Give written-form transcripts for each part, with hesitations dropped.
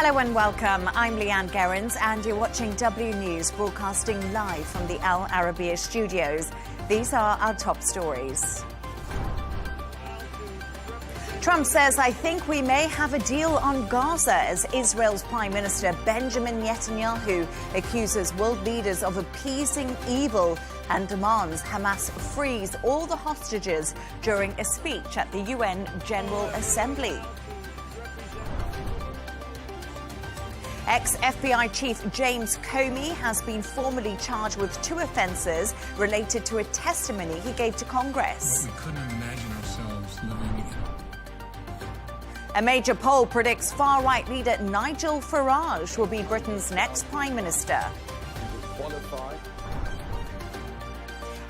Hello and welcome. I'm Leigh Ann Gerrans and you're watching W News, broadcasting live from the Al Arabiya studios. These are our top stories. Trump says, I think we may have a deal on Gaza, as Israel's Prime Minister Benjamin Netanyahu accuses world leaders of appeasing evil and demands Hamas frees all the hostages during a speech at the UN General Assembly. Ex-FBI Chief James Comey has been formally charged with 2 offences related to a testimony he gave to Congress. We couldn't imagine ourselves living in. A major poll predicts far-right leader Nigel Farage will be Britain's next Prime Minister.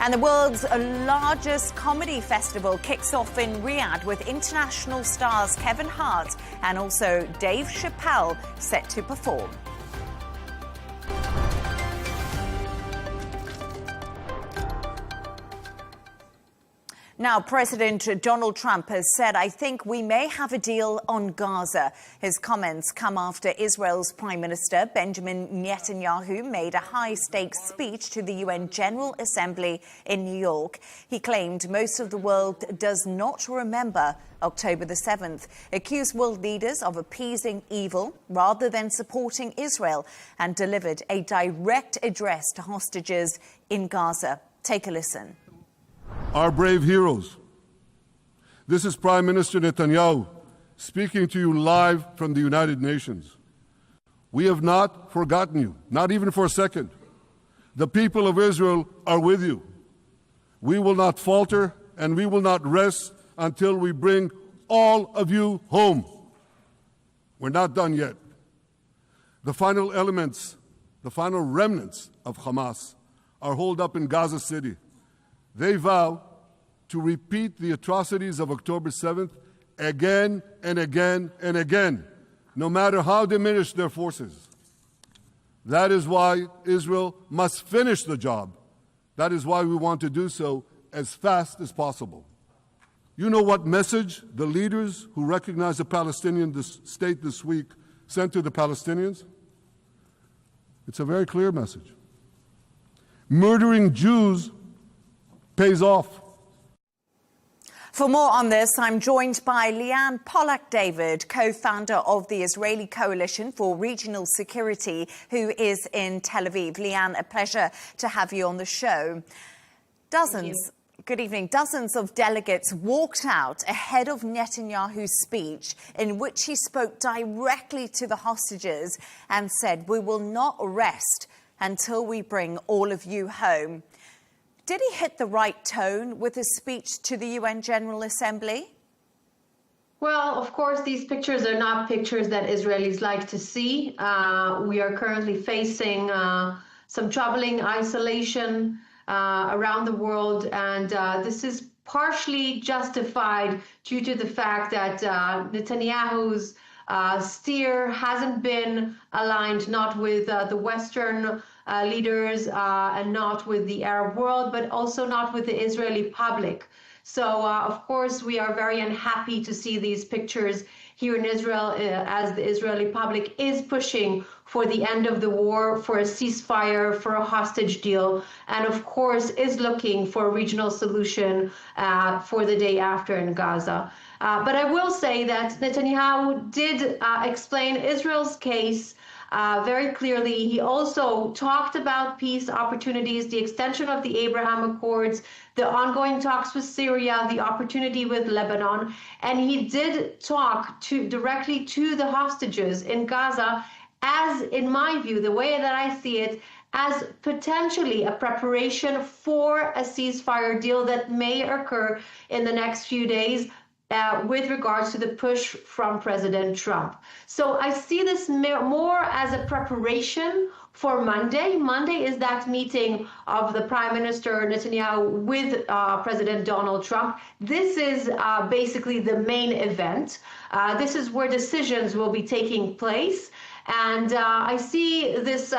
And the world's largest comedy festival kicks off in Riyadh with international stars Kevin Hart and also Dave Chappelle set to perform. Now, President Donald Trump has said, I think we may have a deal on Gaza. His comments come after Israel's Prime Minister Benjamin Netanyahu made a high-stakes speech to the UN General Assembly in New York. He claimed most of the world does not remember October the 7th, accused world leaders of appeasing evil rather than supporting Israel, and delivered a direct address to hostages in Gaza. Take a listen. Our brave heroes. This is Prime Minister Netanyahu speaking to you live from the United Nations. We have not forgotten you, not even for a second. The people of Israel are with you. We will not falter and we will not rest until we bring all of you home. We're not done yet. The final elements, the final remnants of Hamas are holed up in Gaza City. They vow to repeat the atrocities of October 7th again and again and again, no matter how diminished their forces. That is why Israel must finish the job. That is why we want to do so as fast as possible. You know what message the leaders who recognize the Palestinian state this week sent to the Palestinians? It's a very clear message. Murdering Jews pays off. For more on this, I'm joined by Leigh Ann Polak-David, co-founder of the Israeli Coalition for Regional Security, who is in Tel Aviv. Leigh Ann, a pleasure to have you on the show. Good evening. Dozens of delegates walked out ahead of Netanyahu's speech, in which he spoke directly to the hostages and said, we will not rest until we bring all of you home. Did he hit the right tone with his speech to the UN General Assembly? Well, of course, these pictures are not pictures that Israelis like to see. We are currently facing some troubling isolation around the world, and this is partially justified due to the fact that Netanyahu's steer hasn't been aligned, not with the Western leaders and not with the Arab world, but also not with the Israeli public. So, of course, we are very unhappy to see these pictures here in Israel as the Israeli public is pushing for the end of the war, for a ceasefire, for a hostage deal, and of course is looking for a regional solution for the day after in Gaza. But I will say that Netanyahu did explain Israel's case very clearly. He also talked about peace opportunities, the extension of the Abraham Accords, the ongoing talks with Syria, the opportunity with Lebanon, and he did talk directly to the hostages in Gaza as, in my view, the way that I see it, as potentially a preparation for a ceasefire deal that may occur in the next few days, with regards to the push from President Trump. So I see this more as a preparation for Monday. Monday is that meeting of the Prime Minister Netanyahu with President Donald Trump. This is basically the main event. This is where decisions will be taking place. And I see this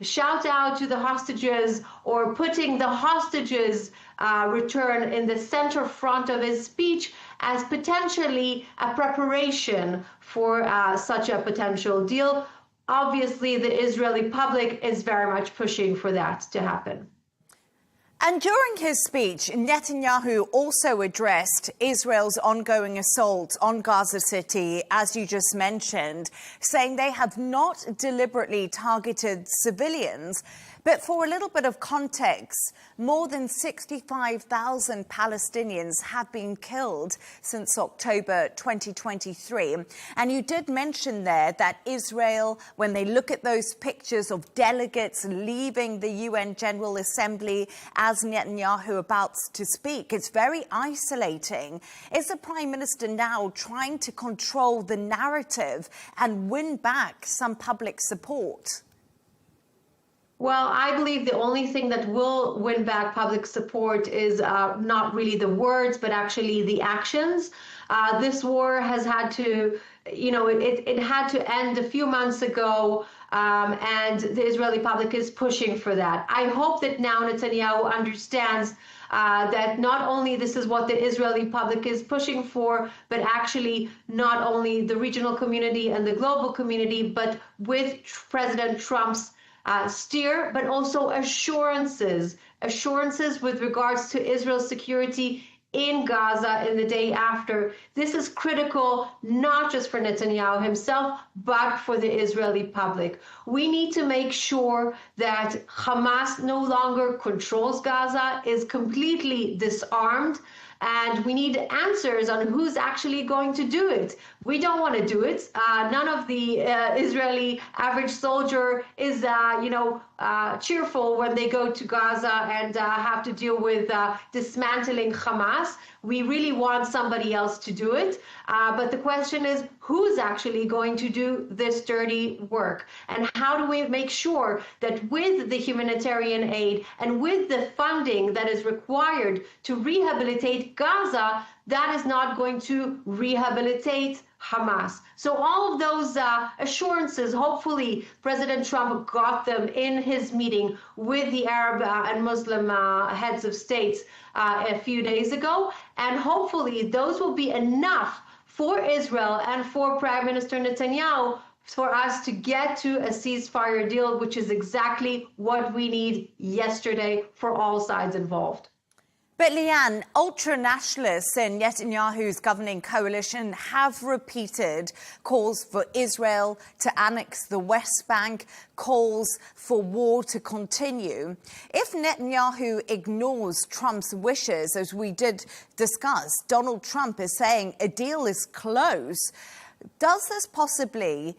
shout out to the hostages, or putting the hostages return in the center front of his speech, as potentially a preparation for such a potential deal. Obviously, the Israeli public is very much pushing for that to happen. And during his speech, Netanyahu also addressed Israel's ongoing assault on Gaza City, as you just mentioned, saying they have not deliberately targeted civilians. But for a little bit of context, more than 65,000 Palestinians have been killed since October 2023. And you did mention there that Israel, when they look at those pictures of delegates leaving the UN General Assembly as Netanyahu about to speak, it's very isolating. Is the Prime Minister now trying to control the narrative and win back some public support? Well, I believe the only thing that will win back public support is not really the words, but actually the actions. This war has had to, it had to end a few months ago, and the Israeli public is pushing for that. I hope that now Netanyahu understands that not only this is what the Israeli public is pushing for, but actually not only the regional community and the global community, but with President Trump's steer, but also assurances with regards to Israel's security in Gaza in the day after. This is critical, not just for Netanyahu himself, but for the Israeli public. We need to make sure that Hamas no longer controls Gaza, is completely disarmed, and we need answers on who's actually going to do it. We don't want to do it. None of the Israeli average soldier is, cheerful when they go to Gaza and have to deal with dismantling Hamas. We really want somebody else to do it. But the question is, who's actually going to do this dirty work? And how do we make sure that with the humanitarian aid and with the funding that is required to rehabilitate Gaza, that is not going to rehabilitate Hamas? So all of those assurances, hopefully President Trump got them in his meeting with the Arab and Muslim heads of states a few days ago. And hopefully those will be enough for Israel and for Prime Minister Netanyahu for us to get to a ceasefire deal, which is exactly what we need yesterday for all sides involved. But Leigh Ann, ultra-nationalists in Netanyahu's governing coalition have repeated calls for Israel to annex the West Bank, calls for war to continue. If Netanyahu ignores Trump's wishes, as we did discuss, Donald Trump is saying a deal is close. Does this possibly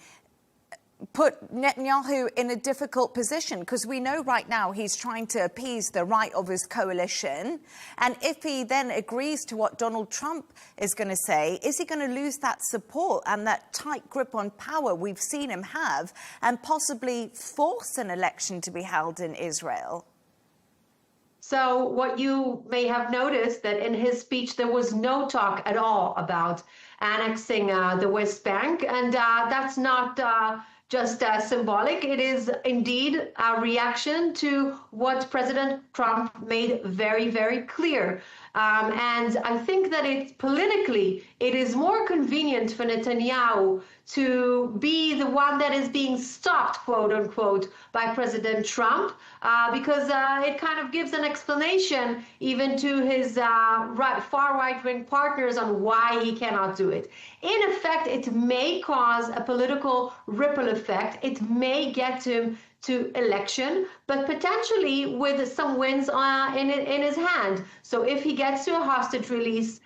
put Netanyahu in a difficult position? Because we know right now he's trying to appease the right of his coalition. And if he then agrees to what Donald Trump is going to say, is he going to lose that support and that tight grip on power we've seen him have and possibly force an election to be held in Israel? So what you may have noticed that in his speech, there was no talk at all about annexing the West Bank. And that's not just symbolic. It is indeed a reaction to what President Trump made very, very clear. And I think that politically, it is more convenient for Netanyahu to be the one that is being stopped, quote unquote, by President Trump, because it kind of gives an explanation even to his far right-wing partners on why he cannot do it. In effect, it may cause a political ripple effect. It may get him to election, but potentially with some wins in his hand. So if he gets to a hostage release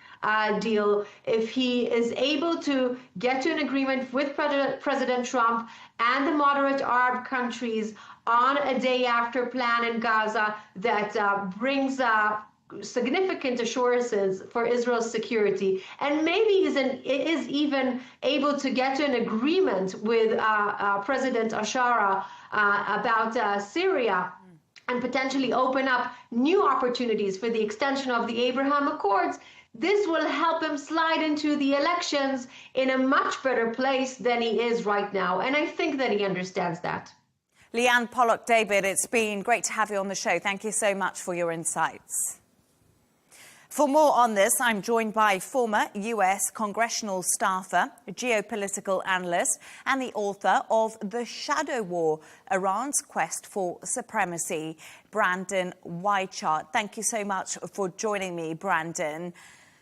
deal, if he is able to get to an agreement with President Trump and the moderate Arab countries on a day after plan in Gaza that brings significant assurances for Israel's security, and maybe is even able to get to an agreement with President Ashara about Syria, and potentially open up new opportunities for the extension of the Abraham Accords, this will help him slide into the elections in a much better place than he is right now. And I think that he understands that. Leigh Ann Pollock-David, it's been great to have you on the show. Thank you so much for your insights. For more on this, I'm joined by former US congressional staffer, geopolitical analyst, and the author of The Shadow War, Iran's Quest for Supremacy, Brandon Weichart. Thank you so much for joining me, Brandon.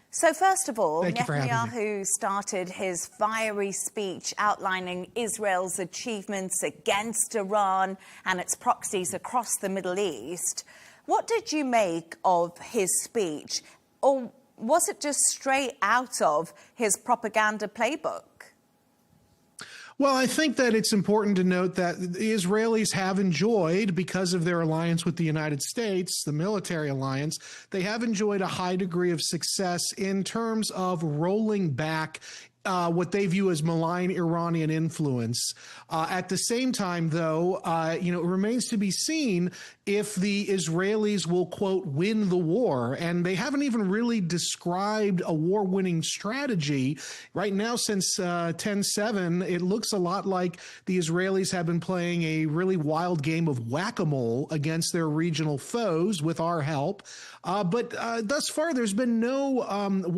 So first of all, Netanyahu started his fiery speech outlining Israel's achievements against Iran and its proxies across the Middle East. What did you make of his speech? Or was it just straight out of his propaganda playbook? Well, I think that it's important to note that the Israelis have enjoyed, because of their alliance with the United States, the military alliance, they have enjoyed a high degree of success in terms of rolling back what they view as malign Iranian influence. At the same time, though, it remains to be seen if the Israelis will, quote, win the war. And they haven't even really described a war-winning strategy. Right now, since 10/7, it looks a lot like the Israelis have been playing a really wild game of whack-a-mole against their regional foes with our help. But thus far, there's been no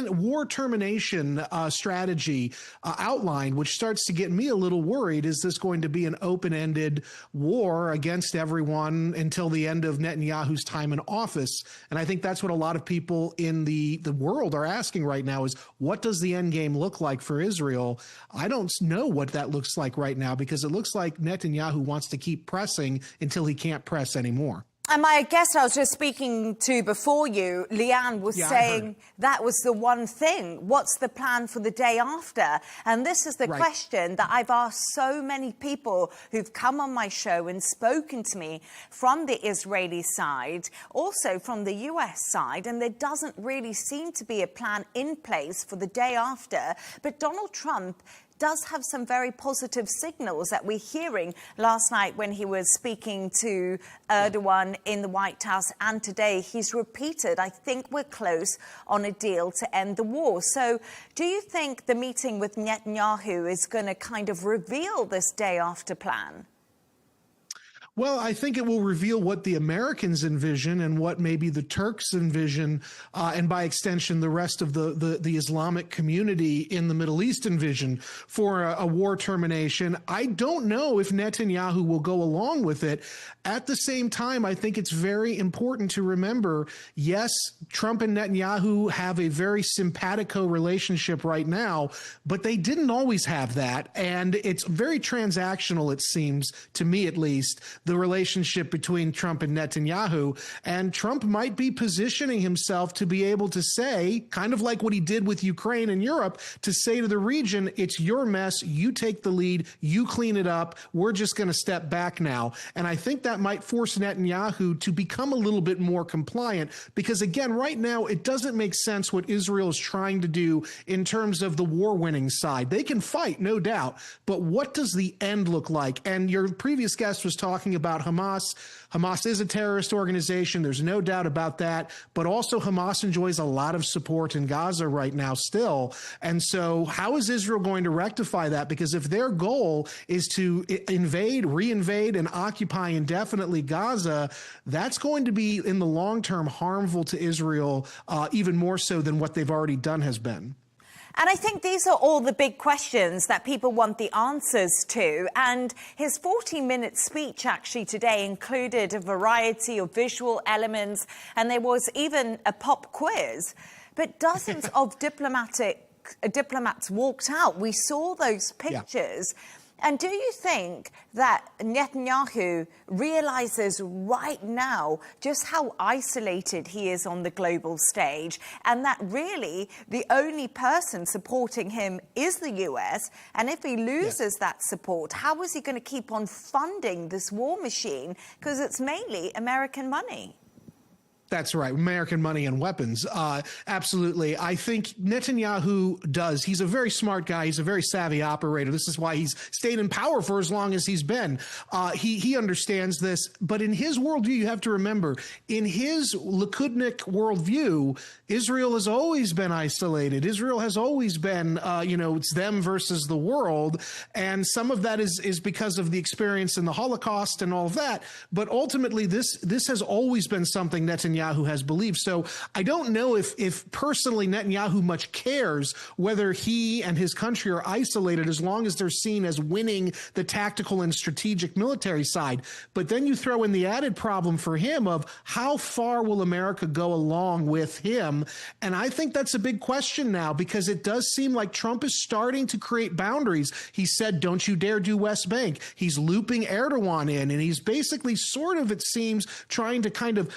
war termination strategy outlined, which starts to get me a little worried. Is this going to be an open-ended war against everyone until the end of Netanyahu's time in office? And I think that's what a lot of people in the world are asking right now is, what does the end game look like for Israel? I don't know what that looks like right now, because it looks like Netanyahu wants to keep pressing until he can't press anymore. And my guest I was just speaking to before you, Leigh Ann, was saying that was the one thing. What's the plan for the day after? And this is the question that I've asked so many people who've come on my show and spoken to me from the Israeli side, also from the US side, and there doesn't really seem to be a plan in place for the day after. But Donald Trump does have some very positive signals that we're hearing last night when he was speaking to Erdogan in the White House, and today he's repeated, I think we're close on a deal to end the war. So do you think the meeting with Netanyahu is going to kind of reveal this day after plan? Well, I think it will reveal what the Americans envision and what maybe the Turks envision, and by extension, the rest of the Islamic community in the Middle East envision for a war termination. I don't know if Netanyahu will go along with it. At the same time, I think it's very important to remember, yes, Trump and Netanyahu have a very simpatico relationship right now, but they didn't always have that. And it's very transactional, it seems, to me at least, the relationship between Trump and Netanyahu. And Trump might be positioning himself to be able to say, kind of like what he did with Ukraine and Europe, to say to the region, it's your mess, you take the lead, you clean it up, we're just going to step back now. And I think that might force Netanyahu to become a little bit more compliant, because again, right now, it doesn't make sense what Israel is trying to do in terms of the war-winning side. They can fight, no doubt, but what does the end look like? And your previous guest was talking about Hamas. Hamas is a terrorist organization. There's no doubt about that. But also Hamas enjoys a lot of support in Gaza right now still. And so how is Israel going to rectify that? Because if their goal is to invade, reinvade, and occupy indefinitely Gaza, that's going to be in the long term harmful to Israel, even more so than what they've already done has been. And I think these are all the big questions that people want the answers to. And his 40-minute speech actually today included a variety of visual elements, and there was even a pop quiz. But dozens of diplomats walked out. We saw those pictures. Yeah. And do you think that Netanyahu realizes right now just how isolated he is on the global stage, and that really the only person supporting him is the US? And if he loses that support, how is he going to keep on funding this war machine? Because it's mainly American money. That's right. American money and weapons. Absolutely. I think Netanyahu does. He's a very smart guy. He's a very savvy operator. This is why he's stayed in power for as long as he's been. He understands this. But in his worldview, you have to remember, in his Likudnik worldview, Israel has always been isolated. Israel has always been, it's them versus the world. And some of that is because of the experience in the Holocaust and all of that. But ultimately, this has always been something Netanyahu Netanyahu has believed. So I don't know if personally Netanyahu much cares whether he and his country are isolated as long as they're seen as winning the tactical and strategic military side. But then you throw in the added problem for him of how far will America go along with him? And I think that's a big question now, because it does seem like Trump is starting to create boundaries. He said, don't you dare do West Bank. He's looping Erdogan in, and he's basically sort of, it seems, trying to kind of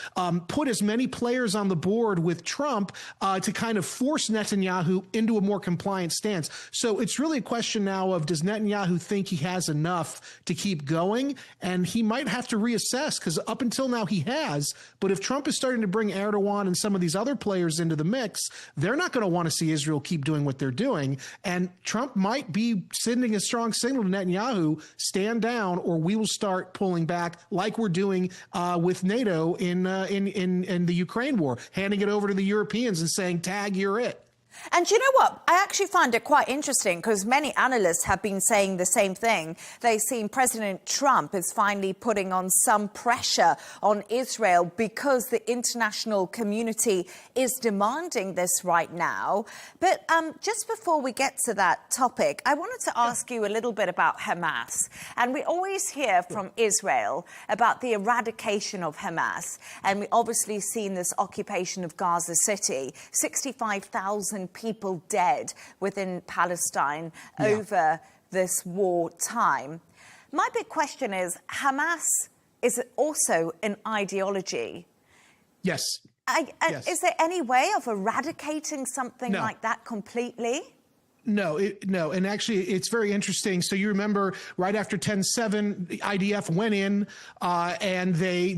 put as many players on the board with Trump to kind of force Netanyahu into a more compliant stance. So it's really a question now of, does Netanyahu think he has enough to keep going? And he might have to reassess, because up until now he has. But if Trump is starting to bring Erdogan and some of these other players into the mix, they're not going to want to see Israel keep doing what they're doing. And Trump might be sending a strong signal to Netanyahu, stand down, or we will start pulling back like we're doing with NATO in the Ukraine war, handing it over to the Europeans and saying, tag, you're it. And you know what? I actually find it quite interesting, because many analysts have been saying the same thing. They've seen President Trump is finally putting on some pressure on Israel because the international community is demanding this right now. But just before we get to that topic, I wanted to ask you a little bit about Hamas. And we always hear from Israel about the eradication of Hamas. And we obviously seen this occupation of Gaza City, 65,000 people dead within Palestine over this war time. My big question is, Hamas is also an ideology. Yes. Yes. Is there any way of eradicating something like that completely? No, no. And actually, it's very interesting. So you remember right after 10/7, the IDF went in and they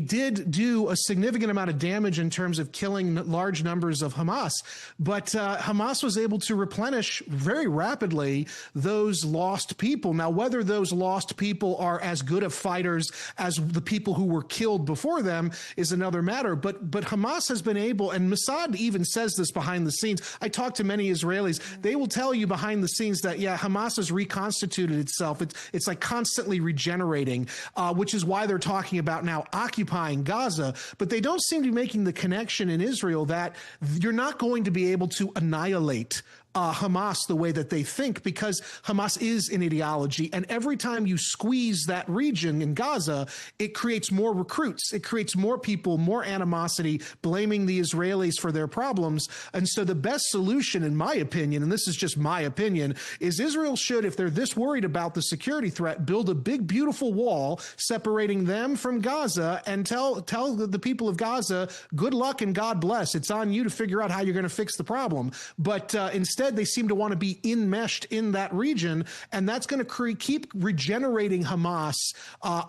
did do a significant amount of damage in terms of killing large numbers of Hamas. But Hamas was able to replenish very rapidly those lost people. Now, whether those lost people are as good of fighters as the people who were killed before them is another matter. But Hamas has been able, and Mossad even says this behind the scenes. I talked to many Israelis. They will tell you behind the scenes that, yeah, Hamas has reconstituted itself. It's like constantly regenerating, which is why they're talking about now occupying Gaza. But they don't seem to be making the connection in Israel that you're not going to be able to annihilate Hamas the way that they think, because Hamas is an ideology. And every time you squeeze that region in Gaza, it creates more recruits. It creates more people, more animosity, blaming the Israelis for their problems. And so the best solution, in my opinion, and this is just my opinion, is Israel should, if they're this worried about the security threat, build a big, beautiful wall separating them from Gaza and tell the people of Gaza, good luck and God bless. It's on you to figure out how you're going to fix the problem. But instead, they seem to want to be enmeshed in that region, and that's going to keep regenerating Hamas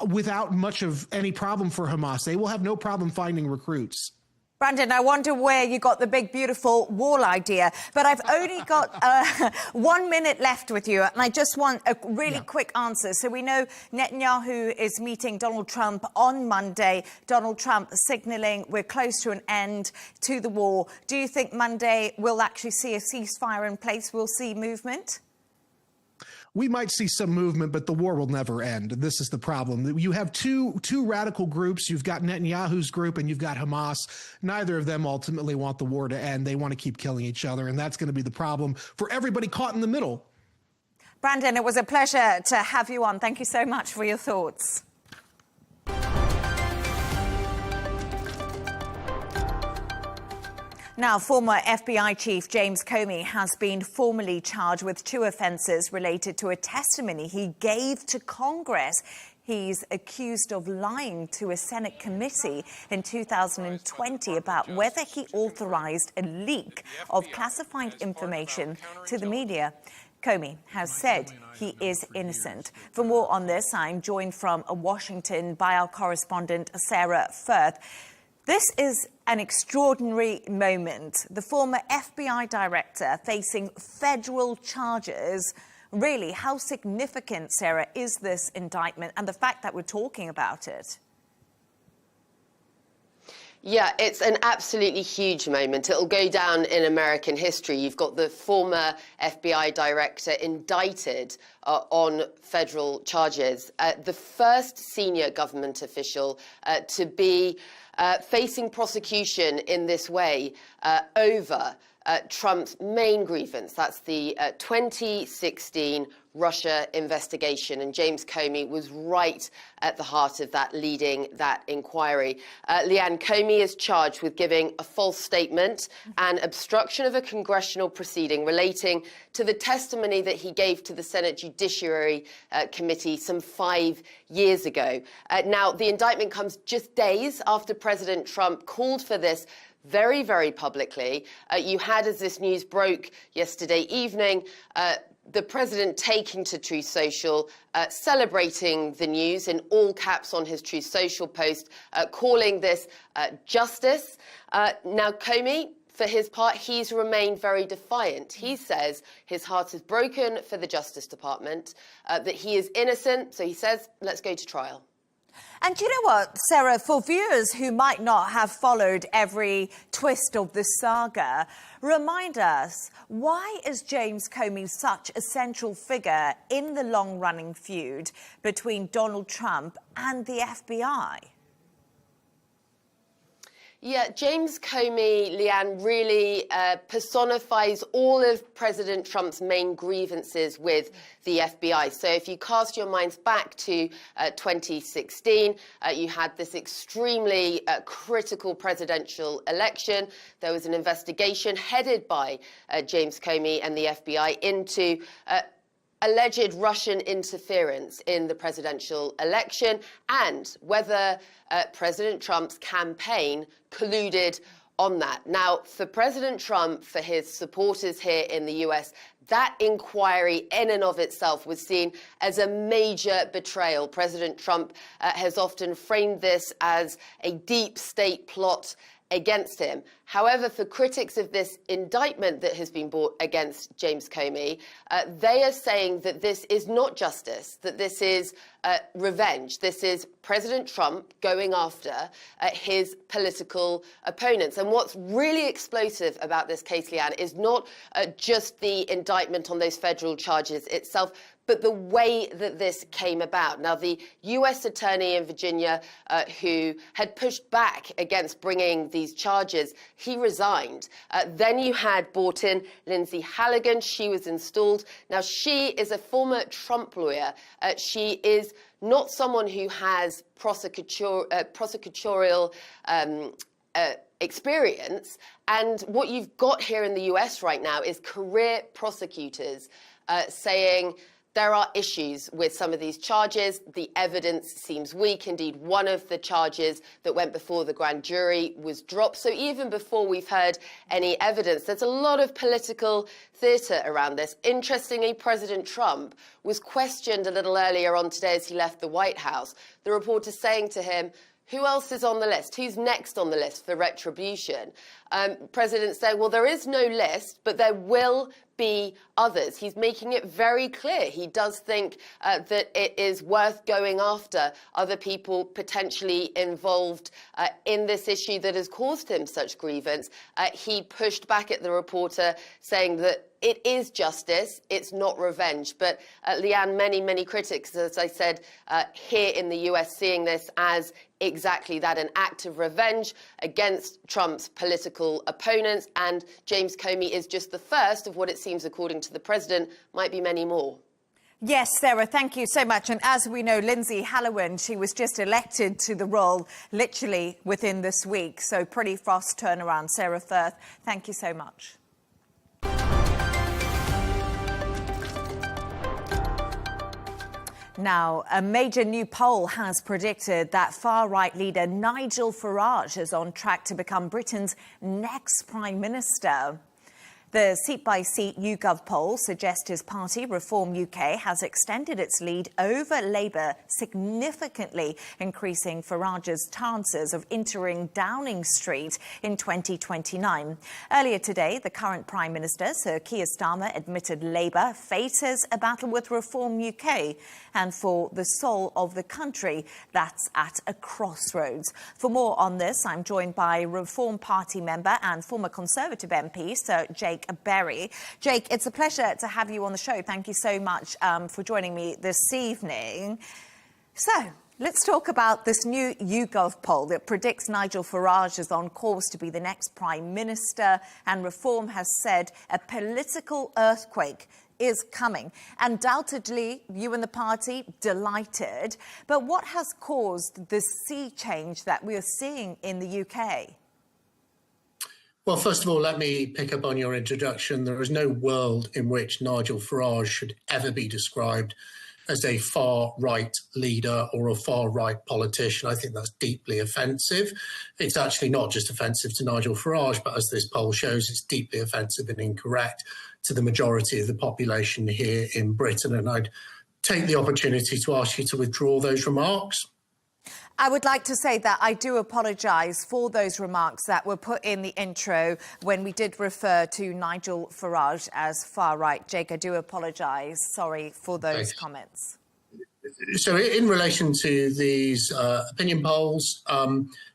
without much of any problem for Hamas. They will have no problem finding recruits. Brandon, I wonder where you got the big, beautiful wall idea. But I've only got 1 minute left with you, and I just want a really quick answer. So we know Netanyahu is meeting Donald Trump on Monday. Donald Trump signaling we're close to an end to the war. Do you think Monday we'll actually see a ceasefire in place? We'll see movement? We might see some movement, but the war will never end. This is the problem. You have two radical groups. You've got Netanyahu's group and you've got Hamas. Neither of them ultimately want the war to end. They want to keep killing each other, and that's going to be the problem for everybody caught in the middle. Brandon, it was a pleasure to have you on. Thank you so much for your thoughts. Now, former FBI Chief James Comey has been formally charged with 2 offences related to a testimony he gave to Congress. He's accused of lying to a Senate committee in 2020 about whether he authorised a leak of classified information to the media. Comey has said he is innocent. For more on this, I'm joined from Washington by our correspondent, Sarah Firth. This is an extraordinary moment. The former FBI director facing federal charges. Really, how significant, Sarah, is this indictment and the fact that we're talking about it? Yeah, it's an absolutely huge moment. It'll go down in American history. You've got the former FBI director indicted on federal charges. The first senior government official to be facing prosecution in this way over Trump's main grievance. That's the 2016 Russia investigation, and James Comey was right at the heart of that, leading that inquiry. Leigh Ann, Comey is charged with giving a false statement and obstruction of a congressional proceeding relating to the testimony that he gave to the Senate Judiciary Committee some 5 years ago. Now, the indictment comes just days after President Trump called for this very, very publicly. You had, as this news broke yesterday evening, the president taking to Truth Social, celebrating the news in all caps on his Truth Social post, calling this justice. Now, Comey, for his part, he's remained very defiant. He says his heart is broken for the Justice Department, that he is innocent. So he says, let's go to trial. And you know what, Sarah, for viewers who might not have followed every twist of this saga, remind us, why is James Comey such a central figure in the long-running feud between Donald Trump and the FBI? Yeah, James Comey, Leigh Ann, really personifies all of President Trump's main grievances with the FBI. So if you cast your minds back to 2016, you had this extremely critical presidential election. There was an investigation headed by James Comey and the FBI into alleged Russian interference in the presidential election and whether President Trump's campaign colluded on that. Now, for President Trump, for his supporters here in the US, that inquiry in and of itself was seen as a major betrayal. President Trump has often framed this as a deep state plot against him. However, for critics of this indictment that has been brought against James Comey, they are saying that this is not justice, that this is revenge. This is President Trump going after his political opponents. And what's really explosive about this case, Leigh Ann, is not just the indictment on those federal charges itself, but the way that this came about. Now, the U.S. attorney in Virginia who had pushed back against bringing these charges, he resigned. Then you had brought in Lindsay Halligan. She was installed. Now, she is a former Trump lawyer. She is not someone who has prosecutorial experience. And what you've got here in the US right now is career prosecutors saying there are issues with some of these charges. The evidence seems weak. Indeed, one of the charges that went before the grand jury was dropped. So even before we've heard any evidence, there's a lot of political theatre around this. Interestingly, President Trump was questioned a little earlier on today as he left the White House. The reporter saying to him, who else is on the list? Who's next on the list for retribution? President said, well, there is no list, but there will be others. He's making it very clear. He does think that it is worth going after other people potentially involved in this issue that has caused him such grievance. He pushed back at the reporter saying that it is justice, it's not revenge. But Leigh Ann, many critics, as I said, here in the US, seeing this as exactly that, an act of revenge against Trump's political opponents. And James Comey is just the first of what it seems, according to the president, might be many more. Yes, Sarah, thank you so much. And as we know, Lindsay Halligan, she was just elected to the role literally within this week. So pretty fast turnaround. Sarah Firth, thank you so much. Now, a major new poll has predicted that far-right leader Nigel Farage is on track to become Britain's next Prime Minister. The seat-by-seat YouGov poll suggests his party, Reform UK, has extended its lead over Labour, significantly increasing Farage's chances of entering Downing Street in 2029. Earlier today, the current Prime Minister, Sir Keir Starmer, admitted Labour faces a battle with Reform UK, and for the soul of the country, that's at a crossroads. For more on this, I'm joined by Reform Party member and former Conservative MP, Sir Jake Berry. Jake, it's a pleasure to have you on the show. Thank you so much for joining me this evening. So, Let's talk about this new YouGov poll that predicts Nigel Farage is on course to be the next Prime Minister, and Reform has said a political earthquake is coming. Undoubtedly, you and the party delighted. But what has caused this sea change that we are seeing in the UK? Well, first of all, let me pick up on your introduction. There is no world in which Nigel Farage should ever be described as a far-right leader or a far-right politician. I think that's deeply offensive. It's actually not just offensive to Nigel Farage, but as this poll shows, it's deeply offensive and incorrect to the majority of the population here in Britain. And I'd take the opportunity to ask you to withdraw those remarks. I would like to say that I do apologise for those remarks that were put in the intro when we did refer to Nigel Farage as far-right. Jake, I do apologise. Sorry for those comments. So in relation to these opinion polls,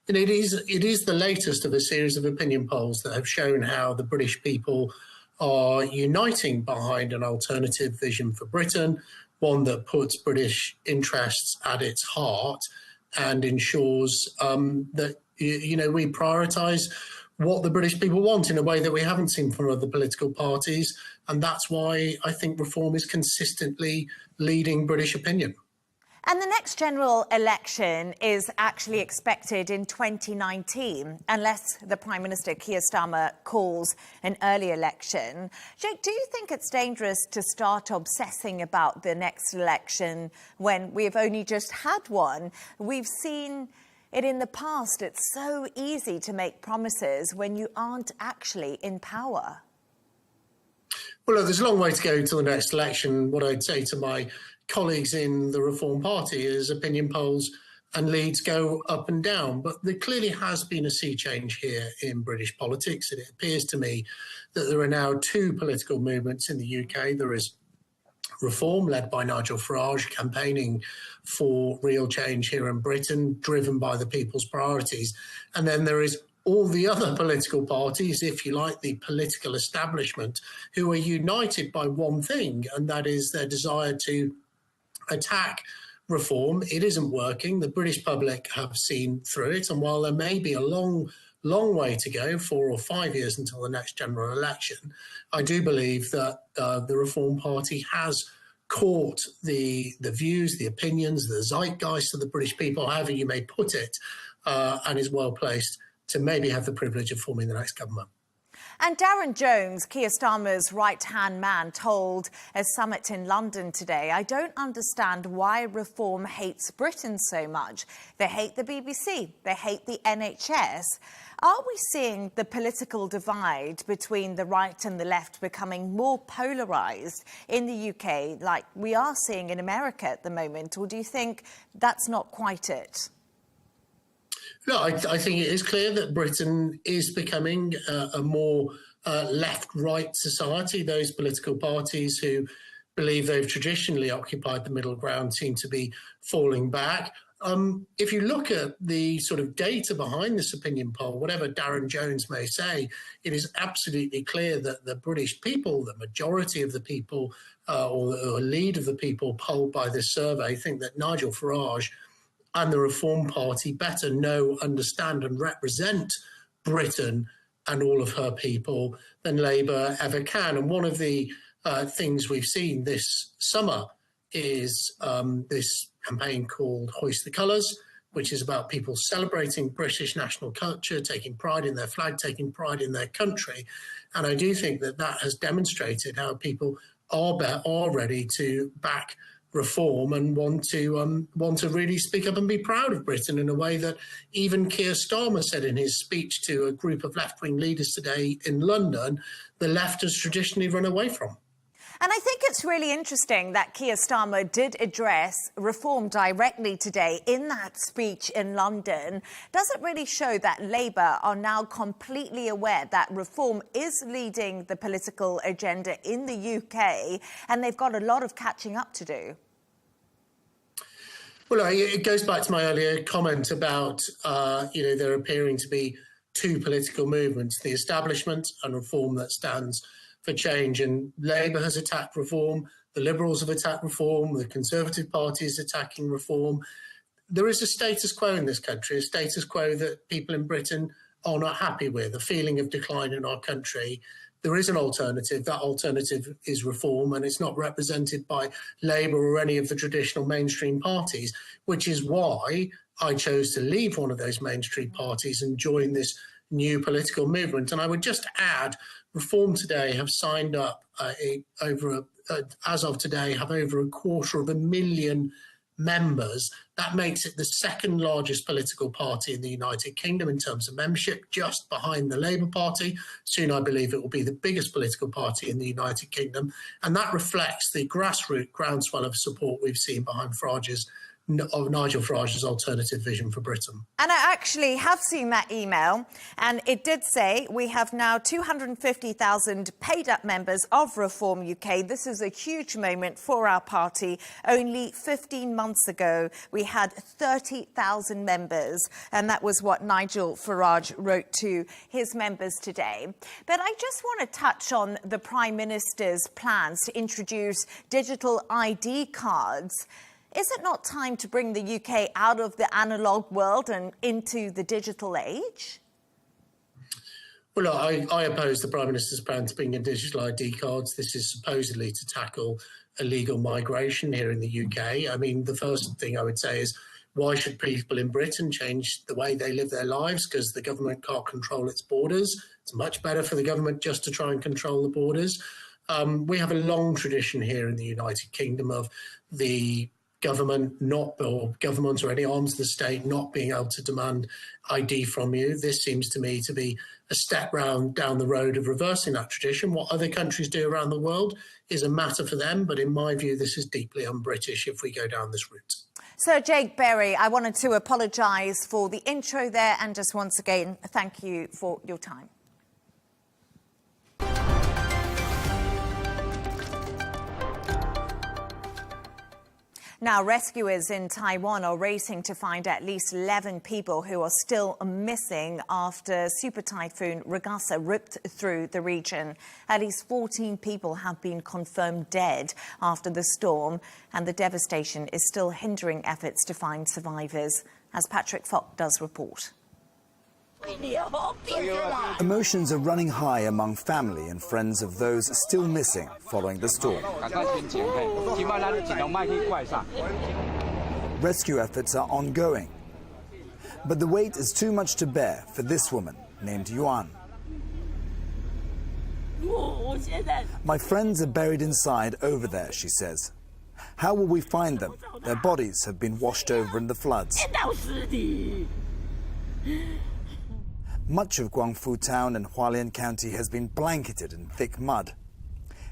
it is the latest of a series of opinion polls that have shown how the British people are uniting behind an alternative vision for Britain, one that puts British interests at its heart and ensures that, we prioritise what the British people want in a way that we haven't seen from other political parties. And that's why I think Reform is consistently leading British opinion. And the next general election is actually expected in 2019, unless the Prime Minister, Keir Starmer, calls an early election. Jake, do you think it's dangerous to start obsessing about the next election when we've only just had one? We've seen it in the past. It's so easy to make promises when you aren't actually in power. Well, there's a long way to go to the next election. What I'd say to my colleagues in the Reform Party is opinion polls and leads go up and down. But there clearly has been a sea change here in British politics. And it appears to me that there are now two political movements in the UK. There is Reform, led by Nigel Farage, campaigning for real change here in Britain, driven by the people's priorities. And then there is all the other political parties, if you like, the political establishment, who are united by one thing, and that is their desire to attack Reform. It isn't working. The British public have seen through it. And while there may be a long way to go, 4 or 5 years until the next general election, I do believe that the Reform Party has caught the views, the opinions, the zeitgeist of the British people, however you may put it, and is well placed to maybe have the privilege of forming the next government. And Darren Jones, Keir Starmer's right-hand man, told a summit in London today, I don't understand why Reform hates Britain so much. They hate the BBC. They hate the NHS. Are we seeing the political divide between the right and the left becoming more polarised in the UK like we are seeing in America at the moment? Or do you think that's not quite it? No, I think it is clear that Britain is becoming a more left-right society. Those political parties who believe they've traditionally occupied the middle ground seem to be falling back. If you look at the sort of data behind this opinion poll, whatever Darren Jones may say, it is absolutely clear that the British people, the majority of the people or the lead of the people polled by this survey, think that Nigel Farage and the Reform Party better know, understand and represent Britain and all of her people than Labour ever can. And one of the things we've seen this summer is this campaign called Hoist the Colours, which is about people celebrating British national culture, taking pride in their flag, taking pride in their country. And I do think that that has demonstrated how people are ready to back Reform and want to really speak up and be proud of Britain in a way that even Keir Starmer said in his speech to a group of left-wing leaders today in London, the left has traditionally run away from. And I think it's really interesting that Keir Starmer did address Reform directly today in that speech in London. Does it really show that Labour are now completely aware that Reform is leading the political agenda in the UK and they've got a lot of catching up to do? Well, it goes back to my earlier comment about, there appearing to be two political movements, the establishment and Reform that stands for change. And Labour has attacked Reform, the Liberals have attacked Reform, the Conservative Party is attacking Reform. there is a status quo in this country, a status quo that people in Britain are not happy with, a feeling of decline in our country. There is an alternative. That alternative is reform, and it's not represented by Labour or any of the traditional mainstream parties, which is why I chose to leave one of those mainstream parties and join this new political movement. And I would just add, Reform today have signed up as of today, have over 250,000 members. That makes it the second largest political party in the United Kingdom in terms of membership, just behind the Labour Party. Soon, I believe it will be the biggest political party in the United Kingdom. And that reflects the grassroots groundswell of support we've seen behind Nigel Farage's alternative vision for Britain. And I actually have seen that email, and it did say we have now 250,000 paid-up members of Reform UK. This is a huge moment for our party. Only 15 months ago, we had 30,000 members, and that was what Nigel Farage wrote to his members today. But I just want to touch on the Prime Minister's plans to introduce digital ID cards. Is it not time to bring the UK out of the analogue world and into the digital age? Well, I oppose the Prime Minister's plan to bring in digital ID cards. This is supposedly to tackle illegal migration here in the UK. I mean, the first thing I would say is, why should people in Britain change the way they live their lives because the government can't control its borders? It's much better for the government just to try and control the borders. We have a long tradition here in the United Kingdom of the government government or any arms of the state not being able to demand ID from you. This seems to me to be a step down the road of reversing that tradition. What other countries do around the world is a matter for them, but in my view, this is deeply un-British if we go down this route. Sir Jake Berry, I wanted to apologise for the intro there and just once again thank you for your time. Now, rescuers in Taiwan are racing to find at least 11 people who are still missing after super typhoon Gaza ripped through the region. At least 14 people have been confirmed dead after the storm, and the devastation is still hindering efforts to find survivors, as Patrick Falk does report. Emotions are running high among family and friends of those still missing following the storm. Rescue efforts are ongoing, but the weight is too much to bear for this woman named Yuan. My friends are buried inside over there, she says. How will we find them? Their bodies have been washed over in the floods. Much of Guangfu town and Hualien County has been blanketed in thick mud.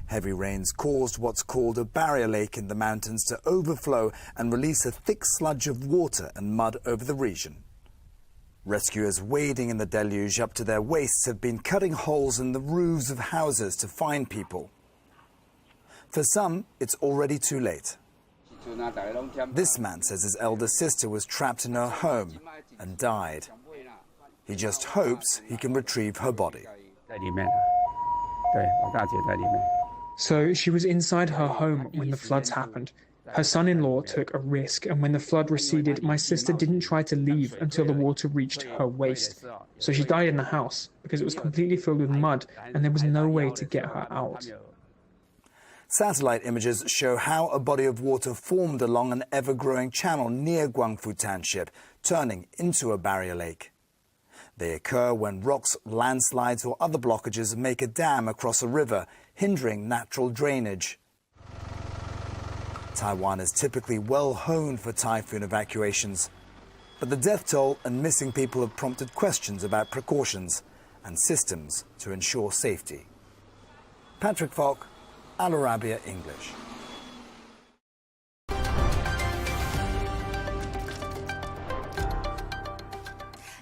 Heavy rains caused what's called a barrier lake in the mountains to overflow and release a thick sludge of water and mud over the region. Rescuers wading in the deluge up to their waists have been cutting holes in the roofs of houses to find people. For some, it's already too late. This man says his elder sister was trapped in her home and died. He just hopes he can retrieve her body. So she was inside her home when the floods happened. Her son-in-law took a risk, and when the flood receded, my sister didn't try to leave until the water reached her waist. So she died in the house because it was completely filled with mud and there was no way to get her out. Satellite images show how a body of water formed along an ever-growing channel near Guangfu Township, turning into a barrier lake. They occur when rocks, landslides or other blockages make a dam across a river, hindering natural drainage. Taiwan is typically well honed for typhoon evacuations, but the death toll and missing people have prompted questions about precautions and systems to ensure safety. Patrick Falk, Al Arabiya English.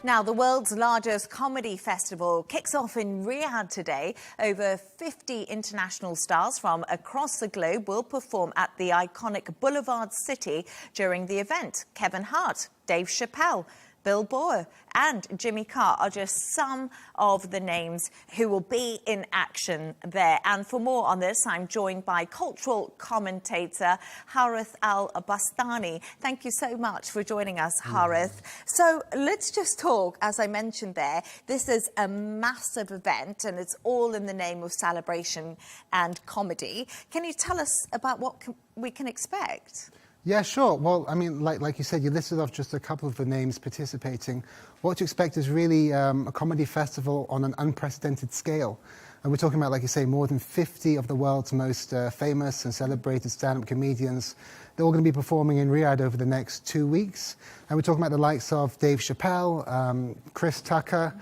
Now, the world's largest comedy festival kicks off in Riyadh today. Over 50 international stars from across the globe will perform at the iconic Boulevard City during the event. Kevin Hart, Dave Chappelle, Bill Burr and Jimmy Carr are just some of the names who will be in action there. And for more on this, I'm joined by cultural commentator Harith Al-Bastani. Thank you so much for joining us, Harith. So let's just talk, as I mentioned there, this is a massive event and it's all in the name of celebration and comedy. Can you tell us about what we can expect? Yeah, sure. Well, I mean, like you said, you listed off just a couple of the names participating. What to expect is really a comedy festival on an unprecedented scale. And we're talking about, like you say, more than 50 of the world's most famous and celebrated stand-up comedians. They're all going to be performing in Riyadh over the next 2 weeks. And we're talking about the likes of Dave Chappelle, Chris Tucker,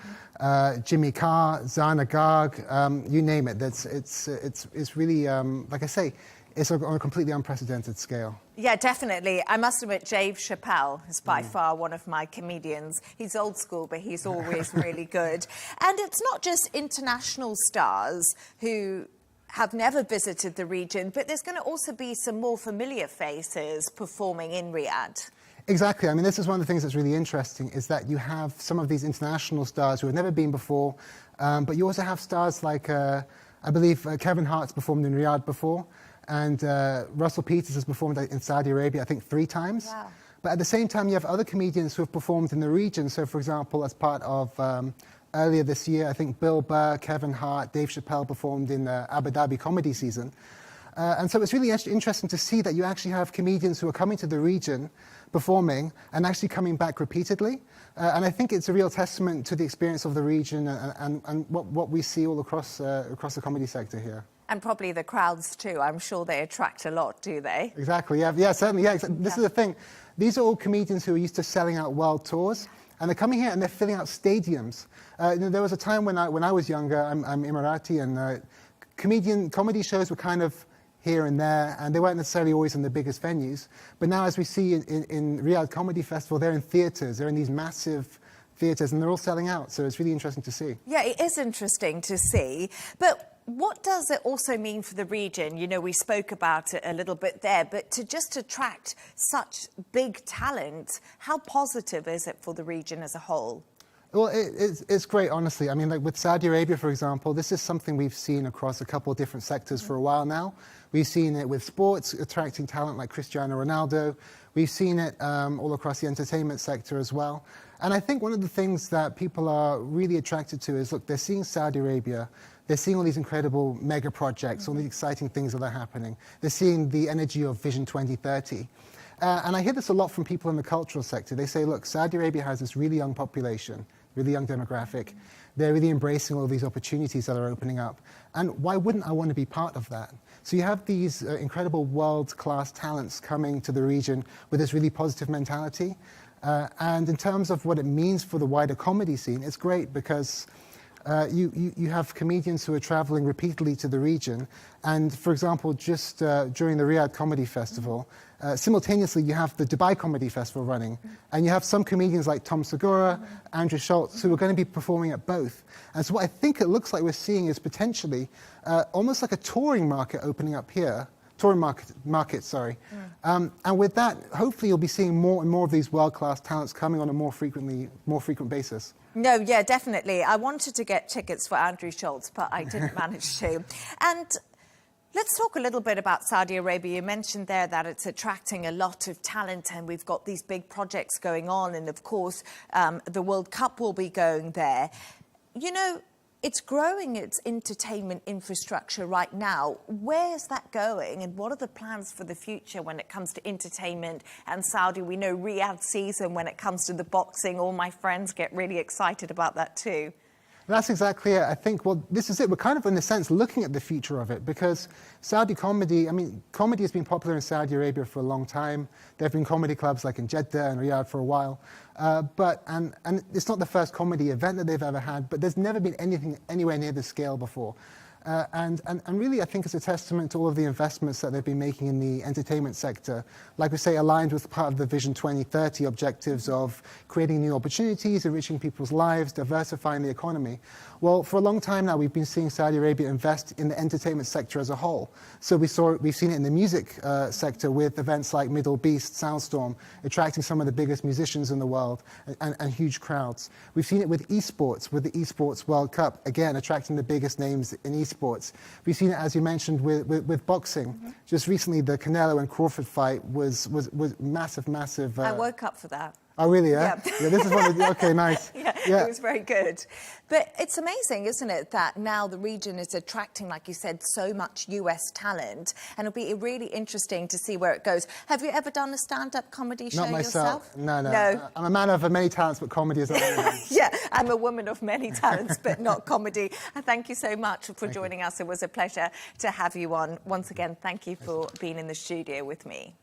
Jimmy Carr, Zana Garg, you name it. It's really, like I say, it's on a completely unprecedented scale. Yeah, definitely. I must admit, Dave Chappelle is by far one of my comedians. He's old school, but he's always really good. And it's not just international stars who have never visited the region, but there's going to also be some more familiar faces performing in Riyadh. Exactly. I mean, this is one of the things that's really interesting, is that you have some of these international stars who have never been before, but you also have stars like, I believe, Kevin Hart's performed in Riyadh before. And Russell Peters has performed in Saudi Arabia, I think, 3 times. Wow. But at the same time, you have other comedians who have performed in the region. So, for example, as part of earlier this year, I think Bill Burr, Kevin Hart, Dave Chappelle performed in the Abu Dhabi comedy season. And so it's really interesting to see that you actually have comedians who are coming to the region, performing, and actually coming back repeatedly. And I think it's a real testament to the experience of the region and what we see all across the comedy sector here. And probably the crowds too. I'm sure they attract a lot, do they? Exactly, yeah, certainly, yeah. This is the thing. These are all comedians who are used to selling out world tours, and they're coming here and they're filling out stadiums. There was a time when I was younger, I'm Emirati, and comedy shows were kind of here and there, and they weren't necessarily always in the biggest venues. But now, as we see in Riyadh Comedy Festival, they're in theatres, they're in these massive theatres, and they're all selling out, so it's really interesting to see. Yeah, it is interesting to see, but what does it also mean for the region? You know, we spoke about it a little bit there, but to just attract such big talent, how positive is it for the region as a whole? Well, it's great, honestly. I mean, like with Saudi Arabia, for example, this is something we've seen across a couple of different sectors for a while now. We've seen it with sports, attracting talent like Cristiano Ronaldo. We've seen it all across the entertainment sector as well. And I think one of the things that people are really attracted to is, look, they're seeing Saudi Arabia, they're seeing all these incredible mega projects, all these exciting things that are happening. They're seeing the energy of Vision 2030. And I hear this a lot from people in the cultural sector. They say, look, Saudi Arabia has this really young population, really young demographic. They're really embracing all these opportunities that are opening up. And why wouldn't I want to be part of that? So you have these incredible world-class talents coming to the region with this really positive mentality. And in terms of what it means for the wider comedy scene, it's great because you have comedians who are traveling repeatedly to the region. And for example, just during the Riyadh Comedy Festival, simultaneously you have the Dubai Comedy Festival running. And you have some comedians like Tom Segura, Andrew Schultz, who are going to be performing at both. And so what I think it looks like we're seeing is potentially almost like a touring market opening up here. Touring market, sorry. And with that, hopefully you'll be seeing more and more of these world-class talents coming on a more frequent basis. No, yeah, definitely. I wanted to get tickets for Andrew Schultz, but I didn't manage to. And let's talk a little bit about Saudi Arabia. You mentioned there that it's attracting a lot of talent and we've got these big projects going on. And of course, the World Cup will be going there. You know, it's growing its entertainment infrastructure right now. Where's that going and what are the plans for the future when it comes to entertainment and Saudi? We know Riyadh season when it comes to the boxing. All my friends get really excited about that too. That's exactly it. I think, well, this is it. We're kind of, in a sense, looking at the future of it because Saudi comedy, I mean, comedy has been popular in Saudi Arabia for a long time. There have been comedy clubs like in Jeddah and Riyadh for a while. And it's not the first comedy event that they've ever had, but there's never been anything anywhere near this scale before. And really, I think it's a testament to all of the investments that they've been making in the entertainment sector, like we say, aligned with part of the Vision 2030 objectives of creating new opportunities, enriching people's lives, diversifying the economy. Well, for a long time now, we've been seeing Saudi Arabia invest in the entertainment sector as a whole. So we've seen it in the music sector with events like Middle Beast, Soundstorm, attracting some of the biggest musicians in the world and huge crowds. We've seen it with esports, with the Esports World Cup, again, attracting the biggest names in esports. We've seen it, as you mentioned, with boxing. Just recently, the Canelo and Crawford fight was massive. I woke up for that. Oh, really? Yeah. Yeah, this is one of the, okay, nice. Yeah, it was very good. But it's amazing, isn't it, that now the region is attracting, like you said, so much US talent, and it'll be really interesting to see where it goes. Have you ever done a stand-up comedy show yourself? No. I'm a man of many talents, but comedy is not one of them. Yeah, I'm a woman of many talents, but not comedy. And thank you so much for joining us. It was a pleasure to have you on. Once again, thank you for being in the studio with me.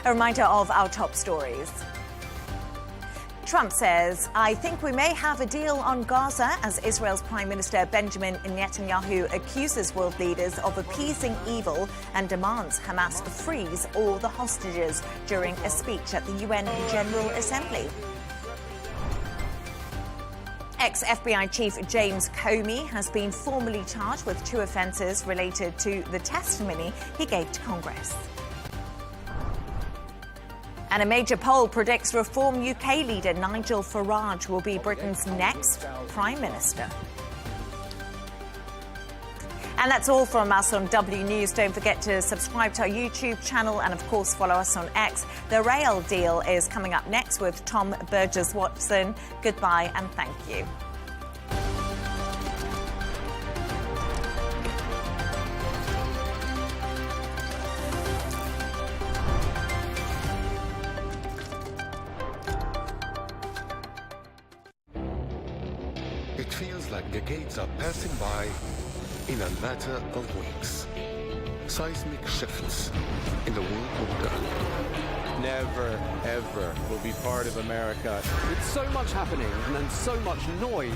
A reminder of our top stories. Trump says, I think we may have a deal on Gaza as Israel's Prime Minister Benjamin Netanyahu accuses world leaders of appeasing evil and demands Hamas frees all the hostages during a speech at the UN General Assembly. Ex-FBI Chief James Comey has been formally charged with 2 offences related to the testimony he gave to Congress. And a major poll predicts Reform UK leader Nigel Farage will be Britain's next Prime Minister. And that's all from us on W News. Don't forget to subscribe to our YouTube channel and, of course, follow us on X. The Rail Deal is coming up next with Tom Burges Watson. Goodbye and thank you. It feels like decades are passing by in a matter of weeks. Seismic shifts in the world order. Never, ever will be part of America. With so much happening and so much noise.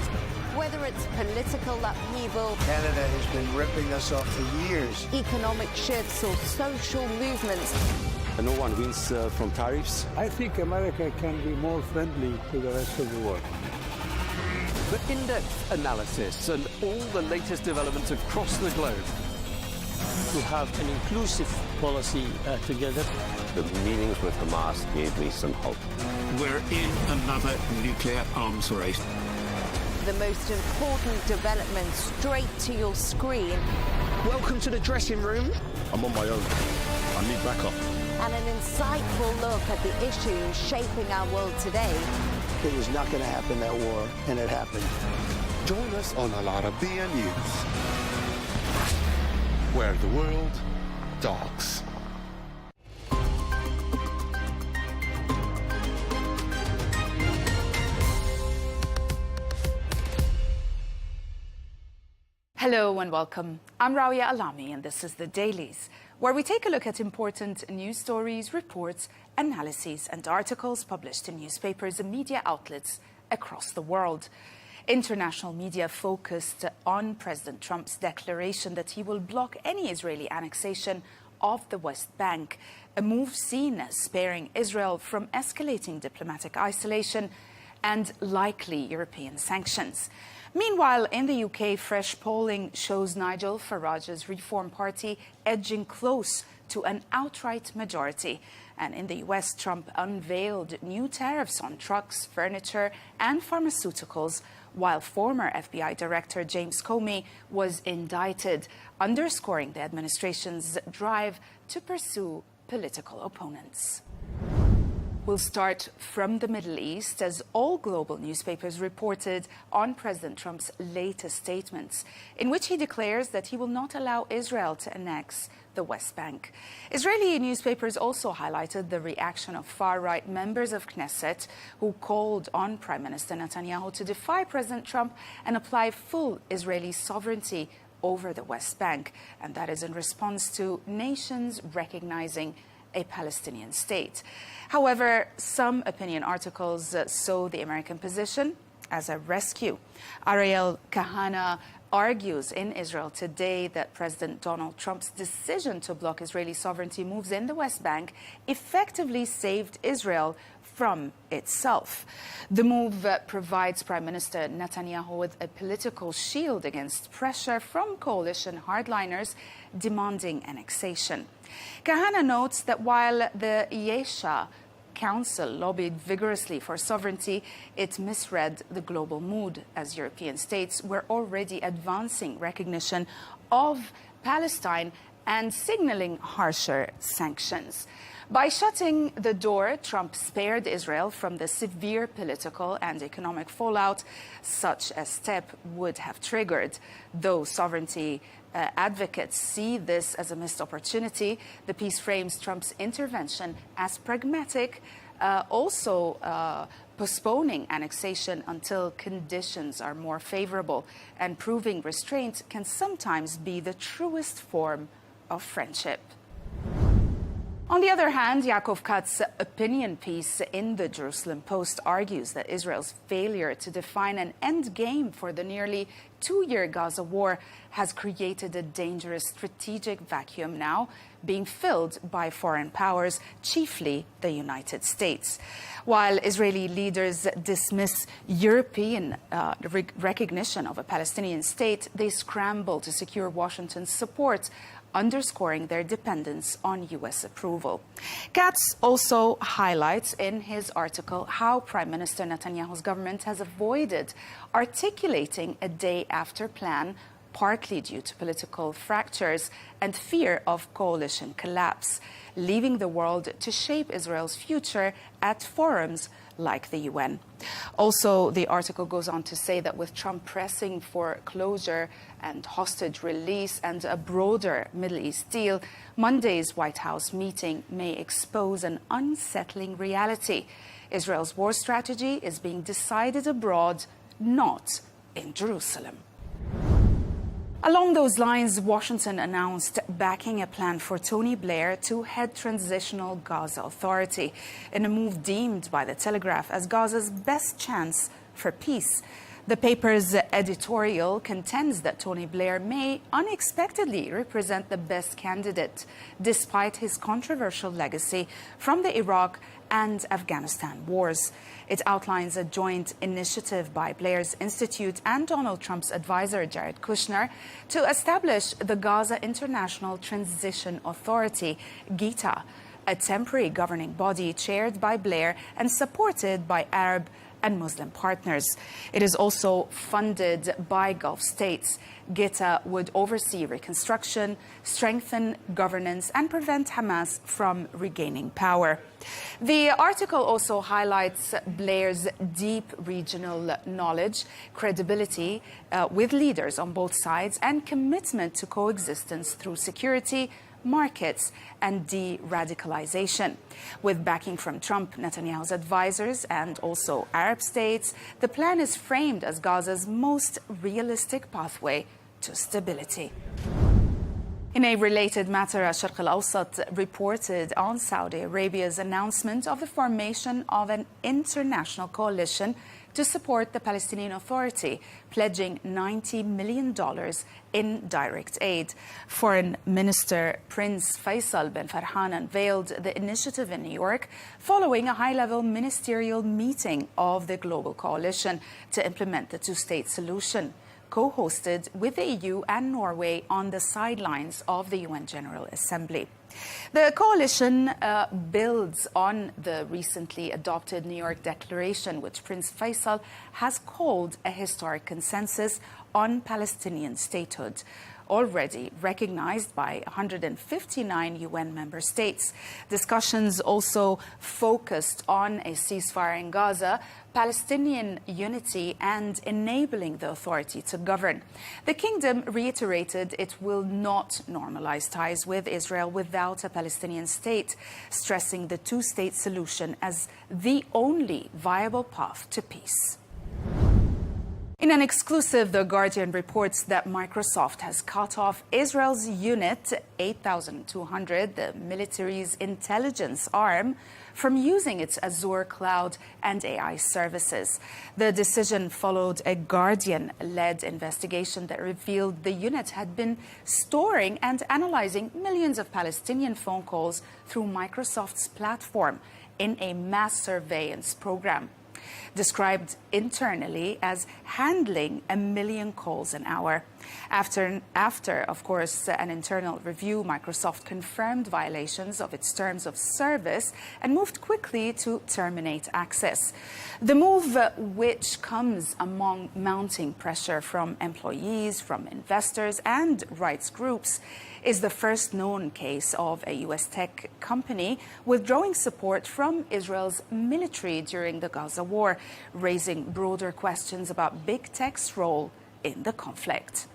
Whether it's political upheaval, Canada has been ripping us off for years. Economic shifts or social movements. And no one wins from tariffs. I think America can be more friendly to the rest of the world. The in-depth analysis and all the latest developments across the globe. To have an inclusive policy together. The meetings with Hamas gave me some hope. We're in another nuclear arms race. The most important development straight to your screen. Welcome to the dressing room. I'm on my own. I need backup. And an insightful look at the issues shaping our world today. It was not going to happen, that war, and it happened. Join us on Arabiya News, where the world talks. Hello and welcome. I'm Rawiya Alami and this is The Dailies, where we take a look at important news stories, reports, analyses and articles published in newspapers and media outlets across the world. International media focused on President Trump's declaration that he will block any Israeli annexation of the West Bank, a move seen as sparing Israel from escalating diplomatic isolation and likely European sanctions. Meanwhile, in the UK, fresh polling shows Nigel Farage's Reform Party edging close to an outright majority. And in the US, Trump unveiled new tariffs on trucks, furniture and pharmaceuticals, while former FBI Director James Comey was indicted, underscoring the administration's drive to pursue political opponents. We'll start from the Middle East, as all global newspapers reported on President Trump's latest statements, in which he declares that he will not allow Israel to annex the West Bank. Israeli newspapers also highlighted the reaction of far-right members of Knesset who called on Prime Minister Netanyahu to defy President Trump and apply full Israeli sovereignty over the West Bank. And that is in response to nations recognizing a Palestinian state. However, some opinion articles saw the American position as a rescue. Ariel Kahana argues in Israel Today that President Donald Trump's decision to block Israeli sovereignty moves in the West Bank effectively saved Israel from itself. The move provides Prime Minister Netanyahu with a political shield against pressure from coalition hardliners demanding annexation. Kahana notes that while the Yesha Council lobbied vigorously for sovereignty, it misread the global mood, as European states were already advancing recognition of Palestine and signaling harsher sanctions. By shutting the door, Trump spared Israel from the severe political and economic fallout such a step would have triggered. Though sovereignty advocates see this as a missed opportunity, the piece frames Trump's intervention as pragmatic, also postponing annexation until conditions are more favorable, and proving restraint can sometimes be the truest form of friendship. On the other hand, Yaakov Katz's opinion piece in the Jerusalem Post argues that Israel's failure to define an end game for the nearly two-year Gaza war has created a dangerous strategic vacuum now being filled by foreign powers, chiefly the United States. While Israeli leaders dismiss European recognition of a Palestinian state, they scramble to secure Washington's support, underscoring their dependence on U.S. approval. Katz also highlights in his article how Prime Minister Netanyahu's government has avoided articulating a day-after plan, partly due to political fractures and fear of coalition collapse, leaving the world to shape Israel's future at forums like the UN. Also, the article goes on to say that with Trump pressing for closure and hostage release and a broader Middle East deal, Monday's White House meeting may expose an unsettling reality. Israel's war strategy is being decided abroad, not in Jerusalem. Along those lines, Washington announced backing a plan for Tony Blair to head Transitional Gaza Authority, in a move deemed by The Telegraph as Gaza's best chance for peace. The paper's editorial contends that Tony Blair may unexpectedly represent the best candidate, despite his controversial legacy from the Iraq and Afghanistan wars. It outlines a joint initiative by Blair's Institute and Donald Trump's advisor, Jared Kushner, to establish the Gaza International Transition Authority, GITA, a temporary governing body chaired by Blair and supported by Arab and Muslim partners. It is also funded by Gulf states. GITA would oversee reconstruction, strengthen governance, and prevent Hamas from regaining power. The article also highlights Blair's deep regional knowledge, credibility with leaders on both sides, and commitment to coexistence through security, markets, and de-radicalization. With backing from Trump, Netanyahu's advisors, and also Arab states, the plan is framed as Gaza's most realistic pathway to stability. In a related matter, Sharq al-Awsat reported on Saudi Arabia's announcement of the formation of an international coalition to support the Palestinian Authority, pledging $90 million in direct aid. Foreign Minister Prince Faisal bin Farhan unveiled the initiative in New York following a high-level ministerial meeting of the global coalition to implement the two-state solution, co-hosted with the EU and Norway on the sidelines of the UN General Assembly. The coalition builds on the recently adopted New York Declaration, which Prince Faisal has called a historic consensus on Palestinian statehood, already recognized by 159 UN member states. Discussions also focused on a ceasefire in Gaza, Palestinian unity, and enabling the authority to govern. The kingdom reiterated it will not normalize ties with Israel without a Palestinian state, stressing the two-state solution as the only viable path to peace. In an exclusive, The Guardian reports that Microsoft has cut off Israel's Unit 8200, the military's intelligence arm, from using its Azure cloud and AI services. The decision followed a Guardian-led investigation that revealed the unit had been storing and analyzing millions of Palestinian phone calls through Microsoft's platform in a mass surveillance program. Described internally as handling 1 million calls an hour. After, of course, an internal review, Microsoft confirmed violations of its terms of service and moved quickly to terminate access. The move, which comes among mounting pressure from employees, from investors and rights groups, is the first known case of a U.S. tech company withdrawing support from Israel's military during the Gaza war, raising broader questions about big tech's role in the conflict.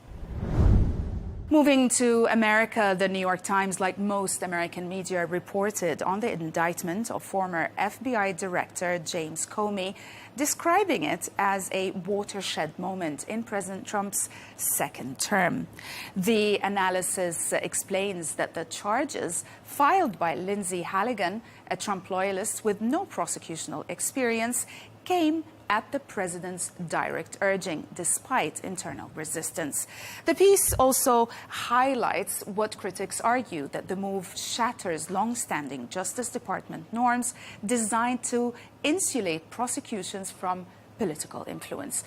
Moving to America, the New York Times, like most American media, reported on the indictment of former FBI Director James Comey, describing it as a watershed moment in President Trump's second term. The analysis explains that the charges filed by Lindsay Halligan, a Trump loyalist with no prosecutional experience, came at the president's direct urging, despite internal resistance. The piece also highlights what critics argue, that the move shatters long-standing Justice Department norms designed to insulate prosecutions from political influence.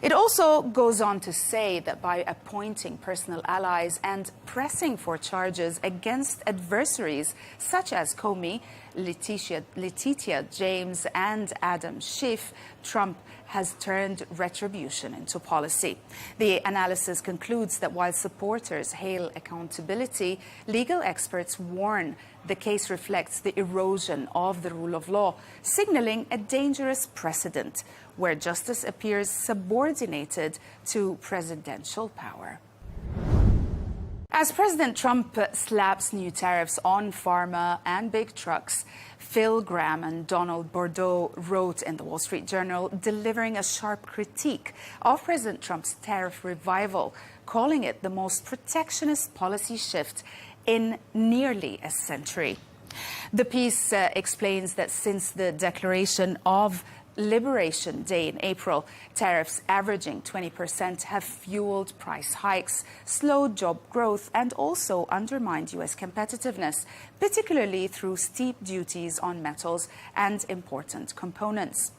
It also goes on to say that by appointing personal allies and pressing for charges against adversaries such as Comey, Letitia James and Adam Schiff, Trump has turned retribution into policy. The analysis concludes that while supporters hail accountability, legal experts warn the case reflects the erosion of the rule of law, signaling a dangerous precedent where justice appears subordinated to presidential power. As President Trump slaps new tariffs on pharma and big trucks, Phil Gramm and Donald Bordeaux wrote in the Wall Street Journal, delivering a sharp critique of President Trump's tariff revival, calling it the most protectionist policy shift in nearly a century. The piece explains that since the declaration of Liberation Day in April, tariffs averaging 20% have fueled price hikes, slowed job growth, and also undermined U.S. competitiveness, particularly through steep duties on metals and important components.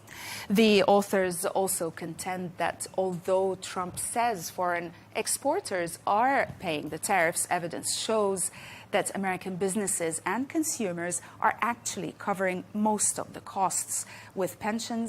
The authors also contend that although Trump says foreign exporters are paying the tariffs, evidence shows that American businesses and consumers are actually covering most of the costs, with pension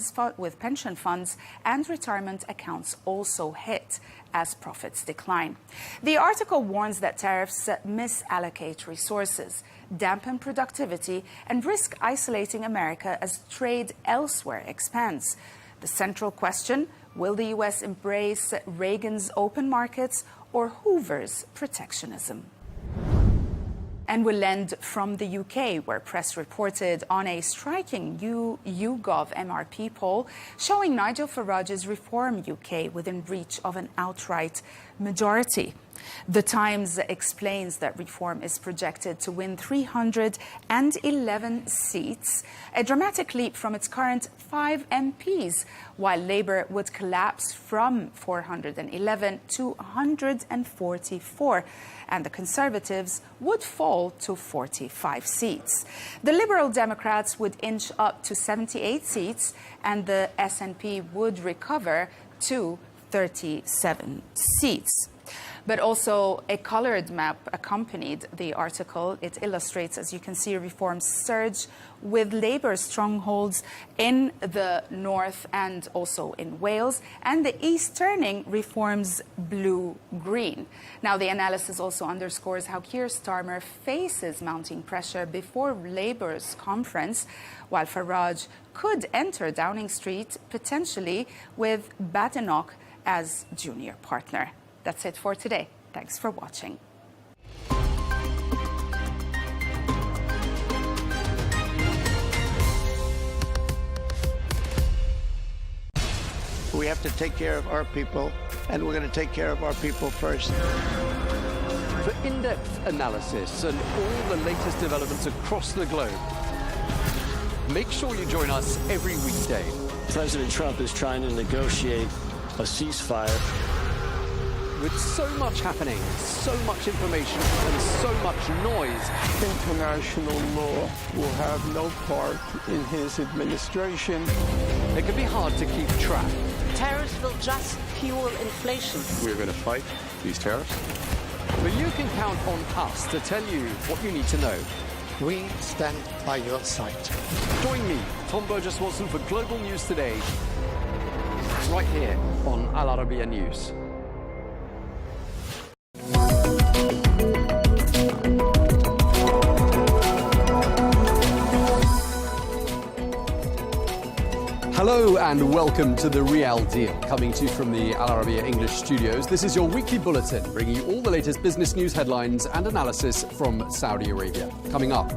funds and retirement accounts also hit as profits decline. The article warns that tariffs misallocate resources, dampen productivity, and risk isolating America as trade elsewhere expands. The central question, will the U.S. embrace Reagan's open markets or Hoover's protectionism? And we'll end from the UK, where press reported on a striking YouGov MRP poll showing Nigel Farage's Reform UK within reach of an outright majority. The Times explains that Reform is projected to win 311 seats, a dramatic leap from its current 5 MPs, while Labour would collapse from 411 to 144, and the Conservatives would fall to 45 seats. The Liberal Democrats would inch up to 78 seats, and the SNP would recover to 37 seats. But also a coloured map accompanied the article. It illustrates, as you can see, Reform's surge with Labour strongholds in the north and also in Wales, and the east turning Reform's blue-green. Now, the analysis also underscores how Keir Starmer faces mounting pressure before Labour's conference, while Farage could enter Downing Street, potentially with Badenoch as junior partner. That's it for today. Thanks for watching. We have to take care of our people, and we're going to take care of our people first. For in-depth analysis and all the latest developments across the globe, make sure you join us every weekday. President Trump is trying to negotiate a ceasefire. With so much happening, so much information, and so much noise, International law will have no part in his administration. It can be hard to keep track. Tariffs will just fuel inflation. We're going to fight these tariffs. But you can count on us to tell you what you need to know. We stand by your side. Join me, Tom Burges Watson, for Global News Today, right here on Al Arabiya News. Hello and welcome to The Real Deal, coming to you from the Al Arabiya English studios. This is your weekly bulletin, bringing you all the latest business news headlines and analysis from Saudi Arabia. Coming up,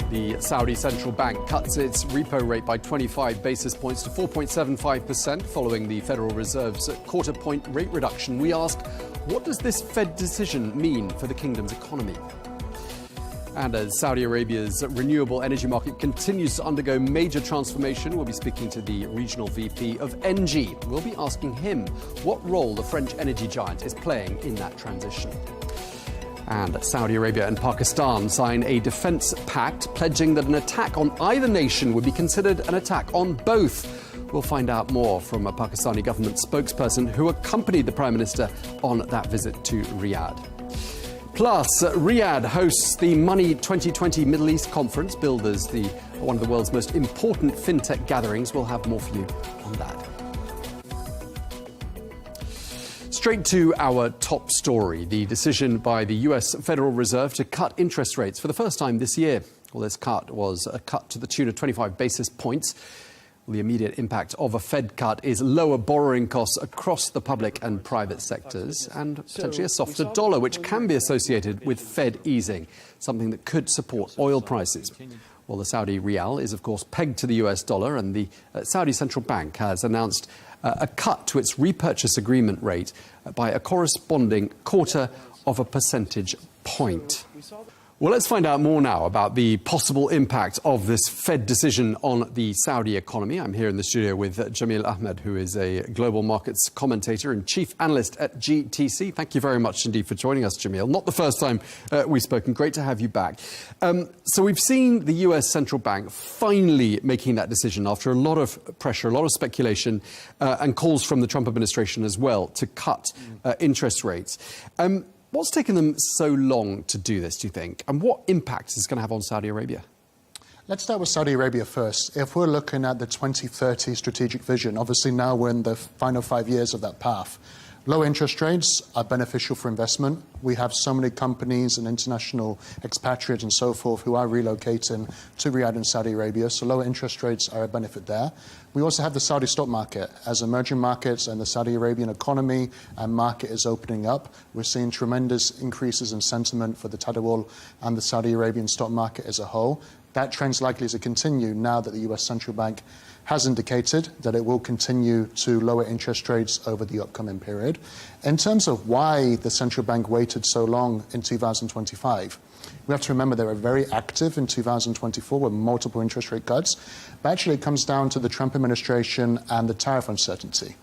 the Saudi Central Bank cuts its repo rate by 25 basis points to 4.75% following the Federal Reserve's quarter-point rate reduction. We ask, what does this Fed decision mean for the kingdom's economy? And as Saudi Arabia's renewable energy market continues to undergo major transformation, we'll be speaking to the regional VP of ENGIE. We'll be asking him what role the French energy giant is playing in that transition. And Saudi Arabia and Pakistan sign a defense pact pledging that an attack on either nation would be considered an attack on both. We'll find out more from a Pakistani government spokesperson who accompanied the Prime Minister on that visit to Riyadh. Plus, Riyadh hosts the Money 2020 Middle East Conference, billed as one of the world's most important fintech gatherings. We'll have more for you on that. Straight to our top story, the decision by the US Federal Reserve to cut interest rates for the first time this year. Well, this cut was a cut to the tune of 25 basis points. The immediate impact of a Fed cut is lower borrowing costs across the public and private sectors and potentially a softer dollar, which can be associated with Fed easing, something that could support oil prices. Well, the Saudi Riyal is, of course, pegged to the US dollar, and the Saudi Central Bank has announced a cut to its repurchase agreement rate by a corresponding quarter of a percentage point. Well, let's find out more now about the possible impact of this Fed decision on the Saudi economy. I'm here in the studio with Jamil Ahmed, who is a global markets commentator and chief analyst at GTC. Thank you very much indeed for joining us, Jamil. Not the first time we've spoken. Great to have you back. So we've seen the US Central Bank finally making that decision after a lot of pressure, a lot of speculation, and calls from the Trump administration as well to cut interest rates. What's taken them so long to do this, do you think? And what impact is this going to have on Saudi Arabia? Let's start with Saudi Arabia first. If we're looking at the 2030 strategic vision, obviously now we're in the final 5 years of that path. Low interest rates are beneficial for investment. We have so many companies and international expatriates and so forth who are relocating to Riyadh and Saudi Arabia, so lower interest rates are a benefit there. We also have the Saudi stock market. As emerging markets and the Saudi Arabian economy and market is opening up, we're seeing tremendous increases in sentiment for the Tadawul and the Saudi Arabian stock market as a whole. That trend's likely to continue now that the US Central Bank has indicated that it will continue to lower interest rates over the upcoming period. In terms of why the central bank waited so long in 2025, we have to remember they were very active in 2024 with multiple interest rate cuts. But actually, it comes down to the Trump administration and the tariff uncertainty.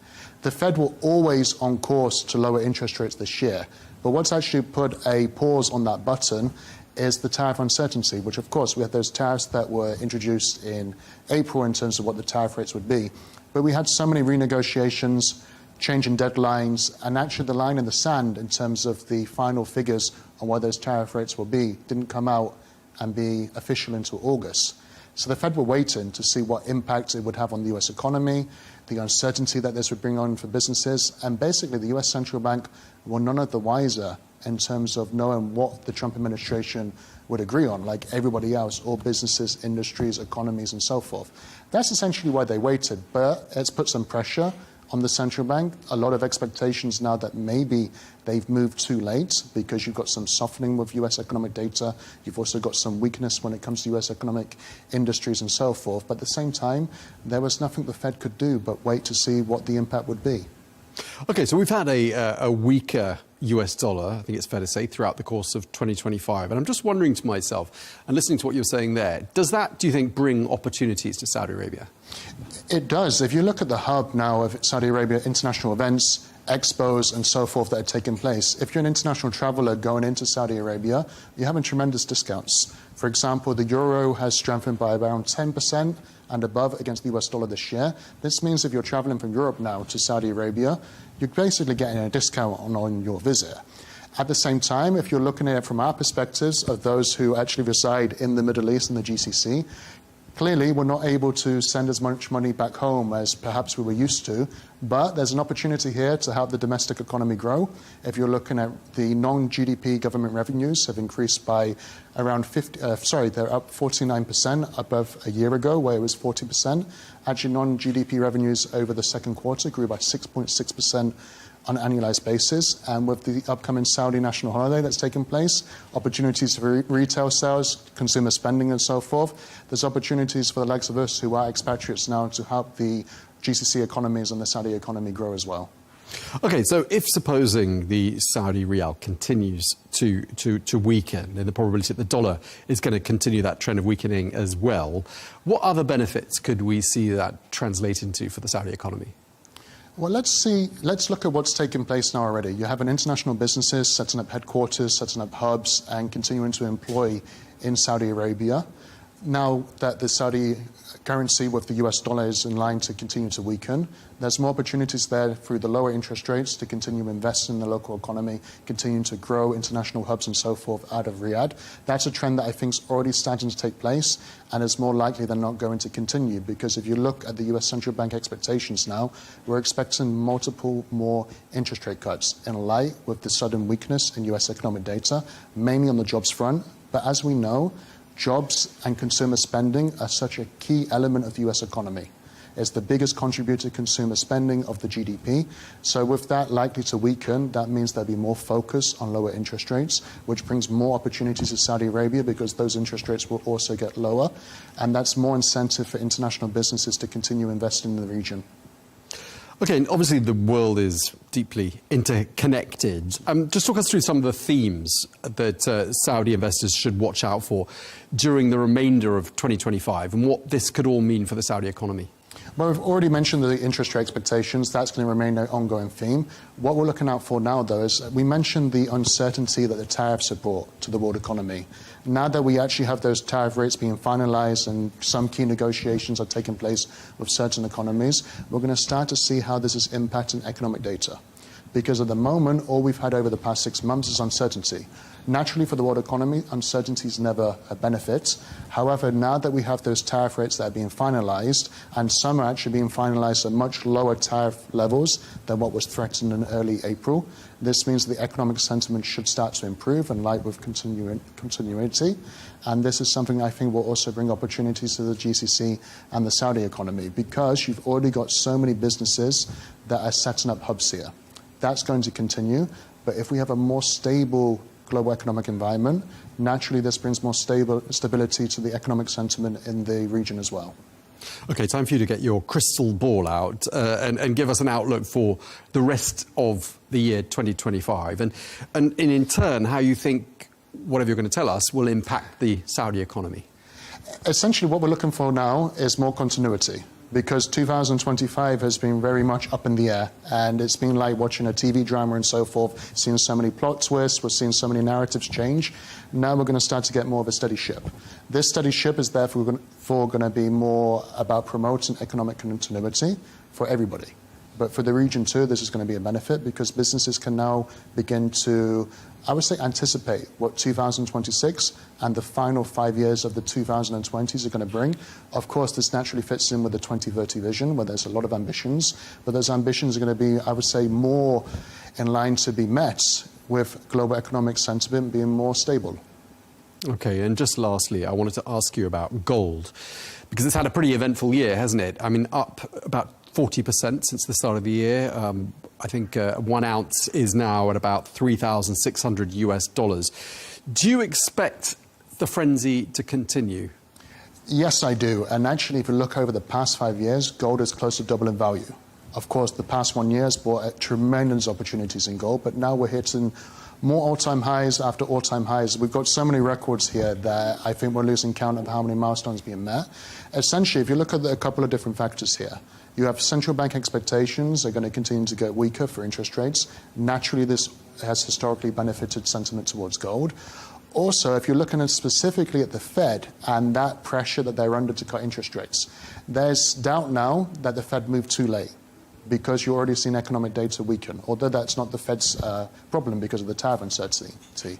The Fed were always on course to lower interest rates this year. But what's actually put a pause on that button is the tariff uncertainty, which, of course, we had those tariffs that were introduced in April in terms of what the tariff rates would be. But we had so many renegotiations, changing deadlines, and actually the line in the sand in terms of the final figures on what those tariff rates will be didn't come out and be official until August. So the Fed were waiting to see what impact it would have on the US economy, the uncertainty that this would bring on for businesses, and basically the US Central Bank were none of the wiser in terms of knowing what the Trump administration would agree on, like everybody else, all businesses, industries, economies, and so forth. That's essentially why they waited, but it's put some pressure on the central bank. A lot of expectations now that maybe they've moved too late because you've got some softening with US economic data. You've also got some weakness when it comes to US economic industries and so forth. But at the same time, there was nothing the Fed could do but wait to see what the impact would be. OK, so we've had a weaker US dollar, I think it's fair to say, throughout the course of 2025. And I'm just wondering to myself, and listening to what you're saying there, does that, do you think, bring opportunities to Saudi Arabia? It does. If you look at the hub now of Saudi Arabia, international events, expos and so forth that are taking place, if you're an international traveller going into Saudi Arabia, you're having tremendous discounts. For example, the euro has strengthened by around 10% and above against the US dollar this year. This means if you're travelling from Europe now to Saudi Arabia, you're basically getting a discount on your visit. At the same time, if you're looking at it from our perspectives of those who actually reside in the Middle East and the GCC, clearly we're not able to send as much money back home as perhaps we were used to, but there's an opportunity here to help the domestic economy grow. If you're looking at the non-GDP government revenues have increased by around they're up 49% above a year ago, where it was 40%. Actually, non-GDP revenues over the second quarter grew by 6.6% on an annualized basis. And with the upcoming Saudi national holiday that's taking place, opportunities for retail sales, consumer spending and so forth, there's opportunities for the likes of us who are expatriates now to help the GCC economies and the Saudi economy grow as well. OK, so if supposing the Saudi riyal continues to weaken, and the probability that the dollar is going to continue that trend of weakening as well, what other benefits could we see that translate into for the Saudi economy? Well, let's look at what's taking place now already. You have an international businesses setting up headquarters, setting up hubs, and continuing to employ in Saudi Arabia. Now that the Saudi currency with the US dollar is in line to continue to weaken, there's more opportunities there through the lower interest rates to continue investing in the local economy, continue to grow international hubs and so forth out of Riyadh. That's a trend that I think is already starting to take place and is more likely than not going to continue, because if you look at the US central bank expectations now, we're expecting multiple more interest rate cuts in light with the sudden weakness in US economic data, mainly on the jobs front. But as we know, jobs and consumer spending are such a key element of the US economy. It's the biggest contributor to consumer spending of the GDP. So with that likely to weaken, that means there'll be more focus on lower interest rates, which brings more opportunities to Saudi Arabia because those interest rates will also get lower. And that's more incentive for international businesses to continue investing in the region. OK, and obviously the world is deeply interconnected. Just talk us through some of the themes that Saudi investors should watch out for during the remainder of 2025 and what this could all mean for the Saudi economy. Well, we've already mentioned the interest rate expectations. That's going to remain an ongoing theme. What we're looking out for now, though, is we mentioned the uncertainty that the tariffs have brought to the world economy. Now that we actually have those tariff rates being finalized and some key negotiations are taking place with certain economies, we're going to start to see how this is impacting economic data. Because at the moment, all we've had over the past 6 months is uncertainty. Naturally, for the world economy, uncertainty is never a benefit. However, now that we have those tariff rates that are being finalized, and some are actually being finalized at much lower tariff levels than what was threatened in early April, this means the economic sentiment should start to improve in light with continuity. And this is something I think will also bring opportunities to the GCC and the Saudi economy, because you've already got so many businesses that are setting up hubs here. That's going to continue. But if we have a more stable global economic environment, naturally this brings more stability to the economic sentiment in the region as well. OK, time for you to get your crystal ball out and give us an outlook for the rest of the year 2025. And in turn, how you think whatever you're going to tell us will impact the Saudi economy. Essentially, what we're looking for now is more continuity, because 2025 has been very much up in the air, and it's been like watching a TV drama and so forth, seeing so many plot twists, we're seeing so many narratives change. Now we're going to start to get more of a steady ship. This steady ship is therefore going to be more about promoting economic continuity for everybody. But for the region too, this is going to be a benefit, because businesses can now begin to, I would say, anticipate what 2026 and the final 5 years of the 2020s are going to bring. Of course, this naturally fits in with the 2030 vision, where there's a lot of ambitions, but those ambitions are going to be, I would say, more in line to be met with global economic sentiment being more stable. OK, and just lastly, I wanted to ask you about gold, because it's had a pretty eventful year, hasn't it? I mean, up about 40% since the start of the year. I think 1 ounce is now at about $3,600 US. Do you expect the frenzy to continue? Yes, I do. And actually, if you look over the past 5 years, gold is close to double in value. Of course, the past 1 year has brought tremendous opportunities in gold, but now we're hitting more all-time highs after all-time highs. We've got so many records here that I think we're losing count of how many milestones being met. Essentially, if you look at a couple of different factors here, you have central bank expectations are going to continue to get weaker for interest rates. Naturally, this has historically benefited sentiment towards gold. Also, if you're looking at specifically at the Fed and that pressure that they're under to cut interest rates, there's doubt now that the Fed moved too late because you're already seeing economic data weaken, although that's not the Fed's problem because of the tariff uncertainty.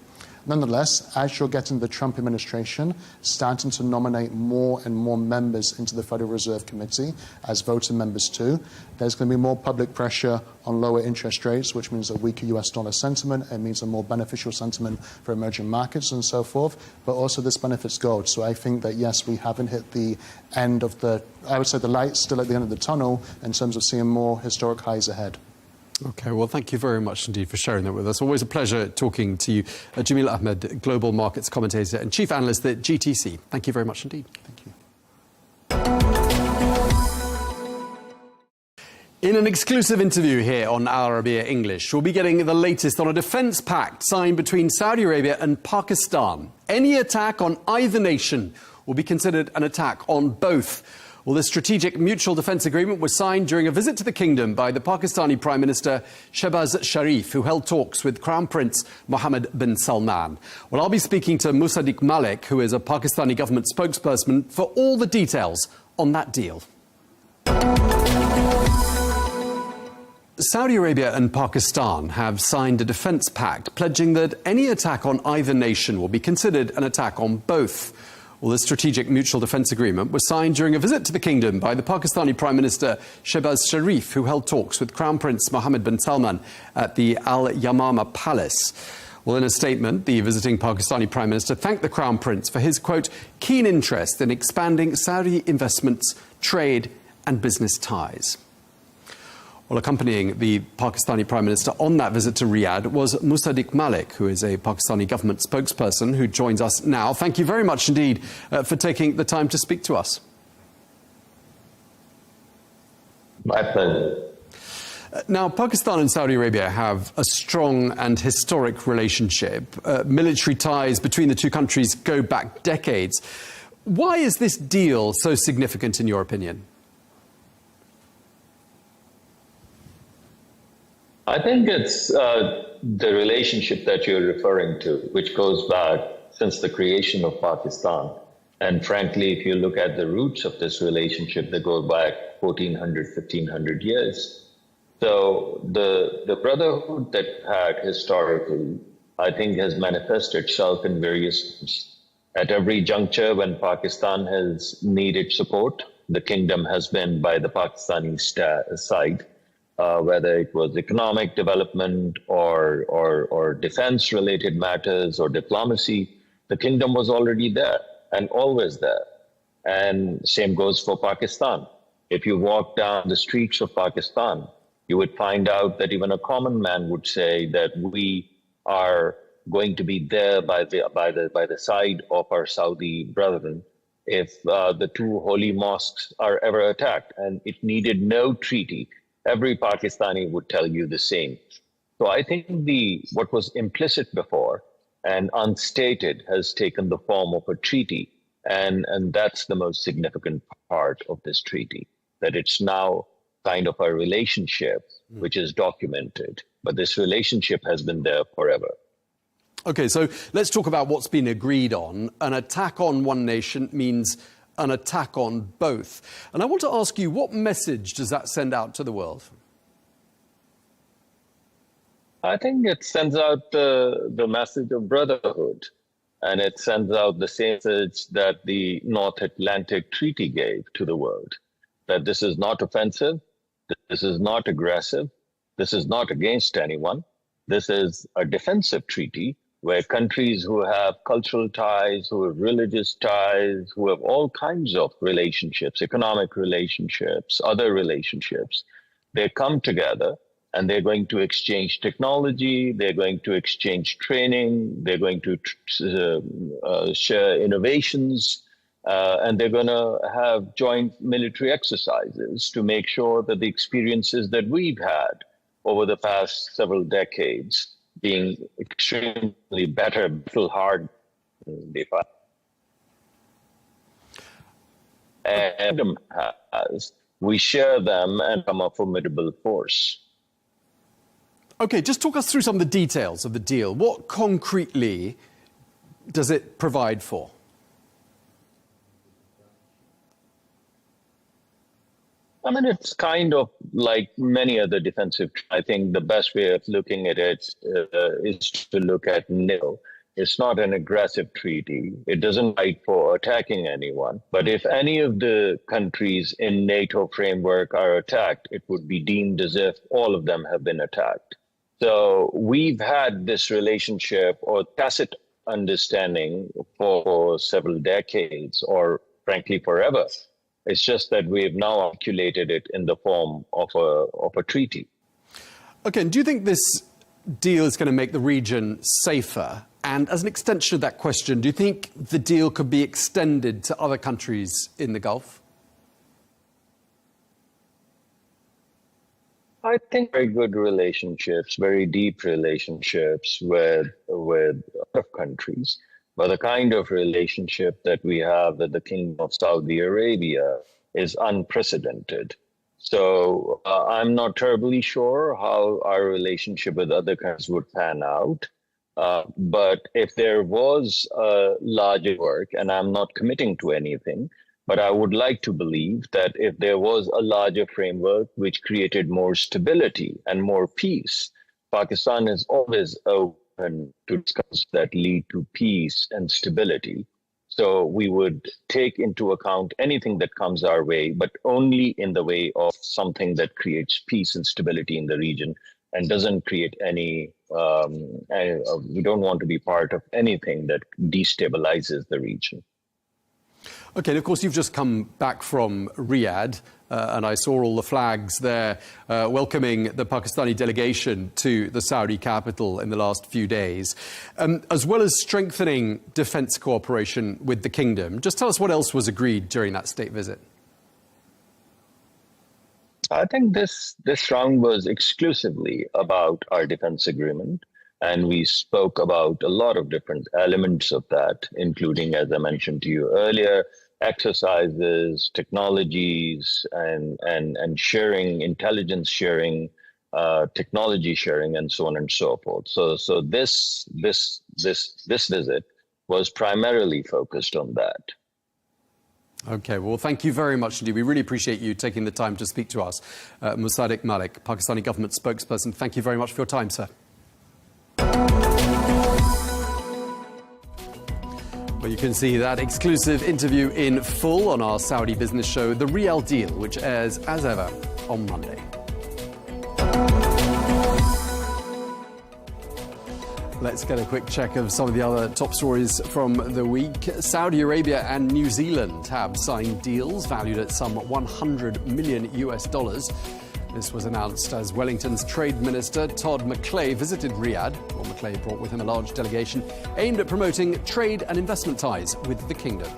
Nonetheless, as you're getting the Trump administration starting to nominate more and more members into the Federal Reserve Committee as voting members too, there's going to be more public pressure on lower interest rates, which means a weaker US dollar sentiment. It means a more beneficial sentiment for emerging markets and so forth. But also this benefits gold. So I think that, yes, we haven't hit the end of I would say the light's still at the end of the tunnel in terms of seeing more historic highs ahead. OK, well, thank you very much indeed for sharing that with us. Always a pleasure talking to you. Jamil Ahmed, Global Markets Commentator and Chief Analyst at GTC. Thank you very much indeed. Thank you. In an exclusive interview here on Arabiya English, we'll be getting the latest on a defence pact signed between Saudi Arabia and Pakistan. Any attack on either nation will be considered an attack on both. Well, this strategic mutual defence agreement was signed during a visit to the kingdom by the Pakistani Prime Minister Shehbaz Sharif, who held talks with Crown Prince Mohammed bin Salman. Well, I'll be speaking to Sadiq Malik, who is a Pakistani government spokesperson, for all the details on that deal. Saudi Arabia and Pakistan have signed a defence pact pledging that any attack on either nation will be considered an attack on both. Well, this strategic mutual defence agreement was signed during a visit to the kingdom by the Pakistani Prime Minister Shehbaz Sharif, who held talks with Crown Prince Mohammed bin Salman at the Al Yamama Palace. Well, in a statement, the visiting Pakistani Prime Minister thanked the Crown Prince for his, quote, keen interest in expanding Saudi investments, trade and business ties. Well, accompanying the Pakistani Prime Minister on that visit to Riyadh was Sadiq Malik, who is a Pakistani government spokesperson who joins us now. Thank you very much indeed for taking the time to speak to us. My pleasure. Now, Pakistan and Saudi Arabia have a strong and historic relationship. Military ties between the two countries go back decades. Why is this deal so significant in your opinion? I think it's the relationship that you're referring to, which goes back since the creation of Pakistan. And frankly, if you look at the roots of this relationship, they go back 1,400, 1,500 years. So the brotherhood that had historically, I think, has manifested itself in various ways. At every juncture when Pakistan has needed support, the kingdom has been by the Pakistani side. Whether it was economic development or defense-related matters or diplomacy, the kingdom was already there and always there. And same goes for Pakistan. If you walk down the streets of Pakistan, you would find out that even a common man would say that we are going to be there by the side of our Saudi brethren if the two holy mosques are ever attacked. And it needed no treaty. Every Pakistani would tell you the same. So I think what was implicit before and unstated has taken the form of a treaty. And that's the most significant part of this treaty, that it's now kind of a relationship which is documented. But this relationship has been there forever. OK, so let's talk about what's been agreed on. An attack on one nation means an attack on both. And I want to ask you, what message does that send out to the world? I think it sends out the message of brotherhood, and it sends out the same message that the North Atlantic Treaty gave to the world, that this is not offensive, this is not aggressive, this is not against anyone, this is a defensive treaty where countries who have cultural ties, who have religious ties, who have all kinds of relationships, economic relationships, other relationships, they come together and they're going to exchange technology, they're going to exchange training, they're going to share innovations, and they're going to have joint military exercises to make sure that the experiences that we've had over the past several decades being extremely better, battle hard, and has, we share them and become a formidable force. Okay, just talk us through some of the details of the deal. What concretely does it provide for? I mean, it's kind of like many other defensive. I think the best way of looking at it is to look at NATO. It's not an aggressive treaty. It doesn't fight for attacking anyone. But if any of the countries in NATO framework are attacked, it would be deemed as if all of them have been attacked. So we've had this relationship or tacit understanding for several decades, or frankly, forever. It's just that we've now articulated it in the form of a treaty. Okay, and do you think this deal is going to make the region safer? And as an extension of that question, do you think the deal could be extended to other countries in the Gulf? I think very good relationships, very deep relationships with other countries. But the kind of relationship that we have with the Kingdom of Saudi Arabia is unprecedented. So I'm not terribly sure how our relationship with other countries would pan out. But if there was a larger work, and I'm not committing to anything, but I would like to believe that if there was a larger framework which created more stability and more peace, Pakistan is always open to discuss that lead to peace and stability. So we would take into account anything that comes our way, but only in the way of something that creates peace and stability in the region and doesn't create any, we don't want to be part of anything that destabilizes the region. Okay, and of course, you've just come back from Riyadh, and I saw all the flags there welcoming the Pakistani delegation to the Saudi capital in the last few days, as well as strengthening defence cooperation with the kingdom. Just tell us what else was agreed during that state visit. I think this round was exclusively about our defence agreement. And we spoke about a lot of different elements of that, including, as I mentioned to you earlier, exercises, technologies, and sharing, intelligence sharing, technology sharing, and so on and so forth. So this visit was primarily focused on that. Okay, well, thank you very much indeed. We really appreciate you taking the time to speak to us. Sadiq Malik, Pakistani government spokesperson, thank you very much for your time, sir. Well, you can see that exclusive interview in full on our Saudi business show, The Real Deal, which airs as ever on Monday. Let's get a quick check of some of the other top stories from the week. Saudi Arabia and New Zealand have signed deals valued at some $100 million. This was announced as Wellington's Trade Minister Todd McClay visited Riyadh. Well, McClay brought with him a large delegation aimed at promoting trade and investment ties with the kingdom.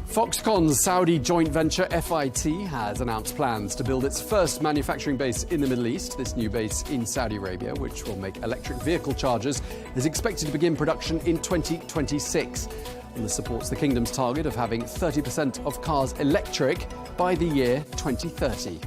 Foxconn's Saudi joint venture FIT has announced plans to build its first manufacturing base in the Middle East. This new base in Saudi Arabia, which will make electric vehicle chargers, is expected to begin production in 2026. And this supports the kingdom's target of having 30% of cars electric by the year 2030.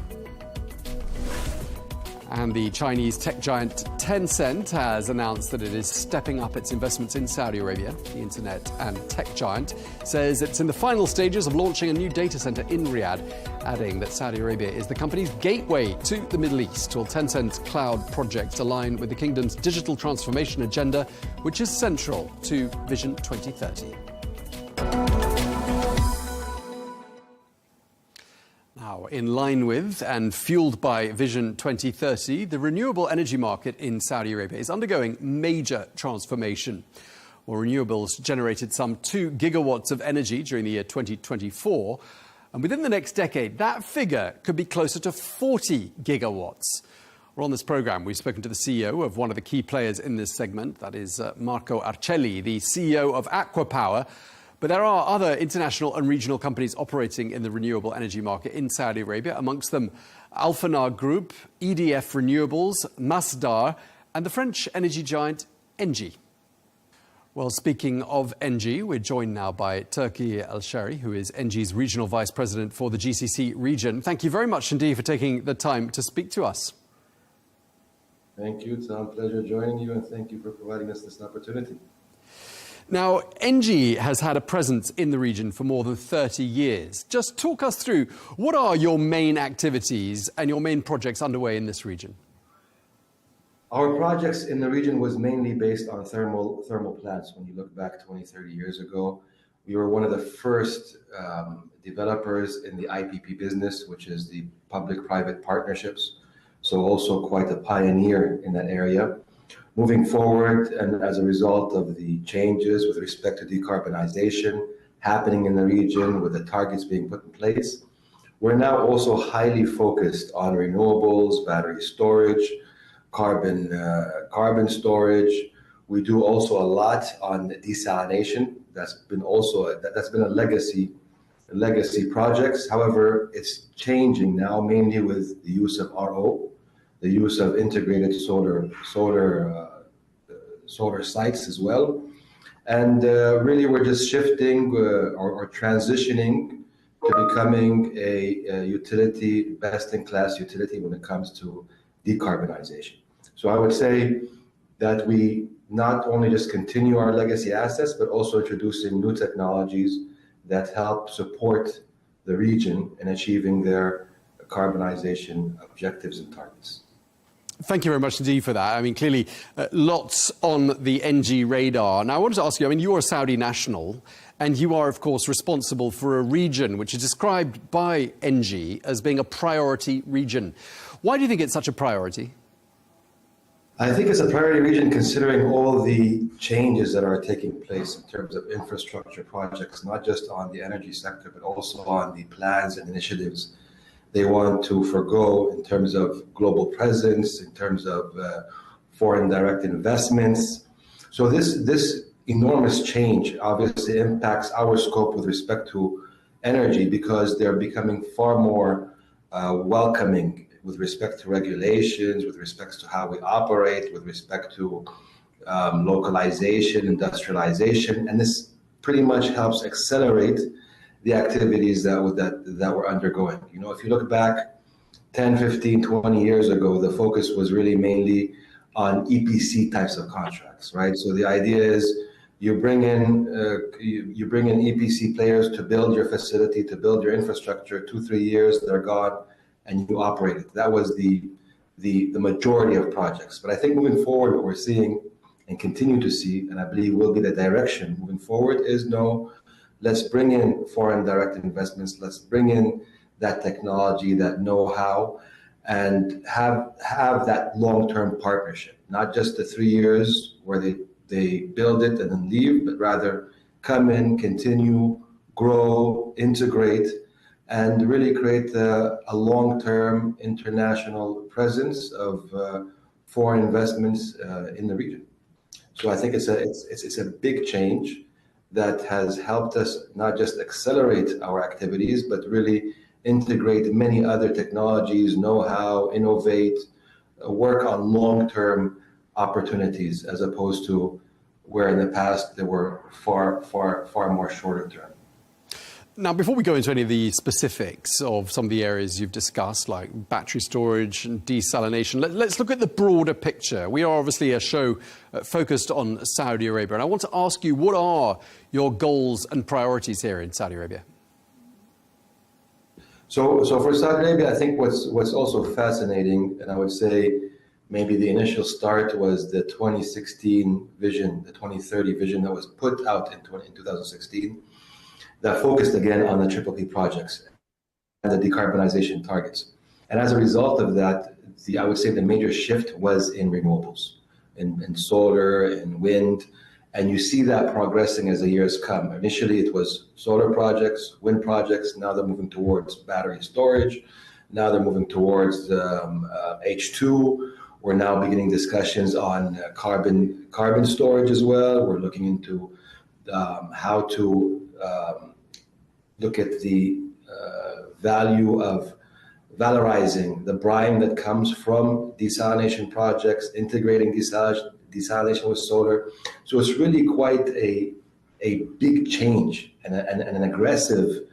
And the Chinese tech giant Tencent has announced that it is stepping up its investments in Saudi Arabia. The internet and tech giant says it's in the final stages of launching a new data center in Riyadh, adding that Saudi Arabia is the company's gateway to the Middle East. While Tencent's cloud projects align with the kingdom's digital transformation agenda, which is central to Vision 2030. Now, Now, in line with and fueled by Vision 2030, the renewable energy market in Saudi Arabia is undergoing major transformation. Well, renewables generated some 2 gigawatts of energy during the year 2024. And within the next decade, that figure could be closer to 40 gigawatts. Well, on this programme, we've spoken to the CEO of one of the key players in this segment, that is Marco Arcelli, the CEO of Aqua Power. But there are other international and regional companies operating in the renewable energy market in Saudi Arabia, amongst them Alphanar Group, EDF Renewables, Masdar, and the French energy giant Engie. Well, speaking of Engie, we're joined now by Turki El-Shari, who is Engie's Regional Vice President for the GCC region. Thank you very much indeed for taking the time to speak to us. Thank you. It's a pleasure joining you, and thank you for providing us this opportunity. Now, Engie has had a presence in the region for more than 30 years. Just talk us through, what are your main activities and your main projects underway in this region? Our projects in the region was mainly based on thermal plants. When you look back 20, 30 years ago, we were one of the first developers in the IPP business, which is the public-private partnerships. So also quite a pioneer in that area. Moving forward, and as a result of the changes with respect to decarbonization happening in the region, with the targets being put in place, we're now also highly focused on renewables, battery storage, carbon storage. We do also a lot on desalination. That's been a legacy projects. However, it's changing now, mainly with the use of RO, the use of integrated solar sites as well. And really, we're just shifting or transitioning to becoming a utility, best-in-class utility when it comes to decarbonization. So I would say that we not only just continue our legacy assets, but also introducing new technologies that help support the region in achieving their carbonization objectives and targets. Thank you very much indeed for that. I mean, clearly, lots on the Engie radar. Now, I wanted to ask you, I mean, you are a Saudi national, and you are, of course, responsible for a region which is described by Engie as being a priority region. Why do you think it's such a priority? I think it's a priority region considering all the changes that are taking place in terms of infrastructure projects, not just on the energy sector, but also on the plans and initiatives they want to forgo in terms of global presence, in terms of foreign direct investments. So this enormous change obviously impacts our scope with respect to energy, because they're becoming far more welcoming with respect to regulations, with respect to how we operate, with respect to localization, industrialization, and this pretty much helps accelerate the activities that we're undergoing. You know, if you look back 10, 15, 20 years ago, the focus was really mainly on EPC types of contracts, right? So the idea is you bring in EPC players to build your facility, to build your infrastructure. 2-3 years, they're gone, and you operate it. That was the majority of projects. But I think moving forward, what we're seeing and continue to see, and I believe will be the direction moving forward, is let's bring in foreign direct investments. Let's bring in that technology, that know-how, and have that long-term partnership. Not just the 3 years where they build it and then leave, but rather come in, continue, grow, integrate, and really create a long-term international presence of foreign investments in the region. So I think it's a big change that has helped us not just accelerate our activities, but really integrate many other technologies, know-how, innovate, work on long-term opportunities, as opposed to where in the past they were far more shorter term. Now, before we go into any of the specifics of some of the areas you've discussed, like battery storage and desalination, let's look at the broader picture. We are obviously a show focused on Saudi Arabia, and I want to ask you, what are your goals and priorities here in Saudi Arabia? So for Saudi Arabia, I think what's also fascinating, and I would say maybe the initial start was the 2016 vision, the 2030 vision that was put out in 2016. That focused again on the PPP projects. the decarbonization targets. And as a result of that, I would say the major shift was in renewables, in solar, in wind, and you see that progressing as the years come. Initially, it was solar projects, wind projects. Now they're moving towards battery storage. Now they're moving towards H2. We're now beginning discussions on carbon storage as well. We're looking into how to look at the value of valorizing the brine that comes from desalination projects, integrating desalination with solar. So it's really quite a big change and an aggressive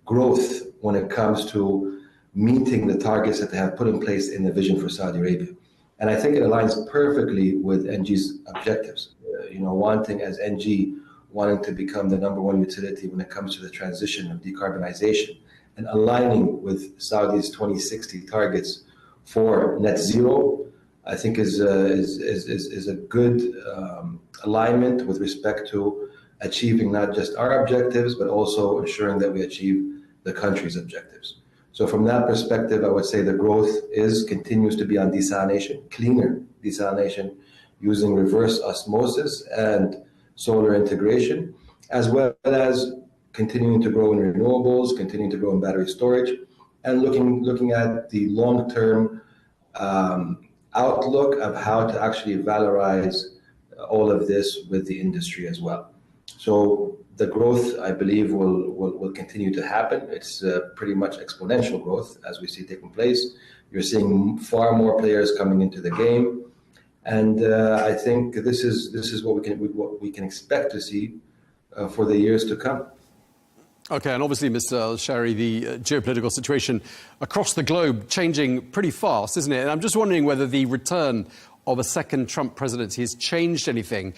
growth when it comes to meeting the targets that they have put in place in the vision for Saudi Arabia. And I think it aligns perfectly with NG's objectives. Wanting as NG, wanting to become the #1 utility when it comes to the transition of decarbonization, and aligning with Saudi's 2060 targets for net zero, I think is a good alignment with respect to achieving not just our objectives, but also ensuring that we achieve the country's objectives. So from that perspective, I would say the growth continues to be on desalination, cleaner desalination, using reverse osmosis and solar integration, as well as continuing to grow in renewables, continuing to grow in battery storage, and looking at the long-term outlook of how to actually valorize all of this with the industry as well. So the growth, I believe, will continue to happen. It's pretty much exponential growth as we see taking place. You're seeing far more players coming into the game, and I think this is what we can expect to see for the years to come. Okay, and obviously, Mr. Al-Shari, the geopolitical situation across the globe changing pretty fast, isn't it? And I'm just wondering whether the return of a second Trump presidency has changed anything,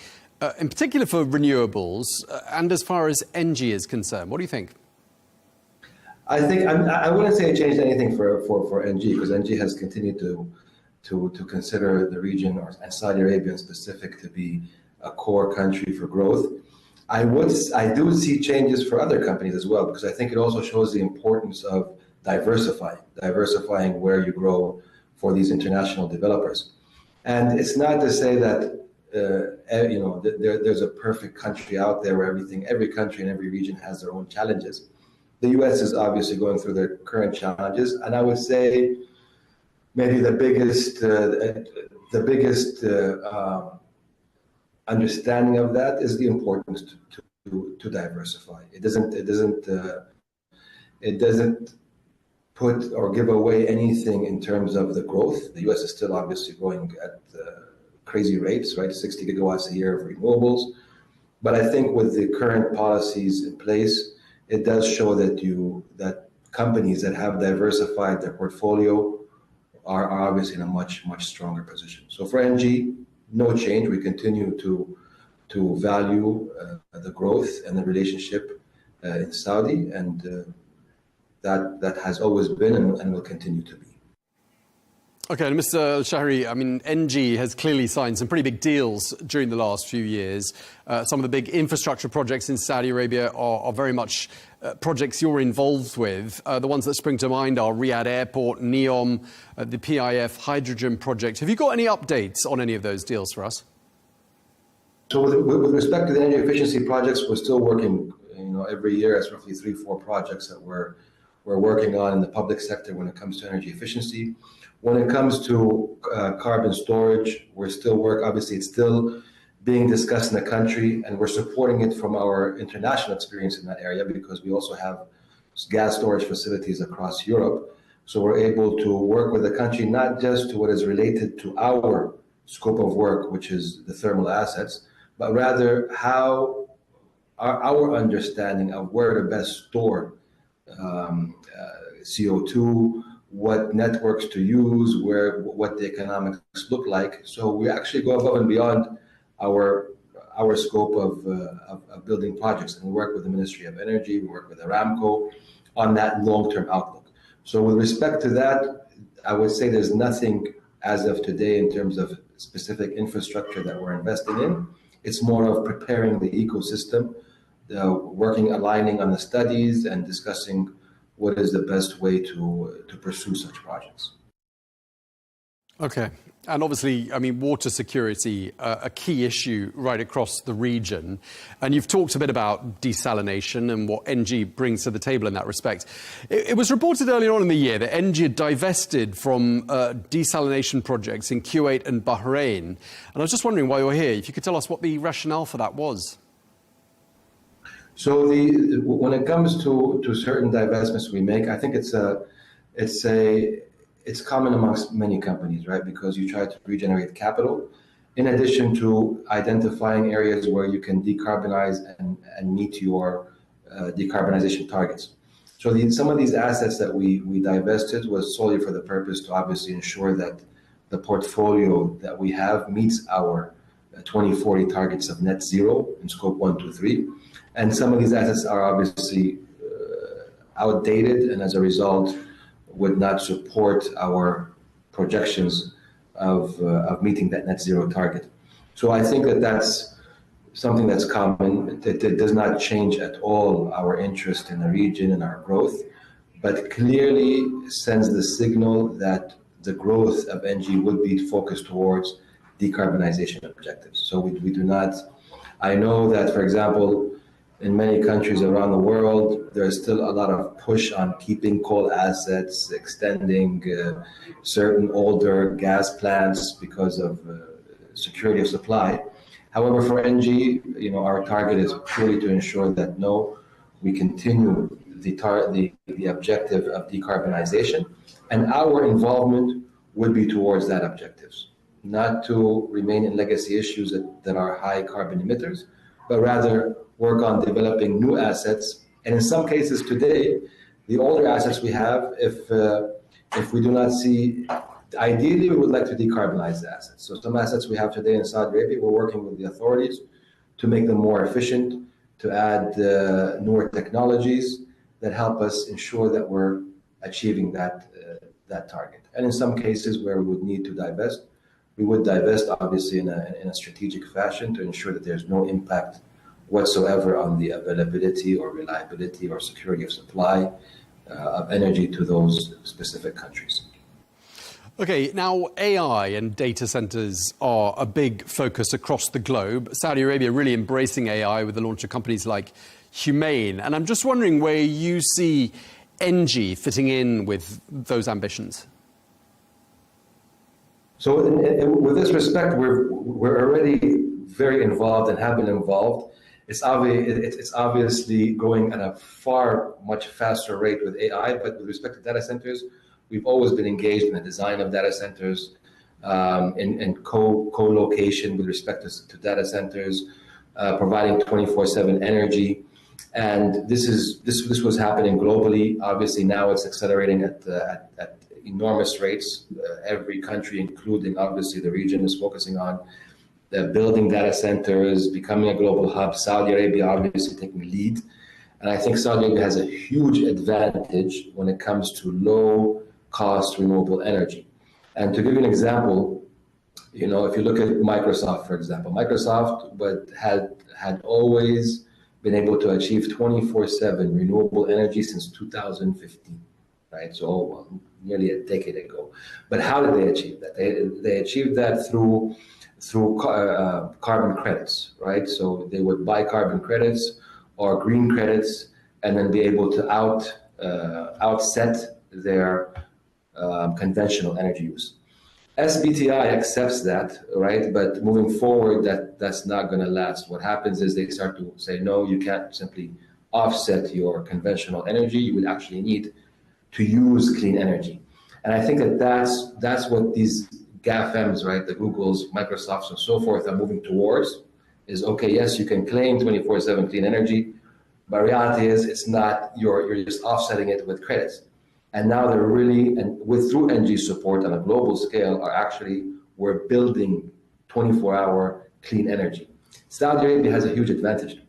in particular for renewables, and as far as NG is concerned. What do you think? I think I wouldn't say it changed anything for NG, because NG has continued to consider the region and Saudi Arabia in specific to be a core country for growth. I do see changes for other companies as well, because I think it also shows the importance of diversifying where you grow for these international developers. And it's not to say that there's a perfect country out there where every country and every region has their own challenges. The U.S. is obviously going through their current challenges, and I would say maybe the biggest understanding of that is the importance to diversify. It doesn't put or give away anything in terms of the growth. The U.S. is still obviously growing at crazy rates, right? 60 gigawatts a year of renewables. But I think with the current policies in place, it does show that companies that have diversified their portfolio are obviously in a much stronger position. So for NG, no change. We continue to value the growth and the relationship in Saudi, and that has always been and will continue to be. Okay, and Mr. Al-Shahri, I mean, NG has clearly signed some pretty big deals during the last few years. Some of the big infrastructure projects in Saudi Arabia are very much projects you're involved with. The ones that spring to mind are Riyadh Airport, NEOM, the PIF hydrogen project. Have you got any updates on any of those deals for us? So with respect to the energy efficiency projects, we're still working, every year it's roughly 3-4 projects that we're working on in the public sector when it comes to energy efficiency. When it comes to carbon storage, obviously it's still being discussed in the country, and we're supporting it from our international experience in that area, because we also have gas storage facilities across Europe. So we're able to work with the country, not just to what is related to our scope of work, which is the thermal assets, but rather how our understanding of where to best store CO2, what networks to use, what the economics look like. So we actually go above and beyond our scope of building projects, and we work with the Ministry of Energy, we work with Aramco on that long-term outlook. So with respect to that, I would say there's nothing as of today in terms of specific infrastructure that we're investing in. It's more of preparing the ecosystem, aligning on the studies and discussing what is the best way to pursue such projects. Okay. And obviously, I mean, water security, a key issue right across the region. And you've talked a bit about desalination and what NG brings to the table in that respect. It was reported earlier on in the year that NG had divested from desalination projects in Kuwait and Bahrain. And I was just wondering why you're here, if you could tell us what the rationale for that was. So when it comes to certain divestments we make, I think it's common amongst many companies, right? Because you try to regenerate capital, in addition to identifying areas where you can decarbonize and meet your decarbonization targets. So some of these assets that we divested was solely for the purpose to obviously ensure that the portfolio that we have meets our 2040 targets of net zero in scope 1, 2, 3. And some of these assets are obviously outdated, and as a result, would not support our projections of meeting that net zero target. So I think that's something that's common. It does not change at all our interest in the region and our growth, but clearly sends the signal that the growth of NG would be focused towards decarbonization objectives. So we do not, I know that, for example, in many countries around the world, there's still a lot of push on keeping coal assets, extending certain older gas plants because of security of supply. However, for NG, our target is purely to ensure that we continue the objective of decarbonization, and our involvement would be towards that objectives, not to remain in legacy issues that are high carbon emitters, but rather work on developing new assets. And in some cases today, the older assets we have, if we do not see, ideally we would like to decarbonize the assets. So some assets we have today in Saudi Arabia, we're working with the authorities to make them more efficient, to add newer technologies that help us ensure that we're achieving that target. And in some cases where we would need to divest, we would divest obviously in a strategic fashion to ensure that there's no impact whatsoever on the availability or reliability or security of supply of energy to those specific countries. Okay, now AI and data centers are a big focus across the globe. Saudi Arabia really embracing AI with the launch of companies like Humane. And I'm just wondering where you see NG fitting in with those ambitions. So with this respect, we're already very involved and have been involved. It's obviously going at a much faster rate with AI, but with respect to data centers, we've always been engaged in the design of data centers, in co-location with respect to data centers, providing 24/7 energy. And this was happening globally. Obviously now it's accelerating at enormous rates. Every country, including obviously the region, is focusing on building data centers, becoming a global hub. Saudi Arabia obviously taking lead. And I think Saudi Arabia has a huge advantage when it comes to low cost renewable energy. And to give you an example, if you look at Microsoft, for example, Microsoft had always been able to achieve 24/7 renewable energy since 2015, right? So nearly a decade ago. But how did they achieve that? They achieved that through carbon credits, right? So they would buy carbon credits or green credits and then be able to outset their conventional energy use. SBTI accepts that, right? But moving forward, that's not going to last. What happens is they start to say, no, you can't simply offset your conventional energy. You would actually need to use clean energy. And I think that's what these GAFMs, right, the Googles, Microsofts, and so forth are moving towards, is okay, yes, you can claim 24/7 clean energy, but reality is it's not, you're just offsetting it with credits. And now they're really, and through NG support on a global scale, we're building 24-hour clean energy. Saudi Arabia has a huge advantage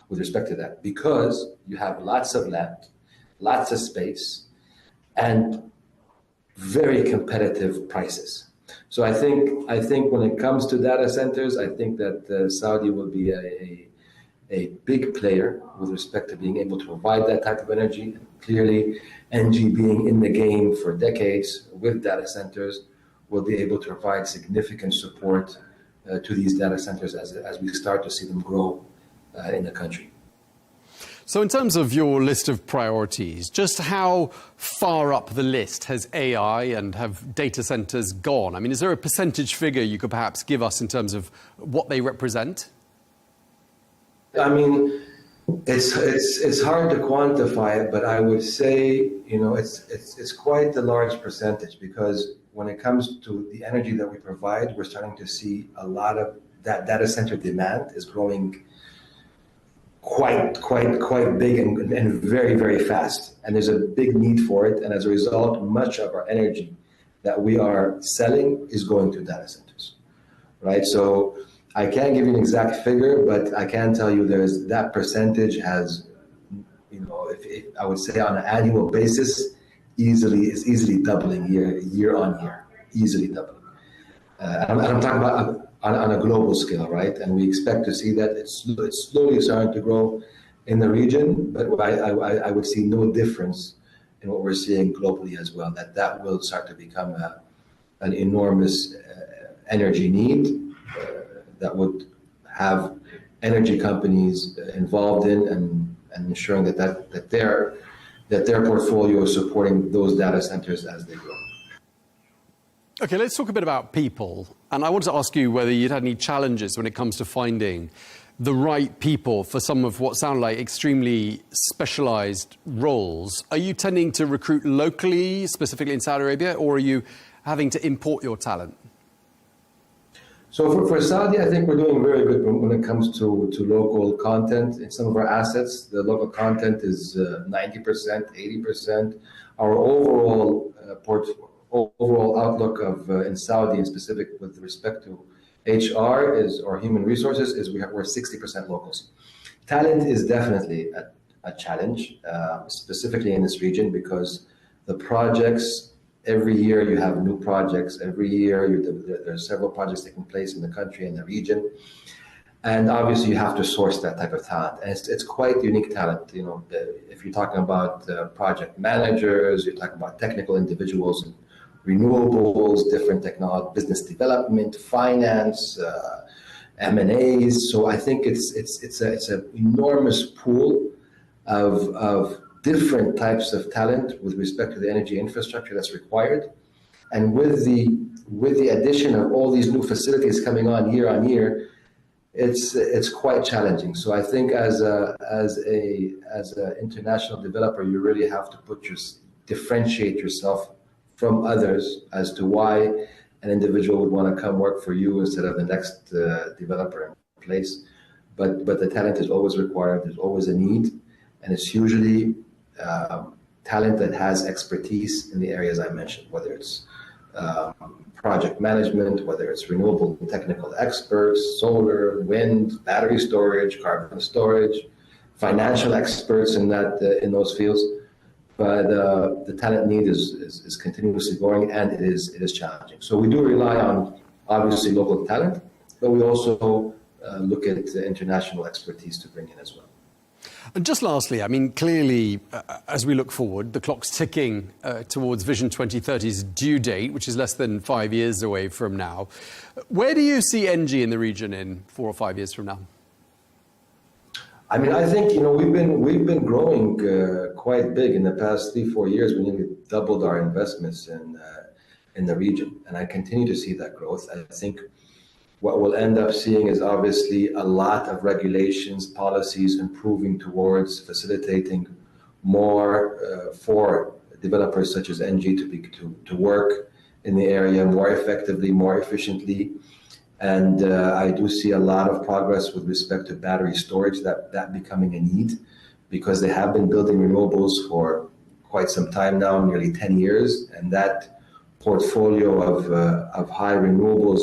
with respect to that because you have lots of land, lots of space, and very competitive prices. So I think when it comes to data centers, I think that Saudi will be a big player with respect to being able to provide that type of energy. Clearly, ENGIE being in the game for decades with data centers will be able to provide significant support to these data centers as we start to see them grow in the country. So in terms of your list of priorities, just how far up the list has AI and have data centers gone? I mean, is there a percentage figure you could perhaps give us in terms of what they represent? I mean, it's hard to quantify it, but I would say, you know, it's quite a large percentage, because when it comes to the energy that we provide, we're starting to see a lot of that data center demand is growing quite big and very, very fast. And there's a big need for it. And as a result, much of our energy that we are selling is going to data centers, right? So I can't give you an exact figure, but I can tell you that percentage has, you know, if I would say on an annual basis, is easily doubling year on year, easily doubling. I'm talking about on a global scale, right? And we expect to see that it's slowly starting to grow in the region, but I would see no difference in what we're seeing globally as well, that will start to become an enormous energy need that would have energy companies involved in and ensuring that their portfolio is supporting those data centers as they grow. Okay, let's talk a bit about people. And I want to ask you whether you'd had any challenges when it comes to finding the right people for some of what sound like extremely specialized roles. Are you tending to recruit locally, specifically in Saudi Arabia, or are you having to import your talent? So for Saudi, I think we're doing very good when it comes to local content. In some of our assets, the local content is 90%, 80%. Our overall outlook of in Saudi, in specific with respect to HR or human resources, is we're 60% locals. Talent is definitely a challenge, specifically in this region, because the projects, every year you have new projects. Every year there's several projects taking place in the country and the region. And obviously you have to source that type of talent. And it's quite unique talent. You know, if you're talking about project managers, you're talking about technical individuals in renewables, different technology, business development, finance, M&As. So I think it's an enormous pool of different types of talent with respect to the energy infrastructure that's required. And with the addition of all these new facilities coming on year, it's quite challenging. So I think as an international developer, you really have to differentiate yourself from others as to why an individual would want to come work for you instead of the next developer in place. But the talent is always required. There's always a need, and it's usually talent that has expertise in the areas I mentioned, whether it's project management, whether it's renewable technical experts, solar, wind, battery storage, carbon storage, financial experts in those fields. But the talent need is continuously growing, and it is challenging. So we do rely on, obviously, local talent, but we also look at international expertise to bring in as well. And just lastly, I mean, clearly, as we look forward, the clock's ticking towards Vision 2030's due date, which is less than 5 years away from now. Where do you see ENGIE in the region in 4 or 5 years from now? I mean, I think, you know, we've been growing quite big in the past 3-4 years. We nearly doubled our investments in the region, and I continue to see that growth. I think what we'll end up seeing is obviously a lot of regulations, policies improving towards facilitating more for developers such as ENGIE to work in the area more effectively, more efficiently. And I do see a lot of progress with respect to battery storage, that becoming a need, because they have been building renewables for quite some time now, nearly 10 years. And that portfolio of high renewables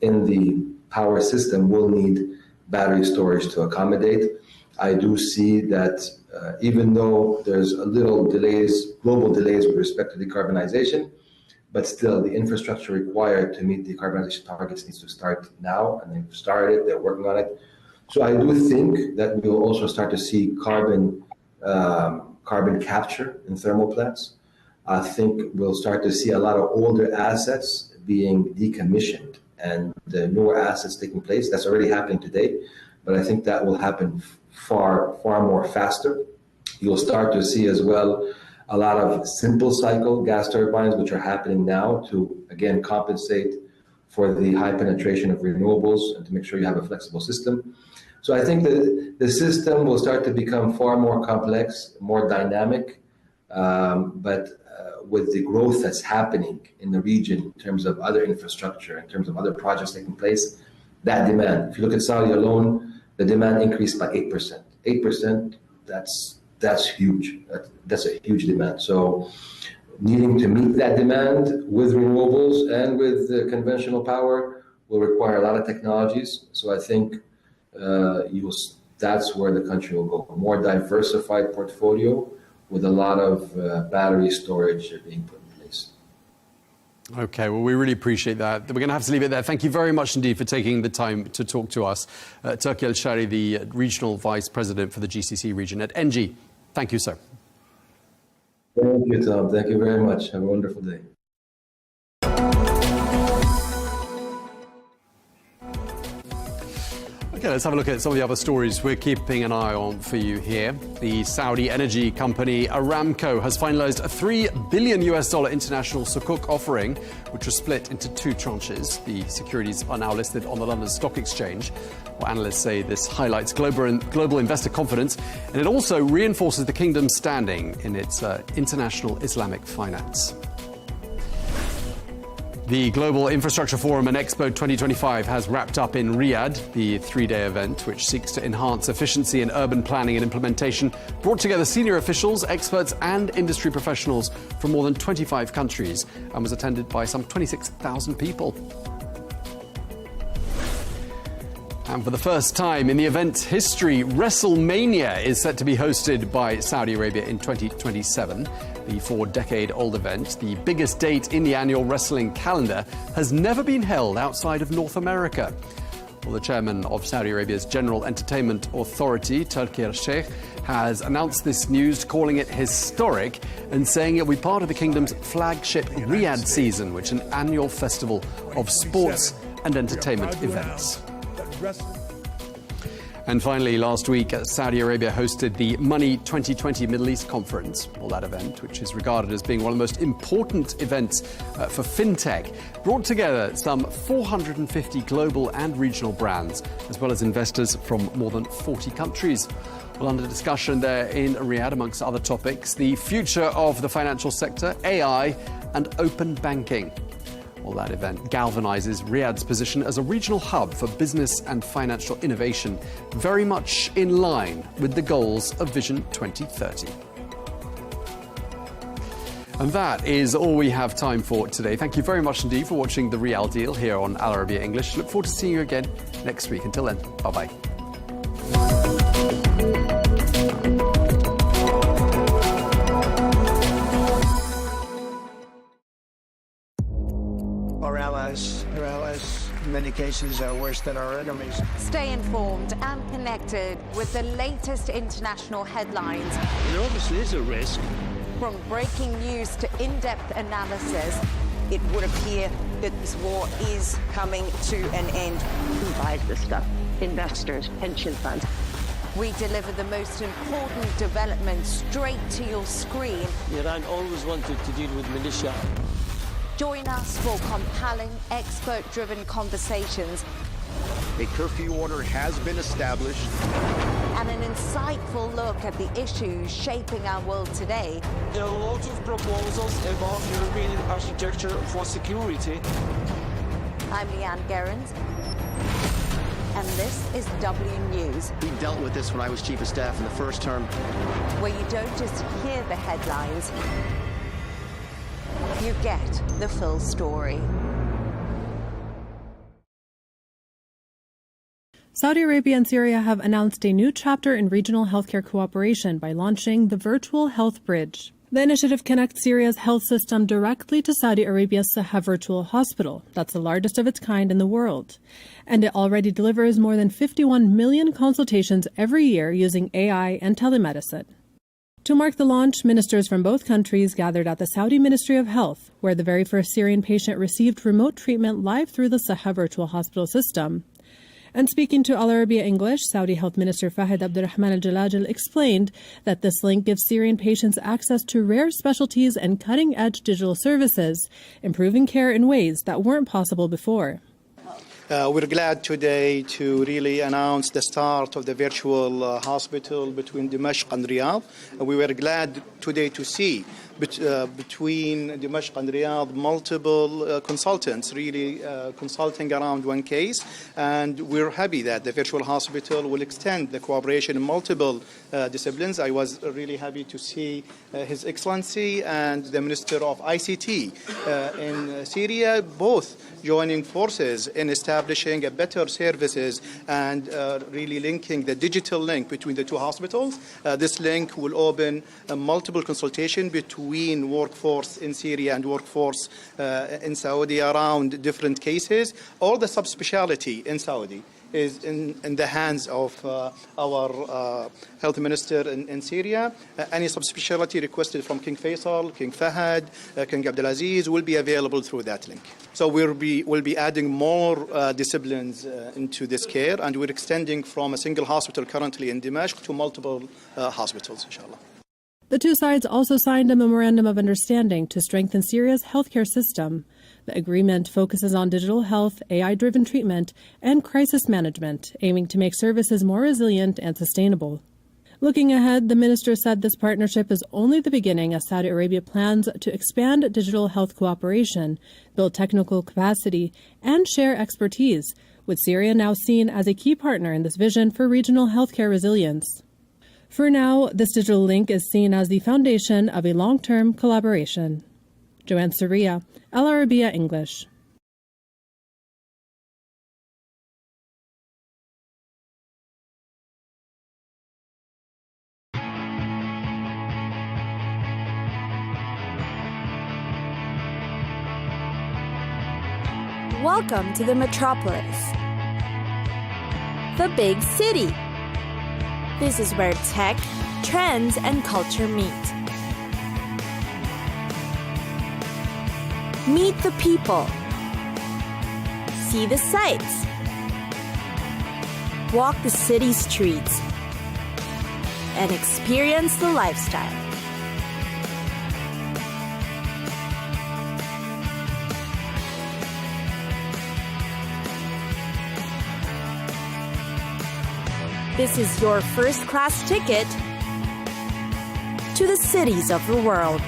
in the power system will need battery storage to accommodate. I do see that even though there's a little global delays with respect to decarbonization, but still the infrastructure required to meet decarbonization targets needs to start now, and they've started, they're working on it. So I do think that we will also start to see carbon capture in thermal plants. I think we'll start to see a lot of older assets being decommissioned and the newer assets taking place. That's already happening today, but I think that will happen far more faster. You'll start to see as well a lot of simple cycle gas turbines, which are happening now to, again, compensate for the high penetration of renewables and to make sure you have a flexible system. So I think that the system will start to become far more complex, more dynamic, but with the growth that's happening in the region in terms of other infrastructure, in terms of other projects taking place, that demand, if you look at Saudi alone, the demand increased by 8%. 8%, that's huge. That's a huge demand. So needing to meet that demand with renewables and with conventional power will require a lot of technologies. So I think that's where the country will go. A more diversified portfolio with a lot of battery storage being put in place. Okay, well, we really appreciate that. We're going to have to leave it there. Thank you very much indeed for taking the time to talk to us. Turki El-Shari, the Regional Vice President for the GCC region at NG. Thank you, sir. Thank you, Tom. Thank you very much. Have a wonderful day. Okay, let's have a look at some of the other stories we're keeping an eye on for you here. The Saudi energy company Aramco has finalized a $3 billion international Sukuk offering, which was split into two tranches. The securities are now listed on the London Stock Exchange. Well, analysts say this highlights global investor confidence, and it also reinforces the kingdom's standing in its international Islamic finance. The Global Infrastructure Forum and Expo 2025 has wrapped up in Riyadh. The three-day event, which seeks to enhance efficiency in urban planning and implementation, brought together senior officials, experts and industry professionals from more than 25 countries and was attended by some 26,000 people. And for the first time in the event's history, WrestleMania is set to be hosted by Saudi Arabia in 2027. The 4-decade-old event, the biggest date in the annual wrestling calendar, has never been held outside of North America. Well, the chairman of Saudi Arabia's General Entertainment Authority, Turki al-Sheikh, has announced this news, calling it historic and saying it will be part of the kingdom's flagship Riyadh season, which is an annual festival of sports and entertainment events. And finally, last week, Saudi Arabia hosted the Money 2020 Middle East Conference. Well, that event, which is regarded as being one of the most important events for fintech, brought together some 450 global and regional brands, as well as investors from more than 40 countries. Well, under discussion there in Riyadh, amongst other topics, the future of the financial sector, AI, and open banking. Well, that event galvanizes Riyadh's position as a regional hub for business and financial innovation, very much in line with the goals of Vision 2030. And that is all we have time for today. Thank you very much indeed for watching The Real Deal here on Al Arabiya English. Look forward to seeing you again next week. Until then, bye-bye. Our allies, in many cases, are worse than our enemies. Stay informed and connected with the latest international headlines. There obviously is a risk. From breaking news to in-depth analysis, it would appear that this war is coming to an end. Who buys this stuff? Investors, pension funds. We deliver the most important developments straight to your screen. Iran always wanted to deal with militia. Join us for compelling, expert-driven conversations. A curfew order has been established. And an insightful look at the issues shaping our world today. There are a lot of proposals about European architecture for security. I'm Leigh Ann Gerrans, and this is W News. We dealt with this when I was Chief of Staff in the first term. Where you don't just hear the headlines, you get the full story. Saudi Arabia and Syria have announced a new chapter in regional healthcare cooperation by launching the Virtual Health Bridge. The initiative connects Syria's health system directly to Saudi Arabia's Saha Virtual Hospital. That's the largest of its kind in the world. And it already delivers more than 51 million consultations every year using AI and telemedicine. To mark the launch, ministers from both countries gathered at the Saudi Ministry of Health, where the very first Syrian patient received remote treatment live through the Saha Virtual Hospital system. And speaking to Arabiya English, Saudi Health Minister Fahd Abdulrahman Al-Jalajal explained that this link gives Syrian patients access to rare specialties and cutting-edge digital services, improving care in ways that weren't possible before. We're glad today to really announce the start of the virtual hospital between Dimashq and Riyadh. We were glad today to see between Dimashq and Riyadh multiple consultants really consulting around one case, and we're happy that the virtual hospital will extend the cooperation in multiple disciplines. I was really happy to see His Excellency and the Minister of ICT in Syria both joining forces in establishing a better services and really linking the digital link between the two hospitals. This link will open multiple consultation between workforce in Syria and workforce in Saudi around different cases. All the subspecialty in Saudi is in the hands of our health minister in Syria. Any subspecialty requested from King Faisal, King Fahd, King Abdulaziz will be available through that link. So we'll be adding more disciplines into this care, and we're extending from a single hospital currently in Dimashq to multiple hospitals, inshallah. The two sides also signed a memorandum of understanding to strengthen Syria's healthcare system. The agreement focuses on digital health, AI-driven treatment, and crisis management, aiming to make services more resilient and sustainable. Looking ahead, the minister said this partnership is only the beginning as Saudi Arabia plans to expand digital health cooperation, build technical capacity, and share expertise, with Syria now seen as a key partner in this vision for regional healthcare resilience. For now, this digital link is seen as the foundation of a long-term collaboration. Joanne Soria, Arabiya English. Welcome to the metropolis, the big city. This is where tech, trends, and culture meet. Meet the people. See the sights. Walk the city streets. And experience the lifestyle. This is your first-class ticket to the cities of the world.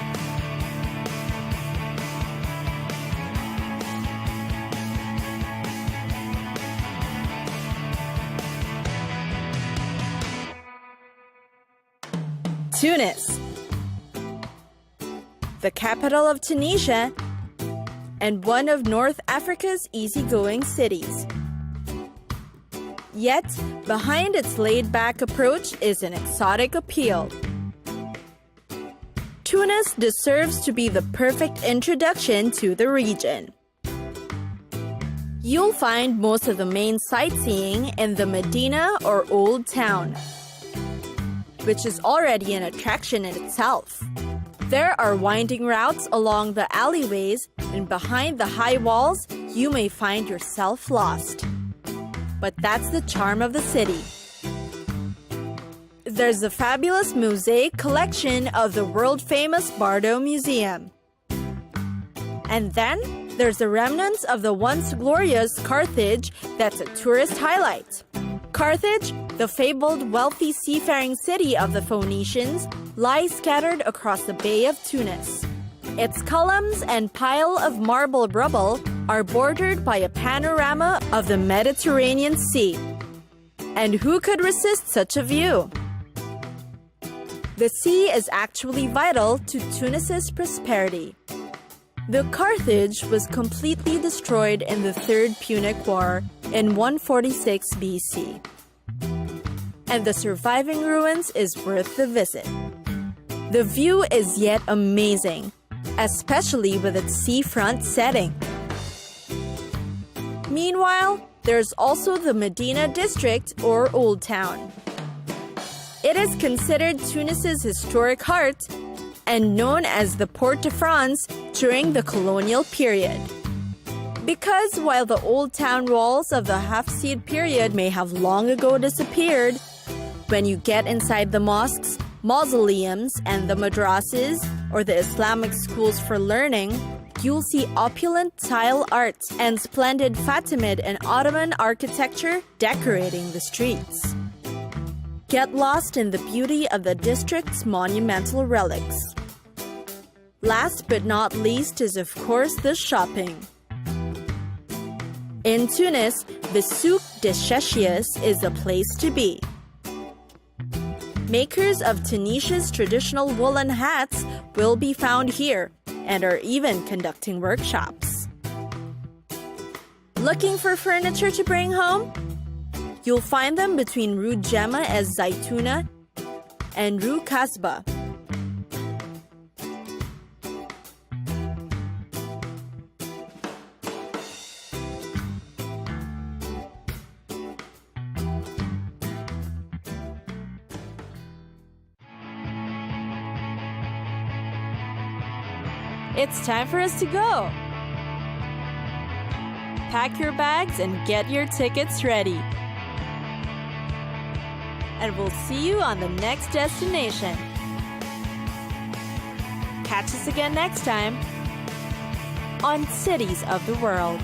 Tunis, the capital of Tunisia and one of North Africa's easygoing cities. Yet, behind its laid-back approach is an exotic appeal. Tunis deserves to be the perfect introduction to the region. You'll find most of the main sightseeing in the Medina or Old Town, which is already an attraction in itself. There are winding routes along the alleyways, and behind the high walls, you may find yourself lost. But that's the charm of the city. There's a fabulous mosaic collection of the world-famous Bardo Museum. And then there's the remnants of the once glorious Carthage that's a tourist highlight. Carthage, the fabled wealthy seafaring city of the Phoenicians, lies scattered across the Bay of Tunis. Its columns and pile of marble rubble are bordered by a panorama of the Mediterranean Sea. And who could resist such a view? The sea is actually vital to Tunis's prosperity. The Carthage was completely destroyed in the Third Punic War in 146 BC. And the surviving ruins is worth the visit. The view is yet amazing, especially with its seafront setting. Meanwhile, there's also the Medina district or Old Town. It is considered Tunis's historic heart and known as the Port de France during the colonial period. Because while the Old Town walls of the Hafsid period may have long ago disappeared, when you get inside the mosques, mausoleums, and the madrasas, or the Islamic schools for learning, you'll see opulent tile art and splendid Fatimid and Ottoman architecture decorating the streets. Get lost in the beauty of the district's monumental relics. Last but not least is, of course, the shopping. In Tunis, the Souk des Chechis is the place to be. Makers of Tunisia's traditional woolen hats will be found here and are even conducting workshops. Looking for furniture to bring home? You'll find them between Rue Gemma Ez Zaytouna and Rue Kasbah. It's time for us to go. Pack your bags and get your tickets ready. And we'll see you on the next destination. Catch us again next time on Cities of the World.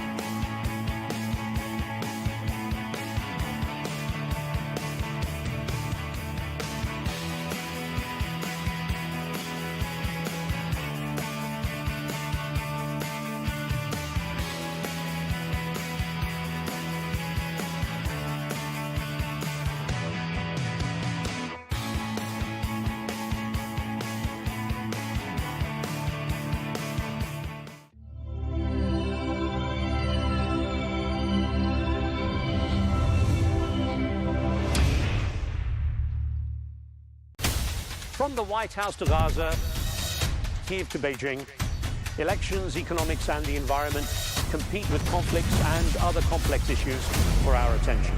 From the White House to Gaza, Kiev to Beijing, elections, economics and the environment compete with conflicts and other complex issues for our attention.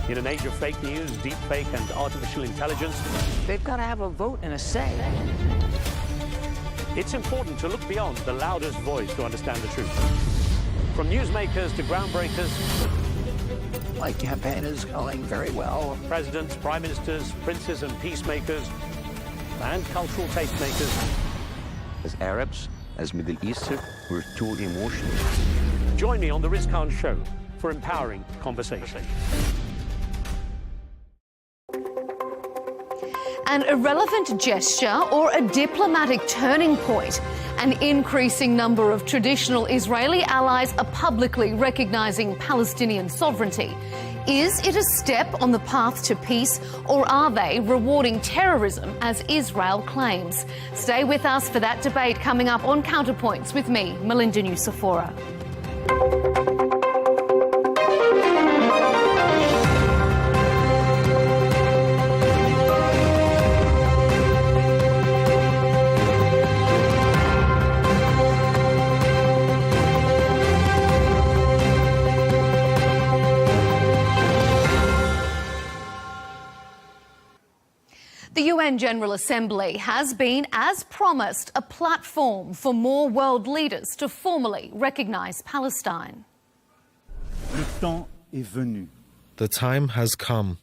In an age of fake news, deepfake and artificial intelligence, they've got to have a vote and a say. It's important to look beyond the loudest voice to understand the truth. From newsmakers to groundbreakers, My campaign is going very well. Presidents, prime ministers, princes and peacemakers, and cultural tastemakers. As Arabs, as Middle Eastern, we're too emotional. Join me on the Riz Khan Show for empowering conversation. An irrelevant gesture or a diplomatic turning point? An increasing number of traditional Israeli allies are publicly recognising Palestinian sovereignty. Is it a step on the path to peace, or are they rewarding terrorism as Israel claims? Stay with us for that debate coming up on Counterpoints with me, Melinda Nucifora. The UN General Assembly has been, as promised, a platform for more world leaders to formally recognise Palestine. The time has come.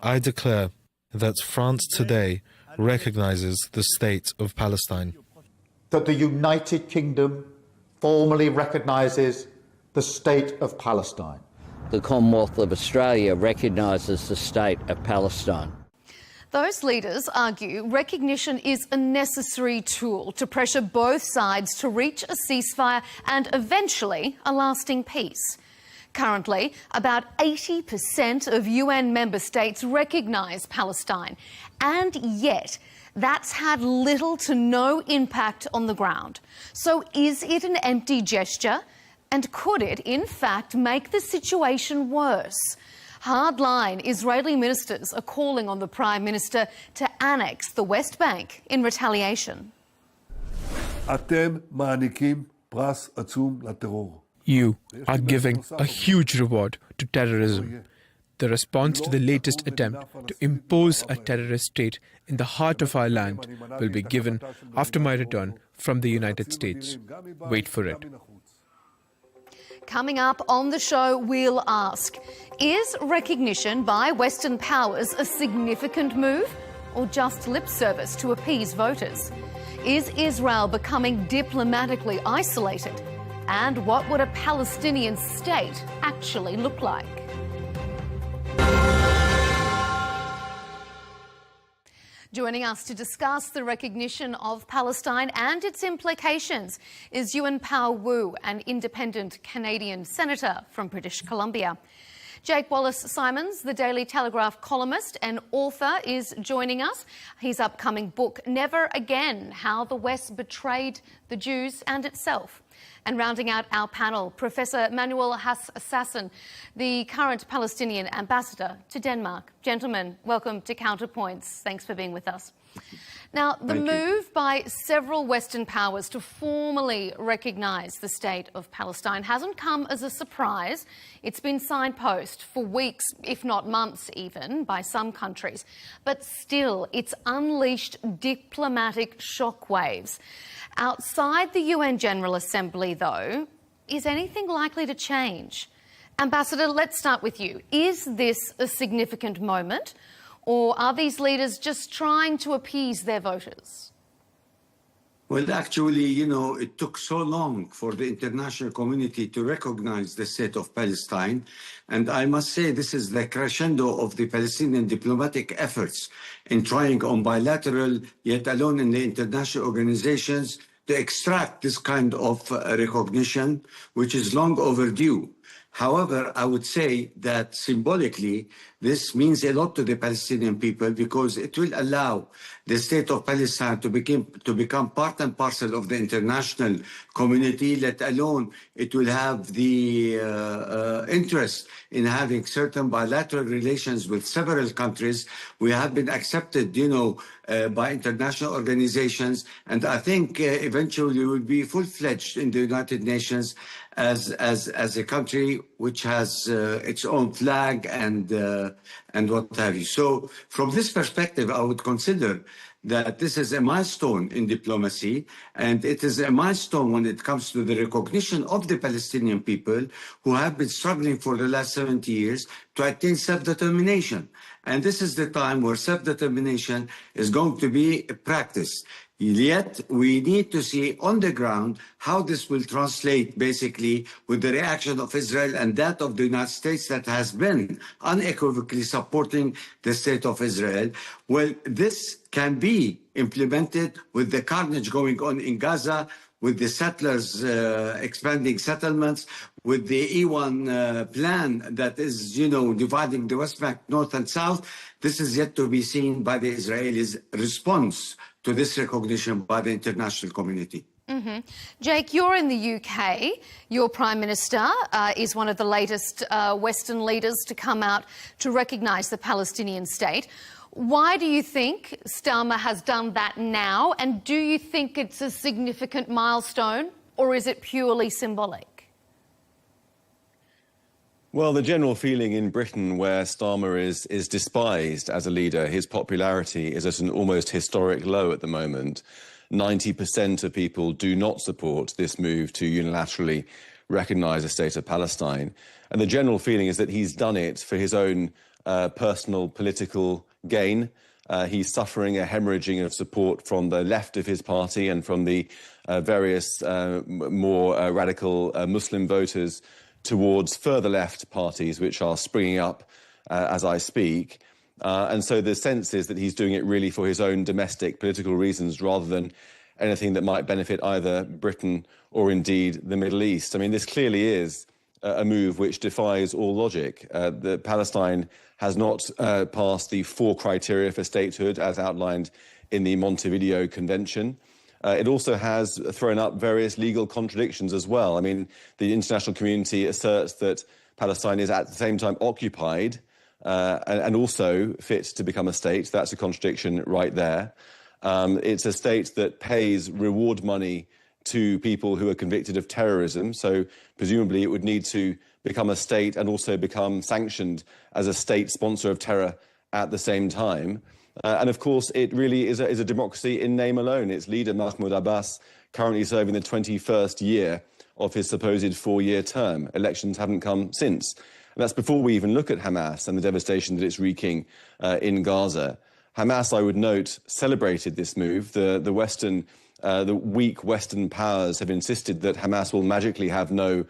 I declare that France today recognises the state of Palestine. That the United Kingdom formally recognises the state of Palestine. The Commonwealth of Australia recognises the state of Palestine. Those leaders argue recognition is a necessary tool to pressure both sides to reach a ceasefire and eventually a lasting peace. Currently, about 80% of UN member states recognise Palestine, and yet that's had little to no impact on the ground. So is it an empty gesture? And could it, in fact, make the situation worse? Hardline Israeli ministers are calling on the Prime Minister to annex the West Bank in retaliation. You are giving a huge reward to terrorism. The response to the latest attempt to impose a terrorist state in the heart of our land will be given after my return from the United States. Wait for it. Coming up on the show, we'll ask, is recognition by Western powers a significant move or just lip service to appease voters? Is Israel becoming diplomatically isolated? And what would a Palestinian state actually look like? Joining us to discuss the recognition of Palestine and its implications is Yuan Pao Wu, an independent Canadian senator from British Columbia. Jake Wallace-Simons, the Daily Telegraph columnist and author, is joining us. His upcoming book, Never Again: How the West Betrayed the Jews and Itself. And rounding out our panel, Professor Manuel Hassan, the current Palestinian ambassador to Denmark. Gentlemen, welcome to Counterpoints. Thanks for being with us. Now, the move by several Western powers to formally recognise the state of Palestine hasn't come as a surprise. It's been signposted for weeks, if not months even, by some countries. But still, it's unleashed diplomatic shockwaves. Outside the UN General Assembly, though, is anything likely to change? Ambassador, let's start with you. Is this a significant moment, or are these leaders just trying to appease their voters? Well, actually, you know, it took so long for the international community to recognize the state of Palestine. And I must say this is the crescendo of the Palestinian diplomatic efforts in trying on bilateral, yet alone in the international organizations, to extract this kind of recognition, which is long overdue. However, I would say that symbolically, this means a lot to the Palestinian people because it will allow the state of Palestine to become part and parcel of the international community, let alone it will have the interest in having certain bilateral relations with several countries. We have been accepted, you know, by international organizations, and I think eventually we will be full-fledged in the United Nations as a country which has its own flag and what have you. So from this perspective, I would consider that this is a milestone in diplomacy, and it is a milestone when it comes to the recognition of the Palestinian people who have been struggling for the last 70 years to attain self-determination. And this is the time where self-determination is going to be practiced. Yet we need to see on the ground how this will translate basically with the reaction of Israel and that of the United States that has been unequivocally supporting the state of Israel. Well, this can be implemented with the carnage going on in Gaza, with the settlers expanding settlements, with the E1 plan that is, you know, dividing the West Bank north and south. This is yet to be seen by the Israelis' response to this recognition by the international community. Mm-hmm. Jake, you're in the UK. Your Prime Minister is one of the latest Western leaders to come out to recognise the Palestinian state. Why do you think Starmer has done that now? And do you think it's a significant milestone, or is it purely symbolic? Well, the general feeling in Britain where Starmer is despised as a leader, his popularity is at an almost historic low at the moment. 90% of people do not support this move to unilaterally recognise the state of Palestine. And the general feeling is that he's done it for his own personal political gain. He's suffering a hemorrhaging of support from the left of his party and from the various more radical Muslim voters towards further left parties, which are springing up as I speak. And so the sense is that he's doing it really for his own domestic political reasons rather than anything that might benefit either Britain or indeed the Middle East. I mean, this clearly is a move which defies all logic. Palestine has not passed the 4 criteria for statehood as outlined in the Montevideo Convention. It also has thrown up various legal contradictions as well. I mean, the international community asserts that Palestine is at the same time occupied and also fit to become a state. That's a contradiction right there. It's a state that pays reward money to people who are convicted of terrorism, so presumably it would need to become a state and also become sanctioned as a state sponsor of terror at the same time. And of course, it really is a democracy in name alone. Its leader, Mahmud Abbas, currently serving the 21st year of his supposed 4-year term. Elections haven't come since. And that's before we even look at Hamas and the devastation that it's wreaking in Gaza. Hamas, I would note, celebrated this move. The weak Western powers have insisted that Hamas will magically have no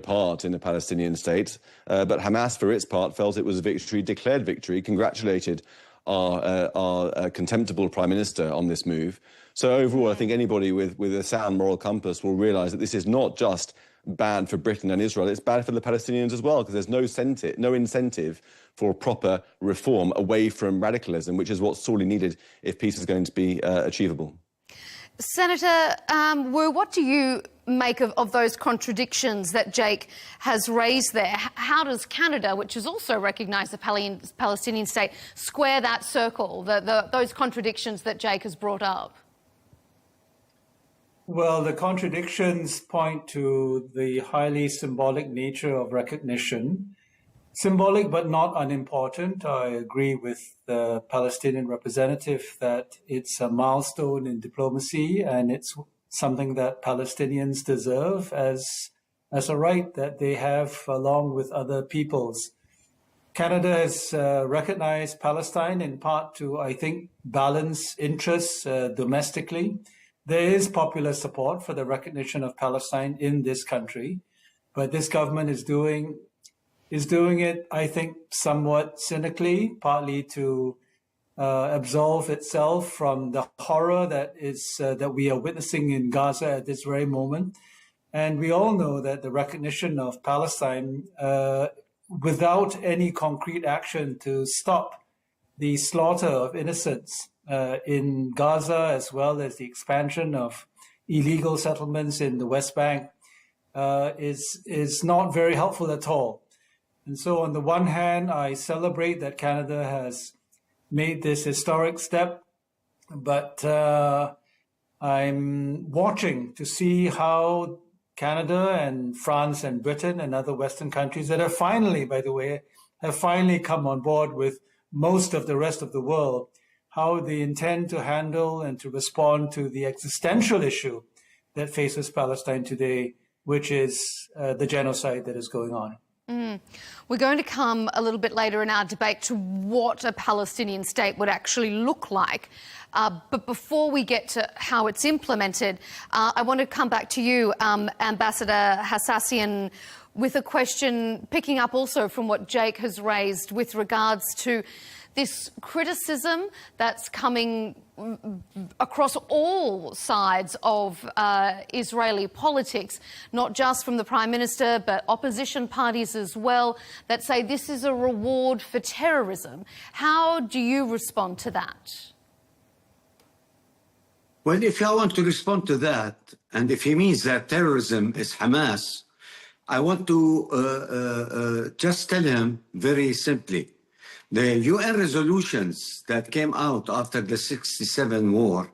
part in a Palestinian state. But Hamas, for its part, felt it was a victory, declared victory, congratulated our contemptible Prime Minister on this move. So overall, I think anybody with a sound moral compass will realise that this is not just bad for Britain and Israel, it's bad for the Palestinians as well, because there's no incentive for proper reform away from radicalism, which is what's sorely needed if peace is going to be achievable. Senator Wu, what do you make of those contradictions that Jake has raised there? How does Canada, which has also recognised the Palestinian state, square that circle, those contradictions that Jake has brought up? Well, the contradictions point to the highly symbolic nature of recognition. Symbolic but not unimportant. I agree with the Palestinian representative that it's a milestone in diplomacy, and it's something that Palestinians deserve as a right that they have along with other peoples. Canada has recognized Palestine in part to, I think, balance interests domestically. There is popular support for the recognition of Palestine in this country, but this government is doing it, I think, somewhat cynically, partly to absolve itself from the horror that we are witnessing in Gaza at this very moment. And we all know that the recognition of Palestine, without any concrete action to stop the slaughter of innocents in Gaza, as well as the expansion of illegal settlements in the West Bank, is not very helpful at all. And so on the one hand, I celebrate that Canada has made this historic step, but I'm watching to see how Canada and France and Britain and other Western countries that have finally, by the way, come on board with most of the rest of the world, how they intend to handle and to respond to the existential issue that faces Palestine today, which is the genocide that is going on. We're going to come a little bit later in our debate to what a Palestinian state would actually look like. But before we get to how it's implemented, I want to come back to you, Ambassador Hassassian, with a question picking up also from what Jake has raised with regards to this criticism that's coming across all sides of Israeli politics, not just from the Prime Minister, but opposition parties as well, that say this is a reward for terrorism. How do you respond to that? Well, if I want to respond to that, and if he means that terrorism is Hamas, I want to just tell him very simply, the UN resolutions that came out after the 1967 war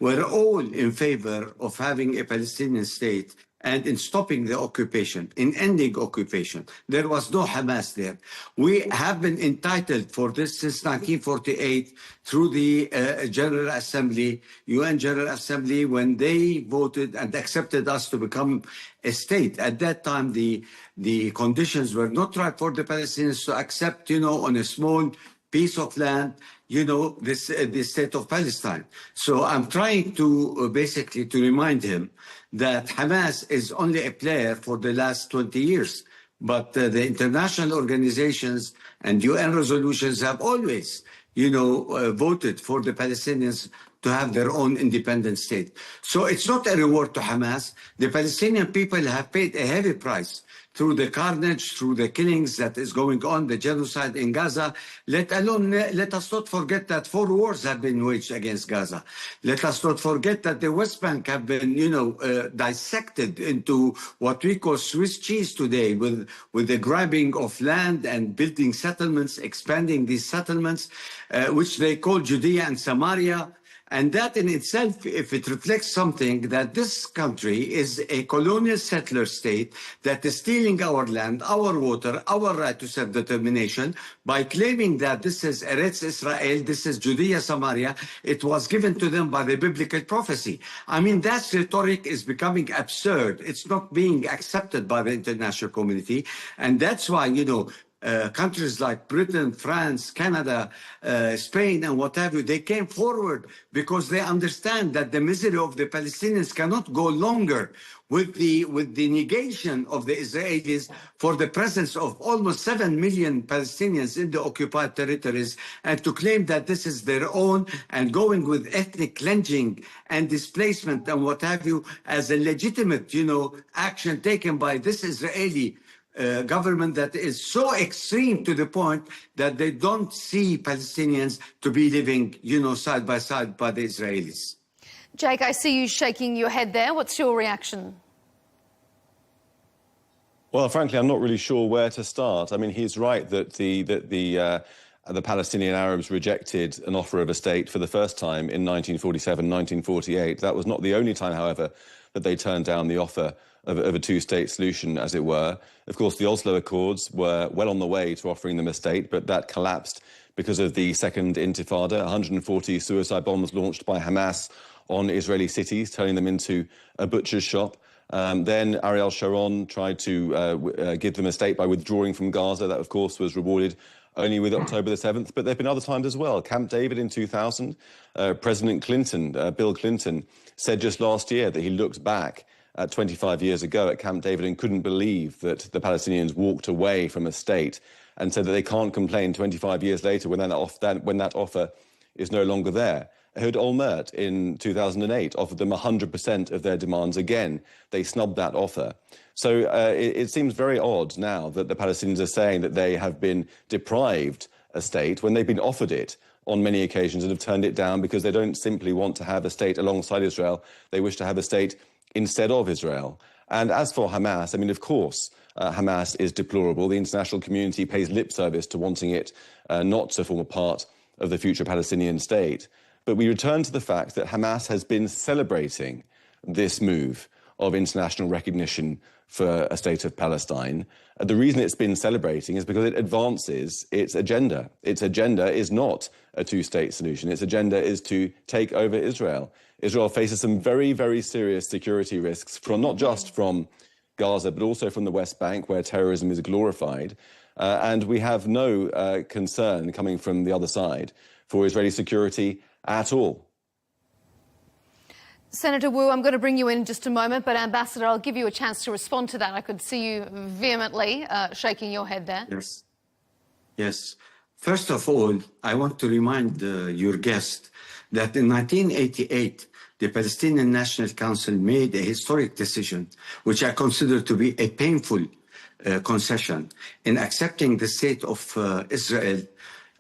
were all in favor of having a Palestinian state and in stopping the occupation, in ending occupation. There was no Hamas there. We have been entitled for this since 1948 through the General Assembly, UN General Assembly, when they voted and accepted us to become a state. At that time, the conditions were not right for the Palestinians to accept, on a small piece of land, this state of Palestine. So I'm trying to basically to remind him that Hamas is only a player for the last 20 years. But the international organizations and UN resolutions have always, voted for the Palestinians to have their own independent state. So it's not a reward to Hamas. The Palestinian people have paid a heavy price through the carnage, through the killings that is going on, the genocide in Gaza. Let us not forget that 4 wars have been waged against Gaza. Let us not forget that the West Bank have been, dissected into what we call Swiss cheese today, with the grabbing of land and building settlements, expanding these settlements, which they call Judea and Samaria. And that in itself, if it reflects something, that this country is a colonial settler state that is stealing our land, our water, our right to self-determination by claiming that this is Eretz Israel, this is Judea, Samaria. It was given to them by the biblical prophecy. I mean, that rhetoric is becoming absurd. It's not being accepted by the international community. And that's why, countries like Britain, France, Canada, Spain, and what have you, they came forward because they understand that the misery of the Palestinians cannot go longer with the negation of the Israelis for the presence of almost 7 million Palestinians in the occupied territories, and to claim that this is their own, and going with ethnic cleansing and displacement and what have you as a legitimate, action taken by this Israeli government that is so extreme to the point that they don't see Palestinians to be living, side by side by the Israelis. Jake, I see you shaking your head there. What's your reaction? Well, frankly, I'm not really sure where to start. I mean, he's right that the Palestinian Arabs rejected an offer of a state for the first time in 1947, 1948. That was not the only time, however, that they turned down the offer of a two-state solution, as it were. Of course, the Oslo Accords were well on the way to offering them a state, but that collapsed because of the Second Intifada, 140 suicide bombs launched by Hamas on Israeli cities, turning them into a butcher's shop. Then Ariel Sharon tried to give them a state by withdrawing from Gaza. That, of course, was rewarded only with October the 7th. But there have been other times as well. Camp David in 2000, President Clinton, Bill Clinton, said just last year that he looked back at 25 years ago at Camp David and couldn't believe that the Palestinians walked away from a state, and said that they can't complain 25 years later when that offer is no longer there. Ehud Olmert in 2008 offered them 100% of their demands. Again, they snubbed that offer. So it seems very odd now that the Palestinians are saying that they have been deprived a state when they've been offered it on many occasions and have turned it down because they don't simply want to have a state alongside Israel. They wish to have a state instead of Israel. And as for Hamas, I mean, of course, Hamas is deplorable. The international community pays lip service to wanting it not to form a part of the future Palestinian state. But we return to the fact that Hamas has been celebrating this move of international recognition for a state of Palestine. The reason it's been celebrating is because it advances its agenda. Its agenda is not a two-state solution. Its agenda is to take over Israel. Israel faces some very, very serious security risks, from not just from Gaza, but also from the West Bank, where terrorism is glorified. And we have no concern coming from the other side for Israeli security at all. Senator Wu, I'm going to bring you in just a moment, but Ambassador, I'll give you a chance to respond to that. I could see you vehemently shaking your head there. Yes. Yes. First of all, I want to remind your guest that in 1988, the Palestinian National Council made a historic decision, which I consider to be a painful concession, in accepting the state of Israel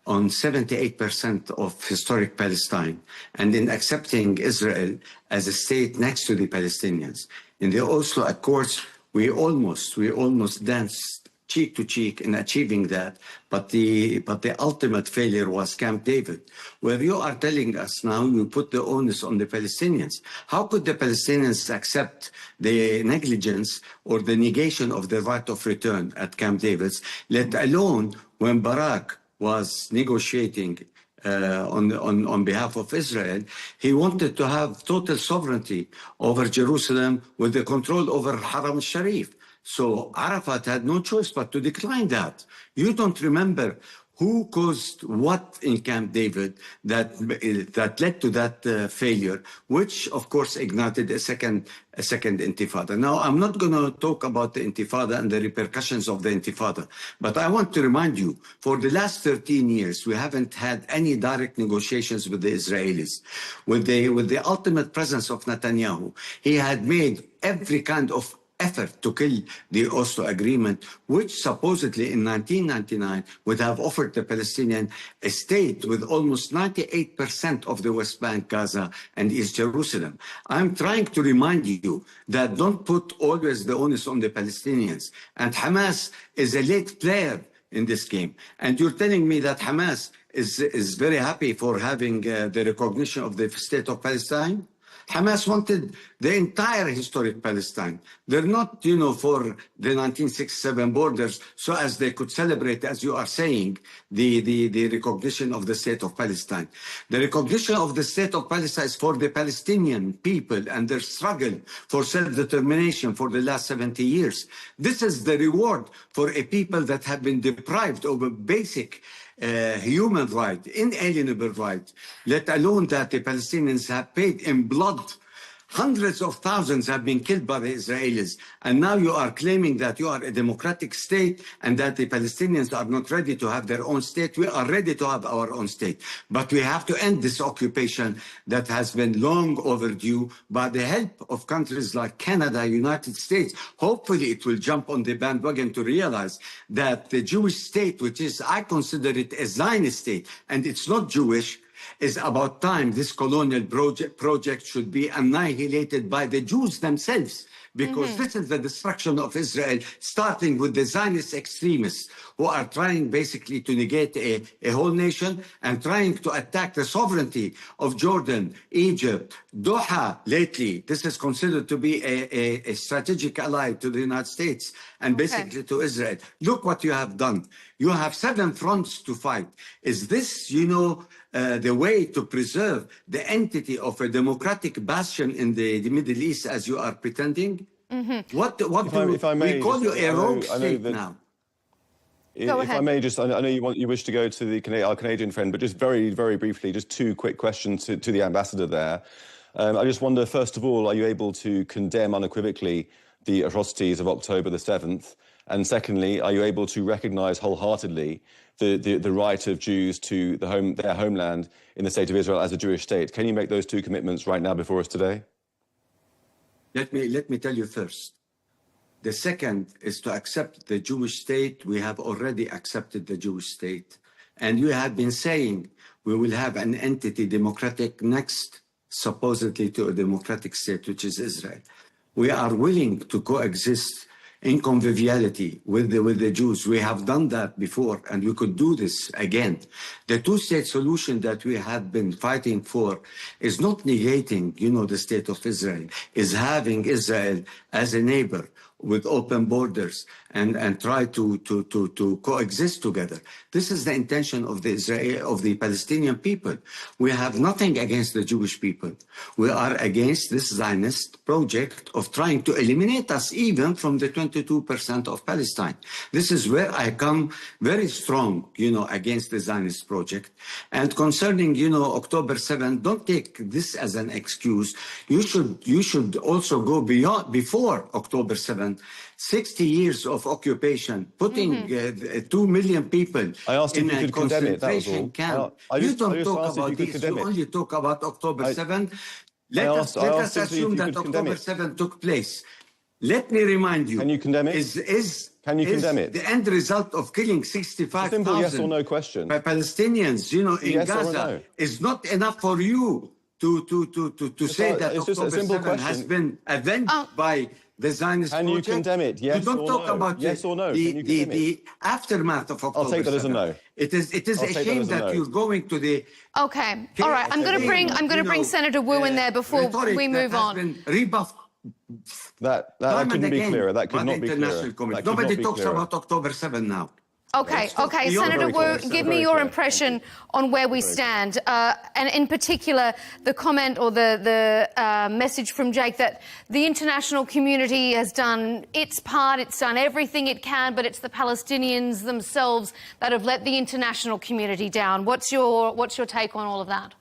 on 78% of historic Palestine, and in accepting Israel as a state next to the Palestinians. In the Oslo Accords, we almost danced cheek to cheek in achieving that, but the ultimate failure was Camp David, where you are telling us now you put the onus on the Palestinians. How could the Palestinians accept the negligence or the negation of the right of return at Camp David, let alone when Barak was negotiating on behalf of Israel? He wanted to have total sovereignty over Jerusalem with the control over Haram al-Sharif. So Arafat had no choice but to decline that. You don't remember who caused what in Camp David that led to that failure, which of course ignited a second intifada. Now, I'm not going to talk about the intifada and the repercussions of the intifada, but I want to remind you, for the last 13 years, we haven't had any direct negotiations with the Israelis. With the ultimate presence of Netanyahu, he had made every kind of effort to kill the Oslo Agreement, which supposedly in 1999 would have offered the Palestinian a state with almost 98% of the West Bank, Gaza, and East Jerusalem. I'm trying to remind you that don't put always the onus on the Palestinians. And Hamas is a late player in this game. And you're telling me that Hamas is very happy for having the recognition of the state of Palestine? Hamas wanted the entire historic Palestine. They're not, for the 1967 borders, so as they could celebrate, as you are saying, the recognition of the state of Palestine. The recognition of the state of Palestine is for the Palestinian people and their struggle for self-determination for the last 70 years. This is the reward for a people that have been deprived of a basic human right, inalienable right, let alone that the Palestinians have paid in blood. Hundreds of thousands have been killed by the Israelis. And now you are claiming that you are a democratic state and that the Palestinians are not ready to have their own state. We are ready to have our own state. But we have to end this occupation that has been long overdue by the help of countries like Canada, United States. Hopefully it will jump on the bandwagon to realize that the Jewish state, which is, I consider it a Zionist state, and it's not Jewish, is about time this colonial project should be annihilated by the Jews themselves, because this is the destruction of Israel, starting with the Zionist extremists who are trying basically to negate a whole nation and trying to attack the sovereignty of Jordan, Egypt, Doha lately. This is considered to be a strategic ally to the United States and basically to Israel. Look what you have done. You have 7 fronts to fight. Is this, the way to preserve the entity of a democratic bastion in the Middle East, as you are pretending? If I may, we call you a rogue state now. If I may, I know you wish to go to our Canadian friend, but just very, very briefly, just 2 quick questions to the ambassador there. I just wonder, first of all, are you able to condemn unequivocally the atrocities of October the 7th? And secondly, are you able to recognise wholeheartedly the right of Jews to their homeland in the state of Israel as a Jewish state? Can you make those 2 commitments right now before us today? Let me tell you first. The second is to accept the Jewish state. We have already accepted the Jewish state. And you have been saying we will have an entity democratic next, supposedly to a democratic state, which is Israel. We are willing to coexist in conviviality with the Jews. We have done that before, and we could do this again. The 2-state solution that we have been fighting for is not negating, the state of Israel, is having Israel as a neighbor with open borders and try to coexist together. This is the intention of the Palestinian people. We have nothing against the Jewish people. We are against this Zionist project of trying to eliminate us even from the 22% of Palestine. This is where I come very strong, against the Zionist project. And concerning, October 7th, don't take this as an excuse. You should also go before October 7th. 60 years of occupation, putting 2 million people in a concentration camp. You don't talk about this. You only talk about October 7th. Let us assume that October 7th took place. Let me remind you. Can you condemn it? Can you condemn it? The end result of killing 65,000 yes or no question. Palestinians, in yes Gaza, is not enough for you to say that October 7th has been avenged by the Zionist project. Can you condemn it? Yes or no? You don't talk about yes or no. the aftermath of October 7th. I'll take that as a no. It is a shame that you're going to the. Okay, all right. I'm going to bring Senator Wu in there before we move on. Been rebuffed. That couldn't be clearer. That could not be clearer. Nobody talks about October 7th now. Okay, Senator Wu, give me your impression on where we stand, and in particular, the comment or the message from Jake that the international community has done its part, it's done everything it can, but it's the Palestinians themselves that have let the international community down. What's your take on all of that?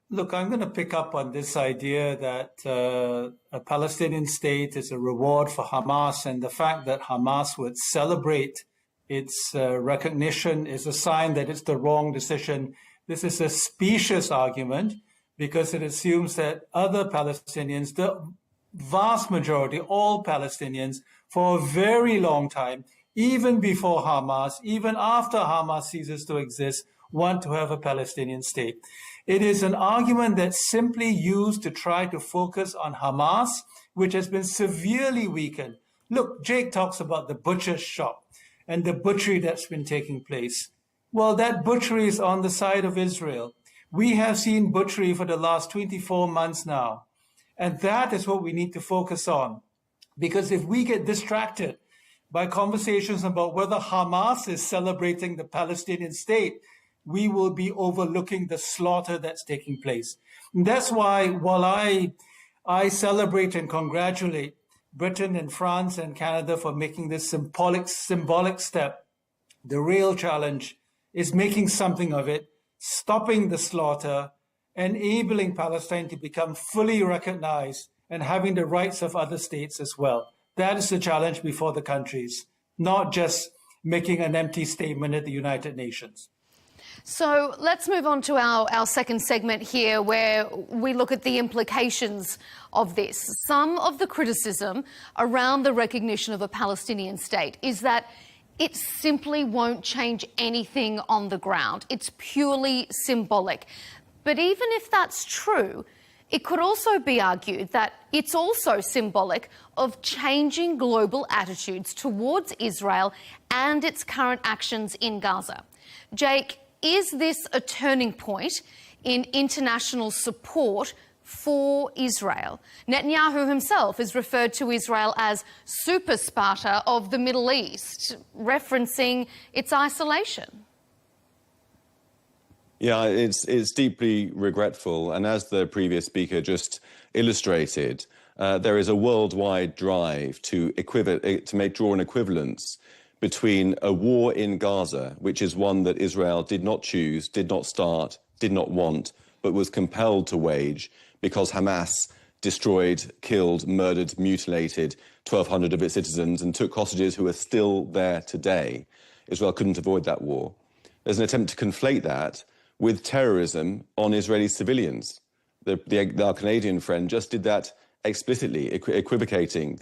Look, I'm going to pick up on this idea that a Palestinian state is a reward for Hamas, and the fact that Hamas would celebrate its recognition is a sign that it's the wrong decision. This is a specious argument because it assumes that other Palestinians, the vast majority, all Palestinians, for a very long time, even before Hamas, even after Hamas ceases to exist, want to have a Palestinian state. It is an argument that's simply used to try to focus on Hamas, which has been severely weakened. Look, Jake talks about the butcher's shop and the butchery that's been taking place. Well, that butchery is on the side of Israel. We have seen butchery for the last 24 months now. And that is what we need to focus on. Because if we get distracted by conversations about whether Hamas is celebrating the Palestinian state, we will be overlooking the slaughter that's taking place. And that's why, while I celebrate and congratulate Britain and France and Canada for making this symbolic step, the real challenge is making something of it, stopping the slaughter, enabling Palestine to become fully recognized and having the rights of other states as well. That is the challenge before the countries, not just making an empty statement at the United Nations. So let's move on to our second segment here, where we look at the implications of this. Some of the criticism around the recognition of a Palestinian state is that it simply won't change anything on the ground. It's purely symbolic. But even if that's true, it could also be argued that it's also symbolic of changing global attitudes towards Israel and its current actions in Gaza. Jake, is this a turning point in international support for Israel? Netanyahu himself has referred to Israel as Super Sparta of the Middle East, referencing its isolation. Yeah, it's deeply regretful. And as the previous speaker just illustrated, there is a worldwide drive to draw an equivalence between a war in Gaza, which is one that Israel did not choose, did not start, did not want, but was compelled to wage because Hamas destroyed, killed, murdered, mutilated 1,200 of its citizens and took hostages who are still there today. Israel couldn't avoid that war. There's an attempt to conflate that with terrorism on Israeli civilians. Our Canadian friend just did that explicitly, equivocating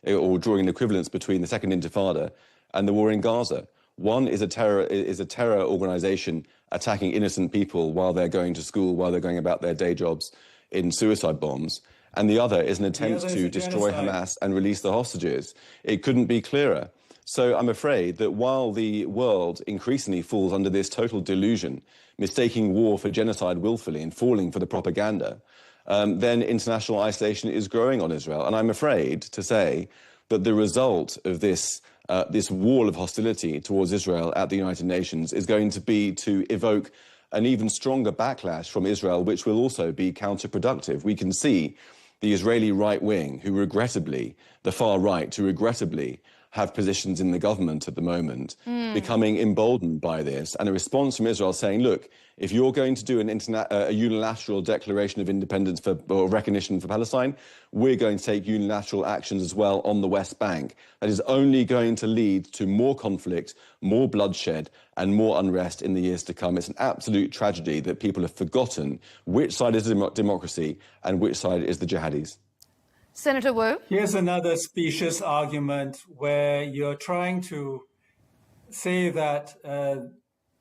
or drawing an equivalence between the Second Intifada and the war in Gaza. One is a terror organization attacking innocent people while they're going to school, while they're going about their day jobs in suicide bombs. And the other is an attempt to destroy Hamas and release the hostages. It couldn't be clearer. So I'm afraid that while the world increasingly falls under this total delusion, mistaking war for genocide willfully and falling for the propaganda, then international isolation is growing on Israel. And I'm afraid to say that the result of this wall of hostility towards Israel at the United Nations is going to be to evoke an even stronger backlash from Israel, which will also be counterproductive. We can see the Israeli right wing, the far right, who regrettably have positions in the government at the moment, becoming emboldened by this, and a response from Israel saying, look, if you're going to do a unilateral declaration of independence or recognition for Palestine, we're going to take unilateral actions as well on the West Bank. That is only going to lead to more conflict, more bloodshed, and more unrest in the years to come. It's an absolute tragedy that people have forgotten which side is democracy and which side is the jihadis. Senator Wu? Here's another specious argument where you're trying to say that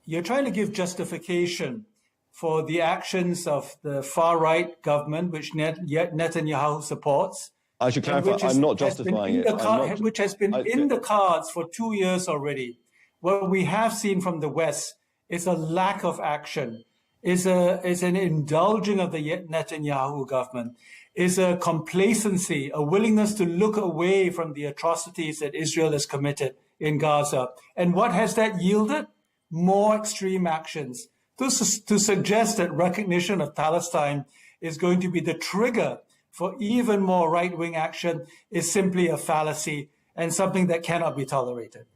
you're trying to give justification for the actions of the far-right government, which Netanyahu supports. I should clarify, I'm not justifying it. Which has been in the cards for 2 years already. What we have seen from the West is a lack of action, is an indulging of the Netanyahu government, is a complacency, a willingness to look away from the atrocities that Israel has committed in Gaza. And what has that yielded? More extreme actions. To suggest that recognition of Palestine is going to be the trigger for even more right-wing action is simply a fallacy and something that cannot be tolerated.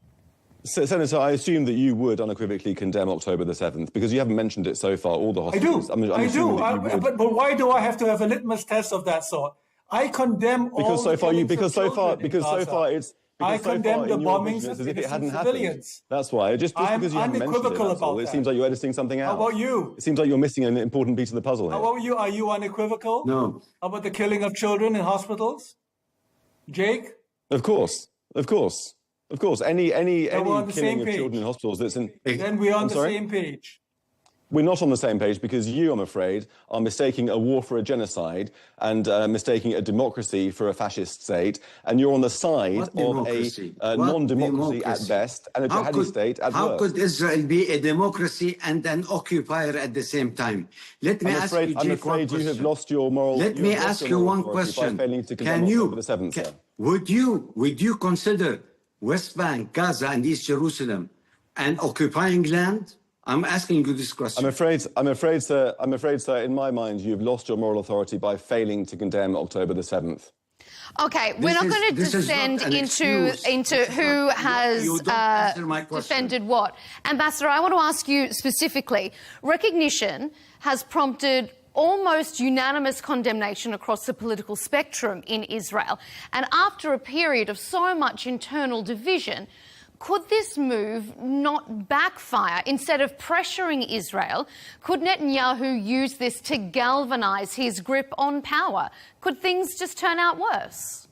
So, Senator, I assume that you would unequivocally condemn October the 7th, because you haven't mentioned it so far, all the hostages. I do. But why do I have to have a litmus test of that sort? I condemn all the I condemn the bombings of innocent civilians. That's why. Just because you haven't mentioned it, it seems like you're editing something out. How about you? It seems like you're missing an important piece of the puzzle here. How about you? Are you unequivocal? No. How about the killing of children in hospitals? Jake? Of course. Any killing of children in hospitals that's in... Then we're on the same page. We're not on the same page because you, I'm afraid, are mistaking a war for a genocide and mistaking a democracy for a fascist state. And you're on the side of a non-democracy at best and a jihadi state at worst. How could Israel be a democracy and an occupier at the same time? Let me ask you, I'm afraid you have lost your moral... Let me ask you one question. Can you... Would you consider West Bank, Gaza, and East Jerusalem an occupying land? I'm asking you this question. I'm afraid, sir, in my mind, you've lost your moral authority by failing to condemn October the 7th. Okay, we're not going to descend into who has defended what. Ambassador, I want to ask you specifically. Recognition has prompted almost unanimous condemnation across the political spectrum in Israel. And after a period of so much internal division, could this move not backfire? Instead of pressuring Israel, could Netanyahu use this to galvanise his grip on power? Could things just turn out worse?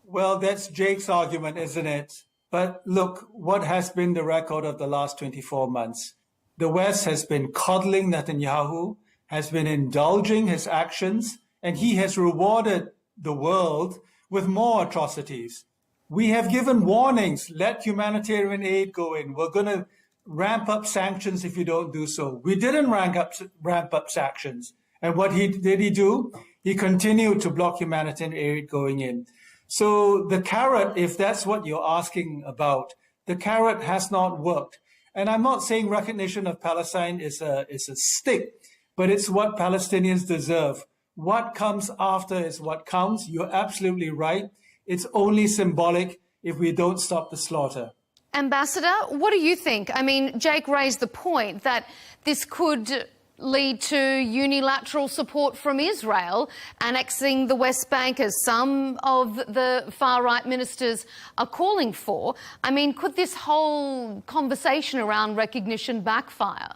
Well, that's Jake's argument, isn't it? But look, what has been the record of the last 24 months? The West has been coddling Netanyahu, has been indulging his actions, and he has rewarded the world with more atrocities. We have given warnings, let humanitarian aid go in. We're going to ramp up sanctions if you don't do so. We didn't ramp up sanctions. And what did he do? He continued to block humanitarian aid going in. So the carrot, if that's what you're asking about, the carrot has not worked. And I'm not saying recognition of Palestine is a stick, but it's what Palestinians deserve. What comes after is what counts. You're absolutely right. It's only symbolic if we don't stop the slaughter. Ambassador, what do you think? I mean, Jake raised the point that this could lead to unilateral support from Israel annexing the West Bank, as some of the far-right ministers are calling for. I mean, could this whole conversation around recognition backfire?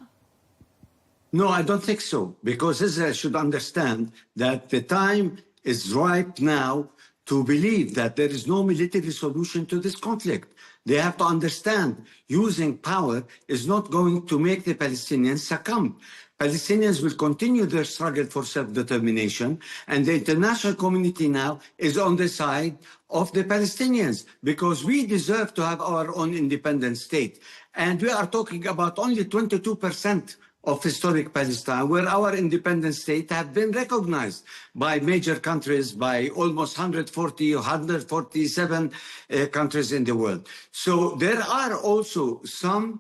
No, I don't think so, because Israel should understand that the time is right now to believe that there is no military solution to this conflict. They have to understand using power is not going to make the Palestinians succumb. Palestinians will continue their struggle for self-determination, and the international community now is on the side of the Palestinians because we deserve to have our own independent state. And we are talking about only 22% of historic Palestine, where our independent state have been recognized by major countries, by almost 147 countries in the world. So there are also some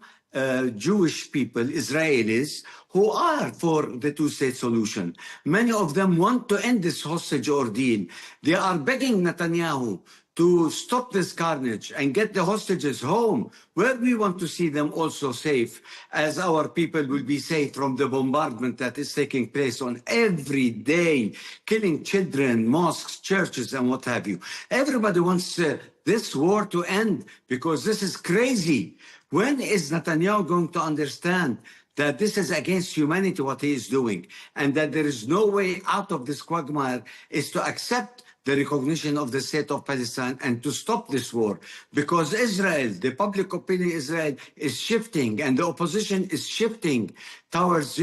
Jewish people, Israelis, who are for the two-state solution. Many of them want to end this hostage ordeal. They are begging Netanyahu to stop this carnage and get the hostages home, where we want to see them also safe, as our people will be safe from the bombardment that is taking place on every day, killing children, mosques, churches, and what have you. Everybody wants this war to end because this is crazy. When is Netanyahu going to understand that this is against humanity, what he is doing, and that there is no way out of this quagmire is to accept the recognition of the state of Palestine and to stop this war? Because Israel, the public opinion in Israel is shifting, and the opposition is shifting towards,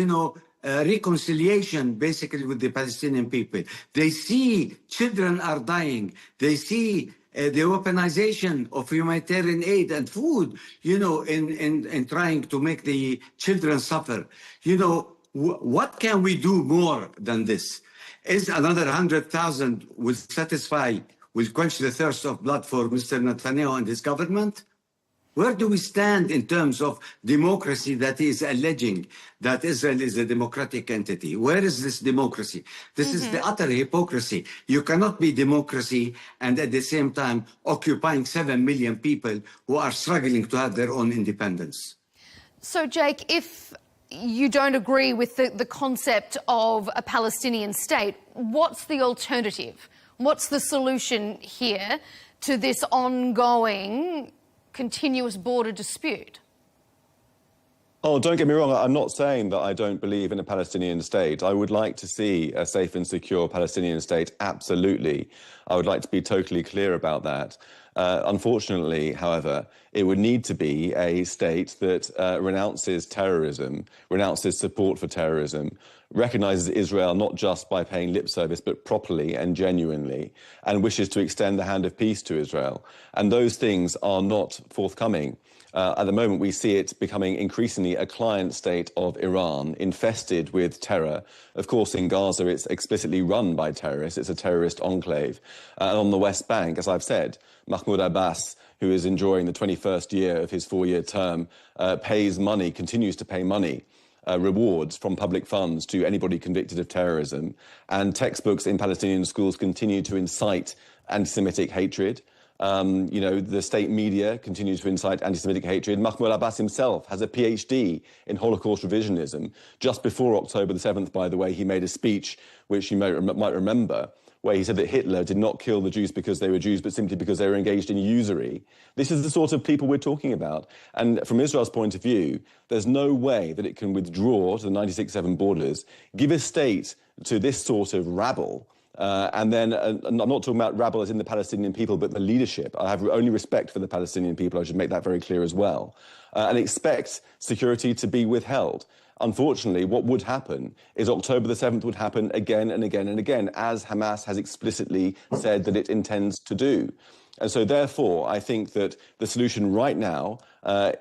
reconciliation basically with the Palestinian people. They see children are dying. They see the weaponization of humanitarian aid and food, in trying to make the children suffer. What can we do more than this? Is another 100,000 will satisfy will quench the thirst of blood for Mr. Netanyahu and his government? Where do we stand in terms of democracy that he is alleging that Israel is a democratic entity? Where is this democracy? This is the utter hypocrisy. You cannot be democracy and at the same time occupying 7 million people who are struggling to have their own independence. So, Jake, if you don't agree with the concept of a Palestinian state, what's the alternative? What's the solution here to this ongoing continuous border dispute? Oh, don't get me wrong. I'm not saying that I don't believe in a Palestinian state. I would like to see a safe and secure Palestinian state, absolutely. I would like to be totally clear about that. Unfortunately, however, it would need to be a state that renounces terrorism, renounces support for terrorism, recognises Israel not just by paying lip service, but properly and genuinely, and wishes to extend the hand of peace to Israel. And those things are not forthcoming. At the moment, we see it becoming increasingly a client state of Iran, infested with terror. Of course, in Gaza, it's explicitly run by terrorists. It's a terrorist enclave. And on the West Bank, as I've said, Mahmud Abbas, who is enjoying the 21st year of his 4-year term, pays money, continues to pay money, rewards from public funds to anybody convicted of terrorism. And textbooks in Palestinian schools continue to incite anti-Semitic hatred. The state media continues to incite anti-Semitic hatred. Mahmoud Abbas himself has a PhD in Holocaust revisionism. Just before October the 7th, by the way, he made a speech, which you might remember, where he said that Hitler did not kill the Jews because they were Jews, but simply because they were engaged in usury. This is the sort of people we're talking about. And from Israel's point of view, there's no way that it can withdraw to the 96-7 borders, give a state to this sort of rabble, and then, I'm not talking about rabble as in the Palestinian people, but the leadership. I have only respect for the Palestinian people. I should make that very clear as well. And expect security to be withheld. Unfortunately, what would happen is October the 7th would happen again and again and again, as Hamas has explicitly said that it intends to do. And so, therefore, I think that the solution right now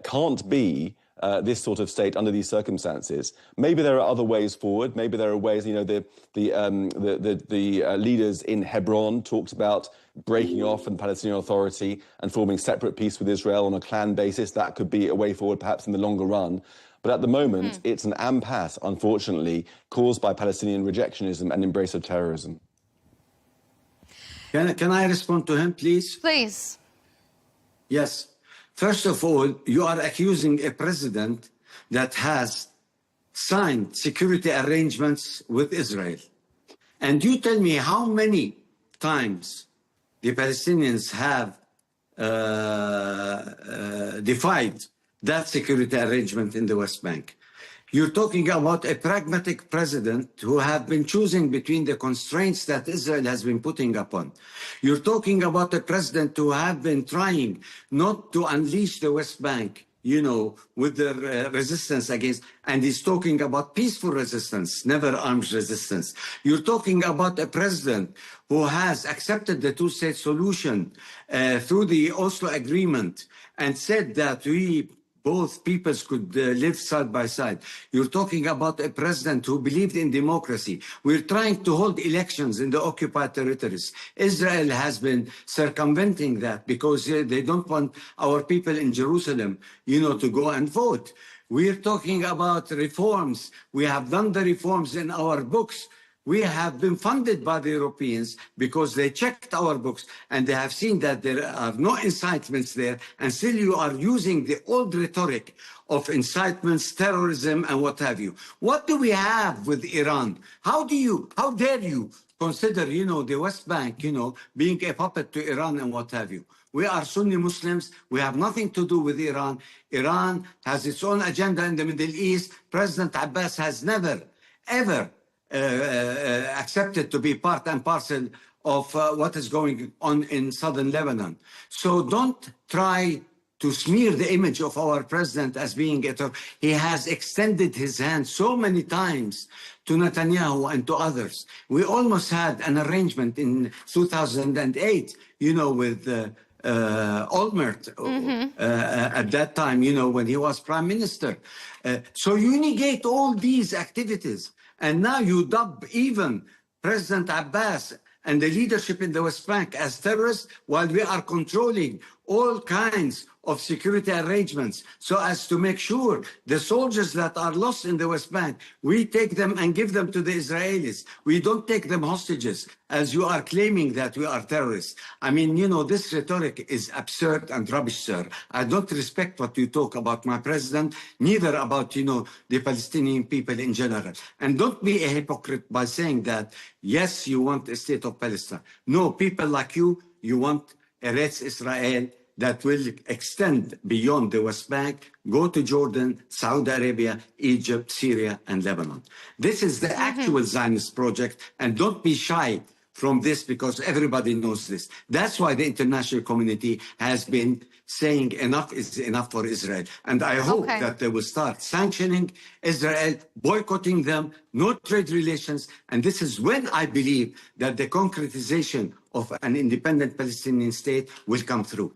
can't be this sort of state under these circumstances. Maybe there are other ways forward. Maybe there are ways, the leaders in Hebron talked about breaking off from the Palestinian Authority and forming separate peace with Israel on a clan basis. That could be a way forward, perhaps in the longer run. But at the moment, it's an impasse, unfortunately, caused by Palestinian rejectionism and embrace of terrorism. Can I respond to him, please? Please. Yes. First of all, you are accusing a president that has signed security arrangements with Israel. And you tell me how many times the Palestinians have defied that security arrangement in the West Bank. You're talking about a pragmatic president who have been choosing between the constraints that Israel has been putting upon. You're talking about a president who have been trying not to unleash the West Bank, with the resistance against, and he's talking about peaceful resistance, never arms resistance. You're talking about a president who has accepted the two-state solution through the Oslo Agreement and said that both peoples could live side by side. You're talking about a president who believed in democracy. We're trying to hold elections in the occupied territories. Israel has been circumventing that because they don't want our people in Jerusalem, to go and vote. We're talking about reforms. We have done the reforms in our books. We have been funded by the Europeans because they checked our books and they have seen that there are no incitements there, and still you are using the old rhetoric of incitements, terrorism, and what have you. What do we have with Iran? How dare you consider, the West Bank, being a puppet to Iran and what have you? We are Sunni Muslims. We have nothing to do with Iran. Iran has its own agenda in the Middle East. President Abbas has never, ever accepted to be part and parcel of what is going on in southern Lebanon. So don't try to smear the image of our president as being a terrorist. He has extended his hand so many times to Netanyahu and to others. We almost had an arrangement in 2008, with Olmert at that time, when he was prime minister. So you negate all these activities. And now you dub even President Abbas and the leadership in the West Bank as terrorists, while we are controlling all kinds of security arrangements so as to make sure the soldiers that are lost in the West Bank, we take them and give them to the Israelis. We don't take them hostages, as you are claiming that we are terrorists. I mean, you know, this rhetoric is absurd and rubbish, sir. I don't respect what you talk about my president, neither about, you know, the Palestinian people in general. And don't be a hypocrite by saying that, yes, you want a state of Palestine. No, people like you want Eretz Israel that will extend beyond the West Bank, go to Jordan, Saudi Arabia, Egypt, Syria, and Lebanon. This is the actual Zionist project, and don't be shy from this because everybody knows this. That's why the international community has been saying enough is enough for Israel. And I hope that they will start sanctioning Israel, boycotting them, no trade relations. And this is when I believe that the concretization of an independent Palestinian state will come through.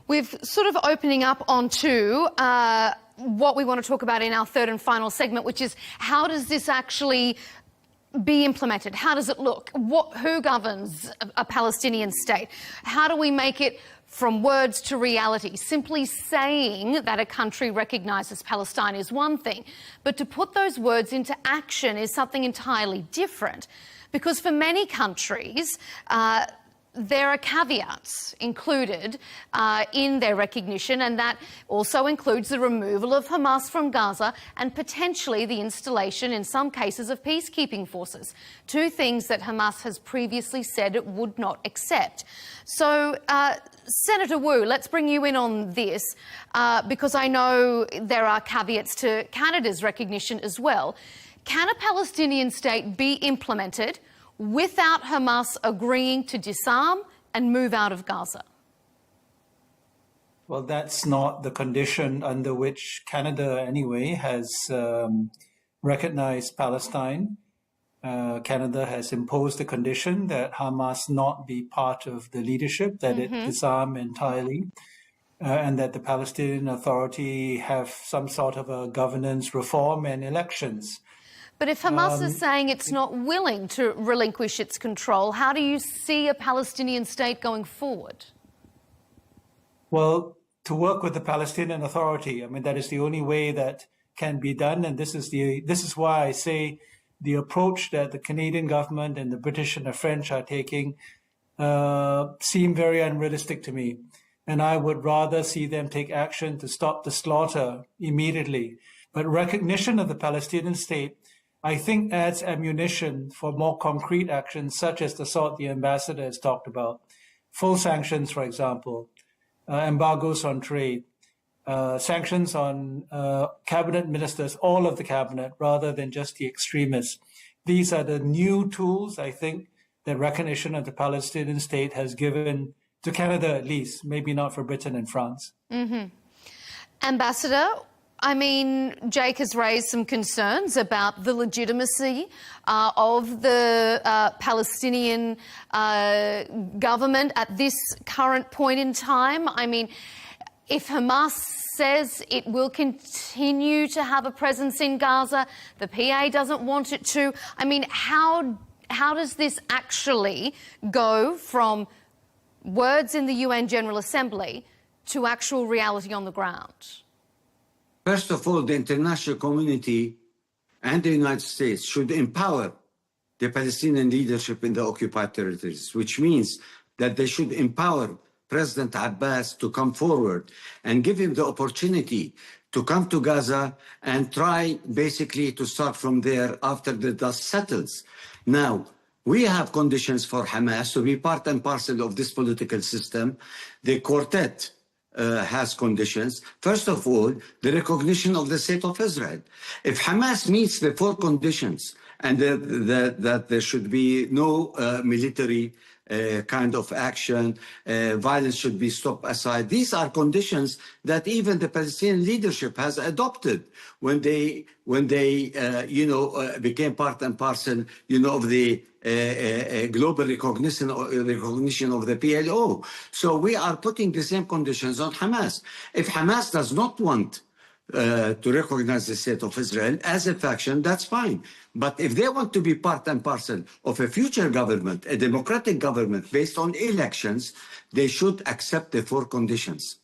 We're sort of opening up onto what we want to talk about in our third and final segment, which is how does this actually be implemented? How does it look? Who governs a Palestinian state? How do we make it from words to reality? Simply saying that a country recognises Palestine is one thing, but to put those words into action is something entirely different. Because for many countries, there are caveats included in their recognition, and that also includes the removal of Hamas from Gaza and potentially the installation, in some cases, of peacekeeping forces, two things that Hamas has previously said it would not accept. So, Senator Wu, let's bring you in on this, because I know there are caveats to Canada's recognition as well. Can a Palestinian state be implemented without Hamas agreeing to disarm and move out of Gaza? Well, that's not the condition under which Canada, anyway, has recognized Palestine. Canada has imposed the condition that Hamas not be part of the leadership, that it disarm entirely, and that the Palestinian Authority have some sort of a governance reform and elections. But if Hamas is saying it's not willing to relinquish its control, how do you see a Palestinian state going forward? Well, to work with the Palestinian Authority, I mean, that is the only way that can be done. And this is why I say the approach that the Canadian government and the British and the French are taking seem very unrealistic to me. And I would rather see them take action to stop the slaughter immediately. But recognition of the Palestinian state, I think, adds ammunition for more concrete actions, such as the sort the ambassador has talked about. Full sanctions, for example, embargoes on trade, sanctions on cabinet ministers, all of the cabinet, rather than just the extremists. These are the new tools, I think, that recognition of the Palestinian state has given to Canada, at least, maybe not for Britain and France. Ambassador, I mean, Jake has raised some concerns about the legitimacy of the Palestinian government at this current point in time. I mean, if Hamas says it will continue to have a presence in Gaza, the PA doesn't want it to. I mean, how does this actually go from words in the UN General Assembly to actual reality on the ground? First of all, the international community and the United States should empower the Palestinian leadership in the occupied territories, which means that they should empower President Abbas to come forward and give him the opportunity to come to Gaza and try basically to start from there after the dust settles. Now, we have conditions for Hamas to be part and parcel of this political system. The quartet has conditions. First of all, the recognition of the state of Israel. If Hamas meets the four conditions and that there should be no military kind of action, violence should be stopped aside. These are conditions that even the Palestinian leadership has adopted when they became part and parcel, of the global recognition of the PLO. So we are putting the same conditions on Hamas. If Hamas does not want to recognize the state of Israel as a faction, that's fine. But if they want to be part and parcel of a future government, a democratic government based on elections, they should accept the 4 conditions.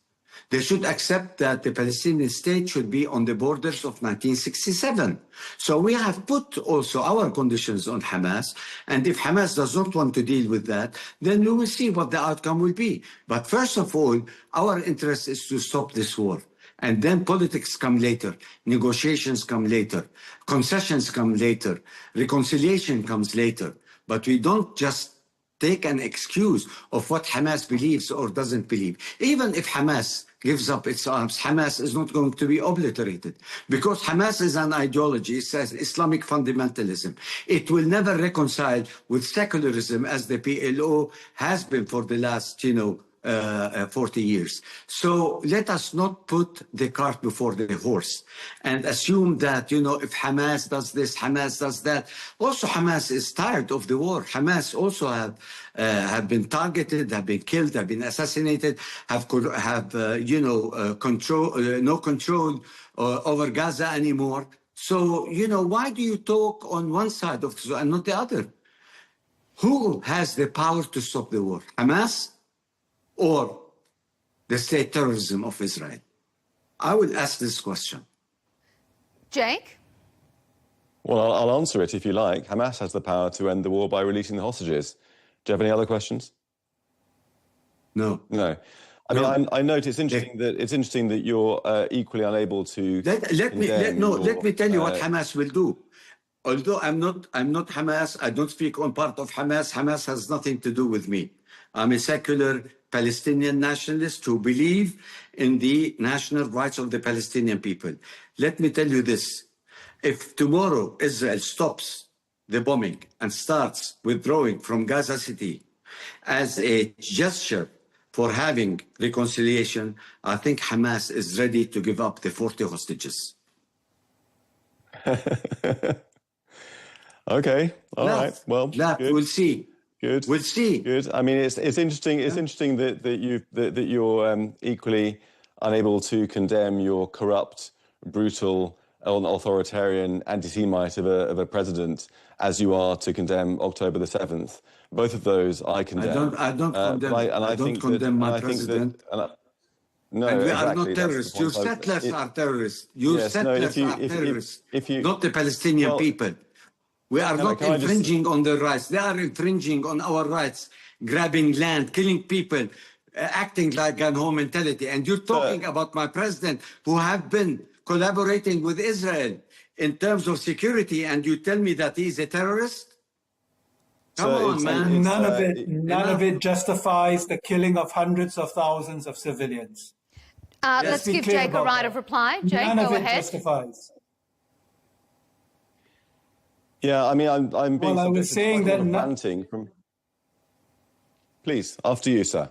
They should accept that the Palestinian state should be on the borders of 1967. So we have put also our conditions on Hamas. And if Hamas does not want to deal with that, then we will see what the outcome will be. But first of all, our interest is to stop this war. And then politics come later, negotiations come later, concessions come later, reconciliation comes later. But we don't just take an excuse of what Hamas believes or doesn't believe. Even if Hamas gives up its arms, Hamas is not going to be obliterated, because Hamas is an ideology. It says Islamic fundamentalism. It will never reconcile with secularism as the PLO has been for the last, 40 years. So let us not put the cart before the horse and assume that, if Hamas does this, Hamas does that. Also, Hamas is tired of the war. Hamas also have been targeted, have been killed, have been assassinated, have no control over Gaza anymore. So, why do you talk on one side of the and not the other? Who has the power to stop the war? Hamas or the state terrorism of Israel? I will ask this question. Jake? Well, I'll answer it if you like. Hamas has the power to end the war by releasing the hostages. Do you have any other questions? No. No. I mean, I note it's interesting that you're equally unable to. Let me tell you what Hamas will do. Although I'm not Hamas, I don't speak on part of Hamas. Hamas has nothing to do with me. I'm a secular Palestinian nationalist who believe in the national rights of the Palestinian people. Let me tell you this. If tomorrow Israel stops the bombing and starts withdrawing from Gaza City as a gesture for having reconciliation, I think Hamas is ready to give up the 40 hostages. Okay, all right. Well, good. We'll see. Good. We'll see. Good. I mean, it's interesting. It's interesting that you're equally unable to condemn your corrupt, brutal, authoritarian anti-Semite of a president as you are to condemn October the 7th. Both of those I condemn. I don't condemn. I don't condemn my president. No, and we exactly, are not terrorists. Your settlers are terrorists. Your settlers are terrorists. Not the Palestinian people. We are not infringing on their rights. They are infringing on our rights, grabbing land, killing people, acting like gun home mentality. And you're talking about my president who have been collaborating with Israel in terms of security, and you tell me that he's a terrorist? Come on, man. None of it justifies the killing of hundreds of thousands of civilians. Let's give Jake a right of reply. Jake, None go of it ahead. Justifies. Yeah, I mean, I'm being. Well, I was saying that. Ranting from. Please, after you, sir.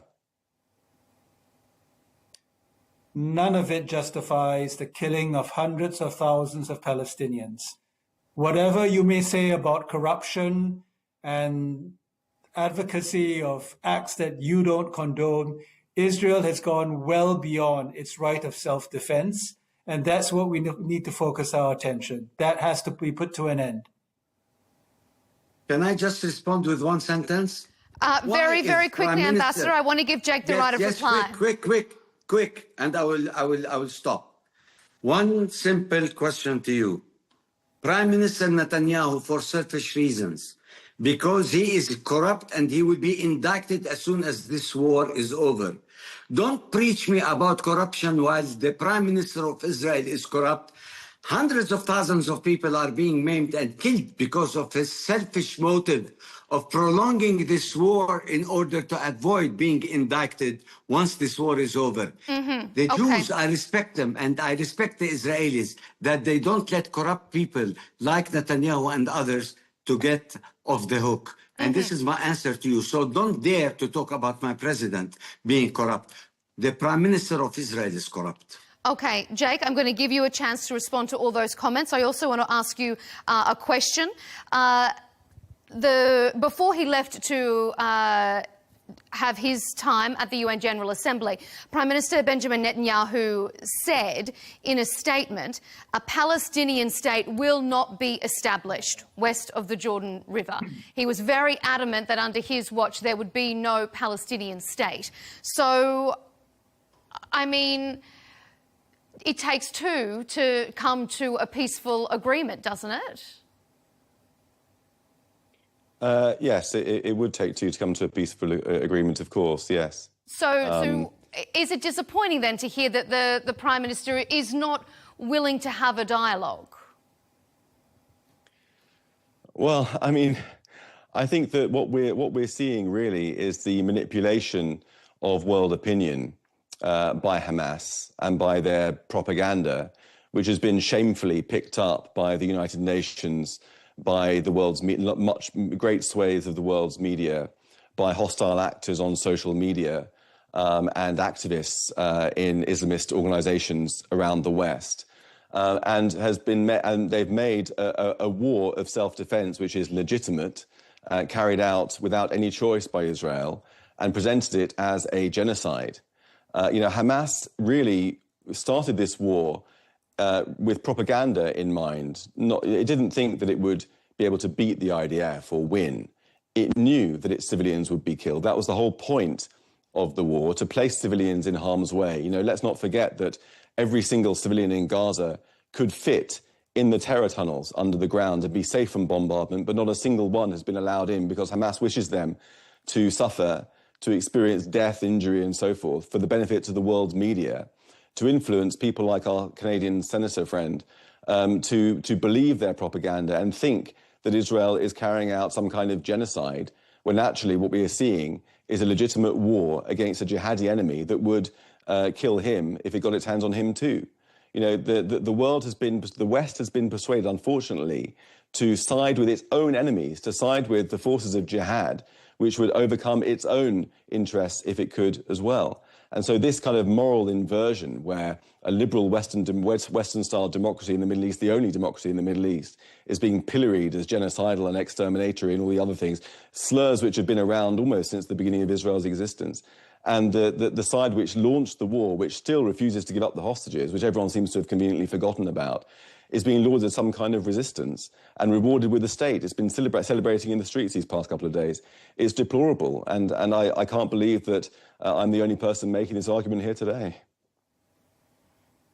None of it justifies the killing of hundreds of thousands of Palestinians. Whatever you may say about corruption and advocacy of acts that you don't condone, Israel has gone well beyond its right of self-defense, and that's what we need to focus our attention. That has to be put to an end. Can I just respond with one sentence? Very quickly, Ambassador. I want to give Jake the right of reply. Quick, and I will stop. One simple question to you. Prime Minister Netanyahu, for selfish reasons, because he is corrupt and he will be indicted as soon as this war is over. Don't preach me about corruption while the Prime Minister of Israel is corrupt. Hundreds of thousands of people are being maimed and killed because of his selfish motive of prolonging this war in order to avoid being indicted once this war is over. The Jews, I respect them, and I respect the Israelis, that they don't let corrupt people like Netanyahu and others to get off the hook. And this is my answer to you. So don't dare to talk about my president being corrupt. The Prime Minister of Israel is corrupt. Okay, Jake, I'm going to give you a chance to respond to all those comments. I also want to ask you a question. Before he left to have his time at the UN General Assembly. Prime Minister Benjamin Netanyahu said in a statement, a Palestinian state will not be established west of the Jordan River. He was very adamant that under his watch there would be no Palestinian state. So, I mean, it takes two to come to a peaceful agreement, doesn't it? Yes, it would take two to come to a peaceful agreement, of course, yes. So is it disappointing then to hear that the Prime Minister is not willing to have a dialogue? Well, I mean, I think that what we're seeing really is the manipulation of world opinion by Hamas and by their propaganda, which has been shamefully picked up by the United Nations, by the world's great swathes of the world's media, by hostile actors on social media and activists in Islamist organizations around the West, and they've made a war of self-defense which is legitimate, carried out without any choice by Israel, and presented it as a genocide. Hamas really started this war with propaganda in mind. It didn't think that it would be able to beat the IDF or win. It knew that its civilians would be killed. That was the whole point of the war, to place civilians in harm's way. Let's not forget that every single civilian in Gaza could fit in the terror tunnels under the ground and be safe from bombardment, but not a single one has been allowed in because Hamas wishes them to suffer, to experience death, injury, and so forth for the benefit of the world's media, to influence people like our Canadian senator friend to believe their propaganda and think that Israel is carrying out some kind of genocide, when actually what we are seeing is a legitimate war against a jihadi enemy that would kill him if it got its hands on him too. The West has been persuaded, unfortunately, to side with its own enemies, to side with the forces of jihad, which would overcome its own interests if it could as well. And so this kind of moral inversion, where a liberal Western-style democracy in the Middle East, the only democracy in the Middle East, is being pilloried as genocidal and exterminatory and all the other things, slurs which have been around almost since the beginning of Israel's existence. And the side which launched the war, which still refuses to give up the hostages, which everyone seems to have conveniently forgotten about, is being lauded as some kind of resistance and rewarded with the state. It's been celebrating in the streets these past couple of days. It's deplorable, and I can't believe that I'm the only person making this argument here today.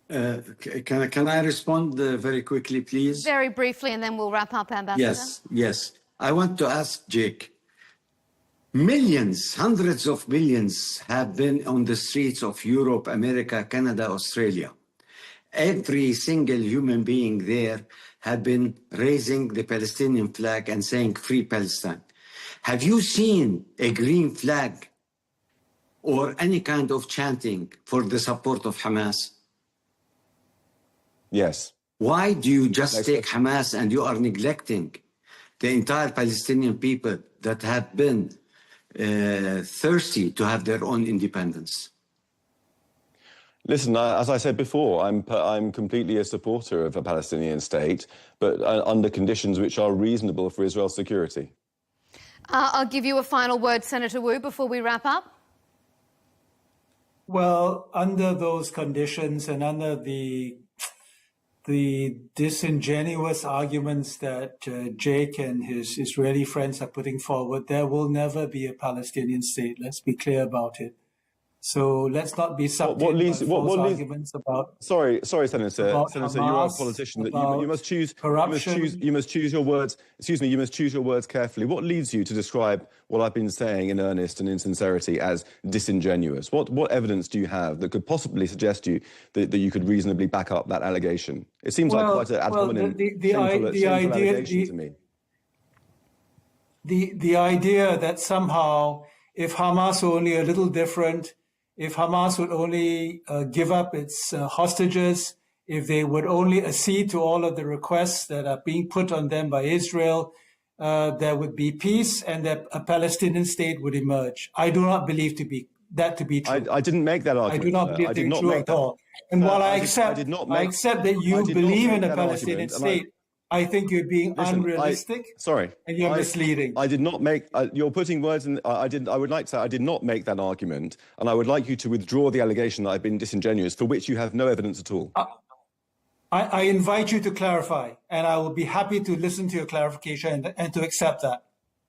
Can I respond very quickly, please? Very briefly, and then we'll wrap up, Ambassador. Yes. I want to ask Jake. Millions, hundreds of millions have been on the streets of Europe, America, Canada, Australia. Every single human being there had been raising the Palestinian flag and saying, "Free Palestine." Have you seen a green flag or any kind of chanting for the support of Hamas? Yes. Why do you just take Hamas and you are neglecting the entire Palestinian people that have been thirsty to have their own independence? Listen, as I said before, I'm completely a supporter of a Palestinian state, but under conditions which are reasonable for Israel's security. I'll give you a final word, Senator Wu, before we wrap up. Well, under those conditions and under the disingenuous arguments that Jake and his Israeli friends are putting forward, there will never be a Palestinian state. Let's be clear about it. So let's not be subject to false arguments about. Sorry, Senator. Senator, you are a politician. You must choose corruption. You must choose your words. Excuse me. You must choose your words carefully. What leads you to describe what I've been saying in earnest and in sincerity as disingenuous? What evidence do you have that could possibly suggest you that you could reasonably back up that allegation? It seems like quite an ad hominem, shameful allegation to me. The idea that somehow, if Hamas were only a little different, if Hamas would only give up its hostages, if they would only accede to all of the requests that are being put on them by Israel, there would be peace and that a Palestinian state would emerge. I do not believe that to be true. I didn't make that argument. I do not believe that true at all. And while I accept that you believe in a Palestinian state, I think you're being unrealistic. Sorry. And you're misleading. I did not make, you're putting words in, I would like to say I did not make that argument, and I would like you to withdraw the allegation that I've been disingenuous, for which you have no evidence at all. I invite you to clarify, and I will be happy to listen to your clarification and to accept that.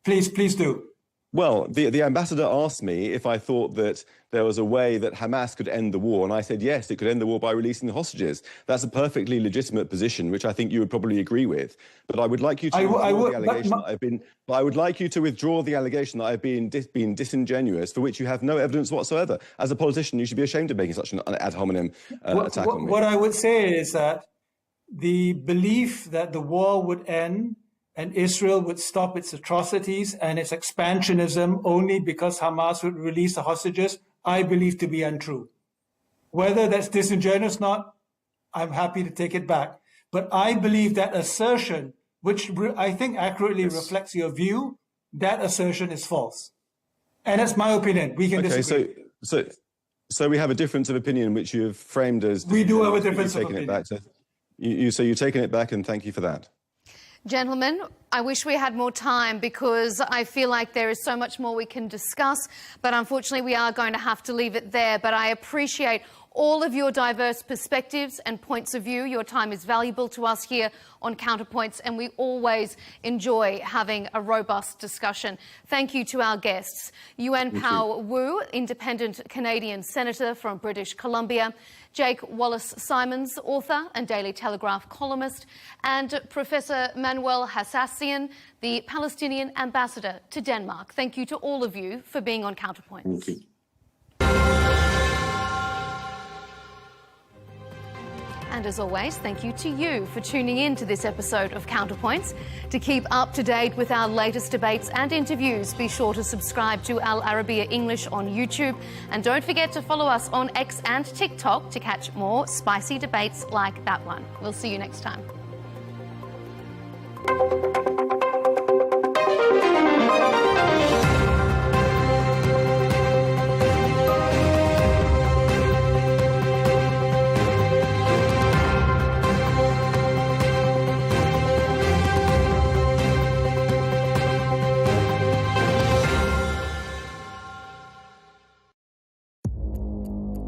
Please do. Well, the ambassador asked me if I thought that there was a way that Hamas could end the war, and I said yes, it could end the war by releasing the hostages. That's a perfectly legitimate position, which I think you would probably agree with. But I would like you to withdraw the allegation that I've been. But I would like you to withdraw the allegation that I've been disingenuous, for which you have no evidence whatsoever. As a politician, you should be ashamed of making such an ad hominem attack on me. What I would say is that the belief that the war would end and Israel would stop its atrocities and its expansionism only because Hamas would release the hostages, I believe to be untrue. Whether that's disingenuous or not, I'm happy to take it back. But I believe that assertion, which I think accurately reflects your view, that assertion is false. And that's my opinion. We can disagree. So we have a difference of opinion, which you have framed as... We do have a difference of opinion. So you've taken it back, and thank you for that. Gentlemen, I wish we had more time, because I feel like there is so much more we can discuss, but unfortunately we are going to have to leave it there. But I appreciate all of your diverse perspectives and points of view. Your time is valuable to us here on Counterpoints, and we always enjoy having a robust discussion. Thank you to our guests. Yuen Pao Wu, independent Canadian senator from British Columbia, Jake Wallace-Simons, author and Daily Telegraph columnist, and Professor Manuel Hassassian, the Palestinian ambassador to Denmark. Thank you to all of you for being on Counterpoints. Thank you. And as always, thank you to you for tuning in to this episode of Counterpoints. To keep up to date with our latest debates and interviews, be sure to subscribe to Al Arabiya English on YouTube. And don't forget to follow us on X and TikTok to catch more spicy debates like that one. We'll see you next time.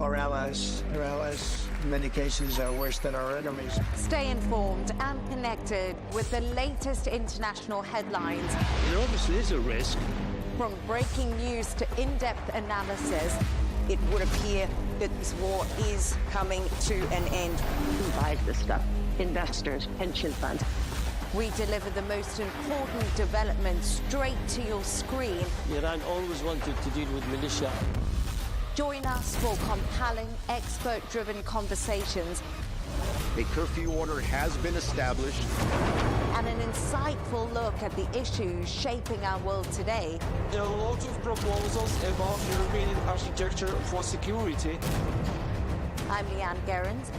Our allies, in many cases, are worse than our enemies. Stay informed and connected with the latest international headlines. There obviously is a risk. From breaking news to in-depth analysis, it would appear that this war is coming to an end. Who buys this stuff? Investors, pension funds. We deliver the most important developments straight to your screen. Iran always wanted to deal with militia. Join us for compelling, expert-driven conversations. A curfew order has been established. And an insightful look at the issues shaping our world today. There are lots of proposals about European architecture for security. I'm Leigh Ann Gerrans,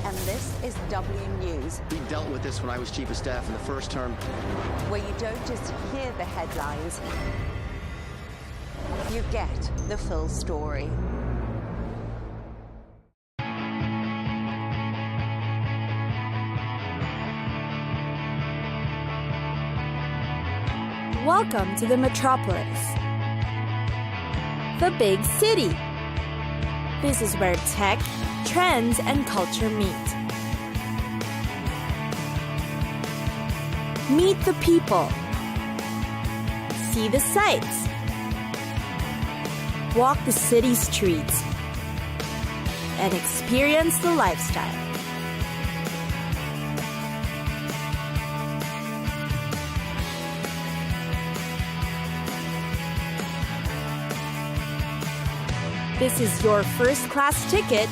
and this is W News. We dealt with this when I was Chief of Staff in the first term. Where you don't just hear the headlines, you get the full story. Welcome to the metropolis, the big city. This is where tech, trends, and culture meet. Meet the people. See the sights. Walk the city streets. And experience the lifestyle. This is your first-class ticket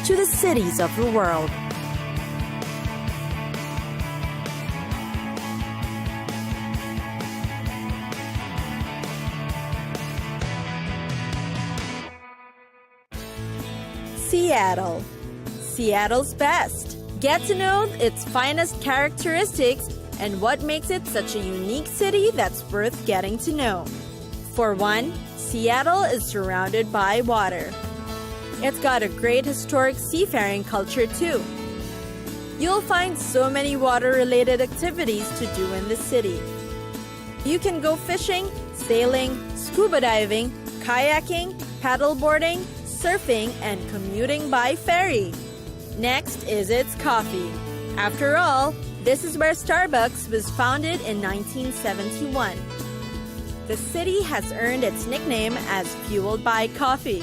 to the cities of the world. Seattle. Seattle's best. Get to know its finest characteristics and what makes it such a unique city that's worth getting to know. For one, Seattle is surrounded by water. It's got a great historic seafaring culture too. You'll find so many water-related activities to do in the city. You can go fishing, sailing, scuba diving, kayaking, paddleboarding, surfing, and commuting by ferry. Next is its coffee. After all, this is where Starbucks was founded in 1971. The city has earned its nickname as Fueled by Coffee.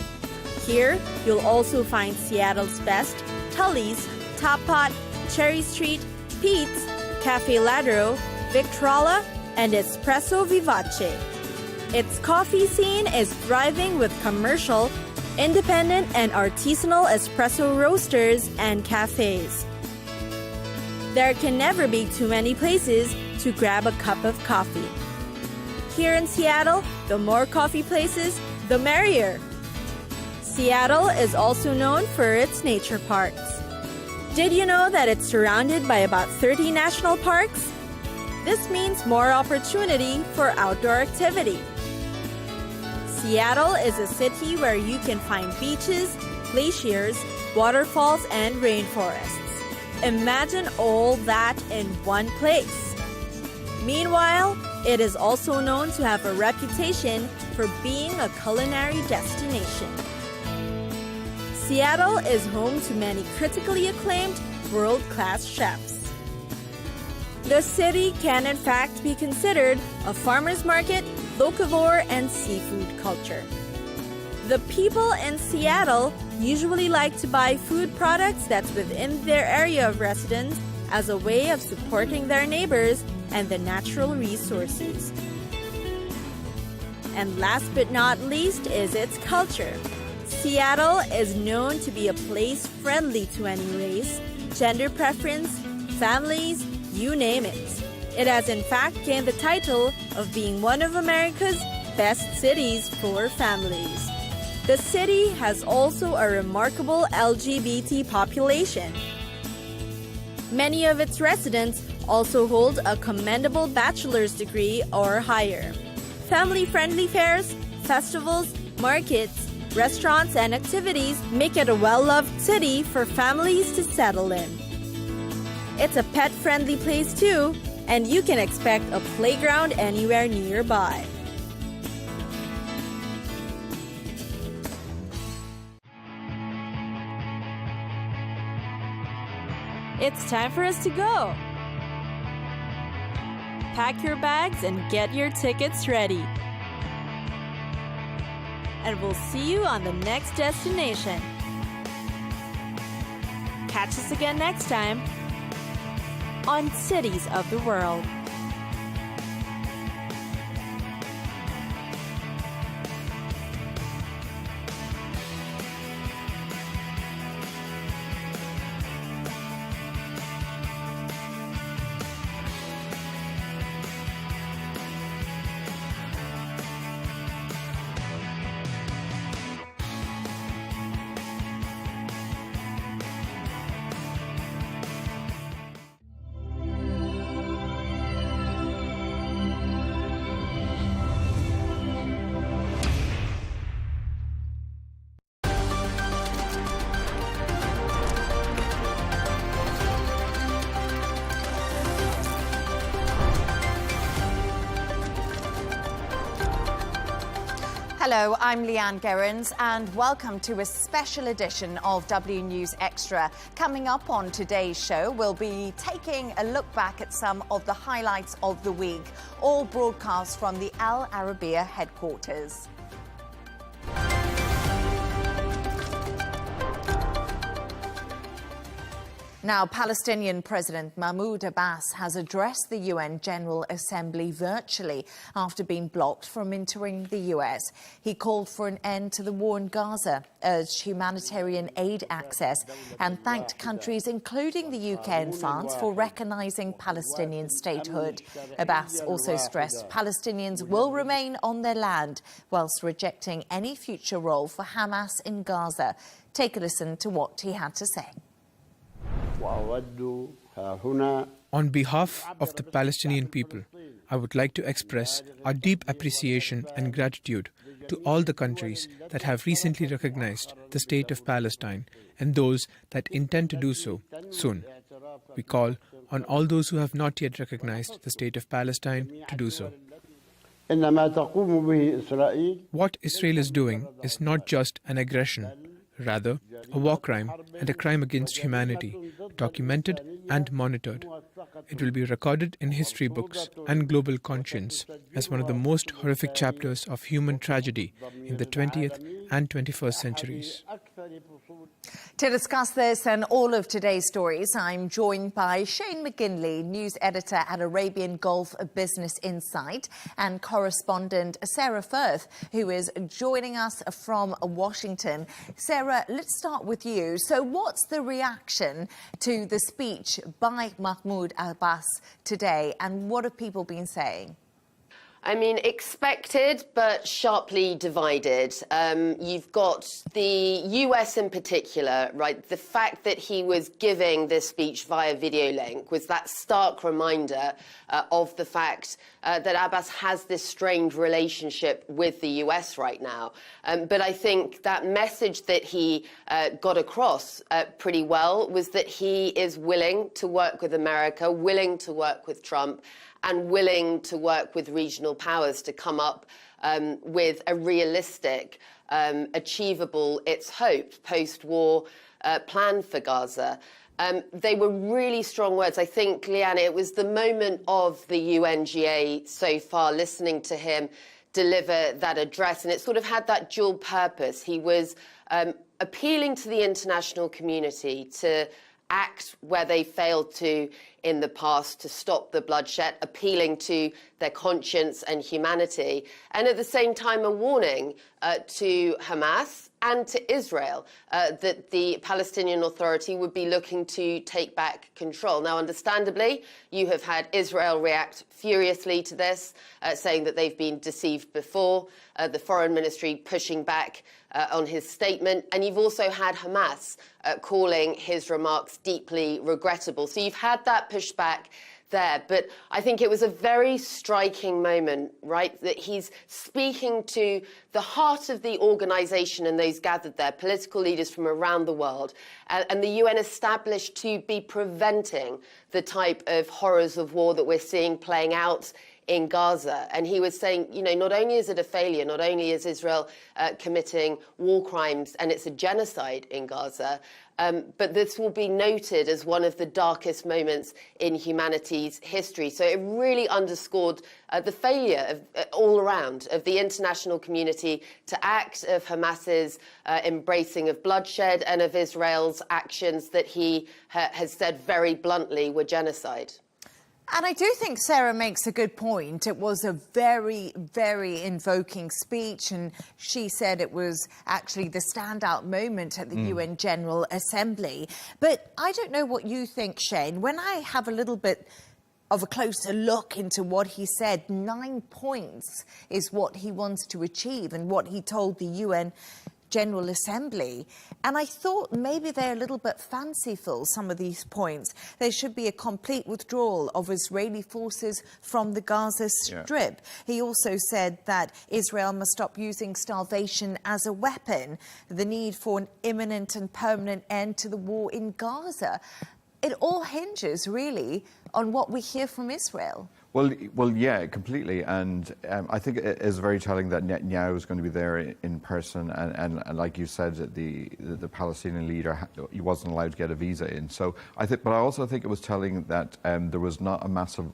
Here, you'll also find Seattle's best, Tully's, Top Pot, Cherry Street, Pete's, Cafe Ladro, Victrola, and Espresso Vivace. Its coffee scene is thriving with commercial, independent, and artisanal espresso roasters and cafes. There can never be too many places to grab a cup of coffee. Here in Seattle, the more coffee places, the merrier. Seattle is also known for its nature parks. Did you know that it's surrounded by about 30 national parks? This means more opportunity for outdoor activity. Seattle is a city where you can find beaches, glaciers, waterfalls, and rainforests. Imagine all that in one place. Meanwhile, it is also known to have a reputation for being a culinary destination. Seattle is home to many critically acclaimed world-class chefs. The city can in fact be considered a farmer's market, locavore, and seafood culture. The people in Seattle usually like to buy food products that's within their area of residence as a way of supporting their neighbors and the natural resources. And last but not least is its culture. Seattle is known to be a place friendly to any race, gender preference, families, you name it. It has in fact gained the title of being one of America's best cities for families. The city has also a remarkable LGBT population. Many of its residents also hold a commendable bachelor's degree or higher. Family-friendly fairs, festivals, markets, restaurants, and activities make it a well-loved city for families to settle in. It's a pet-friendly place too, and you can expect a playground anywhere nearby. It's time for us to go. Pack your bags and get your tickets ready. And we'll see you on the next destination. Catch us again next time on Cities of the World. Hello, I'm Leigh Ann Gerrans and welcome to a special edition of W News Extra. Coming up on today's show, we'll be taking a look back at some of the highlights of the week, all broadcast from the Al Arabiya headquarters. Now, Palestinian President Mahmud Abbas has addressed the UN General Assembly virtually after being blocked from entering the US. He called for an end to the war in Gaza, urged humanitarian aid access, and thanked countries including the UK and France for recognizing Palestinian statehood. Abbas also stressed Palestinians will remain on their land whilst rejecting any future role for Hamas in Gaza. Take a listen to what he had to say. On behalf of the Palestinian people, I would like to express our deep appreciation and gratitude to all the countries that have recently recognized the state of Palestine and those that intend to do so soon. We call on all those who have not yet recognized the state of Palestine to do so. What Israel is doing is not just an aggression, rather a war crime and a crime against humanity, documented and monitored. It will be recorded in history books and global conscience as one of the most horrific chapters of human tragedy in the 20th and 21st centuries. To discuss this and all of today's stories, I'm joined by Shane McGinley, news editor at Arabian Gulf Business Insight, and correspondent Sarah Firth, who is joining us from Washington. Sarah, let's start with you. So what's the reaction to the speech by Mahmud Abbas today, and what have people been saying? I mean, expected, but sharply divided. You've got the US in particular, right? The fact that he was giving this speech via video link was that stark reminder of the fact that Abbas has this strained relationship with the US right now. But I think that message that he got across pretty well was that he is willing to work with America, willing to work with Trump, and willing to work with regional powers to come up with a realistic, achievable, it's hoped, post-war plan for Gaza. They were really strong words. I think, Leigh Ann, it was the moment of the UNGA so far, listening to him deliver that address, and it sort of had that dual purpose. He was appealing to the international community to act where they failed to in the past, to stop the bloodshed, appealing to their conscience and humanity, and at the same time a warning to Hamas and to Israel that the Palestinian Authority would be looking to take back control. Now, understandably, you have had Israel react furiously to this, saying that they've been deceived before, the Foreign Ministry pushing back on his statement, and you've also had Hamas calling his remarks deeply regrettable. So you've had that pushback there, but I think it was a very striking moment, right, that he's speaking to the heart of the organisation and those gathered there, political leaders from around the world, and the UN established to be preventing the type of horrors of war that we're seeing playing out in Gaza. And he was saying, you know, not only is it a failure, not only is Israel committing war crimes and it's a genocide in Gaza, but this will be noted as one of the darkest moments in humanity's history. So it really underscored the failure of, all around of the international community to act, of Hamas's embracing of bloodshed, and of Israel's actions that he has said very bluntly were genocide. And I do think Sarah makes a good point. It was a very, very invoking speech, and she said it was actually the standout moment at the UN General Assembly. But I don't know what you think, Shane. When I have a little bit of a closer look into what he said, 9 points is what he wants to achieve and what he told the UN General Assembly. And I thought maybe they're a little bit fanciful, some of these points. There should be a complete withdrawal of Israeli forces from the Gaza Strip. He also said that Israel must stop using starvation as a weapon, the need for an imminent and permanent end to the war in Gaza. It all hinges, really, on what we hear from Israel. Well, yeah, completely. And I think it is very telling that Netanyahu is going to be there in person. And like you said, the Palestinian leader, he wasn't allowed to get a visa in. So but I also think it was telling that there was not a massive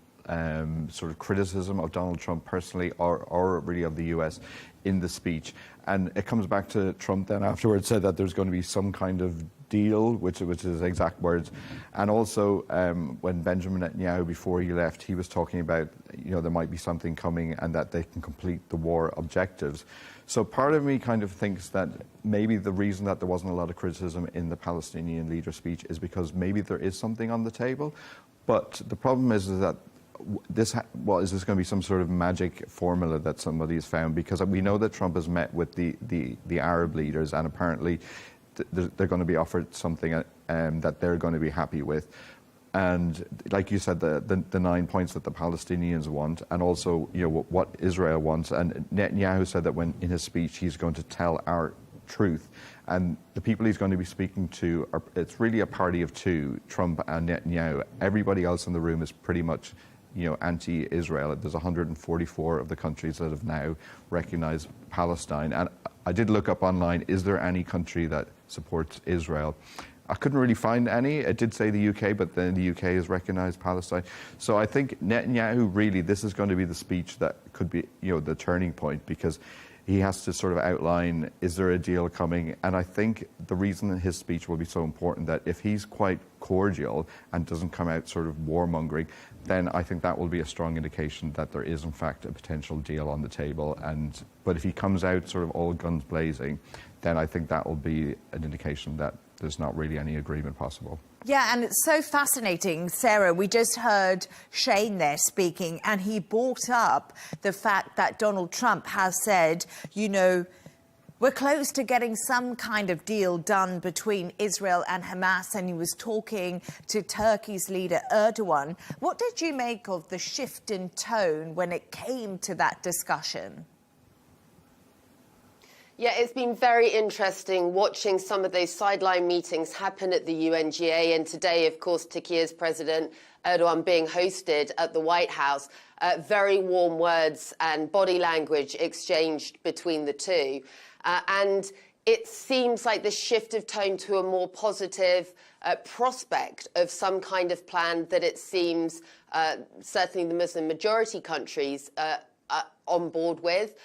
sort of criticism of Donald Trump personally, or really of the US in the speech. And it comes back to Trump then afterwards said that there's going to be some kind of deal, which is his exact words. And also when Benjamin Netanyahu, before he left, he was talking about, you know, there might be something coming and that they can complete the war objectives. So part of me kind of thinks that maybe the reason that there wasn't a lot of criticism in the Palestinian leader speech is because maybe there is something on the table. But the problem is that is this going to be some sort of magic formula that somebody has found? Because we know that Trump has met with the Arab leaders, and apparently they're going to be offered something that they're going to be happy with. And like you said, the 9 points that the Palestinians want, and also, you know, what Israel wants. And Netanyahu said that in his speech he's going to tell our truth. And the people he's going to be speaking to, it's really a party of two, Trump and Netanyahu. Everybody else in the room is pretty much, anti-Israel. There's 144 of the countries that have now recognized Palestine. And I did look up online, is there any country that supports Israel? I couldn't really find any. It did say the UK, but then the UK has recognized Palestine. So I think Netanyahu, really, this is going to be the speech that could be, the turning point, because he has to sort of outline, is there a deal coming? And I think the reason that his speech will be so important, that if he's quite cordial and doesn't come out sort of warmongering, then I think that will be a strong indication that there is, in fact, a potential deal on the table. But if he comes out sort of all guns blazing, then I think that will be an indication that there's not really any agreement possible. Yeah, and it's so fascinating, Sarah. We just heard Shane there speaking, and he brought up the fact that Donald Trump has said, we're close to getting some kind of deal done between Israel and Hamas, and he was talking to Turkey's leader Erdogan. What did you make of the shift in tone when it came to that discussion? Yeah, it's been very interesting watching some of those sideline meetings happen at the UNGA, and today, of course, Turkey's President Erdogan being hosted at the White House. Very warm words and body language exchanged between the two. And it seems like the shift of tone to a more positive prospect of some kind of plan that it seems certainly the Muslim majority countries on board with.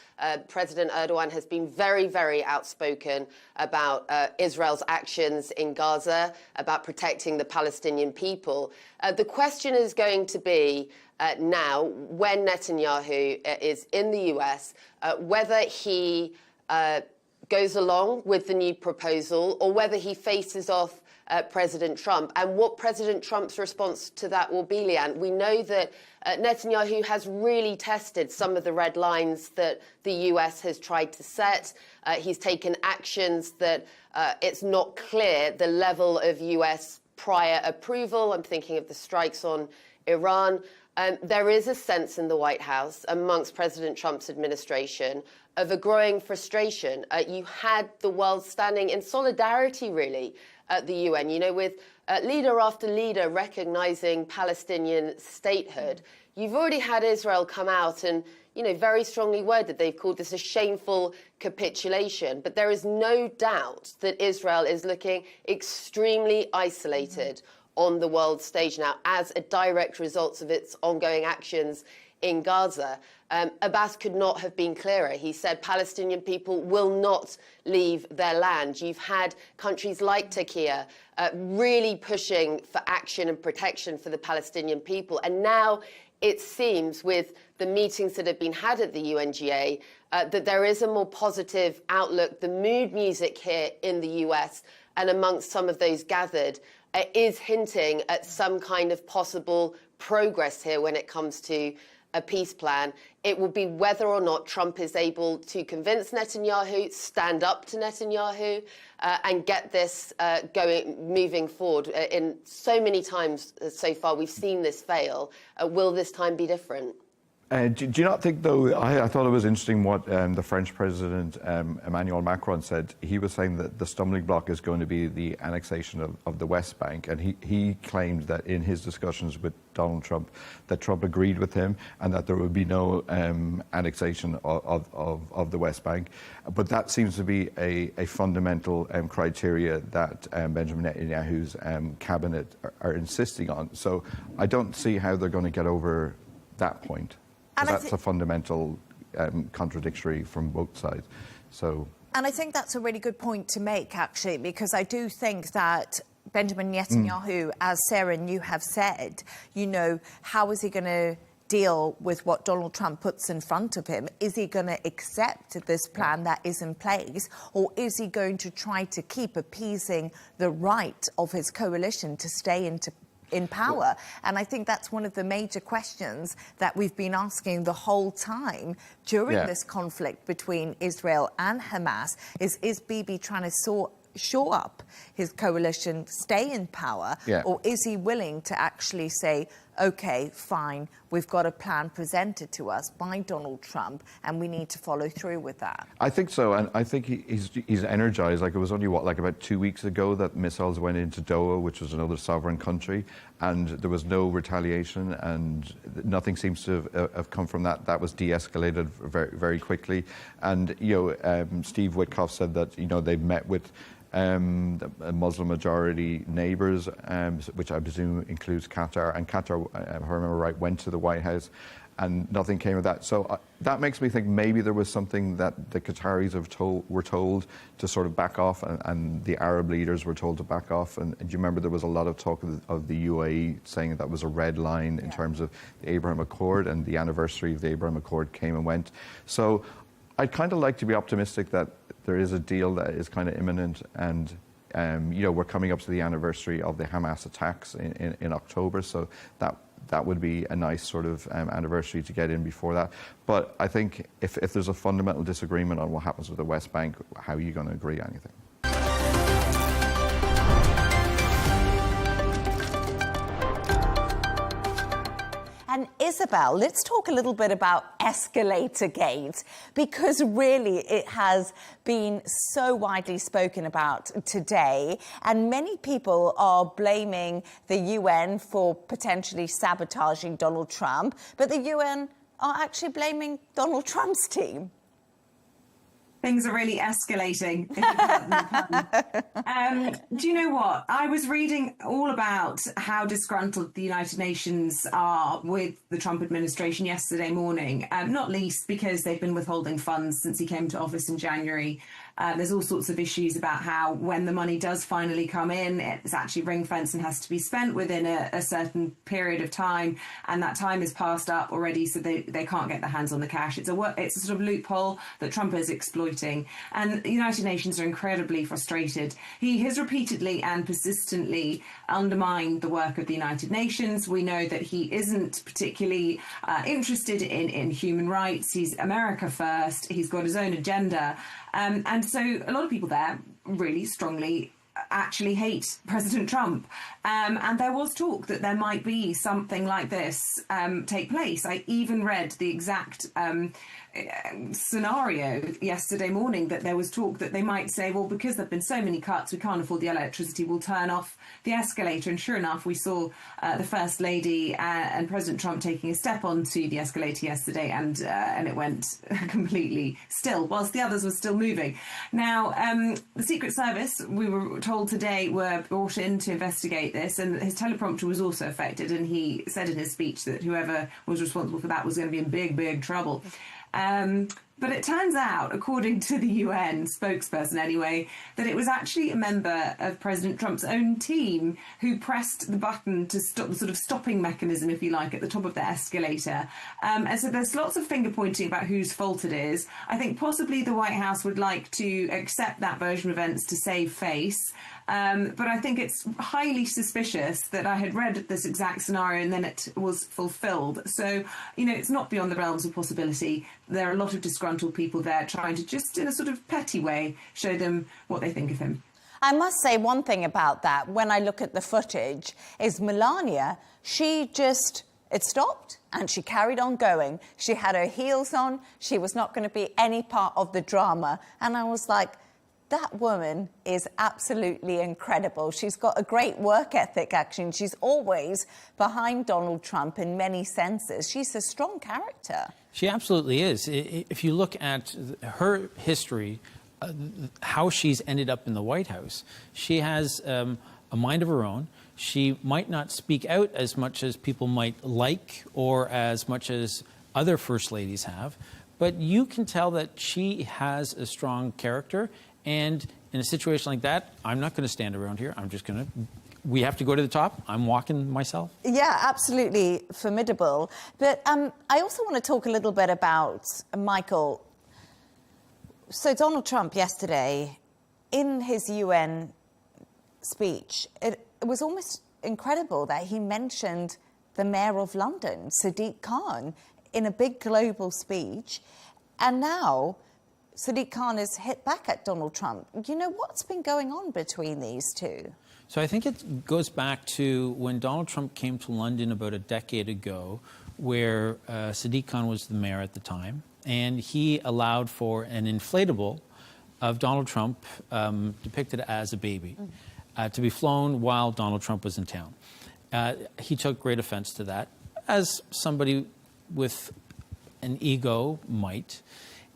President Erdogan has been very, very outspoken about Israel's actions in Gaza, about protecting the Palestinian people. The question is going to be now, when Netanyahu is in the US, whether he goes along with the new proposal or whether he faces off President Trump, and what President Trump's response to that will be, Leigh Ann. We know that Netanyahu has really tested some of the red lines that the US has tried to set. He's taken actions that it's not clear the level of US prior approval. I'm thinking of the strikes on Iran. There is a sense in the White House amongst President Trump's administration of a growing frustration. You had the world standing in solidarity, really, at the UN, with leader after leader recognizing Palestinian statehood. You've already had Israel come out and, very strongly worded. They've called this a shameful capitulation. But there is no doubt that Israel is looking extremely isolated on the world stage now as a direct result of its ongoing actions in Gaza. Abbas could not have been clearer. He said Palestinian people will not leave their land. You've had countries like Turkey really pushing for action and protection for the Palestinian people. And now it seems, with the meetings that have been had at the UNGA, that there is a more positive outlook. The mood music here in the US and amongst some of those gathered is hinting at some kind of possible progress here when it comes to a peace plan. It will be whether or not Trump is able to convince Netanyahu, stand up to Netanyahu, and get this moving forward. In so many times so far, we've seen this fail. Will this time be different? Do you not think, though, I thought it was interesting what the French President Emmanuel Macron said. He was saying that the stumbling block is going to be the annexation of the West Bank. And he claimed that in his discussions with Donald Trump, that Trump agreed with him and that there would be no annexation of the West Bank. But that seems to be a fundamental criteria that Benjamin Netanyahu's cabinet are insisting on. So I don't see how they're going to get over that point. And that's a fundamental contradictory from both sides. And I think that's a really good point to make, actually, because I do think that Benjamin Netanyahu, as Sarah and you have said, how is he going to deal with what Donald Trump puts in front of him? Is he going to accept this plan that is in place, or is he going to try to keep appeasing the right of his coalition to stay in power? And I think that's one of the major questions that we've been asking the whole time during this conflict between Israel and Hamas is Bibi trying to shore up his coalition, stay in power? Yeah. Or is he willing to actually say, OK, fine, we've got a plan presented to us by Donald Trump and we need to follow through with that? I think so, and I think he's energized. Like, it was only, like about 2 weeks ago that missiles went into Doha, which was another sovereign country, and there was no retaliation, and nothing seems to have come from that. That was de-escalated very, very quickly. And, Steve Witkoff said that, they've met with Muslim-majority neighbours, which I presume includes Qatar. And Qatar, if I remember right, went to the White House, and nothing came of that. So that makes me think maybe there was something that the Qataris were told to sort of back off, and the Arab leaders were told to back off. And do you remember there was a lot of talk of the UAE saying that was a red line in terms of the Abraham Accord, and the anniversary of the Abraham Accord came and went. So I'd kind of like to be optimistic that there is a deal that is kind of imminent, and we're coming up to the anniversary of the Hamas attacks in October, so that would be a nice sort of anniversary to get in before that. But I think if there's a fundamental disagreement on what happens with the West Bank, how are you going to agree on anything? And Isabel, let's talk a little bit about Escalator Gate, because really it has been so widely spoken about today, and many people are blaming the UN for potentially sabotaging Donald Trump, but the UN are actually blaming Donald Trump's team. Things are really escalating. Do you know what? I was reading all about how disgruntled the United Nations are with the Trump administration yesterday morning, not least because they've been withholding funds since he came to office in January. There's all sorts of issues about how when the money does finally come in, it's actually ring-fenced and has to be spent within a certain period of time, and that time is passed up already, so they can't get their hands on the cash. It's a sort of loophole that Trump is exploiting, and the United Nations are incredibly frustrated. He has repeatedly and persistently undermined the work of the United Nations. We know that he isn't particularly interested in human rights. He's America first. He's got his own agenda. And so a lot of people there really strongly actually hate President Trump. And there was talk that there might be something like this take place. I even read the exact scenario yesterday morning, that there was talk that they might say, well, because there have been so many cuts, we can't afford the electricity, we'll turn off the escalator. And sure enough, we saw the First Lady and President Trump taking a step onto the escalator yesterday, and it went completely still, whilst the others were still moving. Now, the Secret Service, we were told today, were brought in to investigate this, and his teleprompter was also affected, and he said in his speech that whoever was responsible for that was going to be in big, big trouble. But it turns out, according to the UN spokesperson anyway, that it was actually a member of President Trump's own team who pressed the button to stop the sort of stopping mechanism, if you like, at the top of the escalator. And so there's lots of finger pointing about whose fault it is. I think possibly the White House would like to accept that version of events to save face. But I think it's highly suspicious that I had read this exact scenario and then it was fulfilled. So, it's not beyond the realms of possibility. There are a lot of disgruntled people there trying to just, in a sort of petty way, show them what they think of him. I must say one thing about that, when I look at the footage, is Melania, it stopped and she carried on going. She had her heels on. She was not going to be any part of the drama. And I was like, that woman is absolutely incredible. She's got a great work ethic, actually. And she's always behind Donald Trump in many senses. She's a strong character. She absolutely is. If you look at her history, how she's ended up in the White House, she has a mind of her own. She might not speak out as much as people might like or as much as other first ladies have, but you can tell that she has a strong character. And in a situation like that, I'm not going to stand around here. I'm just going to... We have to go to the top. I'm walking myself. Yeah, absolutely formidable. But I also want to talk a little bit about Michael. So Donald Trump yesterday, in his UN speech, it was almost incredible that he mentioned the Mayor of London, Sadiq Khan, in a big global speech. And now Sadiq Khan has hit back at Donald Trump. You know, what's been going on between these two? So I think it goes back to when Donald Trump came to London about a decade ago, where Sadiq Khan was the mayor at the time, and he allowed for an inflatable of Donald Trump, depicted as a baby, to be flown while Donald Trump was in town. He took great offense to that, as somebody with an ego might.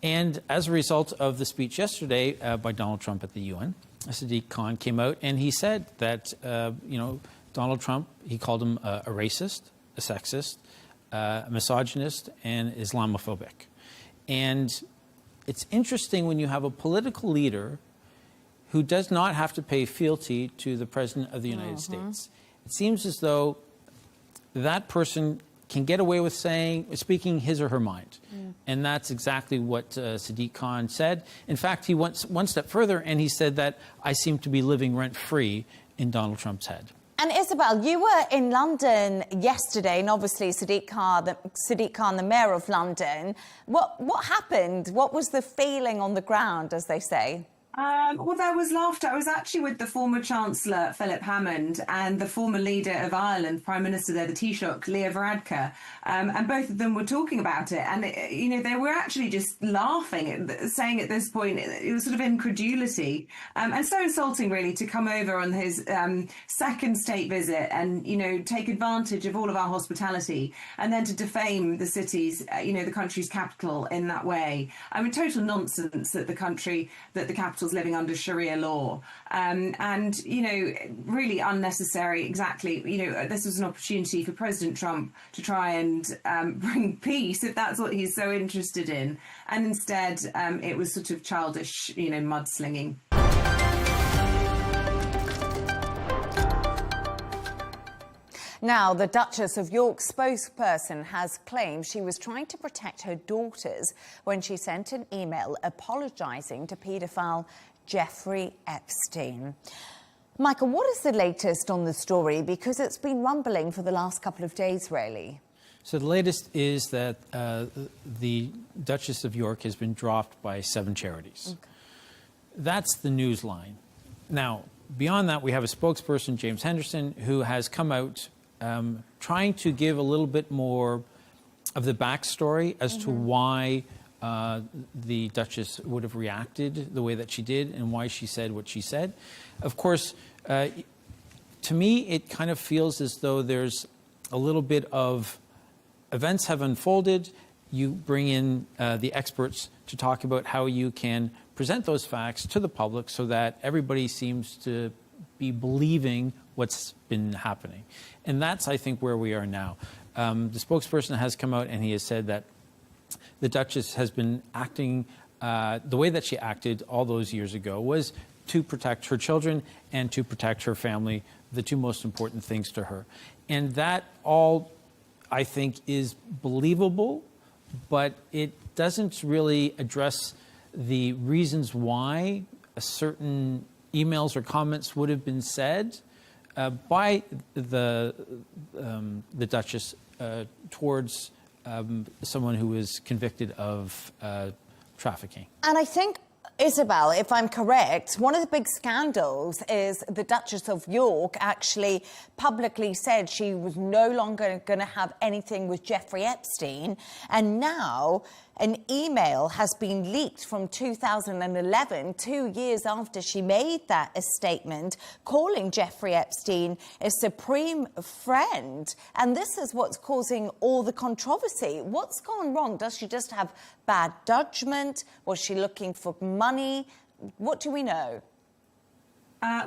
And as a result of the speech yesterday by Donald Trump at the UN, Sadiq Khan came out and he said that, Donald Trump, he called him a racist, a sexist, a misogynist, and Islamophobic. And it's interesting when you have a political leader who does not have to pay fealty to the President of the United States. It seems as though that person can get away with speaking his or her mind. And that's exactly what Sadiq Khan said. In fact, he went one step further and he said that I seem to be living rent-free in Donald Trump's head. And Isabel, you were in London yesterday, and obviously Sadiq Khan, the mayor of London. What happened? What was the feeling on the ground, as they say? Well, there was laughter. I was actually with the former Chancellor, Philip Hammond, and the former leader of Ireland, Prime Minister there, the Taoiseach, Leah Varadkar, and both of them were talking about it. And, they were actually just laughing, saying at this point, it was sort of incredulity. And so insulting, really, to come over on his second state visit and, take advantage of all of our hospitality and then to defame the city's, the country's capital in that way. I mean, total nonsense that the capital living under Sharia law, and really unnecessary. Exactly, this was an opportunity for President Trump to try and bring peace, if that's what he's so interested in, and instead it was sort of childish, mudslinging. Now, the Duchess of York's spokesperson has claimed she was trying to protect her daughters when she sent an email apologising to paedophile Jeffrey Epstein. Michael, what is the latest on the story? Because it's been rumbling for the last couple of days, really. So the latest is that the Duchess of York has been dropped by 7 charities. Okay. That's the news line. Now, beyond that, we have a spokesperson, James Henderson, who has come out trying to give a little bit more of the backstory as to why the Duchess would have reacted the way that she did and why she said what she said. Of course, to me, it kind of feels as though there's a little bit of events have unfolded. You bring in the experts to talk about how you can present those facts to the public so that everybody seems to be believing what's been happening. And that's, I think, where we are now. The spokesperson has come out and he has said that the Duchess has been acting the way that she acted all those years ago was to protect her children and to protect her family, the 2 most important things to her. And that all, I think, is believable, but it doesn't really address the reasons why a certain emails or comments would have been said by the Duchess towards someone who was convicted of trafficking. And I think, Isabel, if I'm correct, one of the big scandals is the Duchess of York actually publicly said she was no longer going to have anything with Jeffrey Epstein, and now an email has been leaked from 2011, 2 years after she made that a statement, calling Jeffrey Epstein a supreme friend. And this is what's causing all the controversy. What's gone wrong? Does she just have bad judgment? Was she looking for money? What do we know?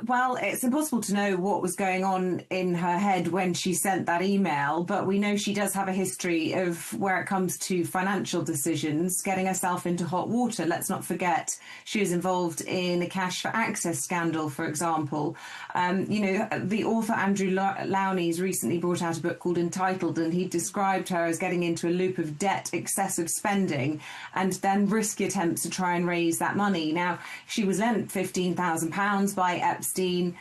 Well, it's impossible to know what was going on in her head when she sent that email, but we know she does have a history of, where it comes to financial decisions, getting herself into hot water. Let's not forget she was involved in a cash for access scandal, for example. The author Andrew Lowney's recently brought out a book called Entitled, and he described her as getting into a loop of debt, excessive spending, and then risky attempts to try and raise that money. Now, she was lent £15,000 by Epstein.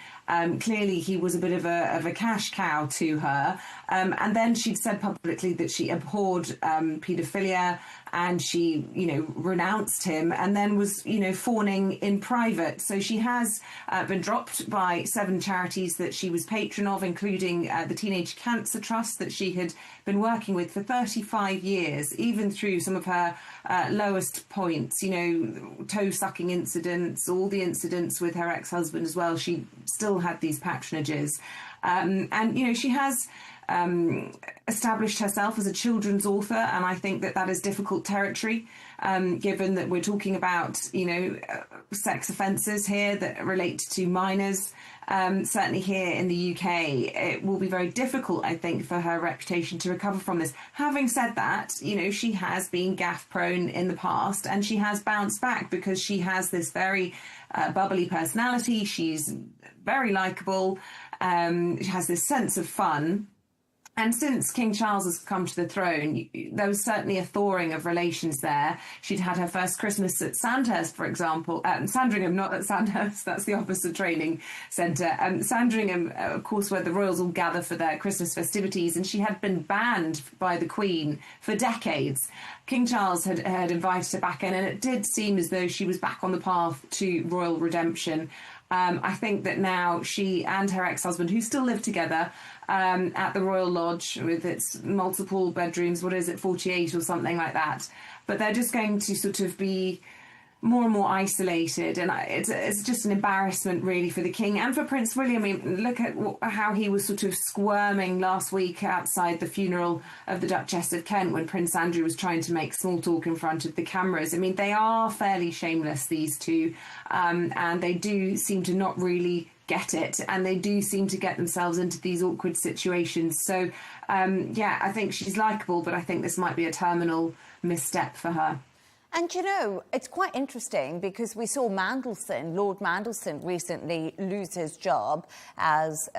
Clearly, he was a bit of a cash cow to her. And then she'd said publicly that she abhorred paedophilia and she, renounced him and then was, fawning in private. So she has been dropped by 7 charities that she was patron of, including the Teenage Cancer Trust that she had been working with for 35 years, even through some of her lowest points, toe-sucking incidents, all the incidents with her ex-husband as well. She still had these patronages. And, she has established herself as a children's author, and I think that is difficult territory, given that we're talking about, sex offences here that relate to minors. Certainly here in the UK, it will be very difficult, I think, for her reputation to recover from this. Having said that, she has been gaffe-prone in the past, and she has bounced back because she has this very bubbly personality. She's very likeable. She has this sense of fun. And since King Charles has come to the throne, there was certainly a thawing of relations there. She'd had her first Christmas at Sandhurst, for example. Sandringham, not at Sandhurst, that's the Officer Training Centre. Sandringham, of course, where the royals all gather for their Christmas festivities, and she had been banned by the Queen for decades. King Charles had invited her back in, and it did seem as though she was back on the path to royal redemption. I think that now she and her ex-husband, who still live together at the Royal Lodge with its multiple bedrooms, 48 or something like that, but they're just going to sort of be more and more isolated, and it's just an embarrassment really for the King and for Prince William. I mean, look at how he was sort of squirming last week outside the funeral of the Duchess of Kent when Prince Andrew was trying to make small talk in front of the cameras. I mean, they are fairly shameless, these two, and they do seem to not really get it, and they do seem to get themselves into these awkward situations. So, I think she's likeable, but I think this might be a terminal misstep for her. And, it's quite interesting because we saw Lord Mandelson recently lose his job as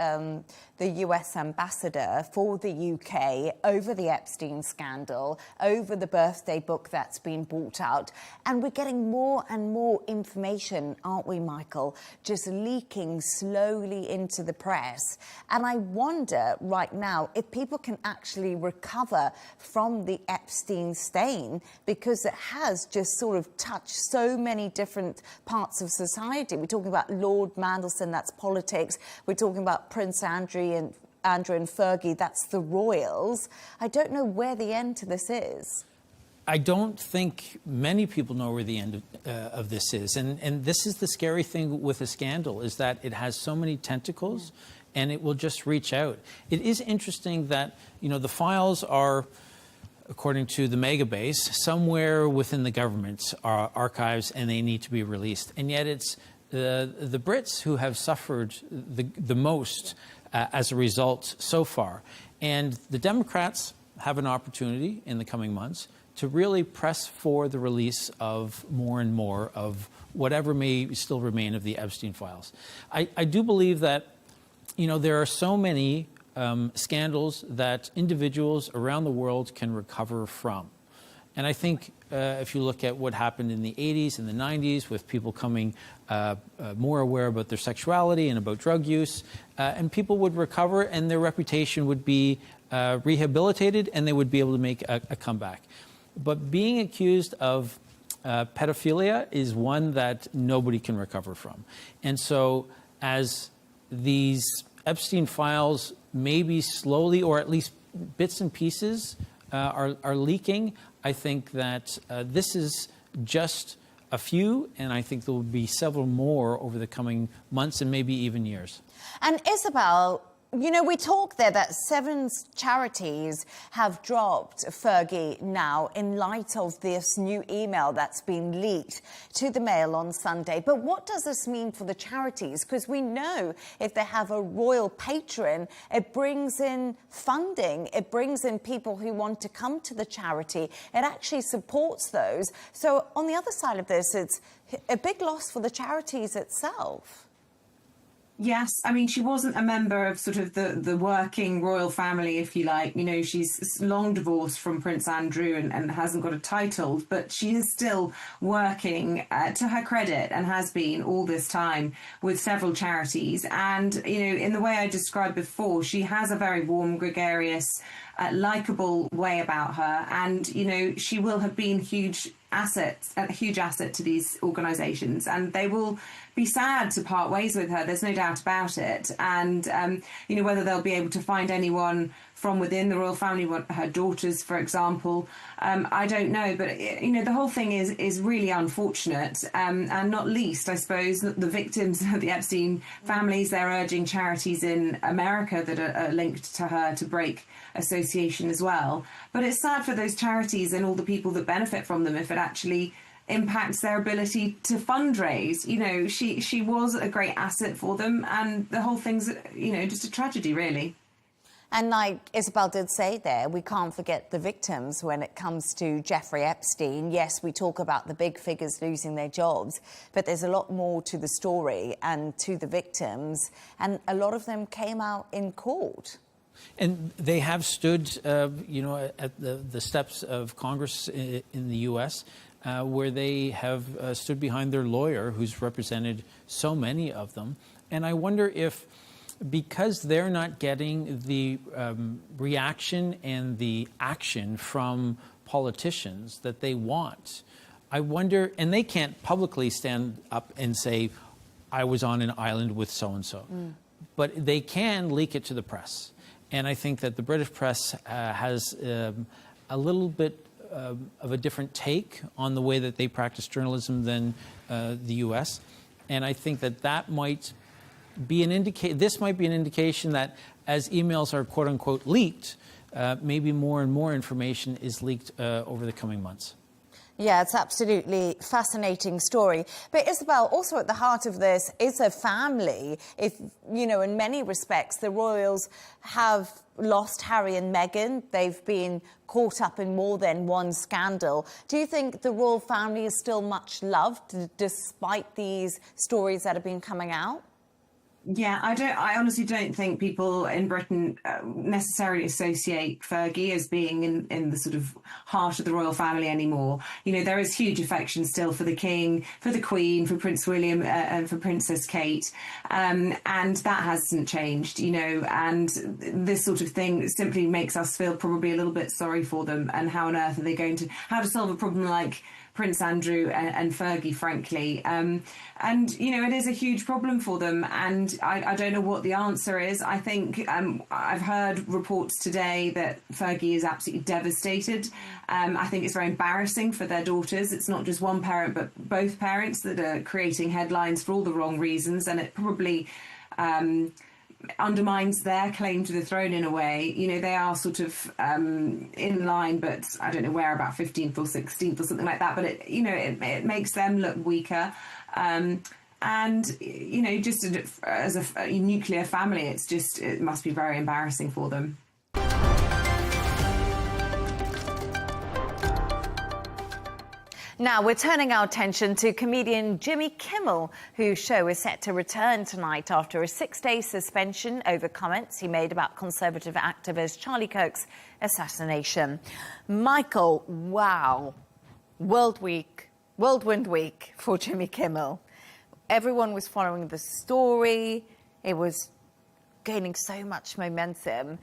the US ambassador for the UK over the Epstein scandal, over the birthday book that's been brought out. And we're getting more and more information, aren't we, Michael, just leaking slowly into the press. And I wonder right now if people can actually recover from the Epstein stain, because it has just sort of touched so many different parts of society. We're talking about Lord Mandelson, that's politics. We're talking about Prince Andrew and Fergie, that's the royals. I don't know where the end to this is. I don't think many people know where the end of this is. And this is the scary thing with a scandal, is that it has so many tentacles and it will just reach out. It is interesting that, the files are, according to the megabase, somewhere within the government's archives, and they need to be released. And yet it's the Brits who have suffered the most as a result so far. And the Democrats have an opportunity in the coming months to really press for the release of more and more of whatever may still remain of the Epstein files. I do believe that, there are so many scandals that individuals around the world can recover from. And I think if you look at what happened in the 80s and the 90s with people coming more aware about their sexuality and about drug use, and people would recover and their reputation would be rehabilitated and they would be able to make a comeback. But being accused of pedophilia is one that nobody can recover from. And so as these Epstein files maybe slowly, or at least bits and pieces, are leaking, I think that this is just a few, and I think there will be several more over the coming months and maybe even years. And Isabel, we talk there that 7 charities have dropped Fergie now in light of this new email that's been leaked to the Mail on Sunday. But what does this mean for the charities? Because we know if they have a royal patron, it brings in funding. It brings in people who want to come to the charity. It actually supports those. So on the other side of this, it's a big loss for the charities itself. Yes, I mean, she wasn't a member of sort of the working royal family, if you like. You know, she's long divorced from Prince Andrew and hasn't got a title, but she is still working to her credit and has been all this time with several charities. And, you know, in the way I described before, she has a very warm, gregarious, likeable way about her. And, you know, she will have been a huge asset to these organisations, and they will be sad to part ways with her. There's no doubt about it. And, you know, whether they'll be able to find anyone from within the royal family, her daughters, for example, I don't know. But, you know, the whole thing is really unfortunate. And not least, I suppose, the victims of the Epstein families, they're urging charities in America that are linked to her to break association as well. But it's sad for those charities and all the people that benefit from them if it actually impacts their ability to fundraise. You know, she was a great asset for them, and the whole thing's, you know, just a tragedy, really. And like Isabel did say there, we can't forget the victims when it comes to Jeffrey Epstein. Yes, we talk about the big figures losing their jobs, but there's a lot more to the story and to the victims, and a lot of them came out in court. And they have stood, you know, at the steps of Congress in the U.S., where they have stood behind their lawyer, who's represented so many of them. And I wonder if, because they're not getting the reaction and the action from politicians that they want, I wonder, and they can't publicly stand up and say, I was on an island with so-and-so, but they can leak it to the press. And I think that the British press has a little bit of a different take on the way that they practice journalism than the U.S. And I think that might be an indication that as emails are quote unquote leaked, maybe more and more information is leaked over the coming months. Yeah, it's absolutely fascinating story. But Isabel, also at the heart of this is a family. If, you know, in many respects, the royals have lost Harry and Meghan. They've been caught up in more than one scandal. Do you think the royal family is still much loved despite these stories that have been coming out? Yeah, I honestly don't think people in Britain necessarily associate Fergie as being in the sort of heart of the royal family anymore. You know, there is huge affection still for the King, for the Queen, for Prince William and for Princess Kate. And that hasn't changed, you know, and this sort of thing simply makes us feel probably a little bit sorry for them, and how on earth are they going to, how to solve a problem like Prince Andrew and Fergie, frankly. And, you know, it is a huge problem for them. And I don't know what the answer is. I think I've heard reports today that Fergie is absolutely devastated. I think it's very embarrassing for their daughters. It's not just one parent, but both parents that are creating headlines for all the wrong reasons. And it probably undermines their claim to the throne in a way. You know, they are sort of in line, but I don't know where, about 15th or 16th or something like that. But it, you know, it makes them look weaker. And, you know, just as a nuclear family, it must be very embarrassing for them. Now we're turning our attention to comedian Jimmy Kimmel, whose show is set to return tonight after a 6-day suspension over comments he made about conservative activist Charlie Kirk's assassination. Michael, wow. Whirlwind week for Jimmy Kimmel. Everyone was following the story. It was gaining so much momentum.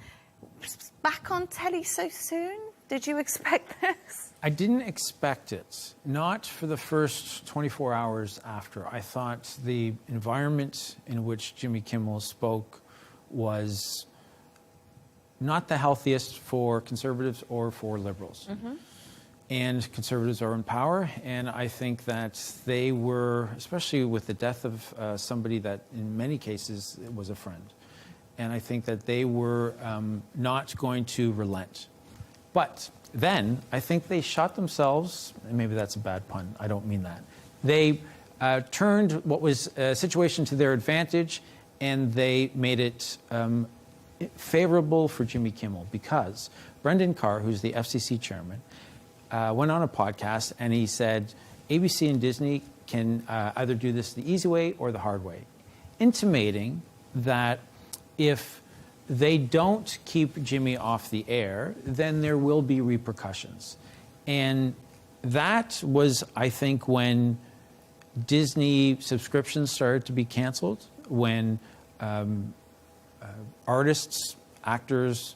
Back on telly so soon? Did you expect this? I didn't expect it, not for the first 24 hours after. I thought the environment in which Jimmy Kimmel spoke was not the healthiest for conservatives or for liberals. Mm-hmm. And conservatives are in power, and I think that they were, especially with the death of somebody that in many cases was a friend, and I think that they were not going to relent. But then I think they shot themselves, and maybe that's a bad pun, I don't mean that. They turned what was a situation to their advantage, and they made it favorable for Jimmy Kimmel, because Brendan Carr, who's the FCC chairman, went on a podcast and he said ABC and Disney can either do this the easy way or the hard way, intimating that if they don't keep Jimmy off the air, then there will be repercussions. And that was, I think, when Disney subscriptions started to be canceled, when artists, actors,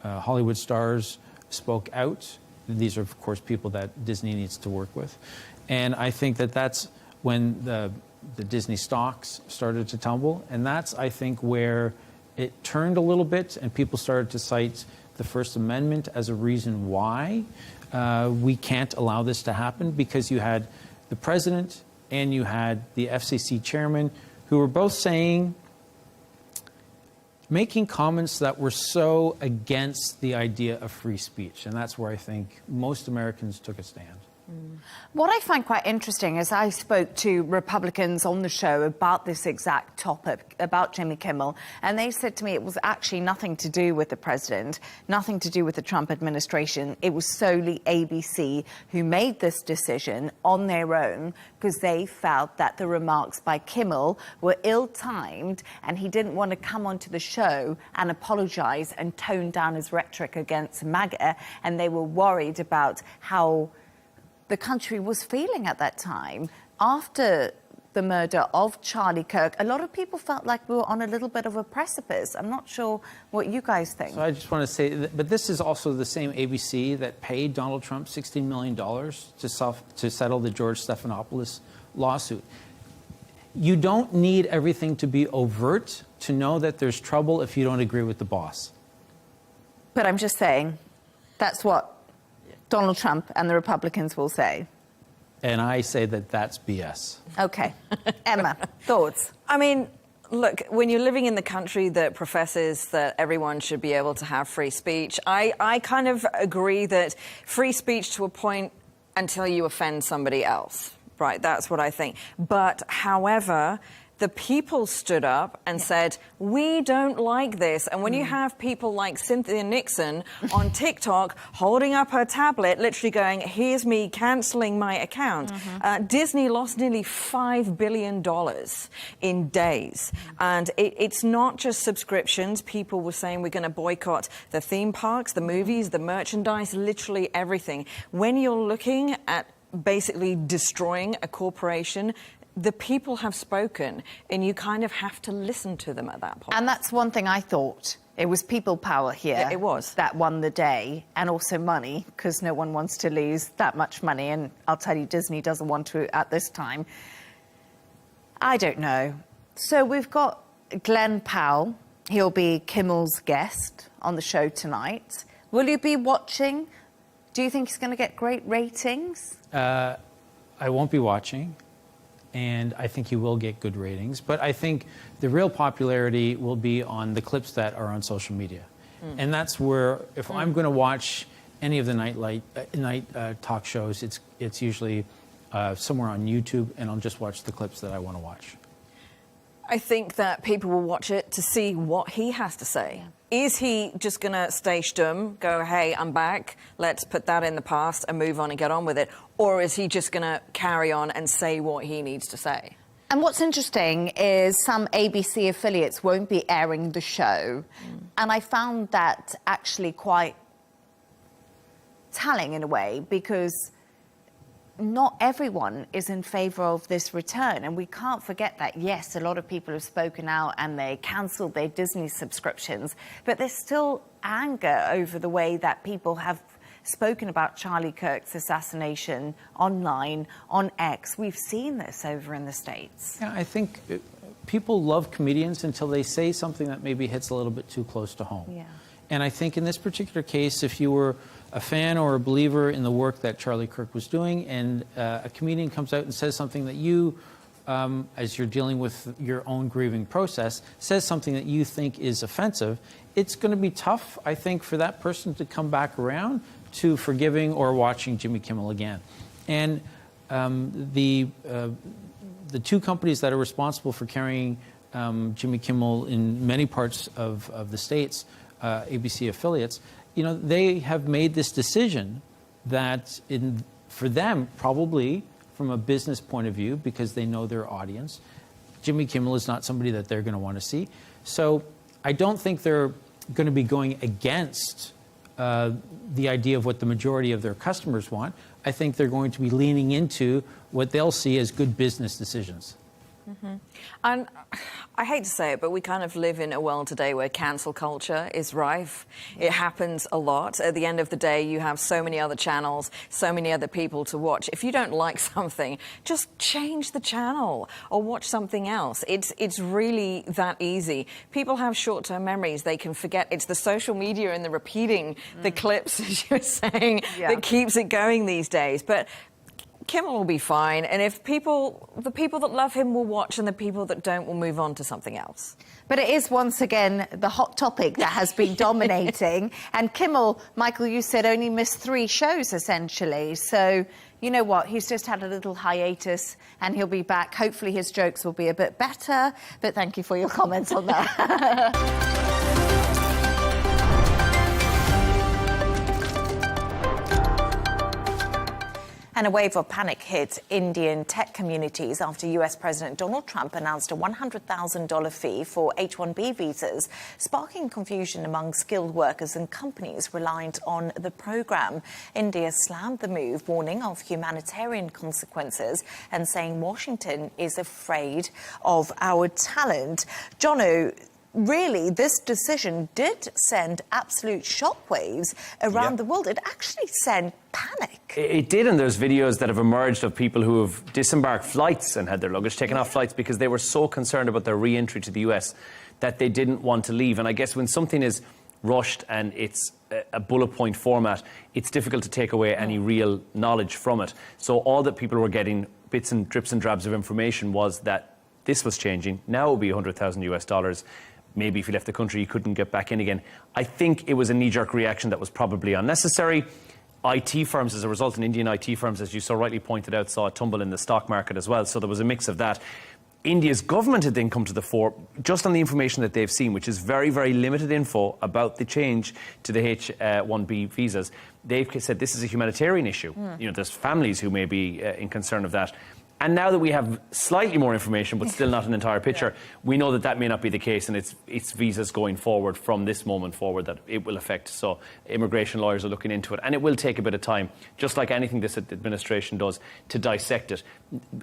Hollywood stars spoke out. These are, of course, people that Disney needs to work with. And I think that that's when the Disney stocks started to tumble. And that's, I think, where it turned a little bit and people started to cite the First Amendment as a reason why we can't allow this to happen, because you had the president and you had the FCC chairman who were both making comments that were so against the idea of free speech. And that's where I think most Americans took a stand. What I find quite interesting is I spoke to Republicans on the show about this exact topic, about Jimmy Kimmel, and they said to me it was actually nothing to do with the president, nothing to do with the Trump administration. It was solely ABC who made this decision on their own because they felt that the remarks by Kimmel were ill-timed and he didn't want to come onto the show and apologize and tone down his rhetoric against MAGA, and they were worried about how the country was feeling at that time. After the murder of Charlie Kirk, a lot of people felt like we were on a little bit of a precipice. I'm not sure what you guys think. So I just want to say, but this is also the same ABC that paid Donald Trump $16 million to settle the George Stephanopoulos lawsuit. You don't need everything to be overt to know that there's trouble if you don't agree with the boss. But I'm just saying, that's what Donald Trump and the Republicans will say. And I say that that's BS. Okay. Emma, thoughts? I mean, look, when you're living in the country that professes that everyone should be able to have free speech, I kind of agree that free speech to a point until you offend somebody else, right? That's what I think. But, however, the people stood up and said, we don't like this. And when you have people like Cynthia Nixon on TikTok holding up her tablet, literally going, here's me cancelling my account. Disney lost nearly $5 billion in days. And it's not just subscriptions. People were saying we're going to boycott the theme parks, the movies, the merchandise, literally everything. When you're looking at basically destroying a corporation, the people have spoken, and you kind of have to listen to them at that point. And that's one thing I thought. It was people power here. Yeah, it was. That won the day, and also money, because no one wants to lose that much money, and I'll tell you, Disney doesn't want to at this time. I don't know. So we've got Glenn Powell. He'll be Kimmel's guest on the show tonight. Will you be watching? Do you think he's going to get great ratings? I won't be watching. And I think he will get good ratings. But I think the real popularity will be on the clips that are on social media. And that's where, if I'm going to watch any of the night talk shows, it's usually somewhere on YouTube, and I'll just watch the clips that I want to watch. I think that people will watch it to see what he has to say. Is he just going to stay stum, go, hey, I'm back, let's put that in the past and move on and get on with it? Or is he just going to carry on and say what he needs to say? And what's interesting is some ABC affiliates won't be airing the show. And I found that actually quite telling in a way, because not everyone is in favour of this return. And we can't forget that, yes, a lot of people have spoken out and they cancelled their Disney subscriptions, but there's still anger over the way that people have spoken about Charlie Kirk's assassination online, on X. We've seen this over in the States. Yeah, I think people love comedians until they say something that maybe hits a little bit too close to home. Yeah. And I think in this particular case, if you were a fan or a believer in the work that Charlie Kirk was doing, and a comedian comes out and says something that you, as you're dealing with your own grieving process, says something that you think is offensive, it's going to be tough, I think, for that person to come back around to forgiving or watching Jimmy Kimmel again. And the two companies that are responsible for carrying Jimmy Kimmel in many parts of the States, ABC affiliates, you know, they have made this decision that for them, probably from a business point of view, because they know their audience, Jimmy Kimmel is not somebody that they're going to want to see. So I don't think they're going to be going against the idea of what the majority of their customers want. I think they're going to be leaning into what they'll see as good business decisions. Mm-hmm. And I hate to say it, but we kind of live in a world today where cancel culture is rife. It happens a lot. At the end of the day, you have so many other channels, so many other people to watch. If you don't like something, just change the channel or watch something else. It's really that easy. People have short-term memories. They can forget. It's the social media and the repeating the clips, as you're saying, that keeps it going these days. But Kimmel will be fine, and if the people that love him will watch, and the people that don't will move on to something else. But it is once again the hot topic that has been dominating. And Kimmel, Michael, you said only missed 3 shows essentially. So you know what? He's just had a little hiatus, and he'll be back. Hopefully, his jokes will be a bit better. But thank you for your comments on that. And a wave of panic hit Indian tech communities after US President Donald Trump announced a $100,000 fee for H-1B visas, sparking confusion among skilled workers and companies reliant on the program. India slammed the move, warning of humanitarian consequences and saying Washington is afraid of our talent. Jono, really, this decision did send absolute shockwaves around the world. It actually sent panic. It did, and there's videos that have emerged of people who have disembarked flights and had their luggage taken off flights because they were so concerned about their re-entry to the US that they didn't want to leave. And I guess when something is rushed and it's a bullet point format, it's difficult to take away any real knowledge from it. So all that people were getting, bits and drips and drabs of information, was that this was changing. Now it will be $100,000 US. Maybe if you left the country, you couldn't get back in again. I think it was a knee-jerk reaction that was probably unnecessary. IT firms, as a result, and Indian IT firms, as you so rightly pointed out, saw a tumble in the stock market as well. So there was a mix of that. India's government had then come to the fore, just on the information that they've seen, which is very, very limited info about the change to the H-1B visas. They've said this is a humanitarian issue. You know, there's families who may be in concern of that. And now that we have slightly more information, but still not an entire picture, we know that that may not be the case, and it's visas going forward from this moment forward that it will affect. So immigration lawyers are looking into it, and it will take a bit of time, just like anything this administration does, to dissect it.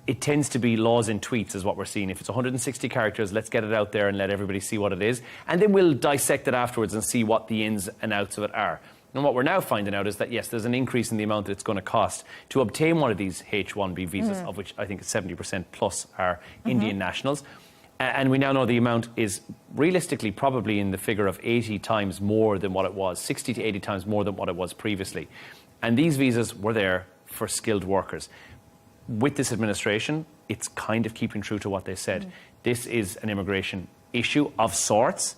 It tends to be laws in tweets is what we're seeing. If it's 160 characters, let's get it out there and let everybody see what it is, and then we'll dissect it afterwards and see what the ins and outs of it are. And what we're now finding out is that, yes, there's an increase in the amount that it's going to cost to obtain one of these H-1B visas, of which I think 70% plus are Indian nationals. And we now know the amount is realistically probably in the figure of 80 times more than what it was, 60 to 80 times more than what it was previously. And these visas were there for skilled workers. With this administration, it's kind of keeping true to what they said. This is an immigration issue of sorts,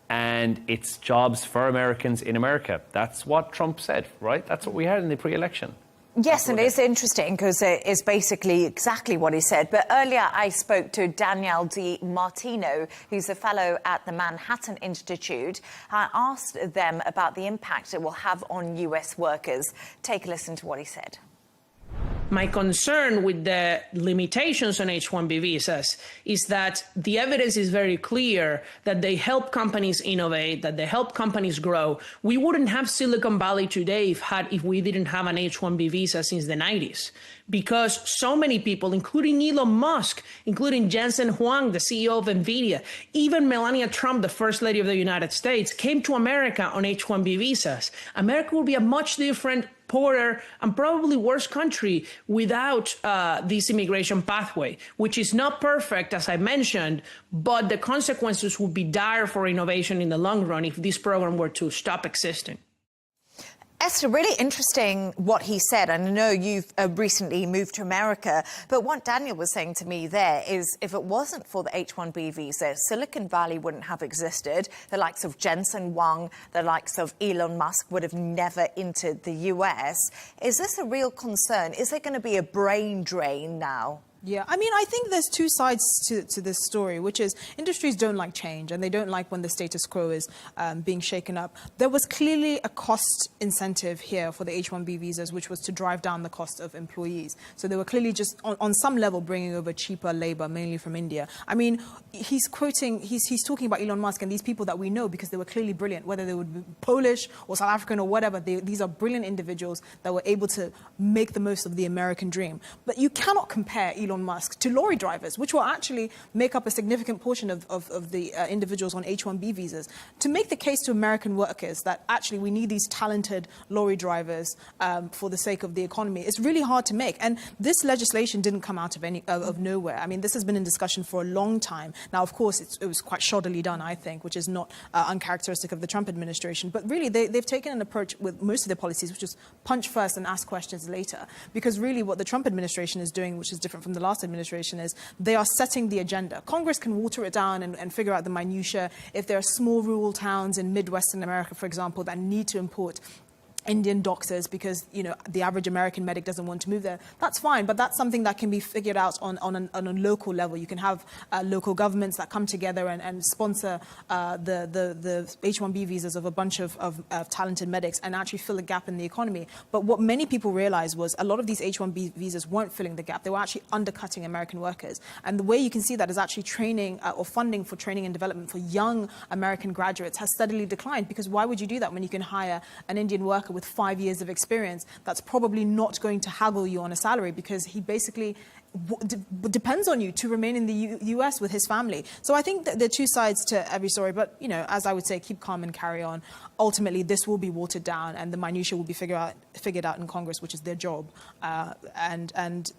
and it's jobs for Americans in America. That's what Trump said, right? That's what we had in the pre-election. Yes, and it's interesting because it's basically exactly what he said. But earlier I spoke to Danielle Di Martino, who's a fellow at the Manhattan Institute. I asked them about the impact it will have on US workers. Take a listen to what he said. My concern with the limitations on H-1B visas is that the evidence is very clear that they help companies innovate, that they help companies grow. We wouldn't have Silicon Valley today if we didn't have an H-1B visa since the 90s, because so many people, including Elon Musk, including Jensen Huang, the CEO of NVIDIA, even Melania Trump, the First Lady of the United States, came to America on H-1B visas. America will be a much different, poorer, and probably worse country without this immigration pathway, which is not perfect, as I mentioned, but the consequences would be dire for innovation in the long run if this program were to stop existing. Esther, really interesting what he said. And I know you've recently moved to America, but what Daniel was saying to me there is if it wasn't for the H-1B visa, Silicon Valley wouldn't have existed. The likes of Jensen Huang, the likes of Elon Musk would have never entered the US. Is this a real concern? Is there going to be a brain drain now? Yeah, I mean, I think there's two sides to this story, which is industries don't like change and they don't like when the status quo is being shaken up. There was clearly a cost incentive here for the H-1B visas, which was to drive down the cost of employees. So they were clearly just on some level bringing over cheaper labor, mainly from India. I mean, he's talking about Elon Musk and these people that we know because they were clearly brilliant, whether they would be Polish or South African or whatever. These are brilliant individuals that were able to make the most of the American dream. But you cannot compare Elon Musk to lorry drivers, which will actually make up a significant portion of the individuals on H-1B visas. To make the case to American workers that actually we need these talented lorry drivers for the sake of the economy, it's really hard to make. And this legislation didn't come out of nowhere. I mean, this has been in discussion for a long time. Now, of course, it was quite shoddily done, I think, which is not uncharacteristic of the Trump administration. But really, they've taken an approach with most of their policies, which is punch first and ask questions later. Because really what the Trump administration is doing, which is different from the last administration, is they are setting the agenda. Congress can water it down and figure out the minutiae. If there are small rural towns in Midwestern America, for example, that need to import Indian doctors because, you know, the average American medic doesn't want to move there, that's fine, but that's something that can be figured out on a local level. You can have local governments that come together and sponsor the H-1B visas of a bunch of talented medics and actually fill a gap in the economy. But what many people realized was a lot of these H-1B visas weren't filling the gap. They were actually undercutting American workers. And the way you can see that is actually training or funding for training and development for young American graduates has steadily declined, because why would you do that when you can hire an Indian worker with 5 years of experience that's probably not going to haggle you on a salary because he basically depends on you to remain in the US with his family. So I think that there are two sides to every story, but, you know, as I would say, keep calm and carry on. Ultimately, this will be watered down and the minutiae will be figured out in Congress, which is their job. And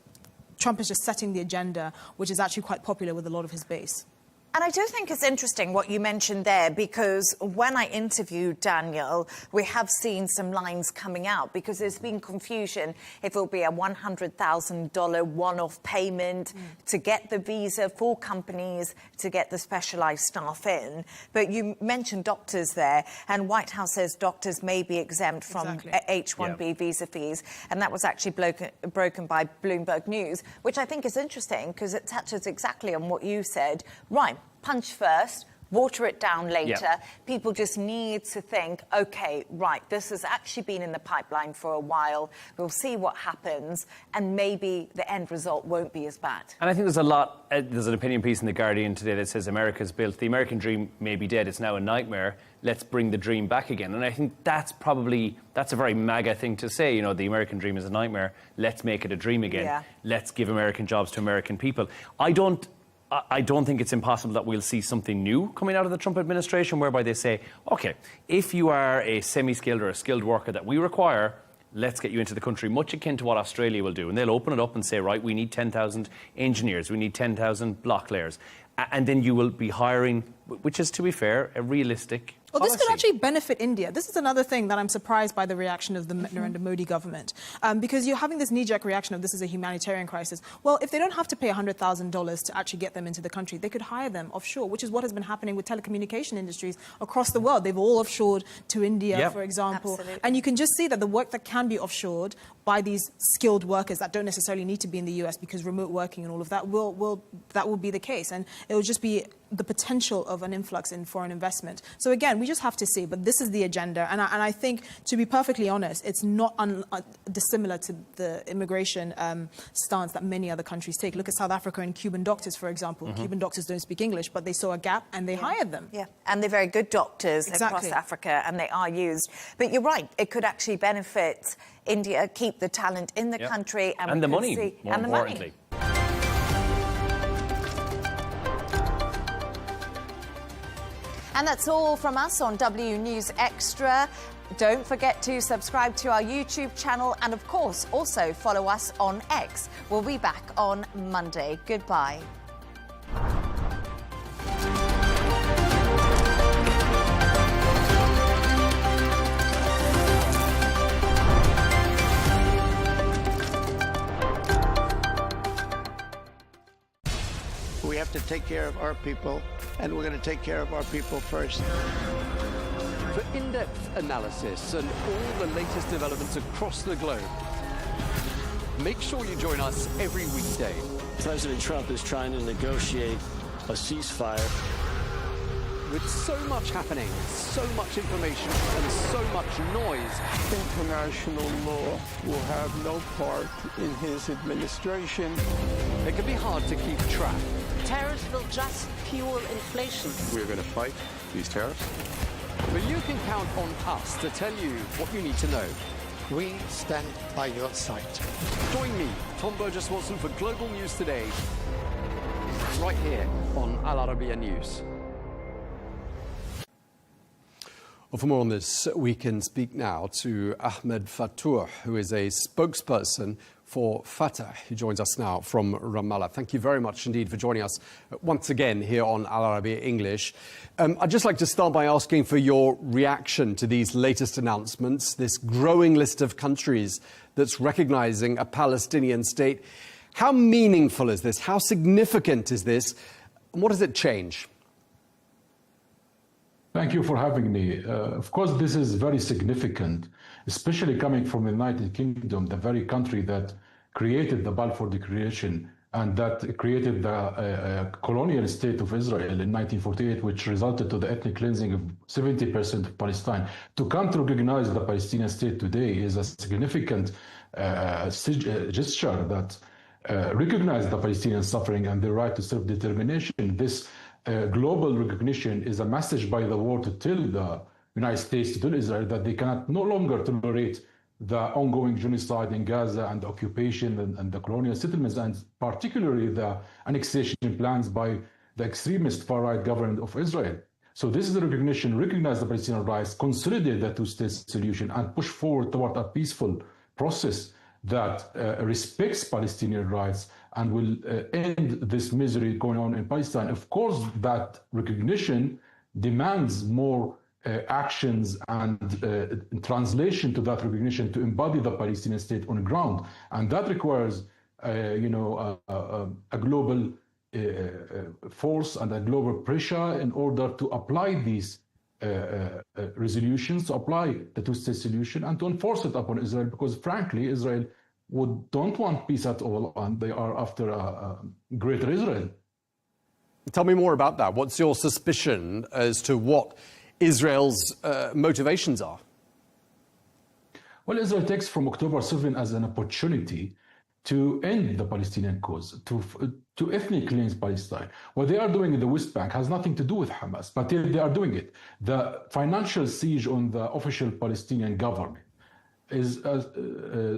Trump is just setting the agenda, which is actually quite popular with a lot of his base. And I do think it's interesting what you mentioned there, because when I interviewed Daniel, we have seen some lines coming out, because there's been confusion if it'll be a $100,000 one-off payment to get the visa for companies to get the specialized staff in. But you mentioned doctors there, and White House says doctors may be exempt from H-1B visa fees. And that was actually broken by Bloomberg News, which I think is interesting because it touches exactly on what you said. Right. Punch first, water it down later. People just need to think, OK, right, this has actually been in the pipeline for a while. We'll see what happens, and maybe the end result won't be as bad. And I think there's a lot, there's an opinion piece in The Guardian today that says America's built, the American dream may be dead, it's now a nightmare, let's bring the dream back again. And I think that's a very MAGA thing to say, you know, the American dream is a nightmare, let's make it a dream again. Let's give American jobs to American people. I don't think it's impossible that we'll see something new coming out of the Trump administration whereby they say, OK, if you are a semi-skilled or a skilled worker that we require, let's get you into the country, much akin to what Australia will do. And they'll open it up and say, right, we need 10,000 engineers, we need 10,000 block layers. And then you will be hiring, which is, to be fair, a realistic Well, this could actually benefit India. This is another thing that I'm surprised by the reaction of the Narendra Modi government, because you're having this knee-jerk reaction of this is a humanitarian crisis. Well, if they don't have to pay $100,000 to actually get them into the country, they could hire them offshore, which is what has been happening with telecommunication industries across the world. They've all offshored to India, for example. Absolutely. And you can just see that the work that can be offshored by these skilled workers that don't necessarily need to be in the US because remote working and all of that will be the case. And it will just be the potential of an influx in foreign investment. So again, we just have to see, but this is the agenda. And I think, to be perfectly honest, it's not dissimilar to the immigration stance that many other countries take. Look at South Africa and Cuban doctors, for example. Cuban doctors don't speak English, but they saw a gap and they hired them. Yeah, and they're very good doctors across Africa, and they are used. But you're right, it could actually benefit India, keep the talent in the country. And the money, more importantly. And that's all from us on W News Extra. Don't forget to subscribe to our YouTube channel and, of course, also follow us on X. We'll be back on Monday. Goodbye. We have to take care of our people, and we're going to take care of our people first. For in-depth analysis and all the latest developments across the globe, make sure you join us every weekday President Trump is trying to negotiate a ceasefire. With so much happening, so much information, and so much noise, international law will have no part in his administration. It can be hard to keep track. Tariffs will just fuel inflation. We're going to fight these tariffs. But you can count on us to tell you what you need to know. We stand by your side. Join me, Tom Burges Watson, for Global News Today, right here on Al Arabiya News. Well, for more on this, we can speak now to Ahmed Fatouh, who is a spokesperson for Fatah. He joins us now from Ramallah. Thank you very much indeed for joining us once again here on Al Arabiya English. I'd just like to start by asking for your reaction to these latest announcements, this growing list of countries that's recognizing a Palestinian state. How meaningful is this? How significant is this? And what does it change? Thank you for having me. Of course, this is very significant, especially coming from the United Kingdom, the very country that created the Balfour Declaration and that created the colonial state of Israel in 1948, which resulted to the ethnic cleansing of 70% of Palestine. To come to recognize the Palestinian state today is a significant gesture that recognizes the Palestinian suffering and their right to self-determination. This global recognition is a message by the world to tell the United States, to tell Israel, that they cannot no longer tolerate the ongoing genocide in Gaza and the occupation and the colonial settlements, and particularly the annexation plans by the extremist far-right government of Israel. So this is a recognition, recognize the Palestinian rights, consolidate the two-state solution, and push forward toward a peaceful process that respects Palestinian rights and will end this misery going on in Palestine. Of course, that recognition demands more actions and translation to that recognition to embody the Palestinian state on the ground. And that requires, a global force and a global pressure in order to apply these resolutions, to apply the two-state solution and to enforce it upon Israel, because frankly, Israel don't want peace at all, and they are after a greater Israel. Tell me more about that. What's your suspicion as to what Israel's motivations are? Well, Israel takes from October 7 as an opportunity to end the Palestinian cause, to ethnically cleanse Palestine. What they are doing in the West Bank has nothing to do with Hamas, but they are doing it. The financial siege on the official Palestinian government is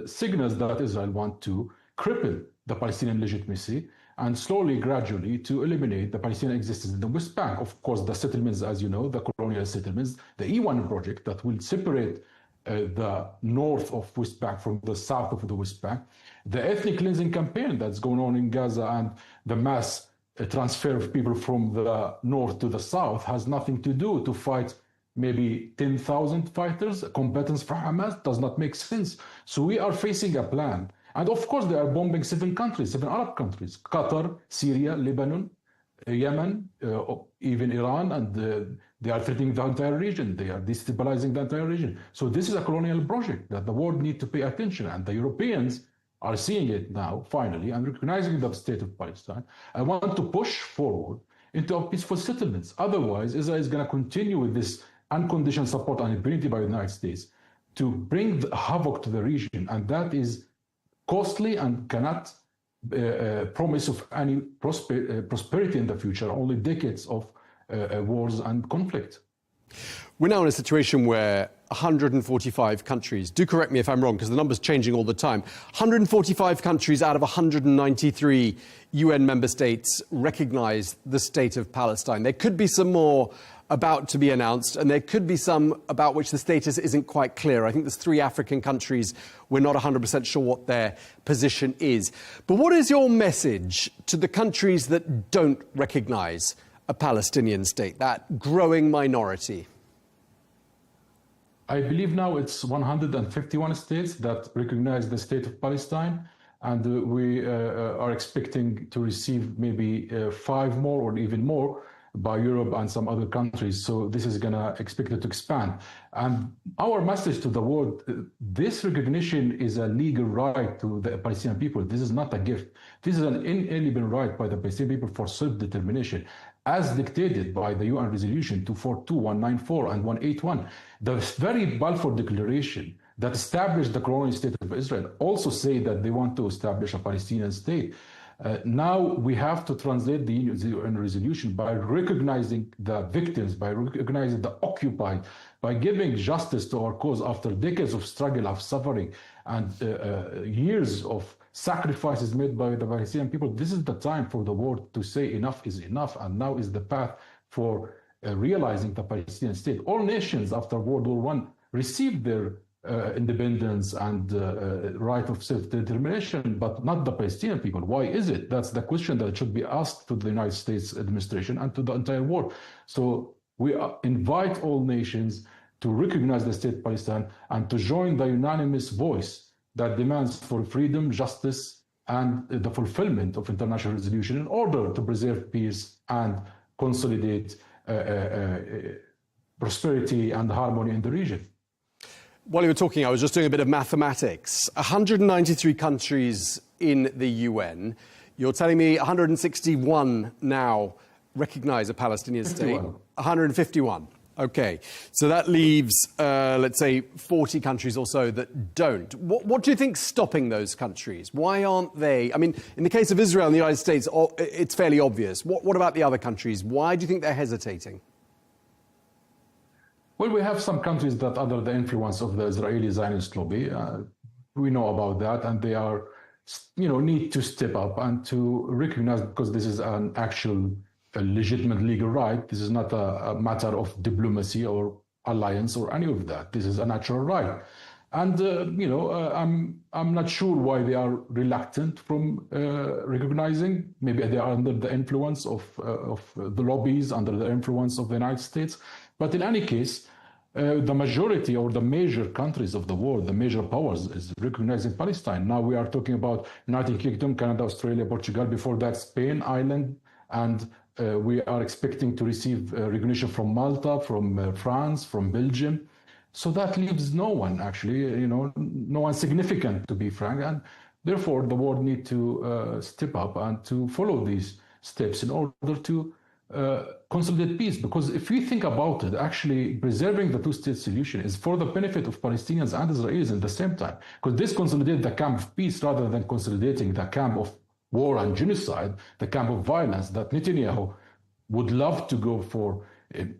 signals that Israel wants to cripple the Palestinian legitimacy and slowly, gradually, to eliminate the Palestinian existence in the West Bank. Of course, the settlements, as you know, the colonial settlements, the E1 project that will separate the north of West Bank from the south of the West Bank, the ethnic cleansing campaign that's going on in Gaza, and the mass transfer of people from the north to the south has nothing to do to fight maybe 10,000 fighters. Combatants for Hamas does not make sense. So we are facing a plan. And of course, they are bombing 7 Arab countries, Qatar, Syria, Lebanon, Yemen, even Iran, and they are threatening the entire region. They are destabilizing the entire region. So this is a colonial project that the world needs to pay attention, and the Europeans are seeing it now, finally, and recognizing the state of Palestine. I want to push forward into a peaceful settlements. Otherwise, Israel is going to continue with this unconditional support and impunity by the United States to bring havoc to the region, and that is costly and cannot promise of any prosperity in the future, only decades of wars and conflict. We're now in a situation where 145 countries, do correct me if I'm wrong, because the number's changing all the time, 145 countries out of 193 UN member states recognize the state of Palestine. There could be some more about to be announced, and there could be some about which the status isn't quite clear. I think there's 3 African countries. We're not 100% sure what their position is. But what is your message to the countries that don't recognize a Palestinian state, that growing minority? I believe now it's 151 states that recognize the state of Palestine, and we are expecting to receive maybe 5 more or even more. by Europe and some other countries. So this is going to expect it to expand. And our message to the world, this recognition is a legal right to the Palestinian people. This is not a gift. This is an inalienable right by the Palestinian people for self-determination, as dictated by the UN resolution 242, 194, and 181. The very Balfour Declaration that established the colonial state of Israel also say that they want to establish a Palestinian state. Now we have to translate the UN resolution by recognizing the victims, by recognizing the occupied, by giving justice to our cause after decades of struggle, of suffering, and years of sacrifices made by the Palestinian people. This is the time for the world to say enough is enough, and now is the path for realizing the Palestinian state. All nations after World War I received their independence and right of self-determination, but not the Palestinian people. Why is it? That's the question that should be asked to the United States administration and to the entire world. So we invite all nations to recognize the state of Palestine and to join the unanimous voice that demands for freedom, justice, and the fulfillment of international resolution in order to preserve peace and consolidate prosperity and harmony in the region. While you were talking, I was just doing a bit of mathematics. 193 countries in the UN. You're telling me 161 now recognize a Palestinian state? 151. Okay. So that leaves, let's say, 40 countries or so that don't. What do you think's stopping those countries? Why aren't they? I mean, in the case of Israel and the United States, it's fairly obvious. What about the other countries? Why do you think they're hesitating? Well, we have some countries that under the influence of the Israeli Zionist lobby, we know about that, and they are, need to step up and to recognize, because this is an actual legitimate legal right. This is not a matter of diplomacy or alliance or any of that. This is a natural right. And, I'm not sure why they are reluctant from recognizing. Maybe they are under the influence of the lobbies, under the influence of the United States. But in any case, the majority or the major countries of the world, the major powers, is recognizing Palestine. Now we are talking about United Kingdom, Canada, Australia, Portugal, before that Spain, Ireland, and we are expecting to receive recognition from Malta, from France, from Belgium. So that leaves no one, actually, no one significant, to be frank. And therefore, the world needs to step up and to follow these steps in order to consolidate peace. Because if we think about it, actually preserving the two-state solution is for the benefit of Palestinians and Israelis at the same time. Because this consolidates the camp of peace rather than consolidating the camp of war and genocide, the camp of violence that Netanyahu would love to go for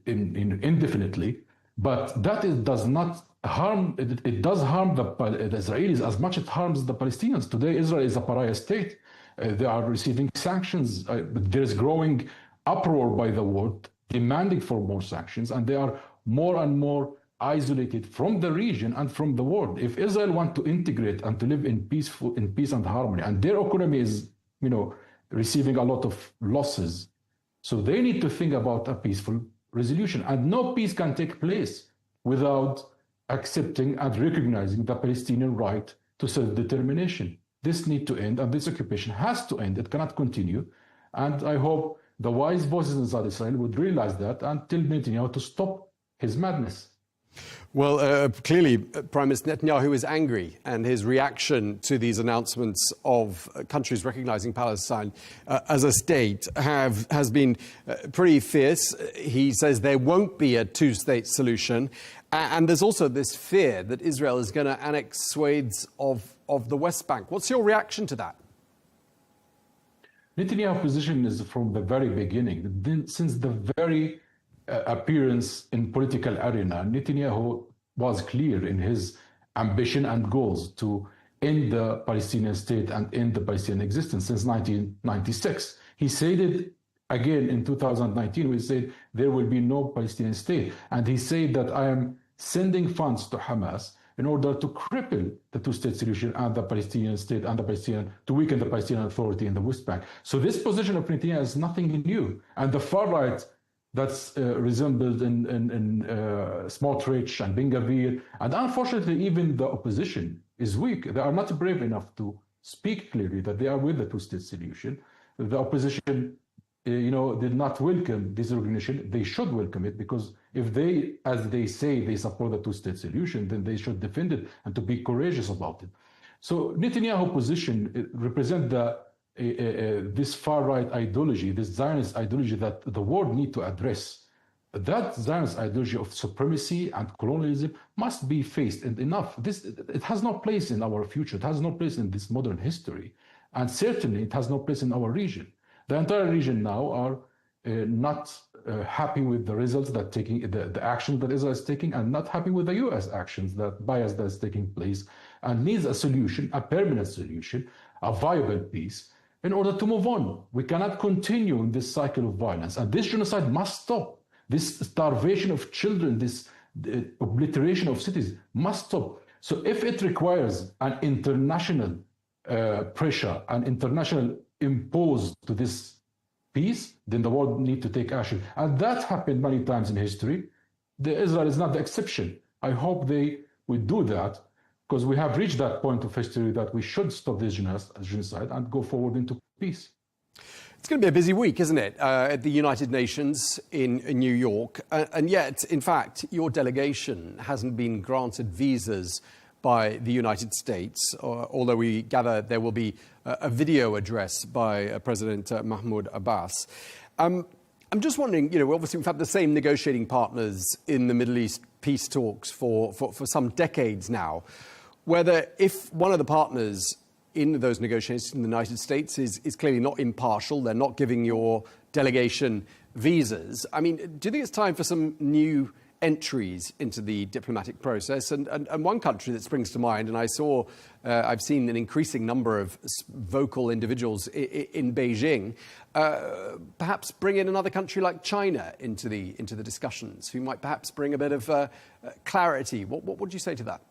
indefinitely. But that does not harm, it does harm the Israelis as much as it harms the Palestinians. Today, Israel is a pariah state. They are receiving sanctions. There is growing uproar by the world demanding for more sanctions, and they are more and more isolated from the region and from the world. If Israel wants to integrate and to live in peace and harmony, and their economy is, receiving a lot of losses, so they need to think about a peaceful resolution. And no peace can take place without accepting and recognizing the Palestinian right to self-determination. This needs to end, and this occupation has to end. It cannot continue. And I hope the wise voices inside Israel would realize that and tell Netanyahu to stop his madness. Well, clearly, Prime Minister Netanyahu is angry, and his reaction to these announcements of countries recognizing Palestine as a state has been pretty fierce. He says there won't be a two-state solution, and there's also this fear that Israel is going to annex swathes of the West Bank. What's your reaction to that? Netanyahu's position is from the very beginning, since the very appearance in political arena, Netanyahu was clear in his ambition and goals to end the Palestinian state and end the Palestinian existence since 1996. He said it again in 2019. We said there will be no Palestinian state. And he said that I am sending funds to Hamas in order to cripple the two-state solution and the Palestinian state and to weaken the Palestinian Authority in the West Bank. So this position of Netanyahu is nothing new. And the far right that's resembled in Smotrich and Ben Gvir, and unfortunately even the opposition is weak. They are not brave enough to speak clearly that they are with the two-state solution. The opposition did not welcome this recognition, they should welcome it, because if they, as they say, they support the two-state solution, then they should defend it and to be courageous about it. So Netanyahu position represent this far-right ideology, this Zionist ideology that the world need to address. That Zionist ideology of supremacy and colonialism must be faced, and enough. It has no place in our future. It has no place in this modern history, and certainly it has no place in our region. The entire region now are not happy with the results that the action that Israel is taking, and not happy with the U.S. actions, that bias that is taking place, and needs a solution, a permanent solution, a viable peace, in order to move on. We cannot continue in this cycle of violence, and this genocide must stop. This starvation of children, this obliteration of cities must stop. So if it requires an international pressure, an international impose to this peace, then the world need to take action. And that happened many times in history. Israel is not the exception. I hope they will do that, because we have reached that point of history that we should stop this genocide and go forward into peace. It's going to be a busy week, isn't it, at the United Nations in New York? And yet, in fact, your delegation hasn't been granted visas by the United States, although we gather there will be a video address by President Mahmud Abbas. I'm just wondering, obviously we've had the same negotiating partners in the Middle East peace talks for some decades now, whether if one of the partners in those negotiations in the United States is clearly not impartial, they're not giving your delegation visas. I mean, do you think it's time for some new entries into the diplomatic process? And one country that springs to mind, and I've seen an increasing number of vocal individuals in Beijing, perhaps bring in another country like China into the discussions, who might perhaps bring a bit of clarity. What would you say to that?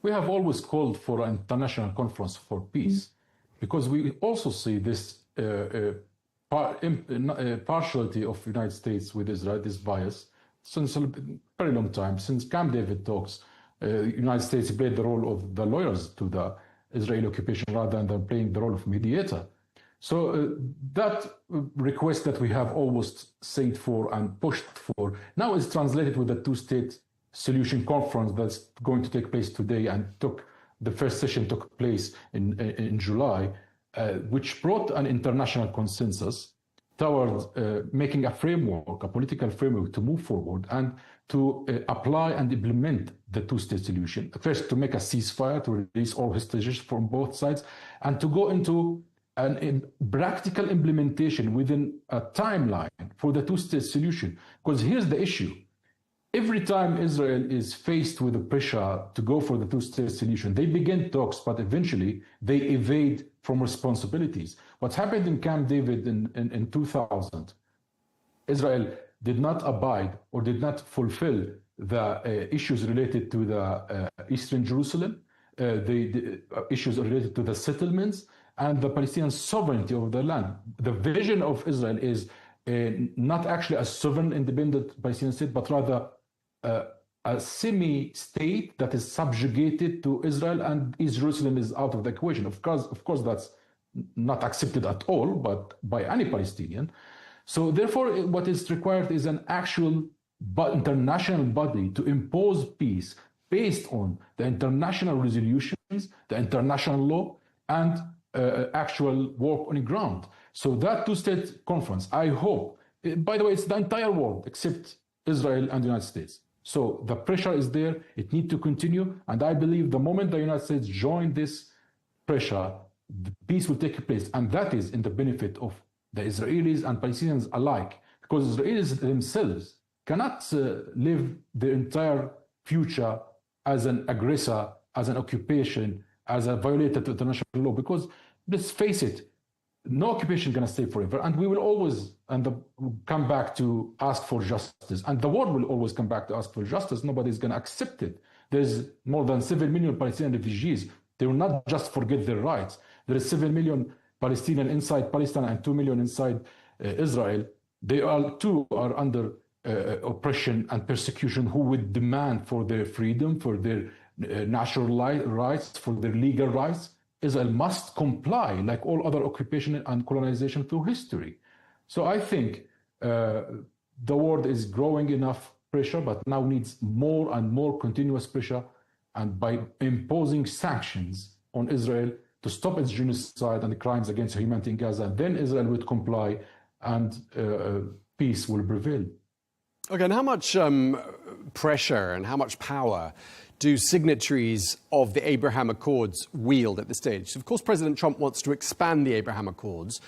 We have always called for an international conference for peace, because we also see this partiality of the United States with Israel, this bias, since a very long time. Since Camp David talks, the United States played the role of the lawyers to the Israeli occupation rather than playing the role of mediator. So that request that we have always said for and pushed for now is translated with the two-state solution conference that's going to take place today, and the first session took place in July, which brought an international consensus towards making a framework, a political framework to move forward and to apply and implement the two-state solution. First, to make a ceasefire, to release all hostages from both sides, and to go into a practical implementation within a timeline for the two-state solution. Because here's the issue. Every time Israel is faced with the pressure to go for the two-state solution, they begin talks, but eventually they evade from responsibilities. What happened in Camp David in 2000, Israel did not abide or did not fulfill the issues related to the Eastern Jerusalem, the issues related to the settlements, and the Palestinian sovereignty of the land. The vision of Israel is not actually a sovereign, independent Palestinian state, but rather a semi-state that is subjugated to Israel, and East Jerusalem is out of the equation. Of course, that's not accepted at all, but by any Palestinian. So therefore, what is required is an actual international body to impose peace based on the international resolutions, the international law, and actual work on the ground. So that two-state conference, I hope, by the way, it's the entire world except Israel and the United States. So the pressure is there, it needs to continue, and I believe the moment the United States join this pressure, the peace will take place, and that is in the benefit of the Israelis and Palestinians alike, because Israelis themselves cannot live their entire future as an aggressor, as an occupation, as a violator of international law, because let's face it, no occupation is going to stay forever, and we will always come back to ask for justice, and the world will always come back to ask for justice. Nobody's going to accept it. There's more than 7 million Palestinian refugees. They will not just forget their rights. There is 7 million Palestinians inside Palestine and 2 million inside Israel. They too are under oppression and persecution, who would demand for their freedom, for their natural rights, for their legal rights. Israel must comply like all other occupation and colonization through history. So I think the world is growing enough pressure, but now needs more and more continuous pressure, and by imposing sanctions on Israel to stop its genocide and the crimes against humanity in Gaza, then Israel would comply and peace will prevail. Okay, and how much pressure and how much power do signatories of the Abraham Accords wield at this stage? Of course, President Trump wants to expand the Abraham Accords,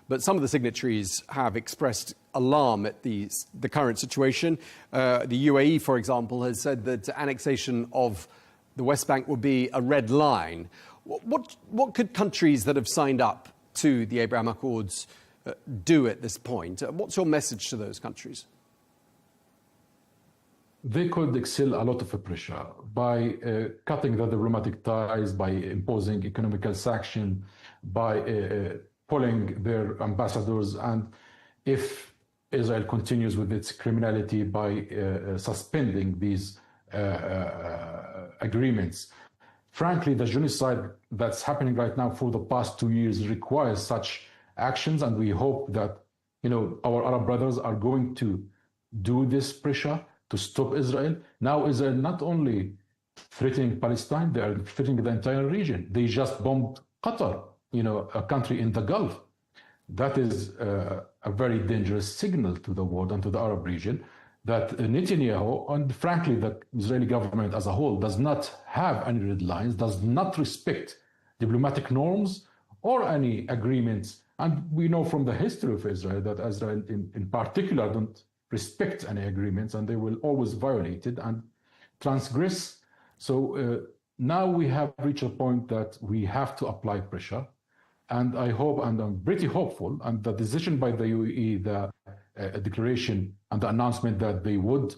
but some of the signatories have expressed alarm at the current situation. The UAE, for example, has said that annexation of the West Bank will be a red line. What could countries that have signed up to the Abraham Accords do at this point? What's your message to those countries? They could excel a lot of pressure by cutting the diplomatic ties, by imposing economical sanction, by pulling their ambassadors, and if Israel continues with its criminality, by suspending these agreements. Frankly, the genocide that's happening right now for the past 2 years requires such actions, and we hope that our Arab brothers are going to do this pressure to stop Israel. Now Israel not only threatening Palestine, they are threatening the entire region. They just bombed Qatar, a country in the Gulf. That is a very dangerous signal to the world and to the Arab region that Netanyahu, and frankly the Israeli government as a whole, does not have any red lines, does not respect diplomatic norms or any agreements. And we know from the history of Israel that Israel in particular don't respect any agreements, and they will always violate it and transgress. So now we have reached a point that we have to apply pressure. And I hope, and I'm pretty hopeful, and the decision by the UAE, the declaration and the announcement that they would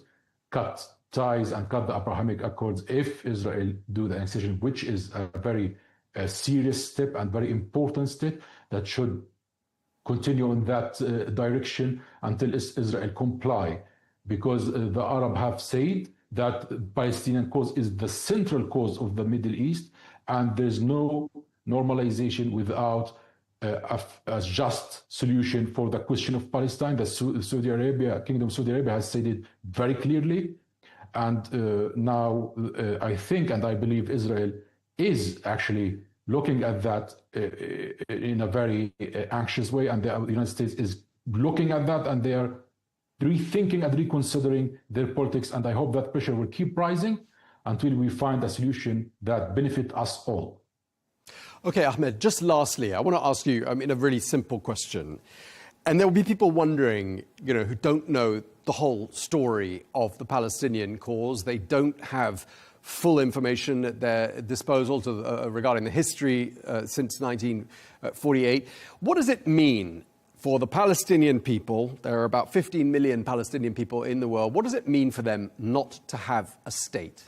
cut ties and cut the Abrahamic Accords if Israel do the annexation, which is a very serious step and very important step that should continue in that direction until Israel comply, because the Arab have said that the Palestinian cause is the central cause of the Middle East, and there's no normalization without a just solution for the question of Palestine. The Saudi Arabia, Kingdom of Saudi Arabia has said it very clearly, and now I think and I believe Israel is actually looking at that in a very anxious way, and the United States is looking at that, and they are rethinking and reconsidering their politics, and I hope that pressure will keep rising until we find a solution that benefits us all. Okay, Ahmed, just lastly, I want to ask you, a really simple question. And there will be people wondering, who don't know the whole story of the Palestinian cause. They don't have full information at their disposal regarding the history since 1948. What does it mean for the Palestinian people? There are about 15 million Palestinian people in the world. What does it mean for them not to have a state?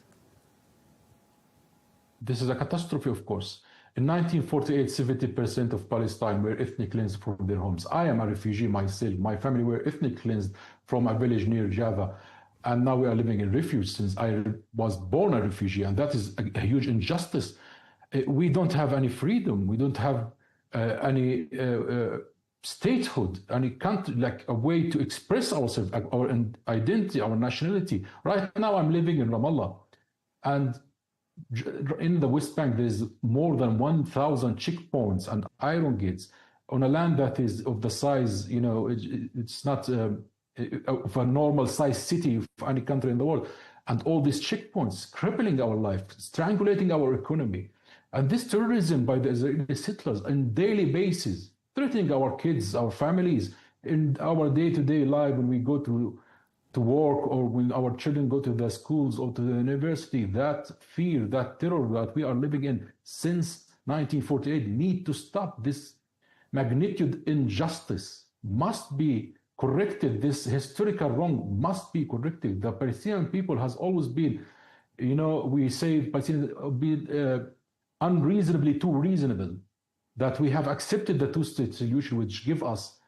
This is a catastrophe, of course. In 1948, 70% of Palestine were ethnic cleansed from their homes. I am a refugee myself. My family were ethnic cleansed from a village near Gaza. And now we are living in refuge since I was born a refugee. And that is a huge injustice. We don't have any freedom. We don't have any statehood, any country, like a way to express ourselves, our identity, our nationality. Right now I'm living in Ramallah. And in the West Bank, there's more than 1,000 checkpoints and iron gates on a land that is of the size, it's not of a normal size city of any country in the world. And all these checkpoints crippling our life, strangulating our economy. And this terrorism by the Israeli settlers on daily basis, threatening our kids, our families, in our day-to-day life when we go to work or when our children go to the schools or to the university. That fear, that terror that we are living in since 1948 need to stop. This magnitude injustice must be corrected. This historical wrong must be corrected. The Palestinian people has always been, we say Palestinians have been unreasonably too reasonable, that we have accepted the two-state solution, which give us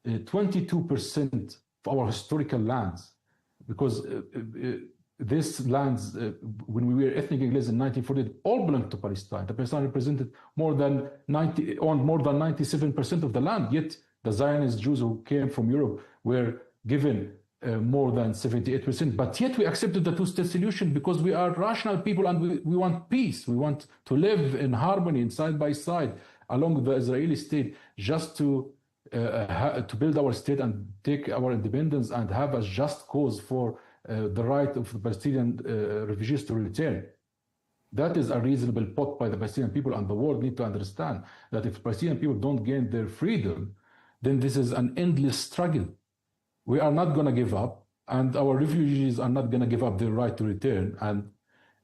22% of our historical lands. Because These lands, when we were ethnic English in 1948, all belonged to Palestine. The Palestine represented more than 97% of the land. Yet the Zionist Jews who came from Europe were given more than 78%. But yet we accepted the two-state solution because we are rational people and we want peace. We want to live in harmony and side by side along the Israeli state, just to build our state and take our independence and have a just cause for the right of the Palestinian refugees to return. That is a reasonable plot by the Palestinian people, and the world need to understand that if Palestinian people don't gain their freedom, then this is an endless struggle. We are not going to give up, and our refugees are not going to give up their right to return. And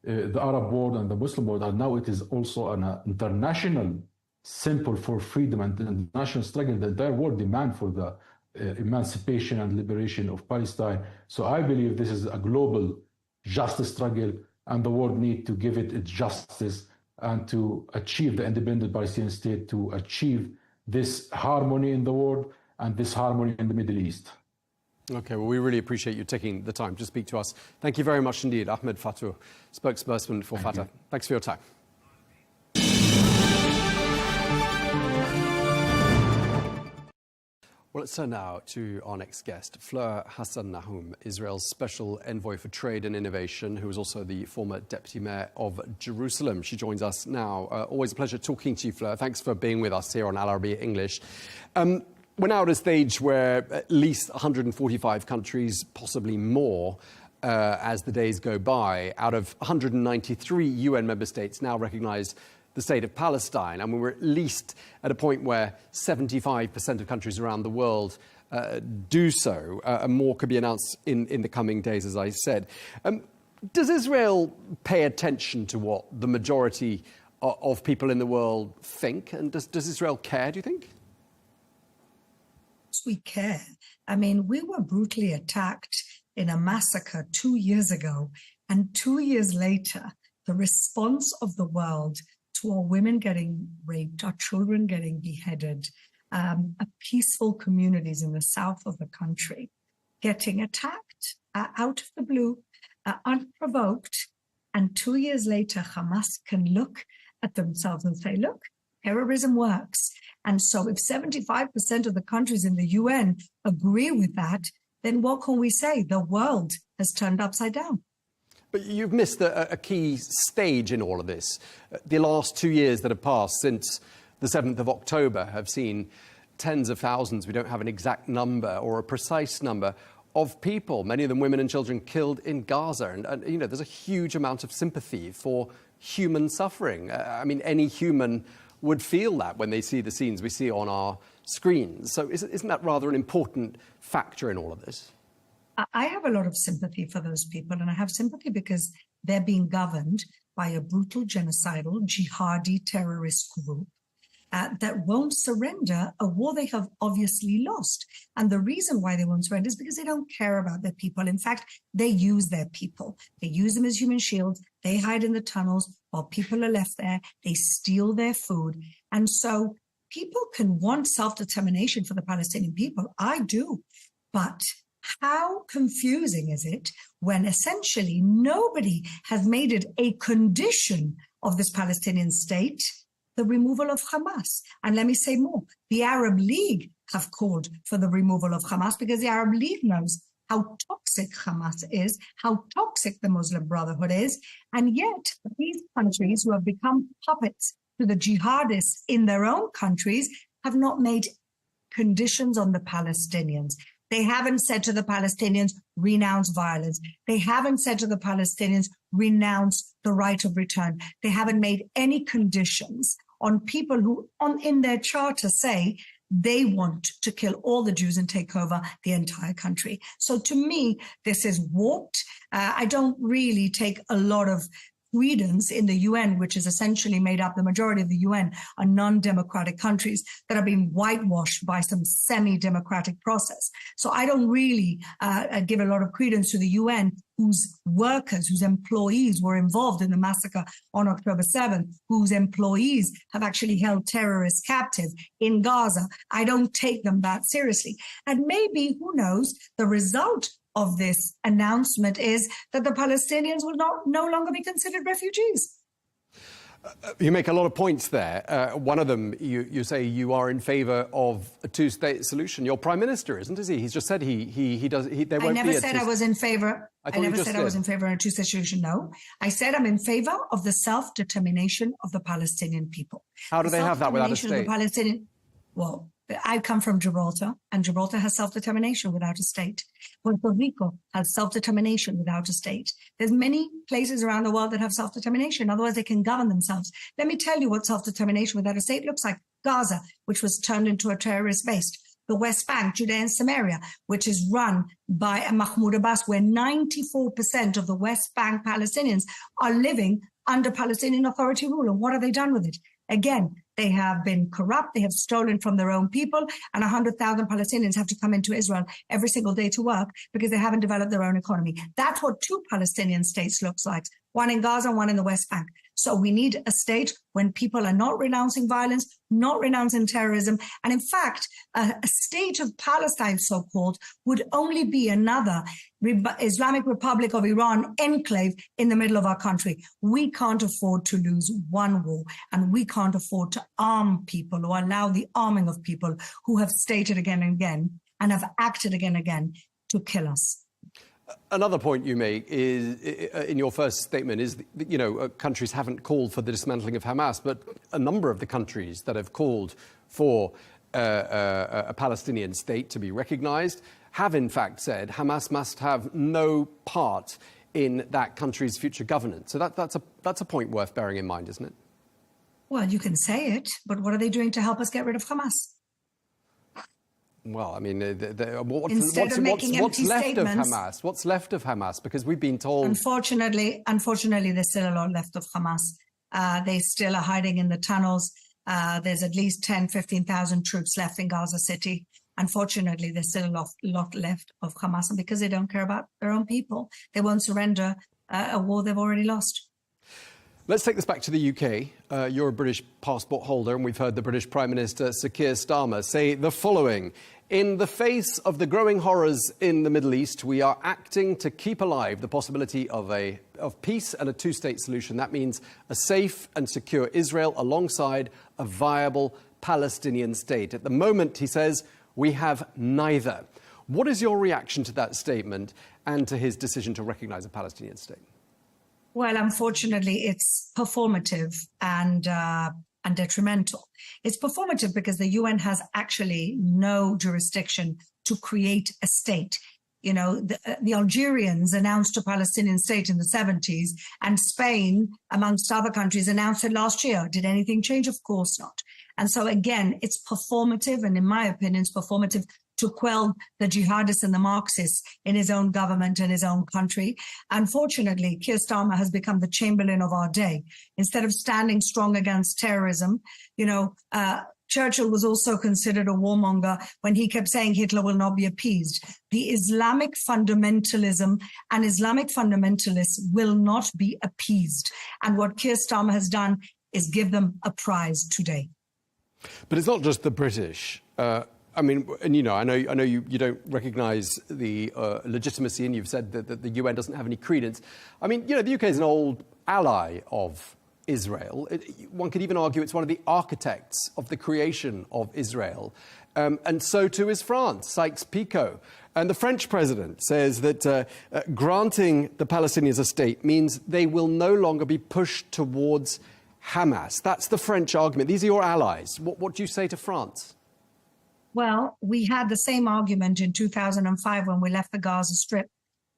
the Arab world and the Muslim world, and now it is also an international symbol for freedom and the national struggle. The entire world demand for the emancipation and liberation of Palestine. So I believe this is a global justice struggle, and the world need to give it its justice and to achieve the independent Palestinian state, to achieve this harmony in the world and this harmony in the Middle East. Okay, well, we really appreciate you taking the time to speak to us. Thank you very much indeed, Ahmed Fatou, spokesperson for Fatah. Thanks for your time. Well, let's turn now to our next guest, Fleur Hassan-Nahum, Israel's Special Envoy for Trade and Innovation, who is also the former Deputy Mayor of Jerusalem. She joins us now. Always a pleasure talking to you, Fleur. Thanks for being with us here on Arabiya English. We're now at a stage where at least 145 countries, possibly more, as the days go by, out of 193 UN member states now recognise the state of Palestine. I mean, we're at least at a point where 75% of countries around the world do so, and more could be announced in the coming days, as I said. Does Israel pay attention to what the majority of people in the world think? And does Israel care, do you think? We care. I mean, we were brutally attacked in a massacre 2 years ago, and 2 years later, the response of the world to our women getting raped, our children getting beheaded, peaceful communities in the south of the country getting attacked out of the blue, unprovoked, and 2 years later, Hamas can look at themselves and say, look, terrorism works. And so if 75% of the countries in the UN agree with that, then what can we say? The world has turned upside down. But you've missed a key stage in all of this. The last 2 years that have passed since the 7th of October have seen tens of thousands, we don't have an exact number or a precise number, of people, many of them women and children, killed in Gaza. And you know, there's a huge amount of sympathy for human suffering. I mean, any human would feel that when they see the scenes we see on our screens. So isn't that rather an important factor in all of this? I have a lot of sympathy for those people, and I have sympathy because they're being governed by a brutal, genocidal, jihadi terrorist group that won't surrender a war they have obviously lost. And the reason why they won't surrender is because they don't care about their people. In fact, they use their people. They use them as human shields. They hide in the tunnels while people are left there. They steal their food. And so people can want self-determination for the Palestinian people. I do. But how confusing is it when essentially nobody has made it a condition of this Palestinian state, the removal of Hamas? And let me say more. The Arab League have called for the removal of Hamas because the Arab League knows how toxic Hamas is, how toxic the Muslim Brotherhood is. And yet these countries who have become puppets to the jihadists in their own countries have not made conditions on the Palestinians. They haven't said to the Palestinians, renounce violence. They haven't said to the Palestinians, renounce the right of return. They haven't made any conditions on people who, in their charter, say they want to kill all the Jews and take over the entire country. So to me, this is warped. I don't really take a lot of credence in the UN, which is essentially made up, the majority of the UN are non-democratic countries that are being whitewashed by some semi-democratic process. So I don't really give a lot of credence to the UN, whose workers, whose employees were involved in the massacre on October 7th, whose employees have actually held terrorists captive in Gaza. I don't take them that seriously. And maybe, who knows, the result of this announcement is that the Palestinians will no longer be considered refugees. You make a lot of points there. One of them, you say you are in favour of a two-state solution. Your Prime Minister, isn't he? He's just said there won't be I never said I was in favour. I never said I was in did. favour of a two-state solution, no. I said I'm in favour of the self-determination of the Palestinian people. How do they have that without a Self-determination of the state? Palestinian, well, I come from Gibraltar, and Gibraltar has self-determination without a state. Puerto Rico has self-determination without a state. There's many places around the world that have self-determination. Otherwise, they can govern themselves. Let me tell you what self-determination without a state looks like. Gaza, which was turned into a terrorist base. The West Bank, Judea and Samaria, which is run by Mahmud Abbas, where 94% of the West Bank Palestinians are living under Palestinian Authority rule. And what have they done with it? Again, they have been corrupt, they have stolen from their own people, and 100,000 Palestinians have to come into Israel every single day to work because they haven't developed their own economy. That's what two Palestinian states looks like, one in Gaza and one in the West Bank. So we need a state when people are not renouncing violence, not renouncing terrorism. And in fact, a state of Palestine, so-called, would only be another Islamic Republic of Iran enclave in the middle of our country. We can't afford to lose one war, and we can't afford to arm people or allow the arming of people who have stated again and again and have acted again and again to kill us. Another point you make is, in your first statement, is that, countries haven't called for the dismantling of Hamas, but a number of the countries that have called for a Palestinian state to be recognized have in fact said Hamas must have no part in that country's future governance. So that's a point worth bearing in mind, isn't it? Well, you can say it, but what are they doing to help us get rid of Hamas? Well, I mean, what's Instead of making empty left statements, of Hamas? What's left of Hamas? Because we've been told... Unfortunately, there's still a lot left of Hamas. They still are hiding in the tunnels. There's at least 10, 15,000 troops left in Gaza City. Unfortunately, there's still a lot left of Hamas. And because they don't care about their own people, they won't surrender a war they've already lost. Let's take this back to the UK. You're a British passport holder, and we've heard the British Prime Minister, Sir Keir Starmer, say the following: in the face of the growing horrors in the Middle East, we are acting to keep alive the possibility of peace and a two-state solution. That means a safe and secure Israel alongside a viable Palestinian state. At the moment, he says, we have neither. What is your reaction to that statement and to his decision to recognise a Palestinian state? Well, unfortunately, it's performative and detrimental. It's performative because the UN has actually no jurisdiction to create a state. You know, the Algerians announced a Palestinian state in the 70s, and Spain, amongst other countries, announced it last year. Did anything change? Of course not. And so, again, it's performative, and in my opinion, it's performative to quell the jihadists and the Marxists in his own government and his own country. Unfortunately, Keir Starmer has become the Chamberlain of our day. Instead of standing strong against terrorism, Churchill was also considered a warmonger when he kept saying Hitler will not be appeased. The Islamic fundamentalism and Islamic fundamentalists will not be appeased. And what Keir Starmer has done is give them a prize today. But it's not just the British. I mean, and I know you don't recognise the legitimacy, and you've said that the UN doesn't have any credence. I mean, the UK is an old ally of Israel. One could even argue it's one of the architects of the creation of Israel. And so too is France, Sykes-Picot. And the French president says that granting the Palestinians a state means they will no longer be pushed towards Hamas. That's the French argument. These are your allies. What do you say to France? Well, we had the same argument in 2005 when we left the Gaza Strip,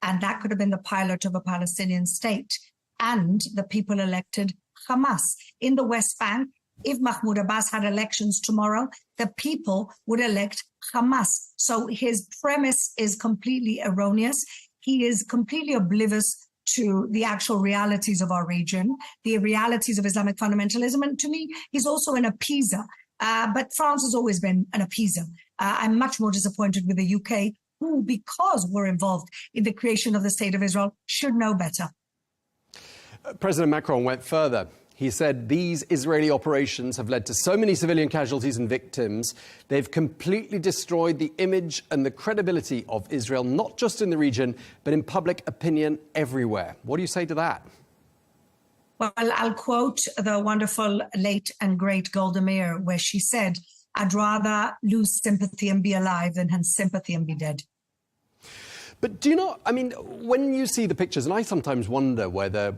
and that could have been the pilot of a Palestinian state. And the people elected Hamas. In the West Bank, if Mahmoud Abbas had elections tomorrow, the people would elect Hamas. So his premise is completely erroneous. He is completely oblivious to the actual realities of our region, the realities of Islamic fundamentalism. And to me, he's also an appeaser. But France has always been an appeaser. I'm much more disappointed with the UK, who, because we're involved in the creation of the State of Israel, should know better. President Macron went further He said these Israeli operations have led to so many civilian casualties and victims. They've completely destroyed the image and the credibility of Israel, not just in the region, but in public opinion everywhere. What do you say to that? Well, I'll quote the wonderful late and great Golda Meir, where she said, "I'd rather lose sympathy and be alive than have sympathy and be dead." But do you not, I mean, when you see the pictures, and I sometimes wonder whether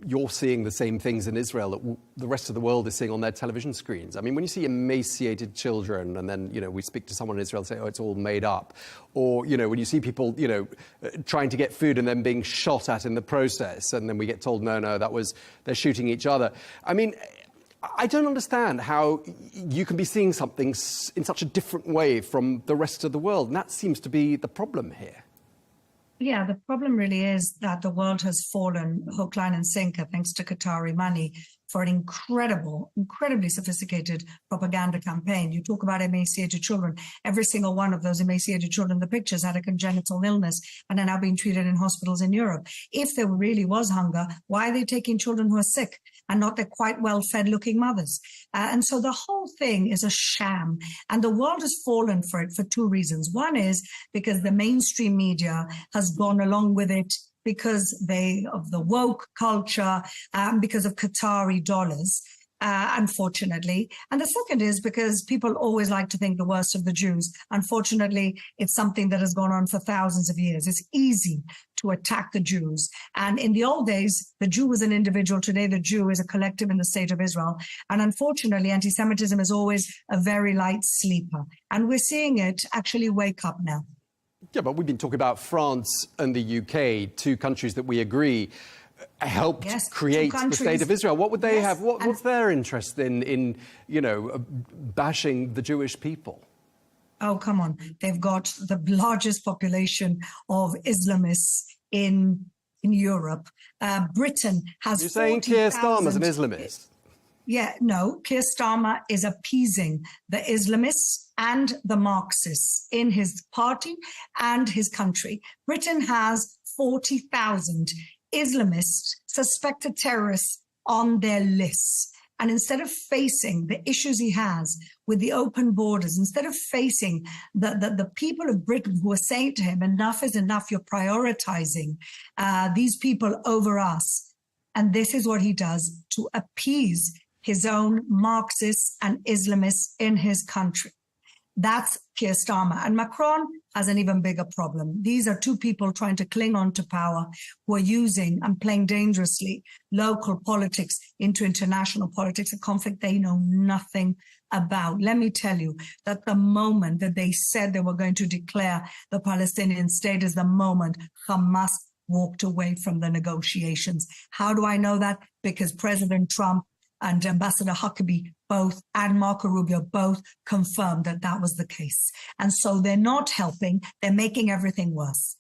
you're seeing the same things in Israel that the rest of the world is seeing on their television screens. I mean, when you see emaciated children and then, we speak to someone in Israel and say, oh, it's all made up. Or, when you see people, trying to get food and then being shot at in the process. And then we get told, no, they're shooting each other. I mean, I don't understand how you can be seeing something in such a different way from the rest of the world. And that seems to be the problem here. Yeah, the problem really is that the world has fallen hook, line and sinker, thanks to Qatari money, for an incredibly sophisticated propaganda campaign. You talk about emaciated children. Every single one of those emaciated children in the pictures had a congenital illness and are now being treated in hospitals in Europe. If there really was hunger, why are they taking children who are sick and not their quite well-fed looking mothers? And so the whole thing is a sham. And the world has fallen for it for two reasons. One is because the mainstream media has gone along with it because of the woke culture, because of Qatari dollars, unfortunately. And the second is because people always like to think the worst of the Jews. Unfortunately, it's something that has gone on for thousands of years. It's easy to attack the Jews. And in the old days, the Jew was an individual. Today, the Jew is a collective in the state of Israel. And unfortunately, anti-Semitism is always a very light sleeper. And we're seeing it actually wake up now. Yeah, but we've been talking about France and the UK, two countries that we agree helped create the state of Israel. What would they have? What's their interest in bashing the Jewish people? Oh, come on. They've got the largest population of Islamists in Europe. Britain has 40,000. You're saying Keir Starmer's an Islamist? Yeah, no. Keir Starmer is appeasing the Islamists and the Marxists in his party and his country. Britain has 40,000 Islamists, suspected terrorists on their lists. And instead of facing the issues he has with the open borders, instead of facing the people of Britain who are saying to him, enough is enough, you're prioritizing these people over us. And this is what he does to appease his own Marxists and Islamists in his country. That's Keir Starmer. And Macron has an even bigger problem. These are two people trying to cling on to power who are using and playing dangerously local politics into international politics, a conflict they know nothing about. Let me tell you that the moment that they said they were going to declare the Palestinian state is the moment Hamas walked away from the negotiations. How do I know that? Because President Trump and Ambassador Huckabee both, and Marco Rubio both confirmed that that was the case. And so they're not helping, they're making everything worse.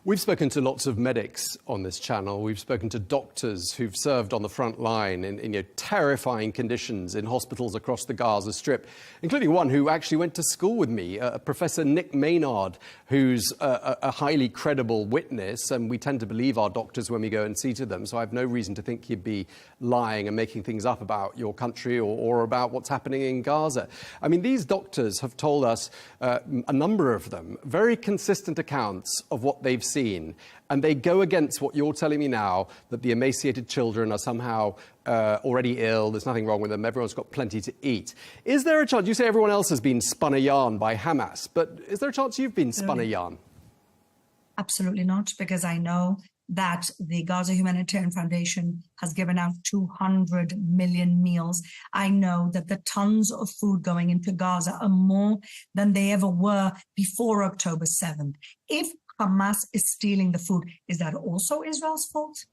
We've spoken to lots of medics on this channel. We've spoken to doctors who've served on the front line in terrifying conditions in hospitals across the Gaza Strip, including one who actually went to school with me, Professor Nick Maynard, who's a highly credible witness, and we tend to believe our doctors when we go and see to them, so I have no reason to think he'd be lying and making things up about your country or about what's happening in Gaza. I mean, these doctors have told us, a number of them, very consistent accounts of what they've seen, and they go against what you're telling me now, that the emaciated children are somehow already ill, there's nothing wrong with them, everyone's got plenty to eat. Is there a chance, you say everyone else has been spun a yarn by Hamas, but is there a chance you've been spun a yarn? Absolutely not, because I know that the Gaza Humanitarian Foundation has given out 200 million meals. I know that the tons of food going into Gaza are more than they ever were before October 7th. If Hamas is stealing the food, is that also Israel's fault?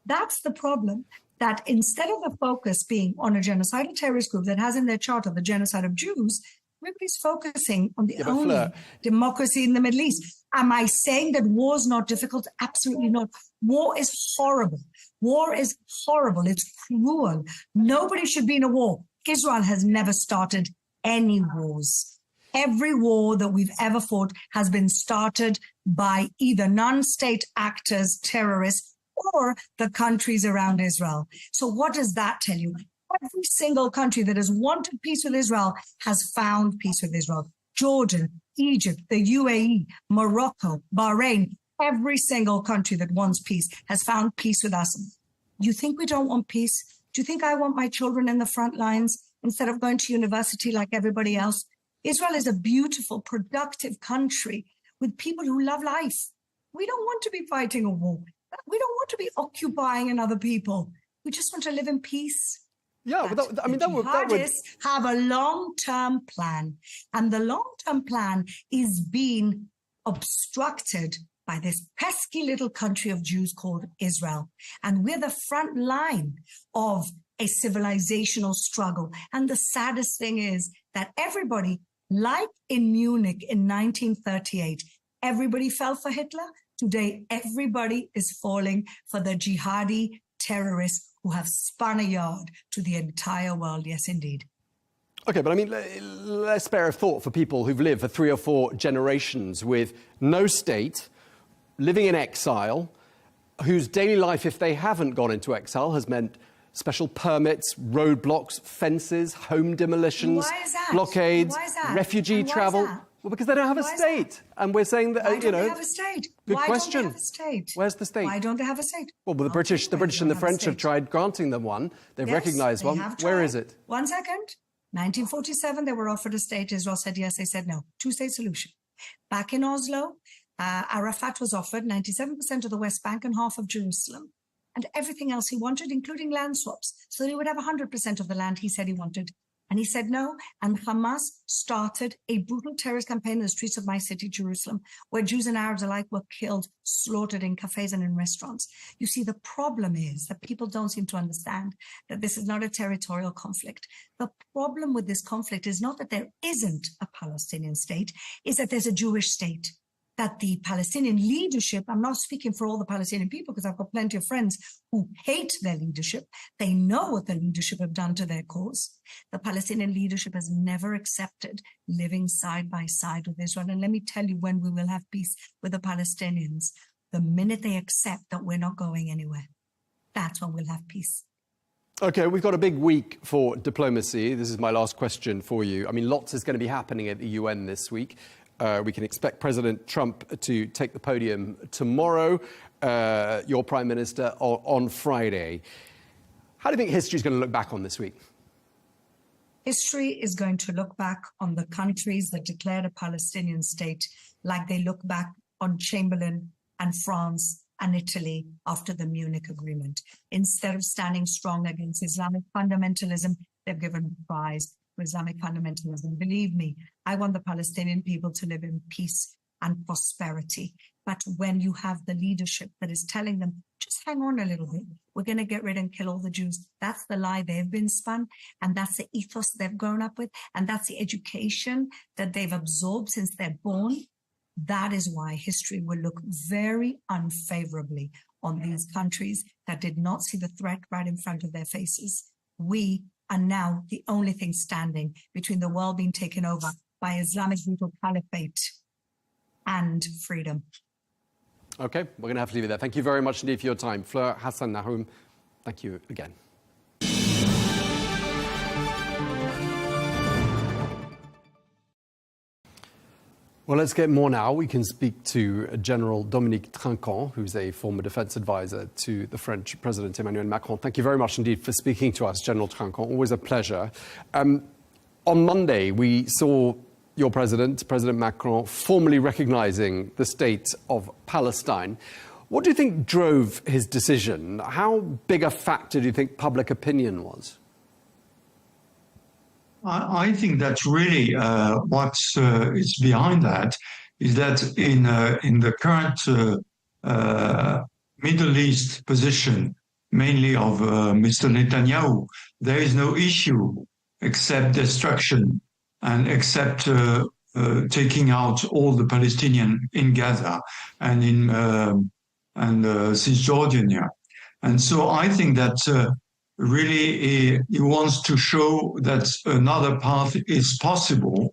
That's the problem. That instead of the focus being on a genocidal terrorist group that has in their charter the genocide of Jews, everybody's focusing on the only democracy in the Middle East. Am I saying that war is not difficult? Absolutely not. War is horrible. War is horrible. It's cruel. Nobody should be in a war. Israel has never started any wars. Every war that we've ever fought has been started by either non-state actors, terrorists, or the countries around Israel. So what does that tell you? Every single country that has wanted peace with Israel has found peace with Israel. Jordan, Egypt, the UAE, Morocco, Bahrain, every single country that wants peace has found peace with us. You think we don't want peace? Do you think I want my children in the front lines instead of going to university like everybody else? Israel is a beautiful, productive country with people who love life. We don't want to be fighting a war. We don't want to be occupying another people. We just want to live in peace. Yeah, but that would have a long-term plan, and the long-term plan is being obstructed by this pesky little country of Jews called Israel. And we're the front line of a civilizational struggle. And the saddest thing is that everybody, like in Munich in 1938, everybody fell for Hitler. Today, everybody is falling for the jihadi terrorists who have spun a yard to the entire world. Yes, indeed. Okay, but I mean, let's spare a thought for people who've lived for 3 or 4 generations with no state, living in exile, whose daily life, if they haven't gone into exile, has meant special permits, roadblocks, fences, home demolitions, blockades, refugee travel. Well, because they don't have a state. And we're saying that, Why don't they have a state? Good Why question. don't they have a state? Where's the state? Why don't they have a state? Well, the British and the French have tried granting them one. They've recognized one. Where is it? 1 second. 1947, they were offered a state. Israel said yes. They said no. 2-state solution. Back in Oslo, Arafat was offered 97% of the West Bank and half of Jerusalem, and everything else he wanted, including land swaps, so that he would have 100% of the land he said he wanted. And he said no, and Hamas started a brutal terrorist campaign in the streets of my city, Jerusalem, where Jews and Arabs alike were killed, slaughtered in cafes and in restaurants. You see, the problem is that people don't seem to understand that this is not a territorial conflict. The problem with this conflict is not that there isn't a Palestinian state, is that there's a Jewish state. That the Palestinian leadership, I'm not speaking for all the Palestinian people because I've got plenty of friends who hate their leadership. They know what the leadership have done to their cause. The Palestinian leadership has never accepted living side by side with Israel. And let me tell you when we will have peace with the Palestinians, the minute they accept that we're not going anywhere. That's when we'll have peace. Okay, we've got a big week for diplomacy. This is my last question for you. I mean, lots is going to be happening at the UN this week. We can expect President Trump to take the podium tomorrow, your Prime Minister on Friday. How do you think history is going to look back on this week? History is going to look back on the countries that declared a Palestinian state like they look back on Chamberlain and France and Italy after the Munich Agreement. Instead of standing strong against Islamic fundamentalism, they've given a prize for Islamic fundamentalism. Believe me, I want the Palestinian people to live in peace and prosperity. But when you have the leadership that is telling them, just hang on a little bit, we're going to get rid and kill all the Jews. That's the lie they've been spun, and that's the ethos they've grown up with, and that's the education that they've absorbed since they're born. That is why history will look very unfavorably on these countries that did not see the threat right in front of their faces. We are now the only thing standing between the world being taken over by Islamic brutal caliphate and freedom. Okay, we're going to have to leave it there. Thank you very much indeed for your time. Fleur, Hassan, Nahum, thank you again. Well, let's get more now. We can speak to General Dominique Trinquant, who's a former defense advisor to the French President Emmanuel Macron. Thank you very much indeed for speaking to us, General Trinquant. Always a pleasure. On Monday, we saw your president, President Macron, formally recognizing the state of Palestine. What do you think drove his decision? How big a factor do you think public opinion was? I think that really what is behind that is that in the current Middle East position, mainly of Mr. Netanyahu, there is no issue except destruction and except taking out all the Palestinians in Gaza and in Cisjordania. And so I think that really, he wants to show that another path is possible.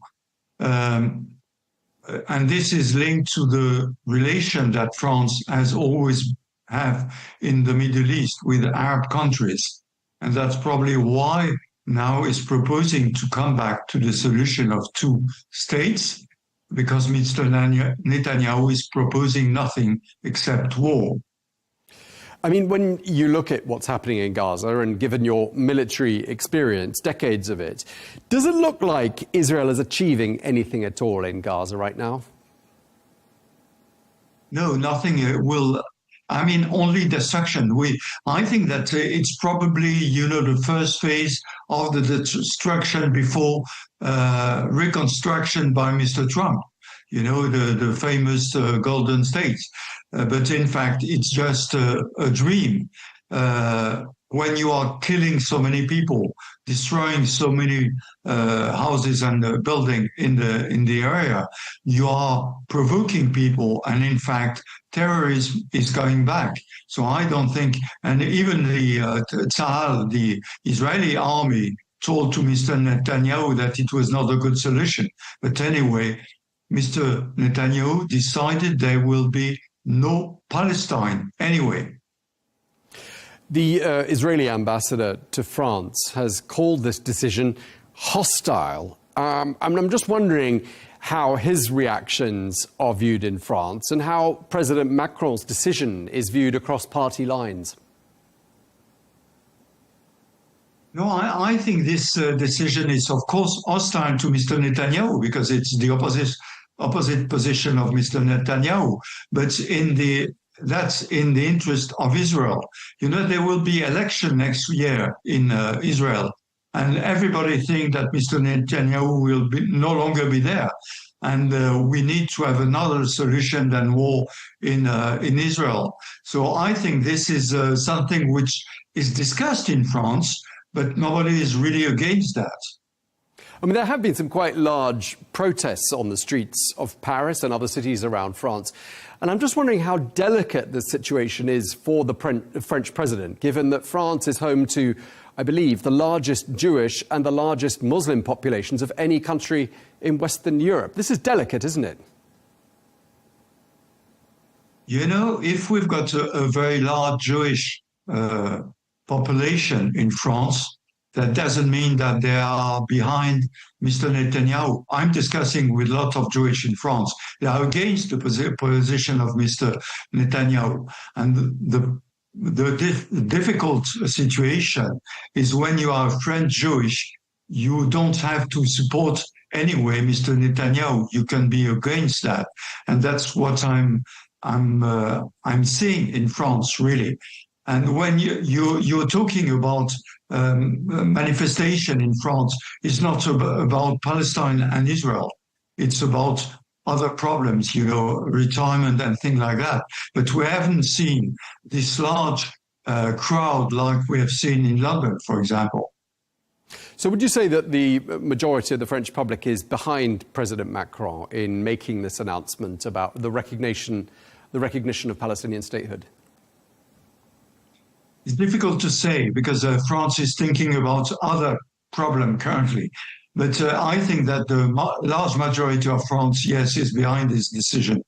And this is linked to the relation that France has always have in the Middle East with Arab countries. And that's probably why now is proposing to come back to the solution of two states, because Mr. Netanyahu is proposing nothing except war. I mean, when you look at what's happening in Gaza, and given your military experience, decades of it, does it look like Israel is achieving anything at all in Gaza right now? No, nothing will. I mean, only destruction. I think that it's probably, the first phase of the destruction before reconstruction by Mr. Trump. The famous Golden States. But in fact, it's just a dream. When you are killing so many people, destroying so many houses and buildings in the area, you are provoking people, and in fact, terrorism is going back. So I don't think, and even the Tzahal, the Israeli army, told to Mr. Netanyahu that it was not a good solution. But anyway, Mr. Netanyahu decided there will be no Palestine anyway. The Israeli ambassador to France has called this decision hostile. I'm just wondering how his reactions are viewed in France and how President Macron's decision is viewed across party lines. No, I think this decision is, of course, hostile to Mr. Netanyahu because it's the opposite position of Mr. Netanyahu. But that's in the interest of Israel. There will be election next year in Israel, and everybody thinks that Mr. Netanyahu will no longer be there. And we need to have another solution than war in Israel. So I think this is something which is discussed in France, but nobody is really against that. I mean, there have been some quite large protests on the streets of Paris and other cities around France. And I'm just wondering how delicate the situation is for the French president, given that France is home to, I believe, the largest Jewish and the largest Muslim populations of any country in Western Europe. This is delicate, isn't it? If we've got a very large Jewish population in France, that doesn't mean that they are behind Mr. Netanyahu. I'm discussing with a lot of Jewish in France. They are against the position of Mr. Netanyahu. And the difficult situation is when you are French Jewish, you don't have to support anyway Mr. Netanyahu. You can be against that. And that's what I'm seeing in France, really. And when you're talking about manifestation in France, it's not about Palestine and Israel. It's about other problems, retirement and things like that. But we haven't seen this large crowd like we have seen in London, for example. So would you say that the majority of the French public is behind President Macron in making this announcement about the recognition of Palestinian statehood? It's difficult to say because France is thinking about other problems currently. But I think that the large majority of France, yes, is behind this decision.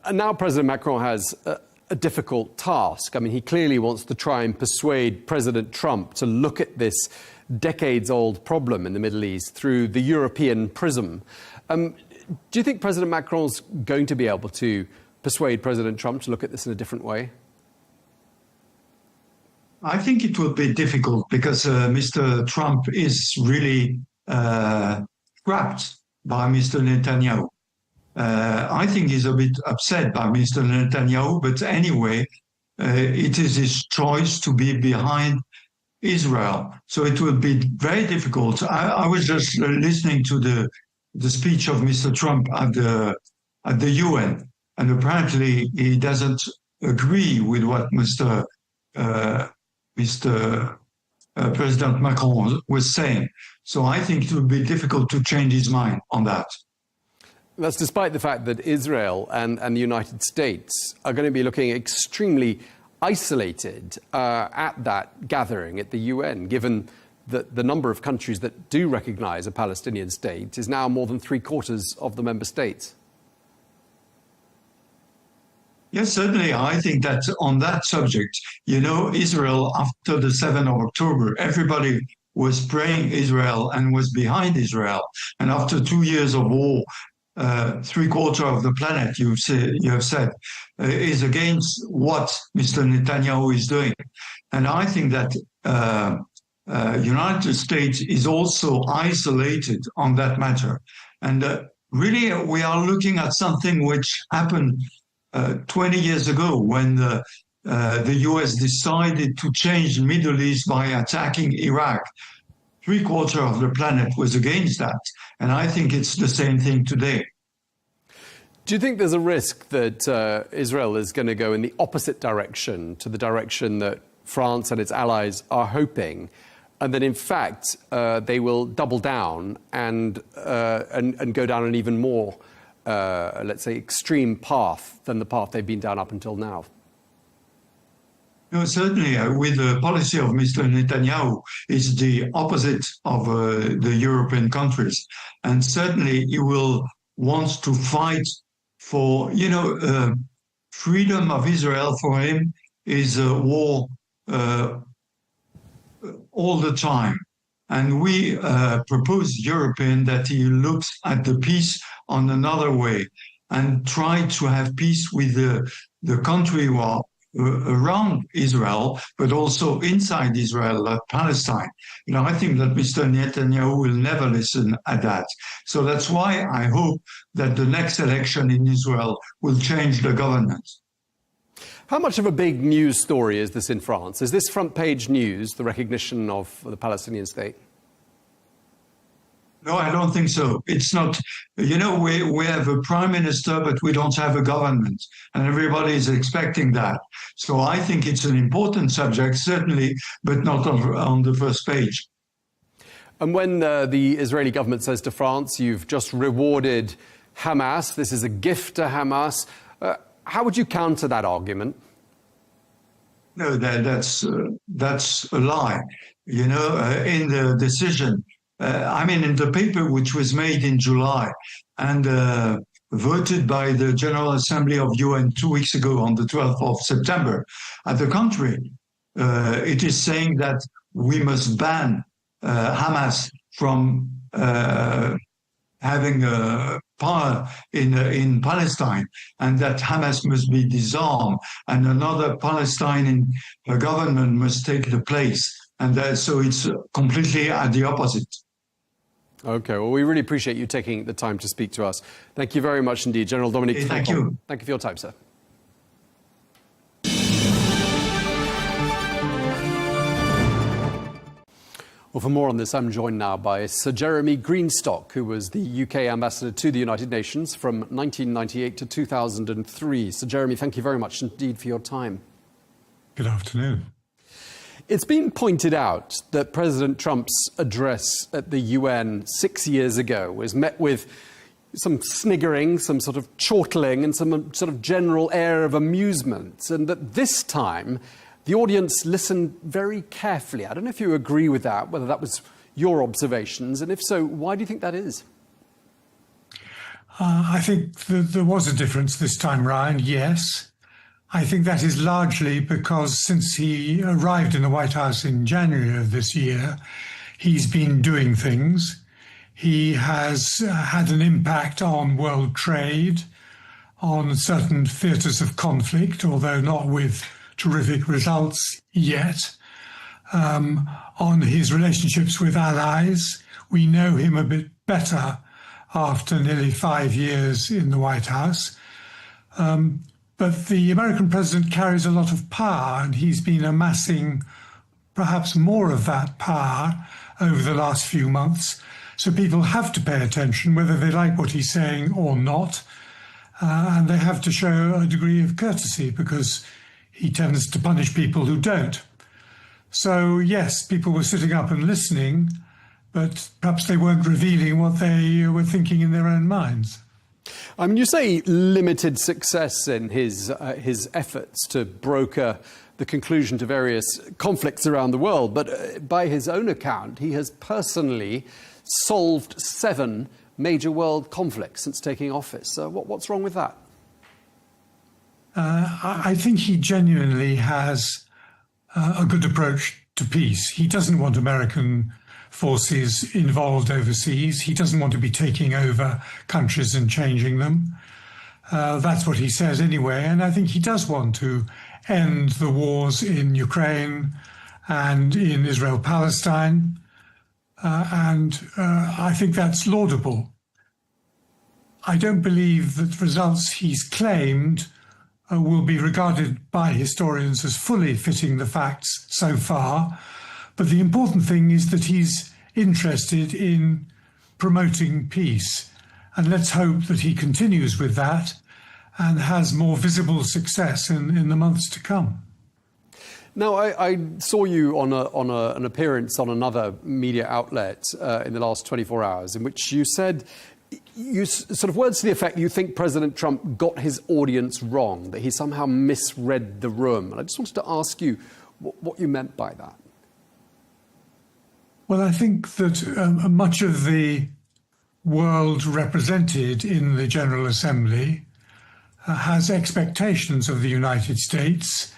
And now President Macron has a difficult task. I mean, he clearly wants to try and persuade President Trump to look at this decades-old problem in the Middle East through the European prism. Do you think President Macron's going to be able to persuade President Trump to look at this in a different way? I think it will be difficult because Mr. Trump is really trapped by Mr. Netanyahu. I think he's a bit upset by Mr. Netanyahu, but anyway, it is his choice to be behind Israel. So it will be very difficult. I was just listening to the speech of Mr. Trump at the UN, and apparently he doesn't agree with what Mr. President Macron was saying. So I think it will be difficult to change his mind on that. That's despite the fact that Israel and the United States are going to be looking extremely isolated at that gathering at the UN, given that the number of countries that do recognize a Palestinian state is now more than 3/4 of the member states. Yes, certainly. I think that on that subject, Israel, after the 7th of October, everybody was praying Israel and was behind Israel. And after 2 years of war, 3/4 of the planet, you have said, is against what Mr. Netanyahu is doing. And I think that United States is also isolated on that matter. And really, we are looking at something which happened 20 years ago when the US decided to change the Middle East by attacking Iraq. 3/4 of the planet was against that. And I think it's the same thing today. Do you think there's a risk that Israel is going to go in the opposite direction to the direction that France and its allies are hoping, and that in fact they will double down and go down an even more, let's say, extreme path than the path they've been down up until now? No, certainly, with the policy of Mr. Netanyahu, it's the opposite of the European countries. And certainly he will want to fight for, freedom of Israel for him is a war all the time. And we propose European that he looks at the peace on another way and try to have peace with the country who are around Israel, but also inside Israel, like Palestine. I think that Mr. Netanyahu will never listen at that. So that's why I hope that the next election in Israel will change the government. How much of a big news story is this in France? Is this front page news, the recognition of the Palestinian state? No, I don't think so. It's not, we have a prime minister, but we don't have a government. And everybody is expecting that. So I think it's an important subject, certainly, but not on the first page. And when the Israeli government says to France, you've just rewarded Hamas, this is a gift to Hamas, how would you counter that argument? No, that's a lie. In the decision, in the paper which was made in July and voted by the General Assembly of UN 2 weeks ago on the 12th of September, at the contrary, it is saying that we must ban Hamas from having power in Palestine, and that Hamas must be disarmed, and another Palestinian government must take the place. And so it's completely at the opposite. Okay, well, we really appreciate you taking the time to speak to us. Thank you very much indeed, General Dominique. Thank you. Thank you for your time, sir. Well, for more on this, I'm joined now by Sir Jeremy Greentock, who was the UK ambassador to the United Nations from 1998 to 2003. Sir Jeremy, thank you very much indeed for your time. Good afternoon. It's been pointed out that President Trump's address at the UN 6 years ago was met with some sniggering, some sort of chortling, and some sort of general air of amusement, and that this time the audience listened very carefully. I don't know if you agree with that, whether that was your observations, and if so, why do you think that is? I think there was a difference this time round, yes. I think that is largely because since he arrived in the White House in January of this year, he's been doing things. He has had an impact on world trade, on certain theatres of conflict, although not with terrific results yet, on his relationships with allies. We know him a bit better after nearly 5 years in the White House. But the American president carries a lot of power, and he's been amassing perhaps more of that power over the last few months. So people have to pay attention, whether they like what he's saying or not. And they have to show a degree of courtesy, because he tends to punish people who don't. So, yes, people were sitting up and listening, but perhaps they weren't revealing what they were thinking in their own minds. I mean, you say limited success in his efforts to broker the conclusion to various conflicts around the world, but by his own account, he has personally solved 7 major world conflicts since taking office. What's wrong with that? I think he genuinely has a good approach to peace. He doesn't want American forces involved overseas. He doesn't want to be taking over countries and changing them. That's what he says anyway. And I think he does want to end the wars in Ukraine and in Israel-Palestine. I think that's laudable. I don't believe that the results he's claimed will be regarded by historians as fully fitting the facts so far. But the important thing is that he's interested in promoting peace. And let's hope that he continues with that and has more visible success in the months to come. Now, I saw you on an appearance on another media outlet in the last 24 hours in which you said, sort of words to the effect, you think President Trump got his audience wrong, that he somehow misread the room. And I just wanted to ask you what you meant by that. Well, I think that much of the world represented in the General Assembly has expectations of the United States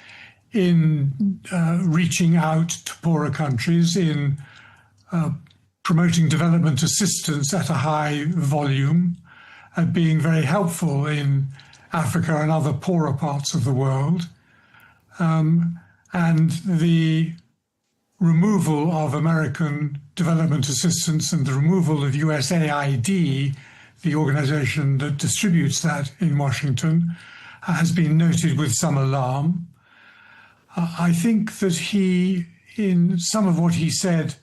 in reaching out to poorer countries, in promoting development assistance at a high volume, being very helpful in Africa and other poorer parts of the world. And the removal of American development assistance and the removal of USAID, the organization that distributes that in Washington, has been noted with some alarm. I think that he, in some of what he said,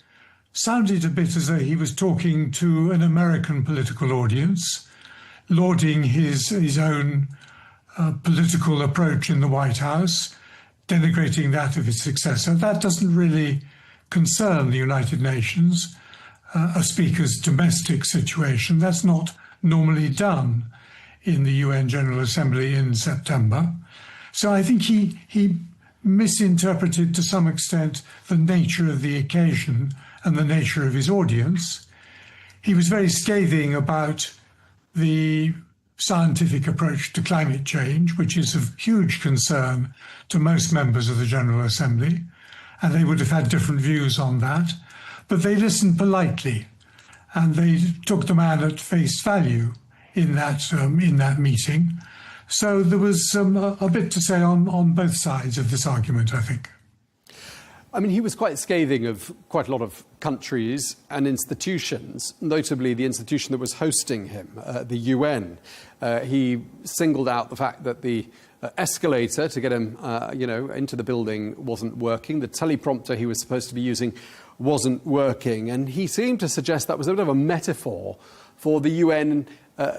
sounded a bit as though he was talking to an American political audience, lauding his own political approach in the White House, denigrating that of his successor. That doesn't really concern the United Nations, a speaker's domestic situation. That's not normally done in the UN General Assembly in September. So I think he misinterpreted to some extent the nature of the occasion and the nature of his audience. He was very scathing about the scientific approach to climate change, which is of huge concern to most members of the General Assembly, and they would have had different views on that. But they listened politely, and they took the man at face value in that meeting. So there was a bit to say on both sides of this argument, I think. I mean, he was quite scathing of quite a lot of countries and institutions, notably the institution that was hosting him, the UN. He singled out the fact that the escalator to get him, into the building wasn't working. The teleprompter he was supposed to be using wasn't working. And he seemed to suggest that was a bit of a metaphor for the UN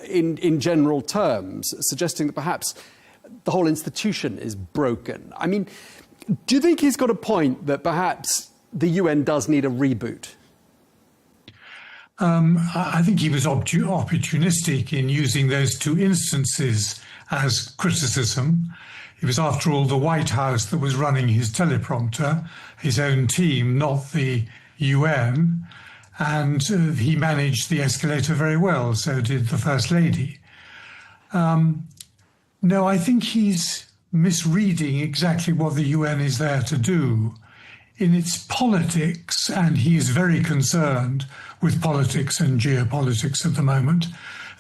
in general terms, suggesting that perhaps the whole institution is broken. I mean, do you think he's got a point that perhaps the UN does need a reboot? I think he was opportunistic in using those two instances as criticism. It was, after all, the White House that was running his teleprompter, his own team, not the UN. And he managed the escalator very well, so did the First Lady. No, I think he's misreading exactly what the UN is there to do. In its politics, and he is very concerned with politics and geopolitics at the moment,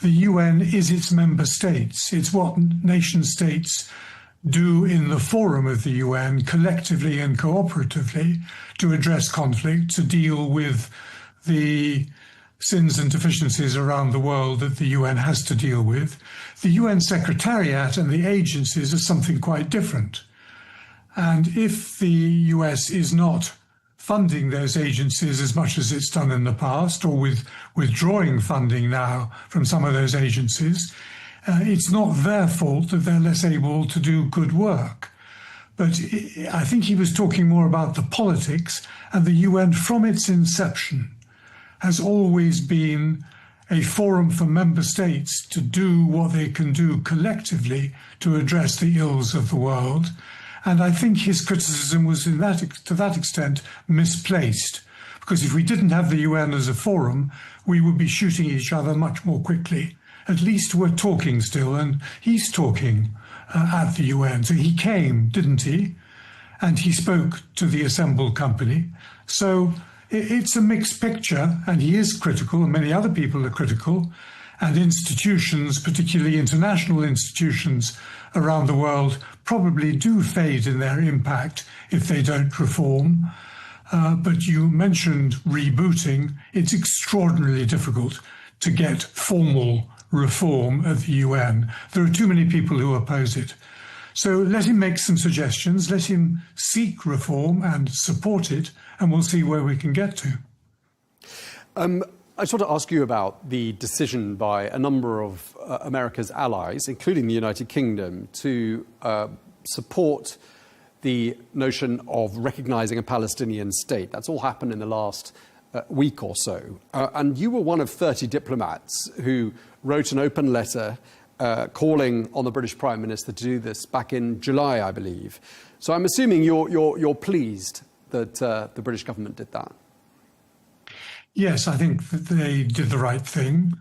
the UN is its member states. It's what nation states do in the forum of the UN, collectively and cooperatively, to address conflict, to deal with the sins and deficiencies around the world that the UN has to deal with. The UN Secretariat and the agencies are something quite different. And if the US is not funding those agencies as much as it's done in the past, or withdrawing funding now from some of those agencies, it's not their fault that they're less able to do good work. But I think he was talking more about the politics, and the UN from its inception has always been a forum for member states to do what they can do collectively to address the ills of the world. And I think his criticism was, to that extent, misplaced. Because if we didn't have the UN as a forum, we would be shooting each other much more quickly. At least we're talking still, and he's talking at the UN. So he came, didn't he? And he spoke to the assembled company. So it's a mixed picture, and he is critical, and many other people are critical, and institutions, particularly international institutions around the world, probably do fade in their impact if they don't reform. But you mentioned rebooting. It's extraordinarily difficult to get formal reform at the UN. There are too many people who oppose it. So let him make some suggestions, let him seek reform and support it, and we'll see where we can get to. I just want to ask you about the decision by a number of America's allies, including the United Kingdom, to support the notion of recognizing a Palestinian state. That's all happened in the last week or so. And you were one of 30 diplomats who wrote an open letter calling on the British Prime Minister to do this back in July, I believe. So I'm assuming you're pleased that the British government did that. Yes, I think that they did the right thing.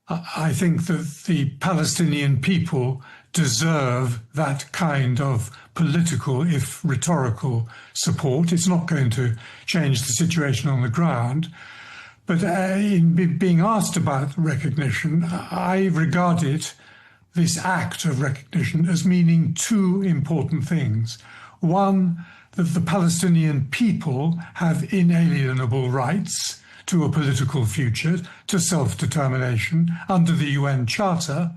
I think that the Palestinian people deserve that kind of political, if rhetorical, support. It's not going to change the situation on the ground. But in being asked about recognition, I regard it, this act of recognition, as meaning two important things. One, that the Palestinian people have inalienable rights to a political future, to self-determination under the UN Charter,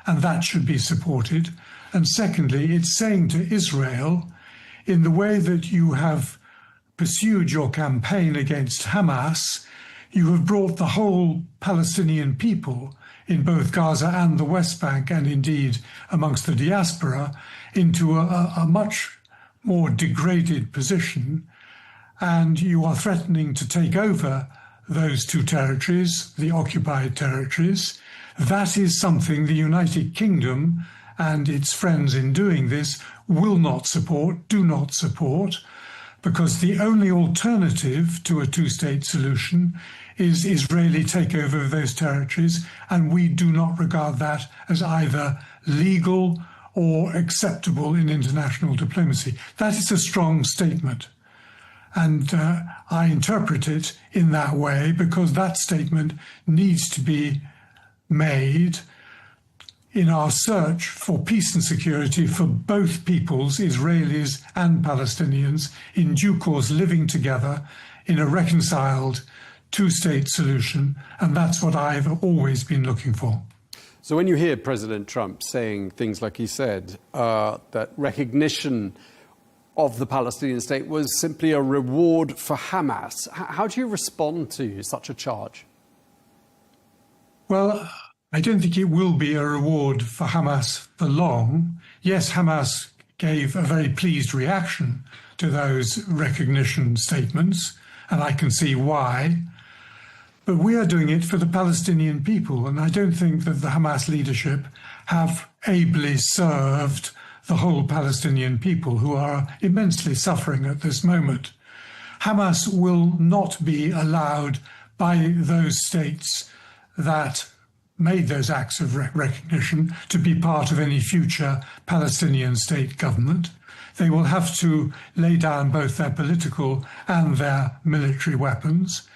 and that should be supported. And secondly, it's saying to Israel, in the way that you have pursued your campaign against Hamas, you have brought the whole Palestinian people in both Gaza and the West Bank, and indeed amongst the diaspora, into a much more degraded position, and you are threatening to take over those two territories, the occupied territories. That is something the United Kingdom and its friends in doing this will not support, do not support, because the only alternative to a two-state solution is Israeli takeover of those territories, and we do not regard that as either legal or acceptable in international diplomacy. That is a strong statement. And I interpret it in that way because that statement needs to be made in our search for peace and security for both peoples, Israelis and Palestinians, in due course living together in a reconciled two-state solution. And that's what I've always been looking for. So when you hear President Trump saying things like he said, that recognition of the Palestinian state was simply a reward for Hamas, how do you respond to such a charge? Well, I don't think it will be a reward for Hamas for long. Yes, Hamas gave a very pleased reaction to those recognition statements, and I can see why. But we are doing it for the Palestinian people, and I don't think that the Hamas leadership have ably served the whole Palestinian people, who are immensely suffering at this moment. Hamas will not be allowed by those states that made those acts of recognition to be part of any future Palestinian state government. They will have to lay down both their political and their military weapons.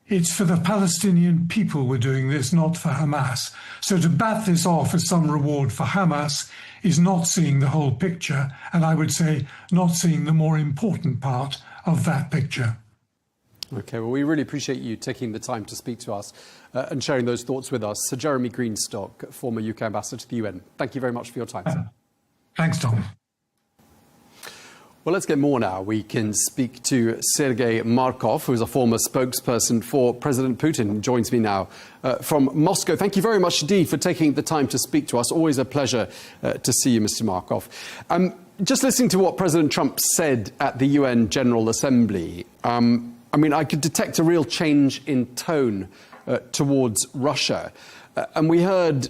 It's for the Palestinian people we're doing this, not for Hamas. So to bat this off as some reward for Hamas is not seeing the whole picture, and I would say not seeing the more important part of that picture. OK, well, we really appreciate you taking the time to speak to us and sharing those thoughts with us. Sir Jeremy Greenstock, former UK ambassador to the UN. Thank you very much for your time, sir. Thanks, Tom. Well, let's get more now. We can speak to Sergei Markov, who is a former spokesperson for President Putin, who joins me now from Moscow. Thank you very much indeed for taking the time to speak to us. Always a pleasure to see you, Mr. Markov. Just listening to what President Trump said at the UN General Assembly, I mean, I could detect a real change in tone towards Russia. And we heard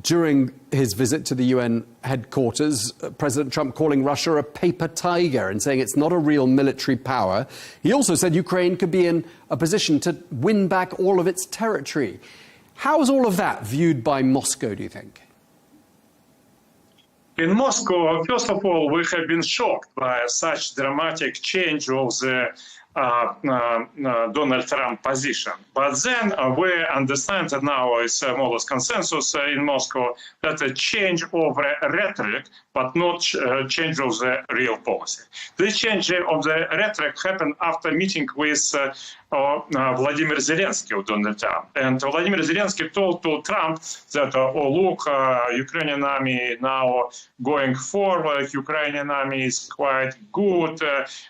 during his visit to the UN headquarters, President Trump calling Russia a paper tiger and saying it's not a real military power. He also said Ukraine could be in a position to win back all of its territory. How is all of that viewed by Moscow, do you think? In Moscow, first of all, we have been shocked by such dramatic change of the Donald Trump position. But then we understand that now it's more or less consensus in Moscow that a change of rhetoric, but not change of the real policy. This change of the rhetoric happened after meeting with Vladimir Zelensky of Donald Trump. And Vladimir Zelensky told to Trump that, oh, look, Ukrainian army now going forward, Ukrainian army is quite good,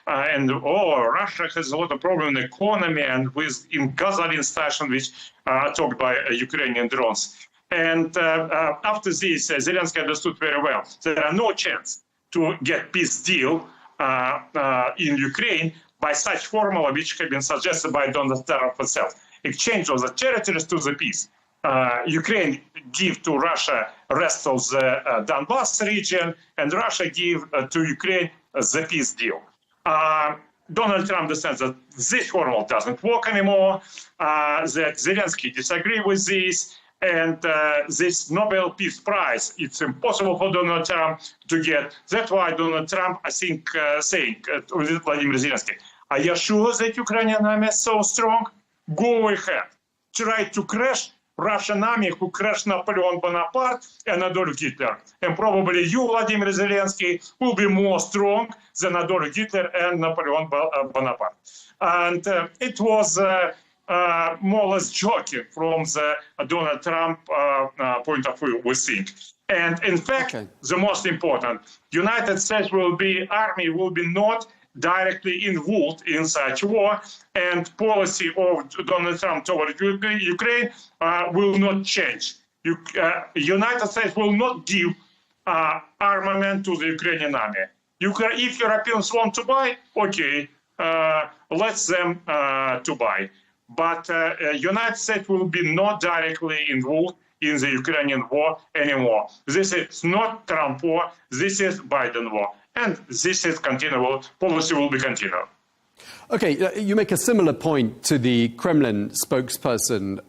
and Russia has a lot of problem in the economy and with in Gaza station, which talked by Ukrainian drones. And after this, Zelensky understood very well there are no chance to get peace deal in Ukraine by such formula which had been suggested by Donald Trump himself. Exchange of the territories to the peace. Ukraine give to Russia rest of the Donbass region, and Russia give to Ukraine the peace deal. Donald Trump understands that this formula doesn't work anymore, that Zelensky disagree with this, and this Nobel Peace Prize, it's impossible for Donald Trump to get. That's why Donald Trump, I think, saying to Vladimir Zelensky, are you sure that Ukrainian army is so strong? Go ahead. Try to crush Russian army who crushed Napoleon Bonaparte and Adolf Hitler. And probably you, Vladimir Zelensky, will be more strong than Adolf Hitler and Napoleon Bonaparte. And it was more or less joking from the Donald Trump point of view, we think. And in fact, the most important, United States army will be not directly involved in such war, and policy of Donald Trump toward Ukraine will not change. United States will not give armament to the Ukrainian army. If Europeans want to buy, okay, let them to buy. But United States will be not directly involved in the Ukrainian war anymore. This is not Trump war, this is Biden war. And this is continual, policy will be continual. Okay, you make a similar point to the Kremlin spokesperson,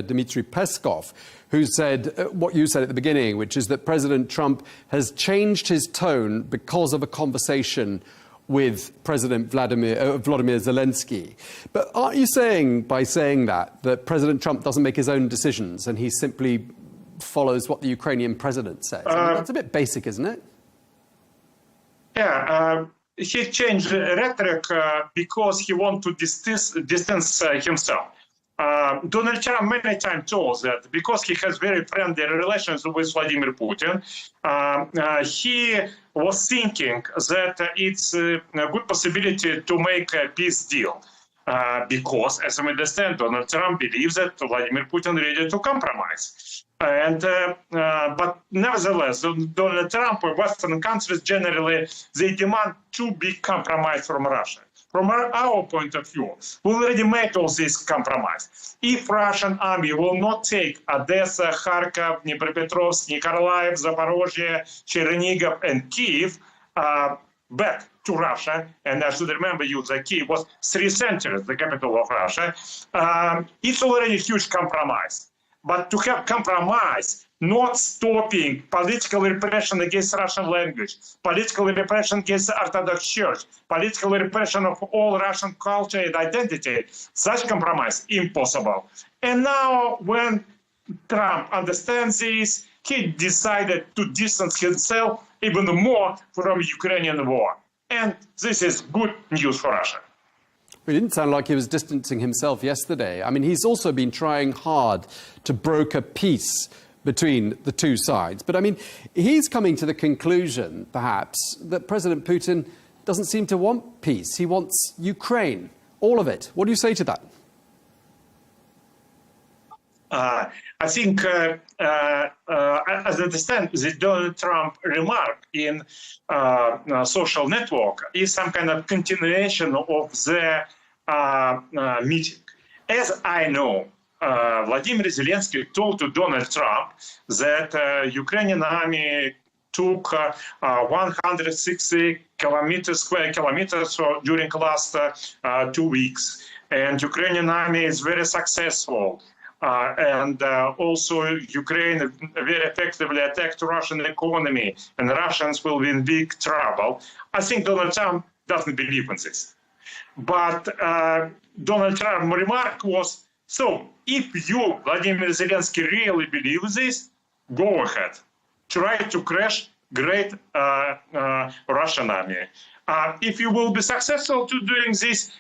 Dmitry Peskov, who said what you said at the beginning, which is that President Trump has changed his tone because of a conversation with President Vladimir Zelensky. But aren't you saying, by saying that President Trump doesn't make his own decisions and he simply follows what the Ukrainian president says? I mean, that's a bit basic, isn't it? Yeah, he changed rhetoric because he wants to distance himself. Donald Trump many times told that because he has very friendly relations with Vladimir Putin, he was thinking that it's a good possibility to make a peace deal. Because, as I understand, Donald Trump believes that Vladimir Putin is ready to compromise. And but nevertheless, Donald Trump or Western countries generally, they demand to be compromised from Russia. From our point of view, we already made all this compromise. If Russian army will not take Odessa, Kharkov, Dnipropetrovsk, Nikolaev, Zaporozhye, Chernigov, and Kiev back to Russia, and I should remember you that Kiev was 3 centuries the capital of Russia, it's already a huge compromise. But to have compromise, not stopping political repression against Russian language, political repression against the Orthodox Church, political repression of all Russian culture and identity, such compromise impossible. And now when Trump understands this, he decided to distance himself even more from Ukrainian war. And this is good news for Russia. It didn't sound like he was distancing himself yesterday. I mean, he's also been trying hard to broker peace between the two sides. But I mean, he's coming to the conclusion, perhaps, that President Putin doesn't seem to want peace. He wants Ukraine, all of it. What do you say to that? I think, as I understand, the Donald Trump remark in social network is some kind of continuation of the meeting. As I know, Vladimir Zelensky told to Donald Trump that Ukrainian army took 160 square kilometers during the last 2 weeks. And Ukrainian army is very successful. and also Ukraine very effectively attacked Russian economy, and Russians will be in big trouble. I think Donald Trump doesn't believe in this. But Donald Trump's remark was, so if you, Vladimir Zelensky, really believe this, go ahead. Try to crash great Russian army. If you will be successful to doing this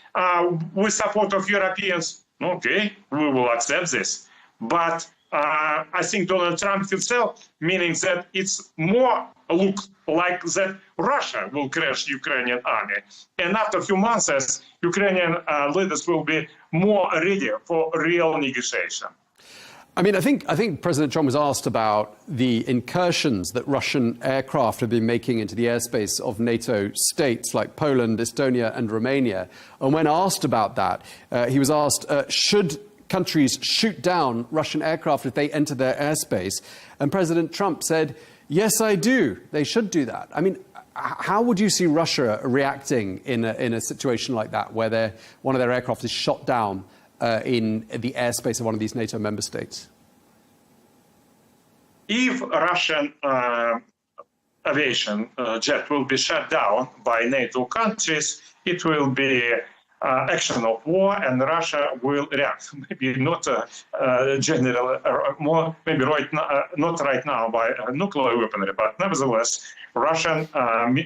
with support of Europeans, okay, we will accept this. But I think Donald Trump himself, meaning that it's more look like that Russia will crash Ukrainian army. And after a few months, Ukrainian leaders will be more ready for real negotiation. I mean, I think President Trump was asked about the incursions that Russian aircraft have been making into the airspace of NATO states like Poland, Estonia, and Romania. And when asked about that, he was asked, should countries shoot down Russian aircraft if they enter their airspace? And President Trump said, yes, I do. They should do that. I mean, how would you see Russia reacting in a situation like that, where one of their aircraft is shot down in the airspace of one of these NATO member states? If Russian aviation jet will be shut down by NATO countries, it will be action of war, and Russia will react. Maybe not general, more maybe not right now by nuclear weaponry, but nevertheless, Russian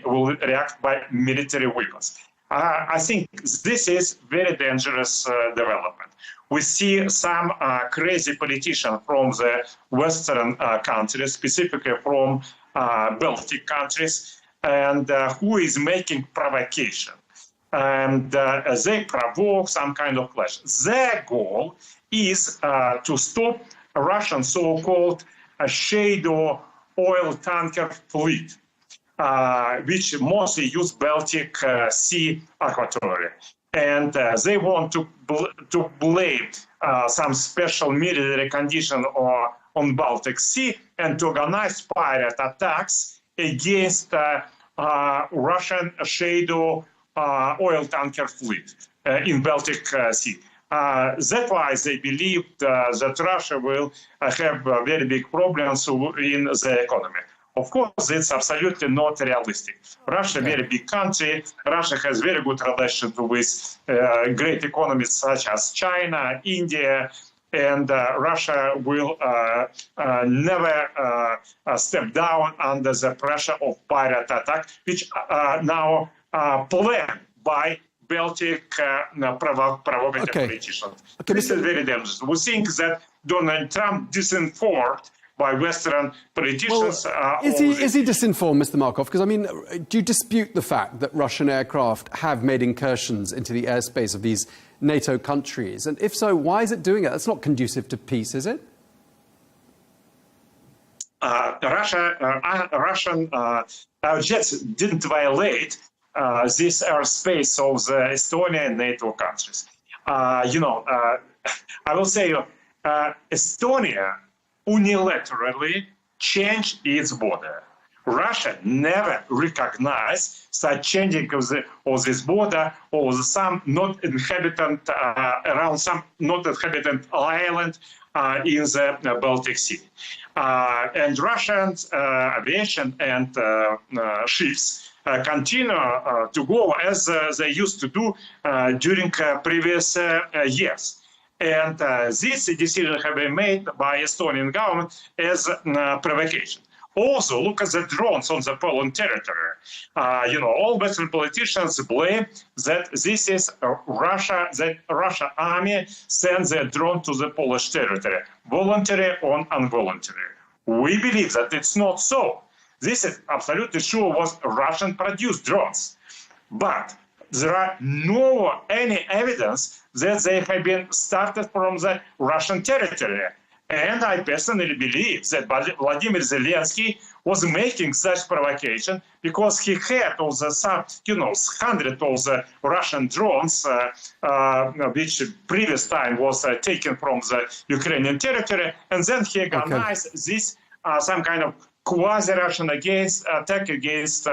will react by military weapons. I think this is very dangerous development. We see some crazy politicians from the Western countries, specifically from Baltic countries, and who is making provocation. And they provoke some kind of clash. Their goal is to stop Russian so-called shadow oil tanker fleet, which mostly use Baltic Sea aquatorry. And they want to blame some special military condition on Baltic Sea and to organize pirate attacks against Russian shadow oil tanker fleet in Baltic Sea. That's why they believed that Russia will have very big problems in the economy. Of course, it's absolutely not realistic. Russia, very big country. Russia has very good relations with great economies such as China, India, and Russia will never step down under the pressure of pirate attack, which now planned by Baltic provocative politicians. This is very dangerous. We think that Donald Trump disinformed by Western politicians. Well, is he disinformed, Mr. Markov? Because, I mean, do you dispute the fact that Russian aircraft have made incursions into the airspace of these NATO countries? And if so, why is it doing it? That's not conducive to peace, is it? Russian jets didn't violate this airspace of the Estonia and NATO countries. I will say Estonia unilaterally changed its border. Russia never recognized such changing of this border or some not inhabitant around some not inhabitant island in the Baltic Sea. And Russian aviation and ships continue to go as they used to do during previous years. And this decision has been made by Estonian government as provocation. Also, look at the drones on the Poland territory. All Western politicians blame that this is Russia, that Russian army sends their drone to the Polish territory, voluntary or involuntary. We believe that it's not so. This is absolutely sure was Russian-produced drones. But there are no any evidence that they have been started from the Russian territory. And I personally believe that Vladimir Zelensky was making such provocation because he had all the hundreds of the Russian drones, which previous time was taken from the Ukrainian territory, and then he organized this some kind of quasi-Russian attack against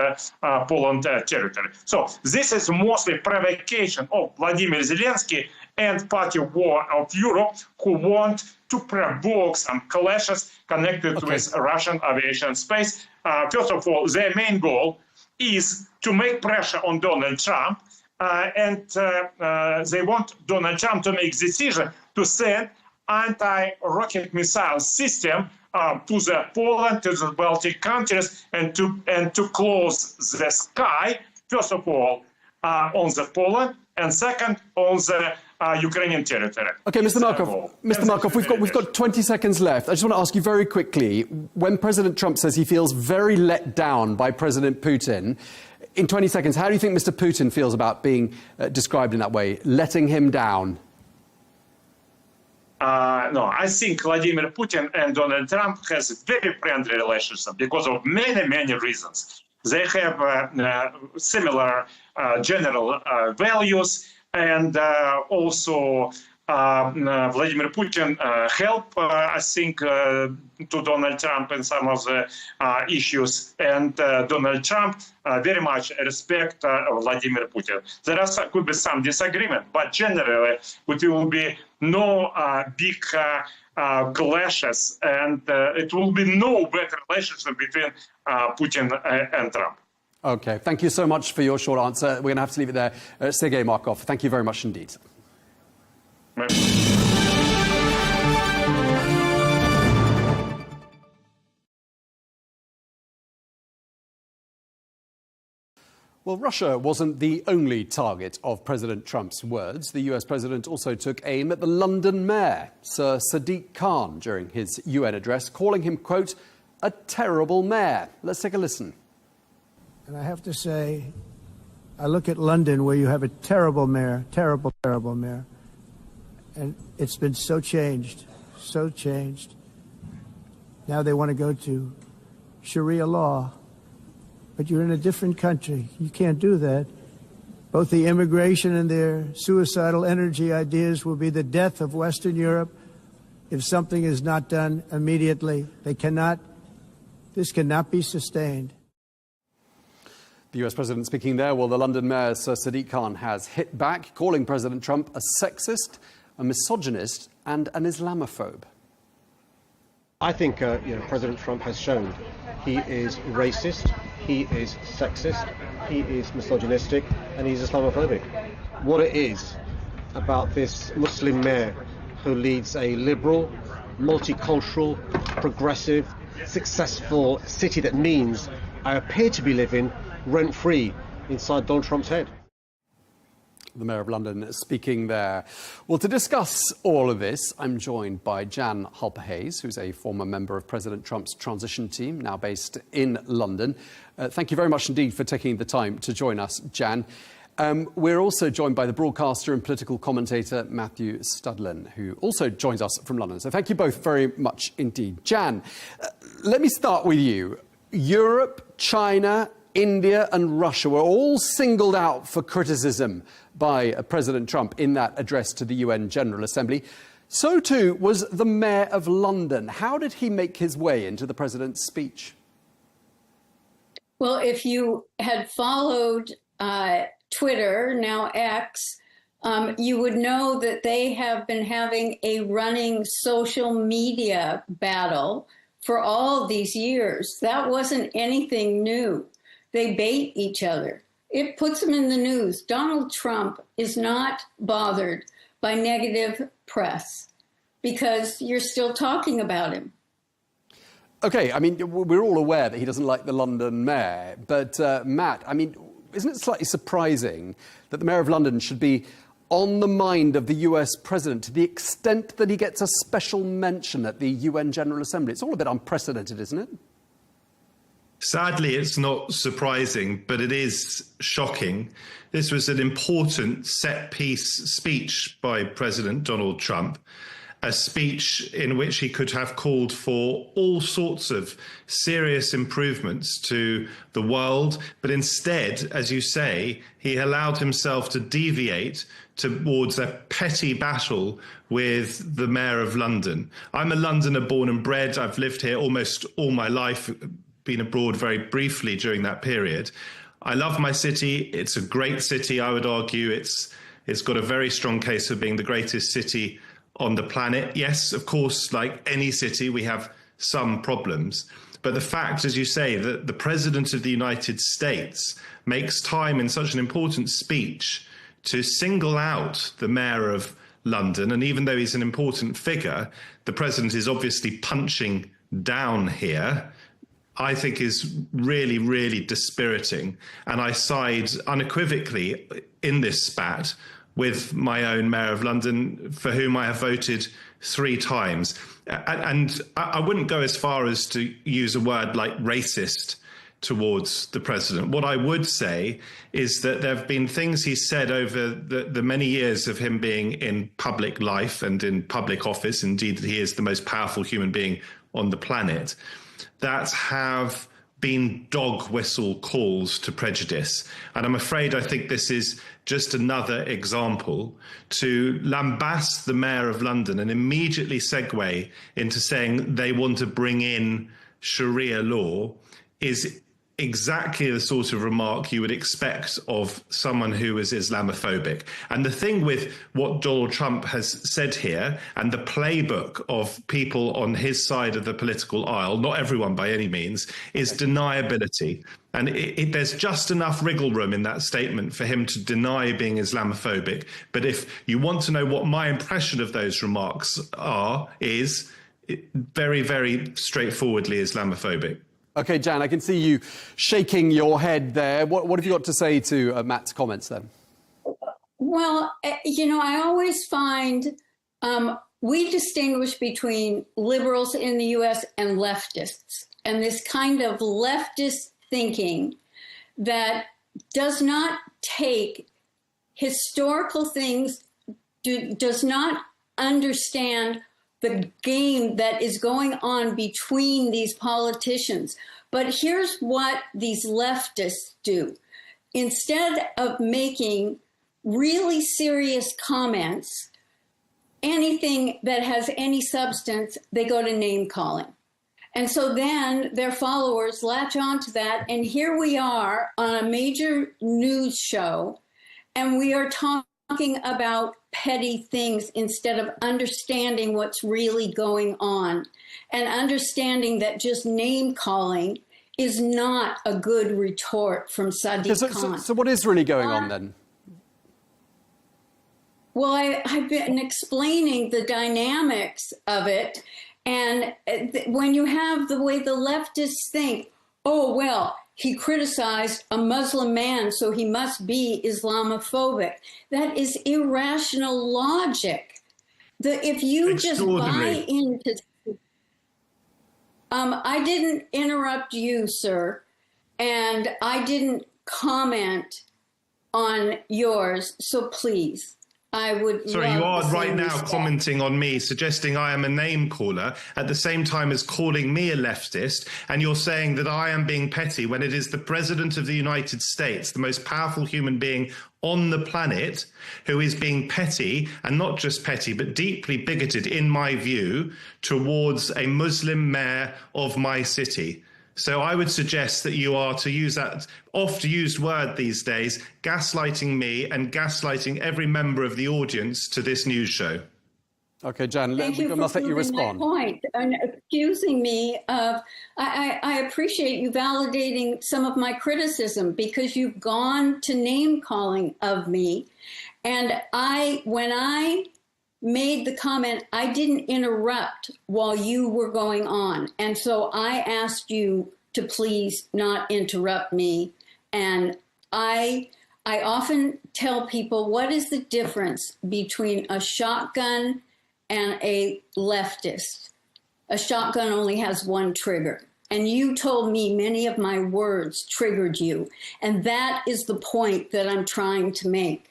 Poland territory. So this is mostly provocation of Vladimir Zelensky and party war of Europe who want to provoke some clashes connected with Russian aviation space. First of all, their main goal is to make pressure on Donald Trump, and they want Donald Trump to make decision to send anti-rocket missile system to the Poland, to the Baltic countries, and to close the sky, first of all, on the Poland, and second, on the Ukrainian territory. Okay, Mr. Markov, we've got 20 seconds left. I just want to ask you very quickly, when President Trump says he feels very let down by President Putin, in 20 seconds, how do you think Mr. Putin feels about being described in that way, letting him down? No, I think Vladimir Putin and Donald Trump has a very friendly relationship because of many, many reasons. They have similar general values, and also Vladimir Putin helped, I think, to Donald Trump in some of the issues, and Donald Trump very much respect Vladimir Putin. There could be some disagreement, but generally it will be no big clashes, and it will be no better relationship between Putin and Trump. Okay, thank you so much for your short answer. We're going to have to leave it there. Sergei Markov, thank you very much indeed. Well, Russia wasn't the only target of President Trump's words. The US president also took aim at the London mayor, Sir Sadiq Khan, during his UN address, calling him, quote, a terrible mayor. Let's take a listen. And I have to say, I look at London where you have a terrible mayor, terrible mayor. And it's been so changed. Now they want to go to Sharia law. But you're in a different country. You can't do that. Both the immigration and their suicidal energy ideas will be the death of Western Europe if something is not done immediately. This cannot be sustained. The US president speaking there, while the London mayor, Sir Sadiq Khan, has hit back, calling President Trump a sexist, a misogynist and an Islamophobe. I think President Trump has shown he is racist, he is sexist, he is misogynistic, and he's Islamophobic. What it is about this Muslim mayor who leads a liberal, multicultural, progressive, successful city that means I appear to be living rent-free inside Donald Trump's head. The Mayor of London speaking there. Well, to discuss all of this, I'm joined by Jan Halper-Hayes, who's a former member of President Trump's transition team, now based in London. Thank you very much indeed for taking the time to join us, Jan. We're also joined by the broadcaster and political commentator Matthew Studlin, who also joins us from London. So thank you both very much indeed. Jan, let me start with you. Europe, China, India and Russia were all singled out for criticism by President Trump in that address to the UN General Assembly. So too was the Mayor of London. How did he make his way into the President's speech? Well, if you had followed Twitter, now X, you would know that they have been having a running social media battle for all these years. That wasn't anything new. They bait each other. It puts them in the news. Donald Trump is not bothered by negative press because you're still talking about him. OK, I mean, we're all aware that he doesn't like the London mayor. But, Matt, I mean, isn't it slightly surprising that the Mayor of London should be on the mind of the US president to the extent that he gets a special mention at the UN General Assembly? It's all a bit unprecedented, isn't it? Sadly, it's not surprising, but it is shocking. This was an important set-piece speech by President Donald Trump, a speech in which he could have called for all sorts of serious improvements to the world. But instead, as you say, he allowed himself to deviate towards a petty battle with the Mayor of London. I'm a Londoner born and bred. I've lived here almost all my life, been abroad very briefly during that period. I love my city. It's a great city, I would argue. It's It's got a very strong case for being the greatest city on the planet. Yes, of course, like any city, we have some problems. But the fact, as you say, that the President of the United States makes time in such an important speech to single out the mayor of London, and even though he's an important figure, the President is obviously punching down here, I think is really, really dispiriting. And I side unequivocally in this spat with my own Mayor of London, for whom I have voted 3 times. And I wouldn't go as far as to use a word like racist towards the president. What I would say is that there have been things he's said over the many years of him being in public life and in public office, indeed he is the most powerful human being on the planet, that have been dog whistle calls to prejudice. And I'm afraid I think this is just another example to lambast the Mayor of London and immediately segue into saying they want to bring in Sharia law is exactly the sort of remark you would expect of someone who is Islamophobic. And the thing with what Donald Trump has said here and the playbook of people on his side of the political aisle, not everyone by any means, is deniability. And there's just enough wriggle room in that statement for him to deny being Islamophobic. But if you want to know what my impression of those remarks is very, very straightforwardly Islamophobic. OK, Jan, I can see you shaking your head there. What have you got to say to Matt's comments then? Well, you know, I always find we distinguish between liberals in the U.S. and leftists, and this kind of leftist thinking that does not take historical things, does not understand the game that is going on between these politicians. But here's what these leftists do. Instead of making really serious comments, anything that has any substance, they go to name calling. And so then their followers latch onto that. And here we are on a major news show, and we are talking about petty things instead of understanding what's really going on and understanding that just name calling is not a good retort from Sadiq Khan. So what is really going on then? Well, I've been explaining the dynamics of it. And when you have the way the leftists think, oh, well, he criticized a Muslim man, so he must be Islamophobic. That is irrational logic. If you just buy into... I didn't interrupt you, sir, and I didn't comment on yours, so please. I would. Sorry, you are right now commenting on me, suggesting I am a name caller at the same time as calling me a leftist. And you're saying that I am being petty when it is the President of the United States, the most powerful human being on the planet, who is being petty, and not just petty, but deeply bigoted, in my view, towards a Muslim mayor of my city. So I would suggest that you are, to use that oft-used word these days, gaslighting me and gaslighting every member of the audience to this news show. OK, Jan, I must let you respond. My point and accusing me of, I appreciate you validating some of my criticism because you've gone to name calling of me. And when I made the comment, I didn't interrupt while you were going on. And so I asked you to please not interrupt me. And I often tell people, what is the difference between a shotgun and a leftist? A shotgun only has one trigger. And you told me many of my words triggered you. And that is the point that I'm trying to make.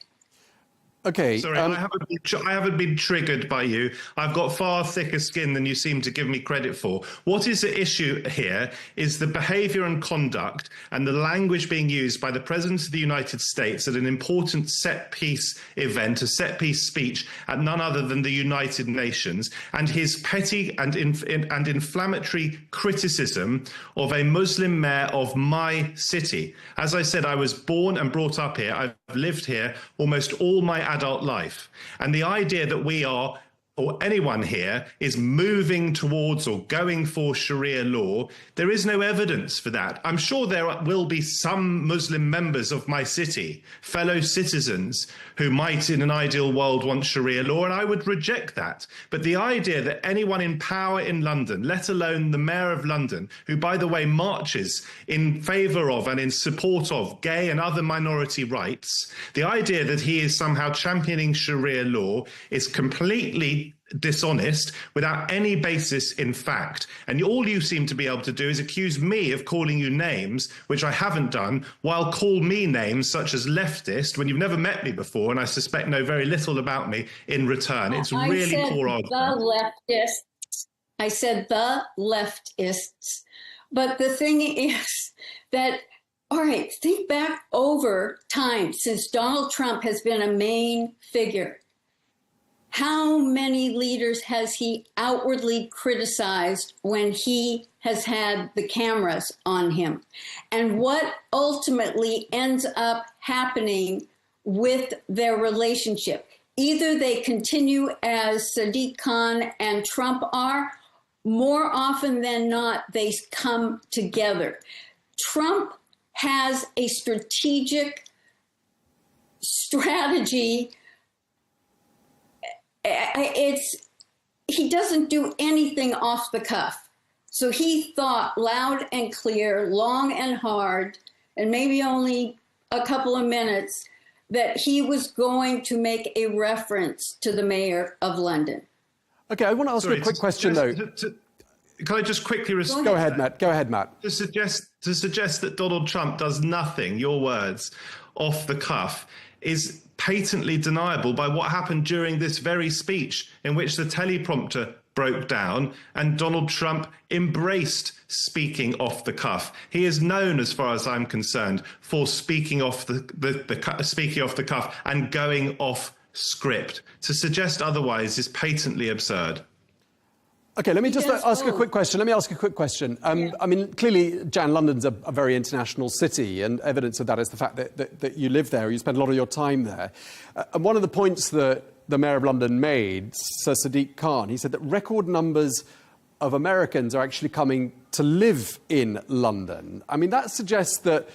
OK. Sorry, I haven't been triggered by you. I've got far thicker skin than you seem to give me credit for. What is the issue here is the behaviour and conduct and the language being used by the President of the United States at an important set-piece event, a set-piece speech at none other than the United Nations, and his petty and inflammatory criticism of a Muslim mayor of my city. As I said, I was born and brought up here. I've lived here almost all my adult life. And the idea that we are, or anyone here, is moving towards or going for Sharia law, there is no evidence for that. I'm sure there will be some Muslim members of my city, fellow citizens, who might in an ideal world want Sharia law, and I would reject that. But the idea that anyone in power in London, let alone the Mayor of London, who, by the way, marches in favour of and in support of gay and other minority rights, the idea that he is somehow championing Sharia law is completely dishonest, without any basis in fact. And all you seem to be able to do is accuse me of calling you names, which I haven't done, while call me names such as leftist, when you've never met me before, and I suspect know very little about me in return. It's really poor argument. The leftists. I said the leftists. But the thing is that, all right, think back over time since Donald Trump has been a main figure. How many leaders has he outwardly criticized when he has had the cameras on him? And what ultimately ends up happening with their relationship? Either they continue as Sadiq Khan and Trump are, more often than not, they come together. Trump has a strategic strategy. He doesn't do anything off the cuff. So he thought loud and clear, long and hard, and maybe only a couple of minutes, that he was going to make a reference to the Mayor of London. Okay, I want to ask you a quick question, though. Can I just quickly respond? Go ahead, Matt. Go ahead, Matt. To suggest that Donald Trump does nothing, your words, off the cuff, is patently deniable by what happened during this very speech, in which the teleprompter broke down and Donald Trump embraced speaking off the cuff. He is known, as far as I'm concerned, for speaking off the cuff and going off script. To suggest otherwise is patently absurd. Okay, let me just ask a quick question. I mean, clearly, Jan, London's a very international city, and evidence of that is the fact that you live there, you spend a lot of your time there. And one of the points that the Mayor of London made, Sir Sadiq Khan, he said that record numbers of Americans are actually coming to live in London. I mean, that suggests that,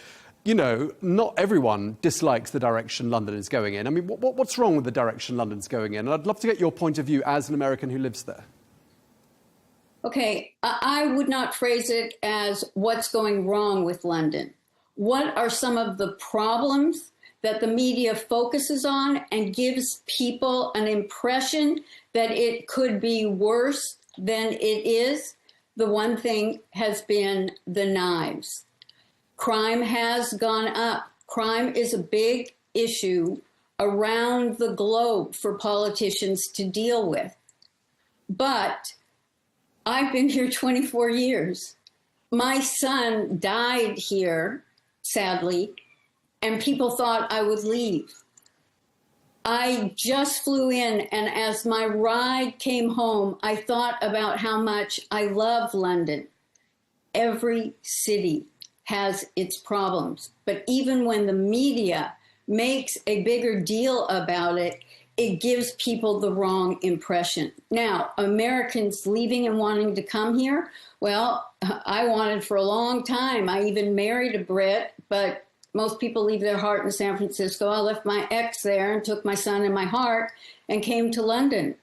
you know, not everyone dislikes the direction London is going in. I mean, what's wrong with the direction London's going in? And I'd love to get your point of view as an American who lives there. Okay, I would not phrase it as what's going wrong with London. What are some of the problems that the media focuses on and gives people an impression that it could be worse than it is? The one thing has been the knives. Crime has gone up. Crime is a big issue around the globe for politicians to deal with. But I've been here 24 years. My son died here, sadly, and people thought I would leave. I just flew in, and as my ride came home, I thought about how much I love London. Every city has its problems, but even when the media makes a bigger deal about it, it gives people the wrong impression. Now, Americans leaving and wanting to come here, well, I wanted for a long time. I even married a Brit, but most people leave their heart in San Francisco. I left my ex there and took my son and my heart and came to London.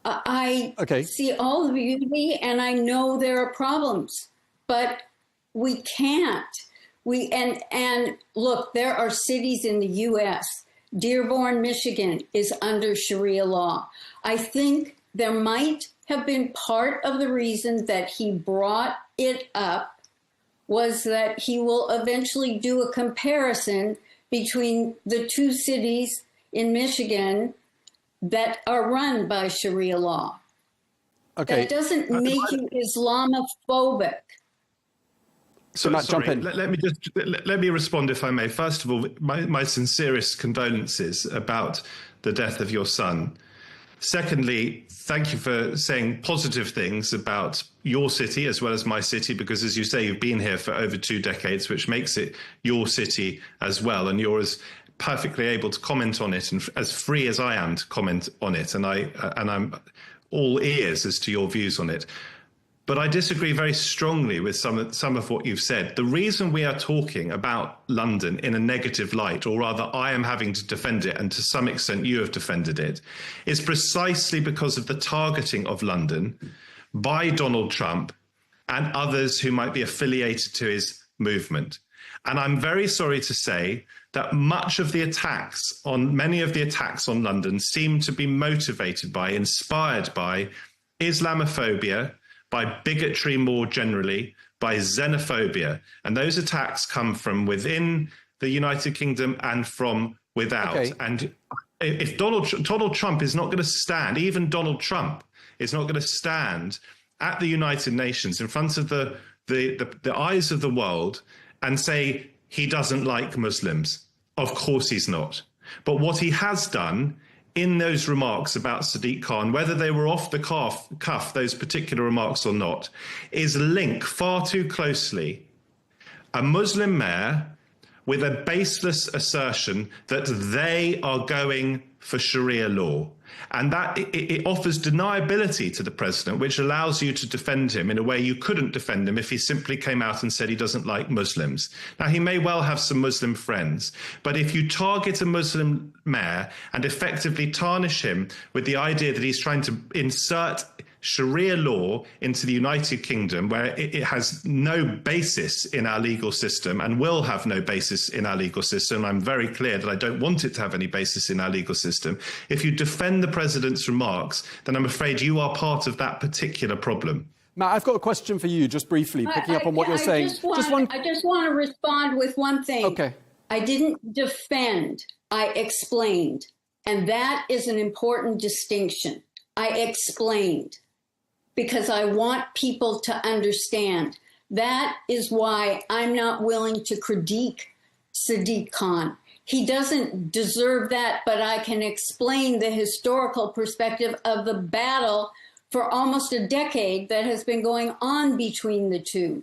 I see all the beauty, and I know there are problems, but we can't. And look, there are cities in the U.S. Dearborn, Michigan is under Sharia law. I think there might have been part of the reason that he brought it up was that he will eventually do a comparison between the two cities in Michigan that are run by Sharia law. Okay. That doesn't make you Islamophobic. So, let me respond, if I may. First of all, my sincerest condolences about the death of your son. Secondly, thank you for saying positive things about your city as well as my city, because as you say, you've been here for over 2 decades, which makes it your city as well. And you're as perfectly able to comment on it and as free as I am to comment on it. And I'm all ears as to your views on it. But I disagree very strongly with some of what you've said. The reason we are talking about London in a negative light, or rather I am having to defend it, and to some extent you have defended it, is precisely because of the targeting of London by Donald Trump and others who might be affiliated to his movement. And I'm very sorry to say that many of the attacks on London seem to be motivated by, inspired by Islamophobia, by bigotry more generally, by xenophobia. And those attacks come from within the United Kingdom and from without. Okay. And if Donald Trump is not going to stand, even Donald Trump is not going to stand at the United Nations in front of the eyes of the world and say he doesn't like Muslims. Of course he's not. But what he has done in those remarks about Sadiq Khan, whether they were off the cuff, those particular remarks or not, is link far too closely a Muslim mayor with a baseless assertion that they are going for Sharia law. And that it offers deniability to the president, which allows you to defend him in a way you couldn't defend him if he simply came out and said he doesn't like Muslims. Now, he may well have some Muslim friends, but if you target a Muslim mayor and effectively tarnish him with the idea that he's trying to insert Sharia law into the United Kingdom, where it has no basis in our legal system and will have no basis in our legal system. I'm very clear that I don't want it to have any basis in our legal system. If you defend the president's remarks, then I'm afraid you are part of that particular problem. Matt, I've got a question for you, just briefly, picking up on what you're saying. I just want to respond with one thing. Okay. I didn't defend, I explained. And that is an important distinction. I explained, because I want people to understand. That is why I'm not willing to critique Sadiq Khan. He doesn't deserve that, but I can explain the historical perspective of the battle for almost a decade that has been going on between the two.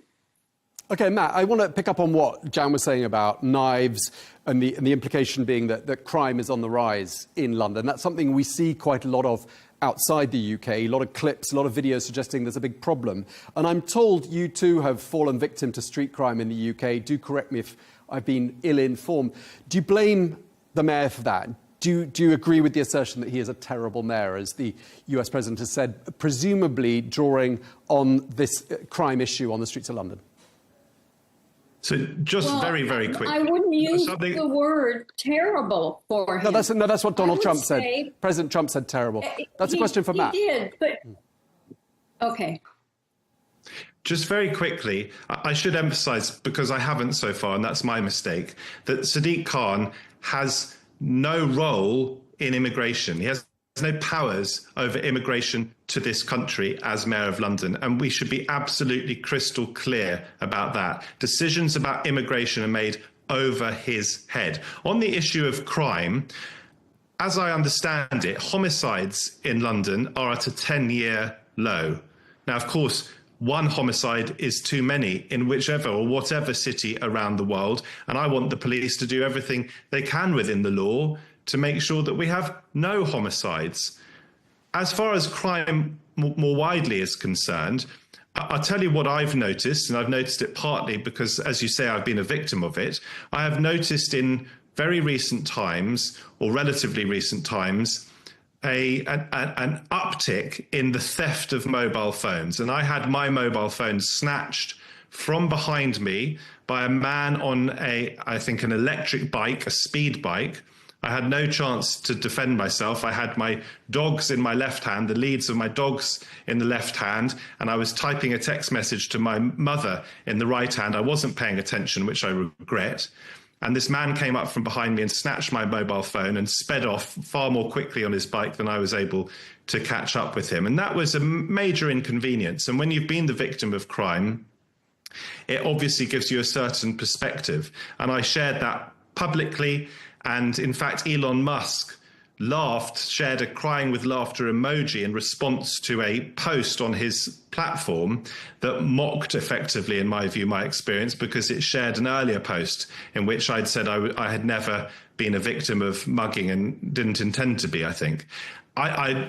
Okay, Matt, I want to pick up on what Jan was saying about knives and the implication being that crime is on the rise in London. That's something we see quite a lot of outside the UK, a lot of clips, a lot of videos suggesting there's a big problem. And I'm told you too have fallen victim to street crime in the UK. Do correct me if I've been ill-informed. Do you blame the mayor for that? Do you agree with the assertion that he is a terrible mayor, as the US president has said, presumably drawing on this crime issue on the streets of London? So just very, very quickly. I wouldn't use the word terrible for him. No, that's what Donald Trump said. President Trump said terrible. That's a question for Matt. He did, but okay. Just very quickly, I should emphasize, because I haven't so far, and that's my mistake, that Sadiq Khan has no role in immigration. He has no powers over immigration to this country as Mayor of London, and we should be absolutely crystal clear about that. Decisions about immigration are made over his head. On the issue of crime, as I understand it, homicides in London are at a 10-year low. Now, of course, one homicide is too many in whichever or whatever city around the world, and I want the police to do everything they can within the law to make sure that we have no homicides. As far as crime more widely is concerned, I'll tell you what I've noticed, and I've noticed it partly because, as you say, I've been a victim of it. I have noticed in very recent times, or relatively recent times, an uptick in the theft of mobile phones. And I had my mobile phone snatched from behind me by a man on I think an electric bike, a speed bike. I had no chance to defend myself. I had my dogs in my left hand, the leads of my dogs in the left hand, and I was typing a text message to my mother in the right hand. I wasn't paying attention, which I regret. And this man came up from behind me and snatched my mobile phone and sped off far more quickly on his bike than I was able to catch up with him. And that was a major inconvenience. And when you've been the victim of crime, it obviously gives you a certain perspective. And I shared that publicly. And in fact, Elon Musk shared a crying with laughter emoji in response to a post on his platform that mocked effectively, in my view, my experience, because it shared an earlier post in which I'd said I had never been a victim of mugging and didn't intend to be, I think.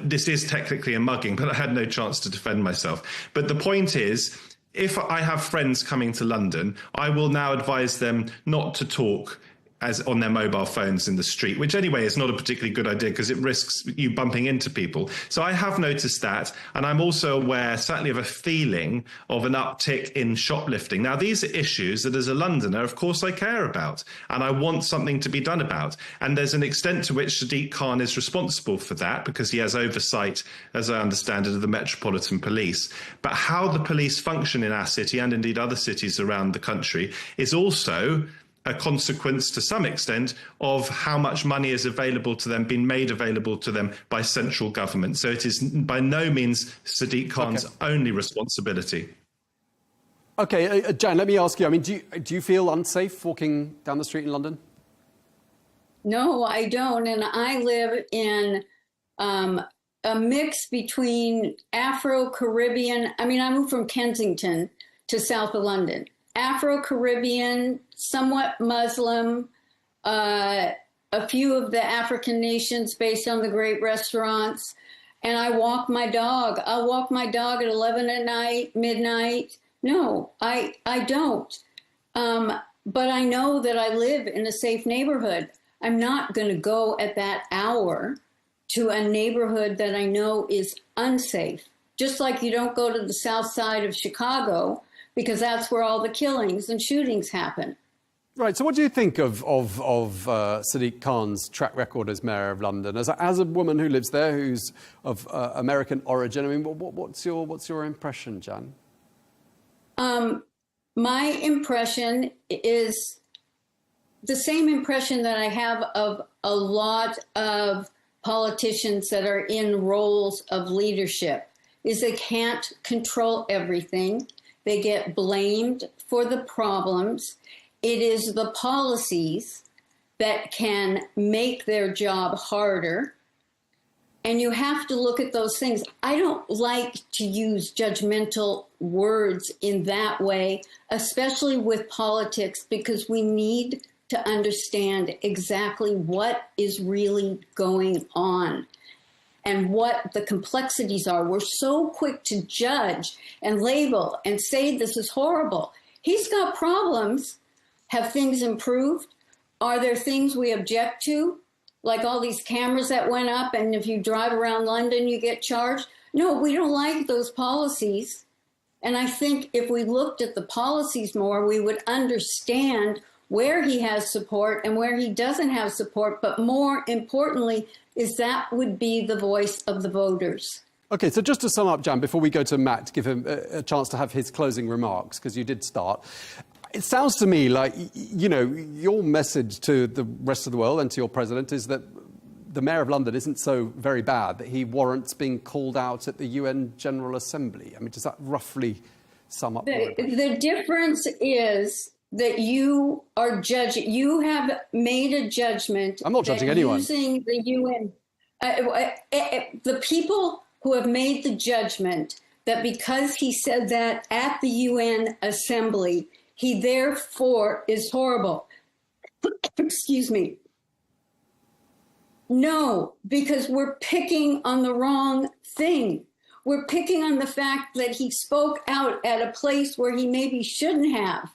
This is technically a mugging, but I had no chance to defend myself. But the point is, if I have friends coming to London, I will now advise them not to talk as on their mobile phones in the street, which anyway is not a particularly good idea because it risks you bumping into people. So I have noticed that, and I'm also aware, certainly, of a feeling of an uptick in shoplifting. Now, these are issues that as a Londoner, of course, I care about, and I want something to be done about. And there's an extent to which Sadiq Khan is responsible for that because he has oversight, as I understand it, of the Metropolitan Police. But how the police function in our city, and indeed other cities around the country, is also a consequence to some extent of how much money is available to them, being made available to them by central government. So it is by no means Sadiq Khan's only responsibility. Okay, Jan, let me ask you, I mean, do you feel unsafe walking down the street in London? No, I don't. And I live in a mix between Afro-Caribbean. I mean, I moved from Kensington to south of London. Afro-Caribbean, somewhat Muslim, a few of the African nations based on the great restaurants. And I walk my dog. I'll walk my dog at 11 at night, midnight. No, I don't. But I know that I live in a safe neighborhood. I'm not going to go at that hour to a neighborhood that I know is unsafe. Just like you don't go to the south side of Chicago because that's where all the killings and shootings happen. Right. So, what do you think of Sadiq Khan's track record as mayor of London? As a woman who lives there, who's of American origin, I mean, what's your impression, Jan? My impression is the same impression that I have of a lot of politicians that are in roles of leadership, is they can't control everything. They get blamed for the problems. It is the policies that can make their job harder. And you have to look at those things. I don't like to use judgmental words in that way, especially with politics, because we need to understand exactly what is really going on and what the complexities are. We're so quick to judge and label and say this is horrible. He's got problems. Have things improved? Are there things we object to? Like all these cameras that went up, and if you drive around London, you get charged. No, we don't like those policies. And I think if we looked at the policies more, we would understand where he has support and where he doesn't have support. But more importantly, is that would be the voice of the voters. OK, so just to sum up, Jan, before we go to Matt, to give him a chance to have his closing remarks, because you did start. It sounds to me like, you know, your message to the rest of the world and to your president is that the mayor of London isn't so very bad, that he warrants being called out at the UN General Assembly. I mean, does that roughly sum up? The difference is that you are judging. You have made a judgment. I'm not judging anyone. Using the UN, the people who have made the judgment that because he said that at the UN Assembly, he therefore is horrible. Excuse me. No, because we're picking on the wrong thing. We're picking on the fact that he spoke out at a place where he maybe shouldn't have.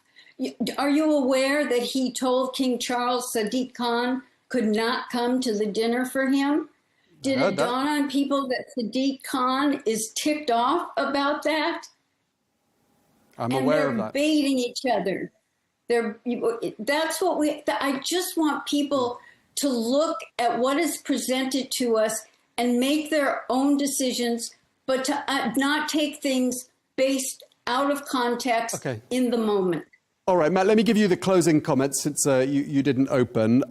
Are you aware that he told King Charles Sadiq Khan could not come to the dinner for him? Did it dawn on people that Sadiq Khan is ticked off about that? I'm aware of that. And they're baiting each other. That's what I just want people to look at what is presented to us and make their own decisions, but to not take things based out of context in the moment. All right, Matt, let me give you the closing comments since you didn't open.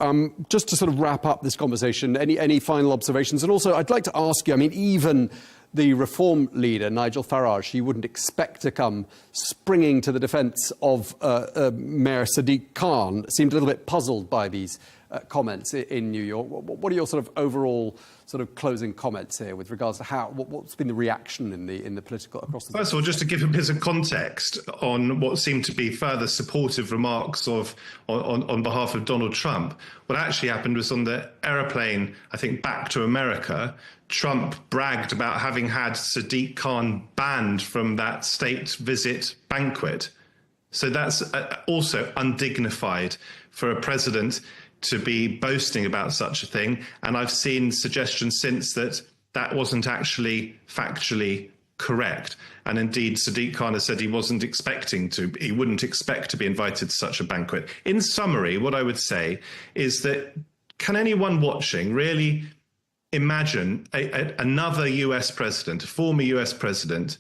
Just to sort of wrap up this conversation, any final observations? And also, I'd like to ask you, I mean, even the Reform leader, Nigel Farage, you wouldn't expect to come springing to the defence of Mayor Sadiq Khan, seemed a little bit puzzled by these comments in New York. What are your sort of overall sort of closing comments here with regards to what's been the reaction in the political across the board? First of all, just to give a bit of context on what seemed to be further supportive remarks on behalf of Donald Trump, what actually happened was on the aeroplane, I think, back to America, Trump bragged about having had Sadiq Khan banned from that state visit banquet. So that's also undignified for a president to be boasting about such a thing. And I've seen suggestions since that wasn't actually factually correct. And indeed, Sadiq Khan has said he wouldn't expect to be invited to such a banquet. In summary, what I would say is that can anyone watching really imagine another US president, a former US president,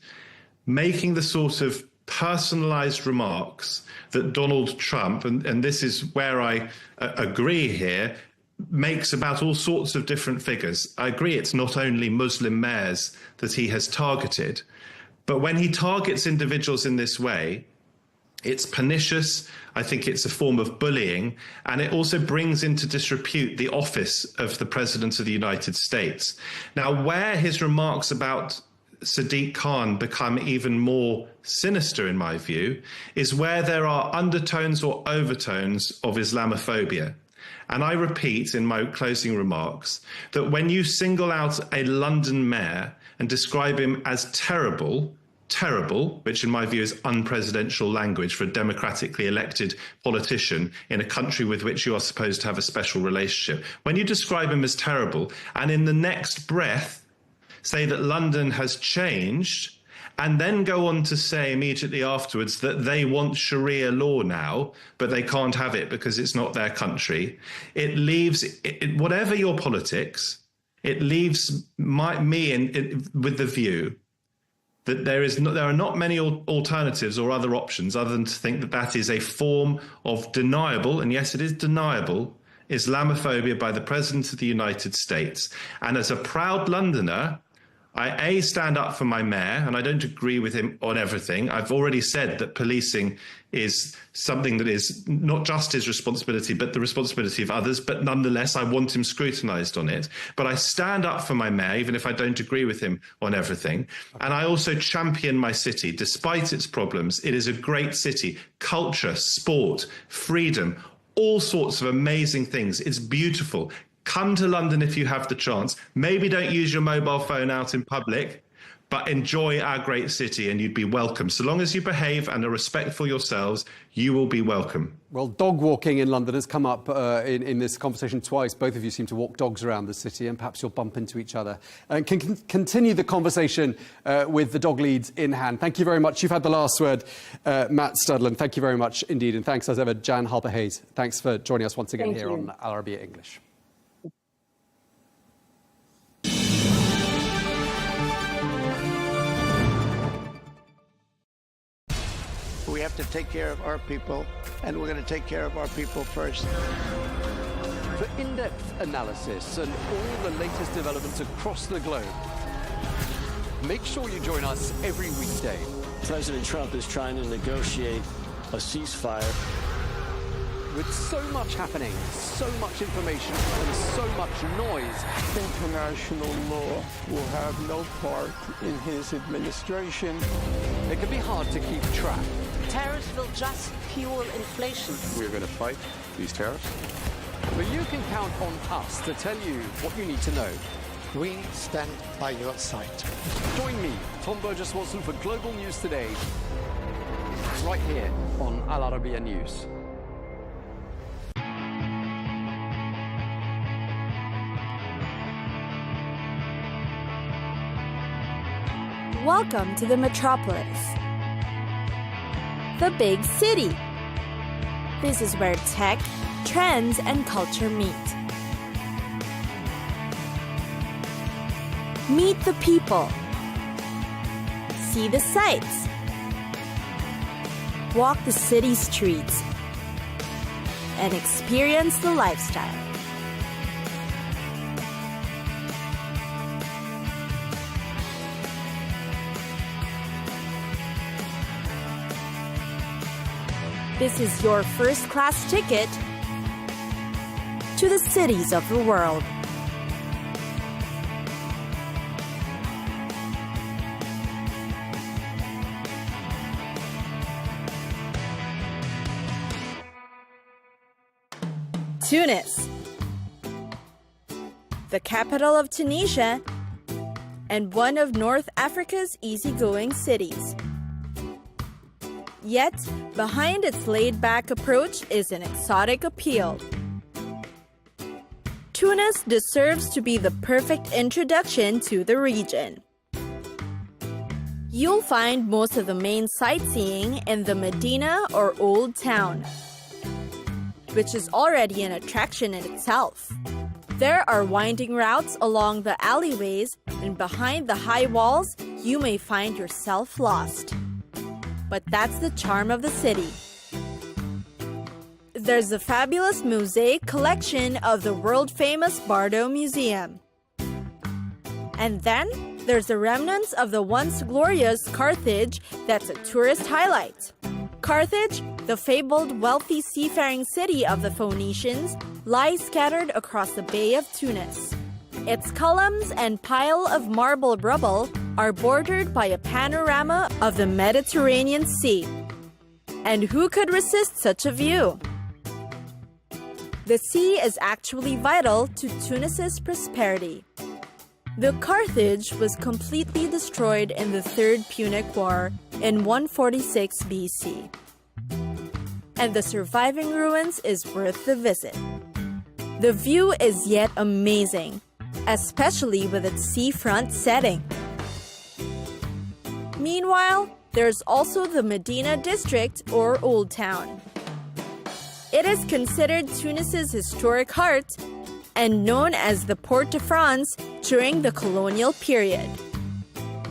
making the sort of personalized remarks that Donald Trump, and this is where I agree here, makes about all sorts of different figures. I agree it's not only Muslim mayors that he has targeted, but when he targets individuals in this way, it's pernicious. I think it's a form of bullying, and it also brings into disrepute the office of the President of the United States. Now, where his remarks about Sadiq Khan become even more sinister, in my view, is where there are undertones or overtones of Islamophobia. And I repeat in my closing remarks that when you single out a London mayor and describe him as terrible, which in my view is unpresidential language for a democratically elected politician in a country with which you are supposed to have a special relationship, when you describe him as terrible and in the next breath say that London has changed, and then go on to say immediately afterwards that they want Sharia law now, but they can't have it because it's not their country. It leaves, whatever your politics, it leaves me with the view that there are not many alternatives or other options other than to think that that is a form of deniable, and yes, it is deniable, Islamophobia by the President of the United States. And as a proud Londoner, I stand up for my mayor, and I don't agree with him on everything. I've already said that policing is something that is not just his responsibility, but the responsibility of others. But nonetheless, I want him scrutinised on it. But I stand up for my mayor, even if I don't agree with him on everything. And I also champion my city. Despite its problems, it is a great city. Culture, sport, freedom, all sorts of amazing things. It's beautiful. Come to London if you have the chance. Maybe don't use your mobile phone out in public, but enjoy our great city and you'd be welcome. So long as you behave and are respectful yourselves, you will be welcome. Well, dog walking in London has come up in this conversation twice. Both of you seem to walk dogs around the city, and perhaps you'll bump into each other. And can continue the conversation with the dog leads in hand. Thank you very much. You've had the last word, Matt Studland. Thank you very much indeed. And thanks as ever, Jan Halper-Hayes. Thanks for joining us once again here on Arabiya English. We have to take care of our people, and we're going to take care of our people first. For in-depth analysis and all the latest developments across the globe, make sure you join us every weekday. President Trump is trying to negotiate a ceasefire. With so much happening, so much information, and so much noise, International law will have no part in his administration. it can be hard to keep track. Tariffs will just fuel inflation. We're going to fight these tariffs. But you can count on us to tell you what you need to know. We stand by your side. Join me, Tom Burges Watson, for Global News Today, right here on Al Arabiya News. Welcome to the metropolis, the big city. This is where tech, trends, and culture meet. Meet the people. See the sights. Walk the city streets. And experience the lifestyle. This is your first-class ticket to the cities of the world. Tunis, the capital of Tunisia and one of North Africa's easygoing cities. Yet, behind its laid-back approach is an exotic appeal. Tunis deserves to be the perfect introduction to the region. You'll find most of the main sightseeing in the Medina or Old Town, which is already an attraction in itself. There are winding routes along the alleyways, and behind the high walls, you may find yourself lost. But that's the charm of the city. There's the fabulous mosaic collection of the world-famous Bardo Museum. And then there's the remnants of the once glorious Carthage that's a tourist highlight. Carthage, the fabled wealthy seafaring city of the Phoenicians, lies scattered across the Bay of Tunis. Its columns and pile of marble rubble are bordered by a panorama of the Mediterranean Sea. And who could resist such a view? The sea is actually vital to Tunis's prosperity. The Carthage was completely destroyed in the Third Punic War in 146 BC. And the surviving ruins is worth the visit. The view is yet amazing, especially with its seafront setting. Meanwhile, there's also the Medina district or Old Town. It is considered Tunis's historic heart and known as the Port de France during the colonial period.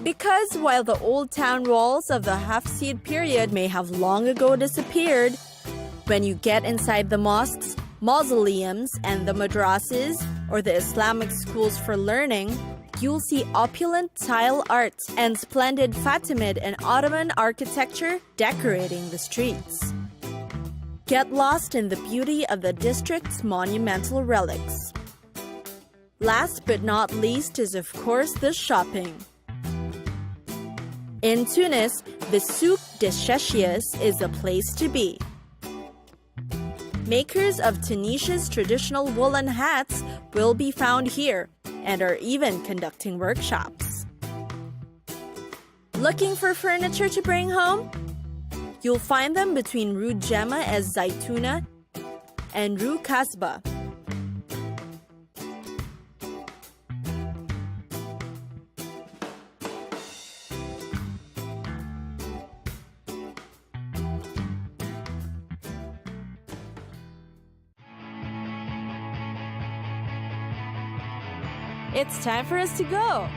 Because while the Old Town walls of the Hafsid period may have long ago disappeared, when you get inside the mosques, mausoleums, and the madrasas, or the Islamic schools for learning, you'll see opulent tile art and splendid Fatimid and Ottoman architecture decorating the streets. Get lost in the beauty of the district's monumental relics. Last but not least is, of course, the shopping. In Tunis, the Souk des Chechis is the place to be. Makers of Tunisia's traditional woolen hats will be found here and are even conducting workshops. Looking for furniture to bring home? You'll find them between Rue Gemma es Zaytouna and Rue Kasbah. It's time for us to go.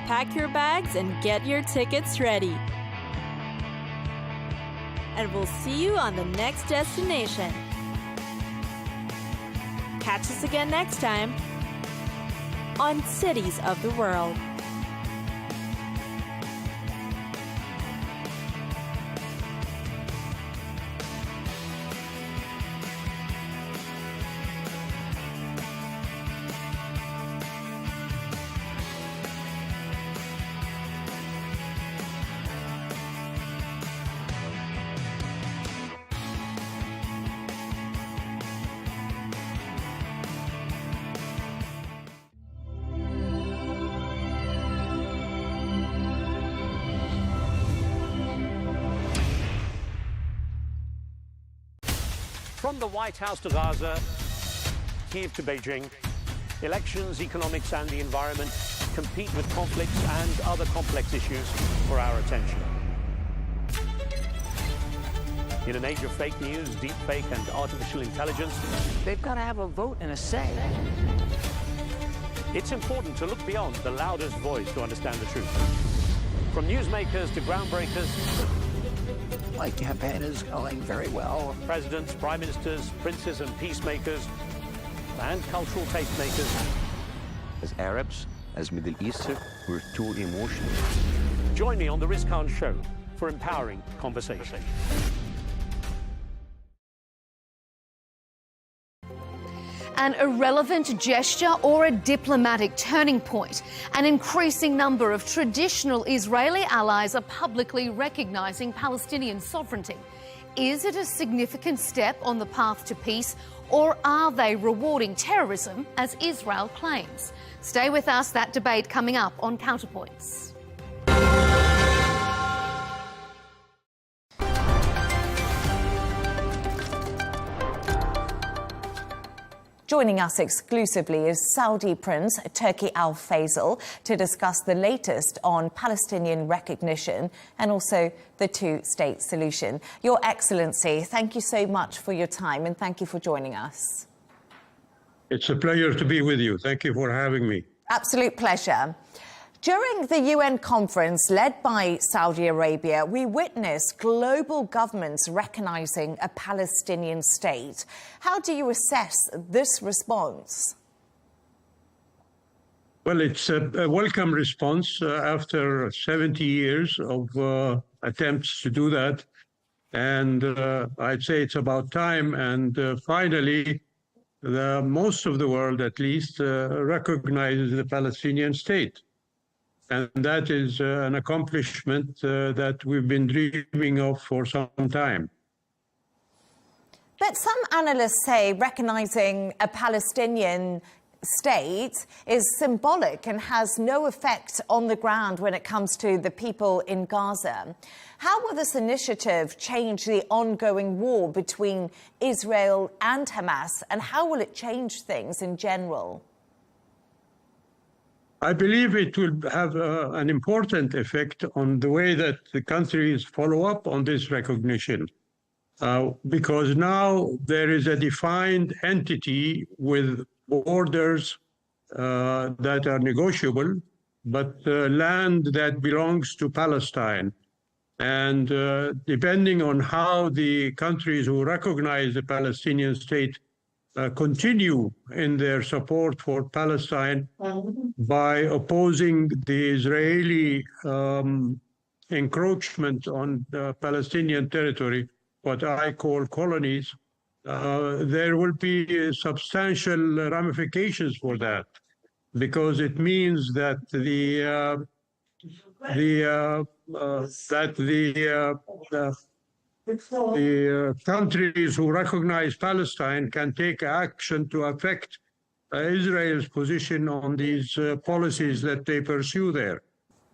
Pack your bags and get your tickets ready. And we'll see you on the next destination. Catch us again next time on Cities of the World. From the White House to Gaza, Kiev to Beijing, elections, economics and the environment compete with conflicts and other complex issues for our attention. In an age of fake news, deepfake and artificial intelligence, They've got to have a vote and a say. it's important to look beyond the loudest voice to understand the truth. From newsmakers to groundbreakers, My campaign is going very well. presidents, prime ministers, princes and peacemakers, and cultural tastemakers. As Arabs, as Middle Eastern, we're too emotional. Join me on the Riz Khan Show for empowering conversation. An irrelevant gesture or a diplomatic turning point? An increasing number of traditional Israeli allies are publicly recognising Palestinian sovereignty. Is it a significant step on the path to peace, or are they rewarding terrorism, as Israel claims? Stay with us, that debate coming up on Counterpoints. Joining us exclusively is Saudi Prince Turki Al Faisal to discuss the latest on Palestinian recognition and also the two-state solution. Your Excellency, thank you so much for your time and thank you for joining us. It's a pleasure to be with you. Thank you for having me. Absolute pleasure. During the UN conference led by Saudi Arabia, we witnessed global governments recognizing a Palestinian state. How do you assess this response? Well, it's a welcome response after 70 years of attempts to do that. And I'd say it's about time. And finally, most of the world, at least, recognizes the Palestinian state. And that is an accomplishment that we've been dreaming of for some time. But some analysts say recognizing a Palestinian state is symbolic and has no effect on the ground when it comes to the people in Gaza. How will this initiative change the ongoing war between Israel and Hamas, and how will it change things in general? I believe it will have an important effect on the way that the countries follow up on this recognition, because now there is a defined entity with borders that are negotiable, but land that belongs to Palestine. And depending on how the countries who recognize the Palestinian state continue in their support for Palestine by opposing the Israeli encroachment on Palestinian territory, what I call colonies, there will be substantial ramifications for that, because it means that the countries who recognize Palestine can take action to affect Israel's position on these policies that they pursue there.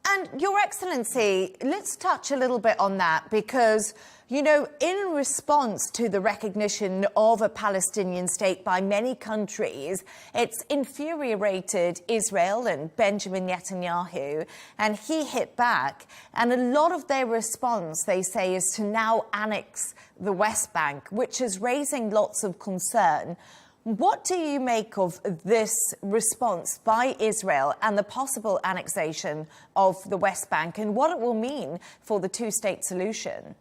And Your Excellency, let's touch a little bit on that, because, you know, in response to the recognition of a Palestinian state by many countries, it's infuriated Israel and Benjamin Netanyahu, and he hit back. And a lot of their response, they say, is to now annex the West Bank, which is raising lots of concern. What do you make of this response by Israel and the possible annexation of the West Bank, and what it will mean for the two-state solution?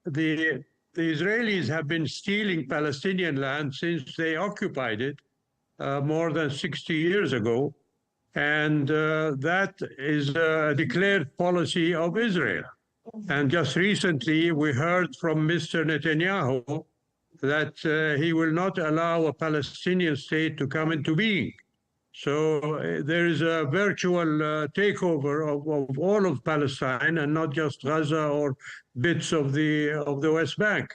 The Israelis have been stealing Palestinian land since they occupied it more than 60 years ago, and that is a declared policy of Israel. And just recently, we heard from Mr. Netanyahu that he will not allow a Palestinian state to come into being. So there is a virtual takeover of all of Palestine, and not just Gaza or bits of the West Bank.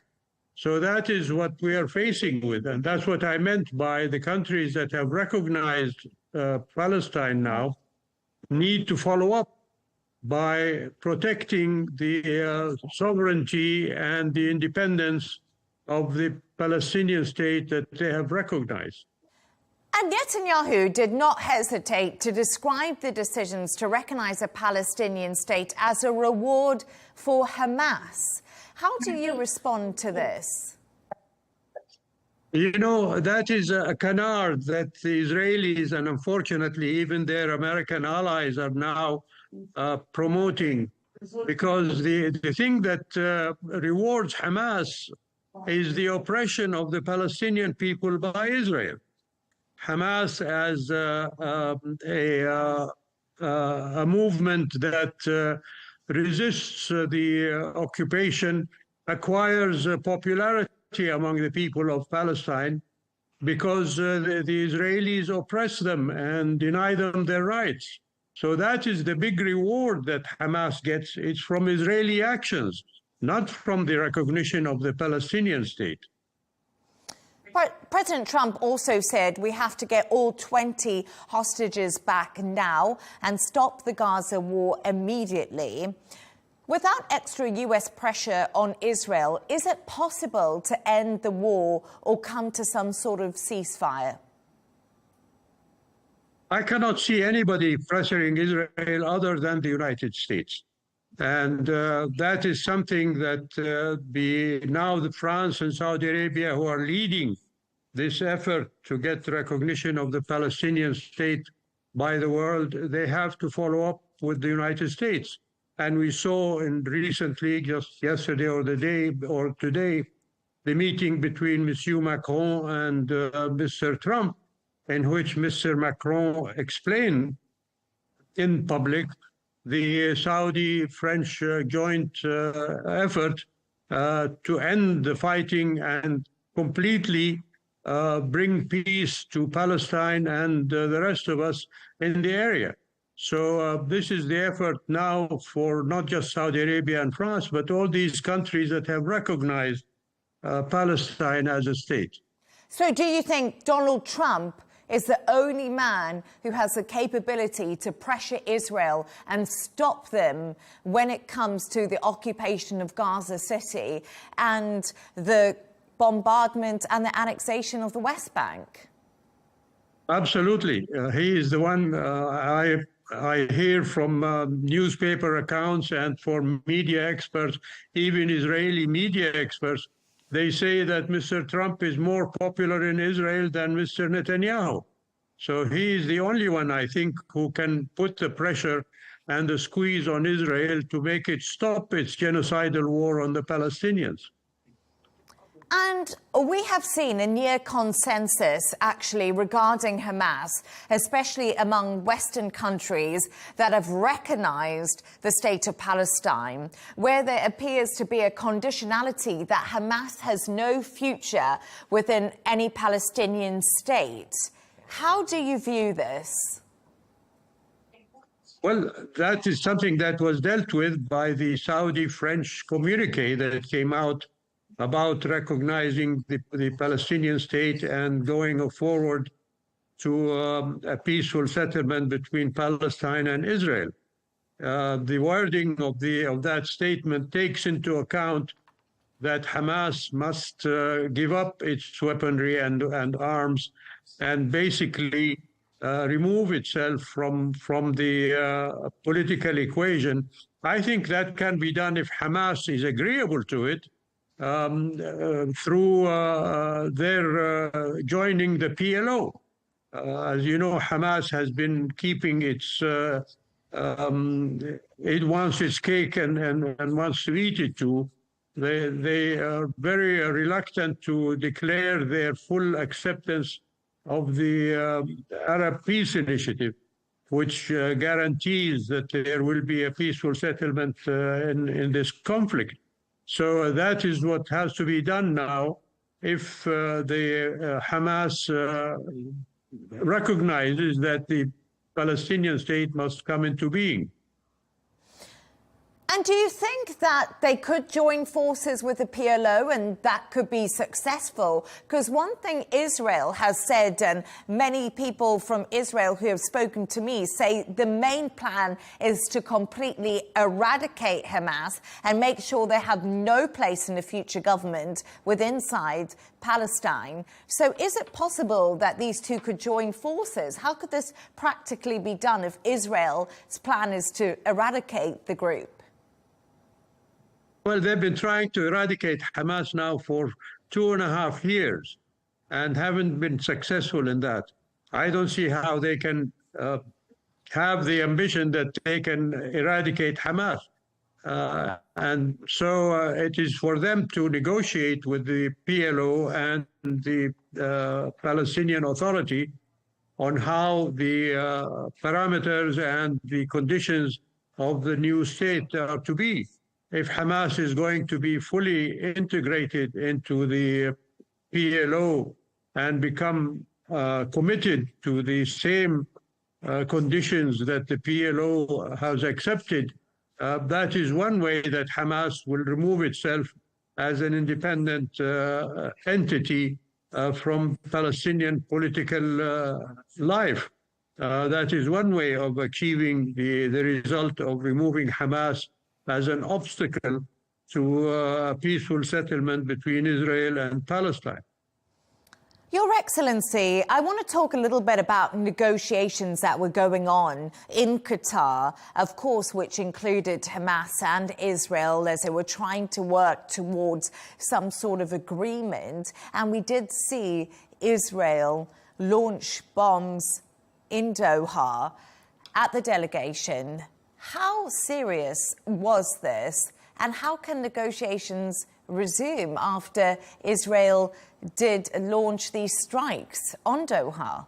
So that is what we are facing with, and that's what I meant by the countries that have recognized Palestine now need to follow up by protecting the sovereignty and the independence of the Palestinian state that they have recognized. And Netanyahu did not hesitate to describe the decisions to recognize a Palestinian state as a reward for Hamas. How do you respond to this? You know, that is a canard that the Israelis and unfortunately even their American allies are now promoting, because the thing that rewards Hamas is the oppression of the Palestinian people by Israel. Hamas as a movement that resists the occupation acquires popularity among the people of Palestine, because the Israelis oppress them and deny them their rights. So that is the big reward that Hamas gets. It's from Israeli actions, not from the recognition of the Palestinian state. President Trump also said we have to get all 20 hostages back now and stop the Gaza war immediately. Without extra US pressure on Israel, is it possible to end the war or come to some sort of ceasefire? I cannot see anybody pressuring Israel other than the United States. And that is something that now the France and Saudi Arabia, who are leading this effort to get recognition of the Palestinian state by the world, they have to follow up with the United States. And we saw recently, just yesterday or today, the meeting between Monsieur Macron and Mr. Trump, in which Mr. Macron explained in public the Saudi-French joint effort to end the fighting and completely bring peace to Palestine and the rest of us in the area. So this is the effort now for not just Saudi Arabia and France, but all these countries that have recognized Palestine as a state. So do you think Donald Trump is the only man who has the capability to pressure Israel and stop them when it comes to the occupation of Gaza City and the bombardment and the annexation of the West Bank? Absolutely. He is the one. I hear from newspaper accounts and from media experts, even Israeli media experts, they say that Mr. Trump is more popular in Israel than Mr. Netanyahu. So he is the only one, I think, who can put the pressure and the squeeze on Israel to make it stop its genocidal war on the Palestinians. And we have seen a near consensus, actually, regarding Hamas, especially among Western countries that have recognized the state of Palestine, where there appears to be a conditionality that Hamas has no future within any Palestinian state. How do you view this? Well, that is something that was dealt with by the Saudi-French communique that came out about recognizing the Palestinian state and going forward to a peaceful settlement between Palestine and Israel. The wording of that statement takes into account that Hamas must give up its weaponry and arms and basically remove itself from the political equation. I think that can be done if Hamas is agreeable to it, through their joining the PLO. As you know, Hamas has been keeping its, it wants its cake and wants to eat it too. They are very reluctant to declare their full acceptance of the Arab Peace Initiative, which guarantees that there will be a peaceful settlement in this conflict. So that is what has to be done now if the Hamas recognizes that the Palestinian state must come into being. And do you think that they could join forces with the PLO and that could be successful? Because one thing Israel has said, and many people from Israel who have spoken to me say the main plan is to completely eradicate Hamas and make sure they have no place in the future government inside Palestine. So is it possible that these two could join forces? How could this practically be done if Israel's plan is to eradicate the group? Well, they've been trying to eradicate Hamas now for 2.5 years and haven't been successful in that. I don't see how they can have the ambition that they can eradicate Hamas. And so it is for them to negotiate with the PLO and the Palestinian Authority on how the parameters and the conditions of the new state are to be. If Hamas is going to be fully integrated into the PLO and become committed to the same conditions that the PLO has accepted, that is one way that Hamas will remove itself as an independent entity from Palestinian political life. That is one way of achieving the result of removing Hamas as an obstacle to a peaceful settlement between Israel and Palestine. Your Excellency, I want to talk a little bit about negotiations that were going on in Qatar, of course, which included Hamas and Israel as they were trying to work towards some sort of agreement. And we did see Israel launch bombs in Doha at the delegation. How serious was this, and how can negotiations resume after Israel did launch these strikes on Doha?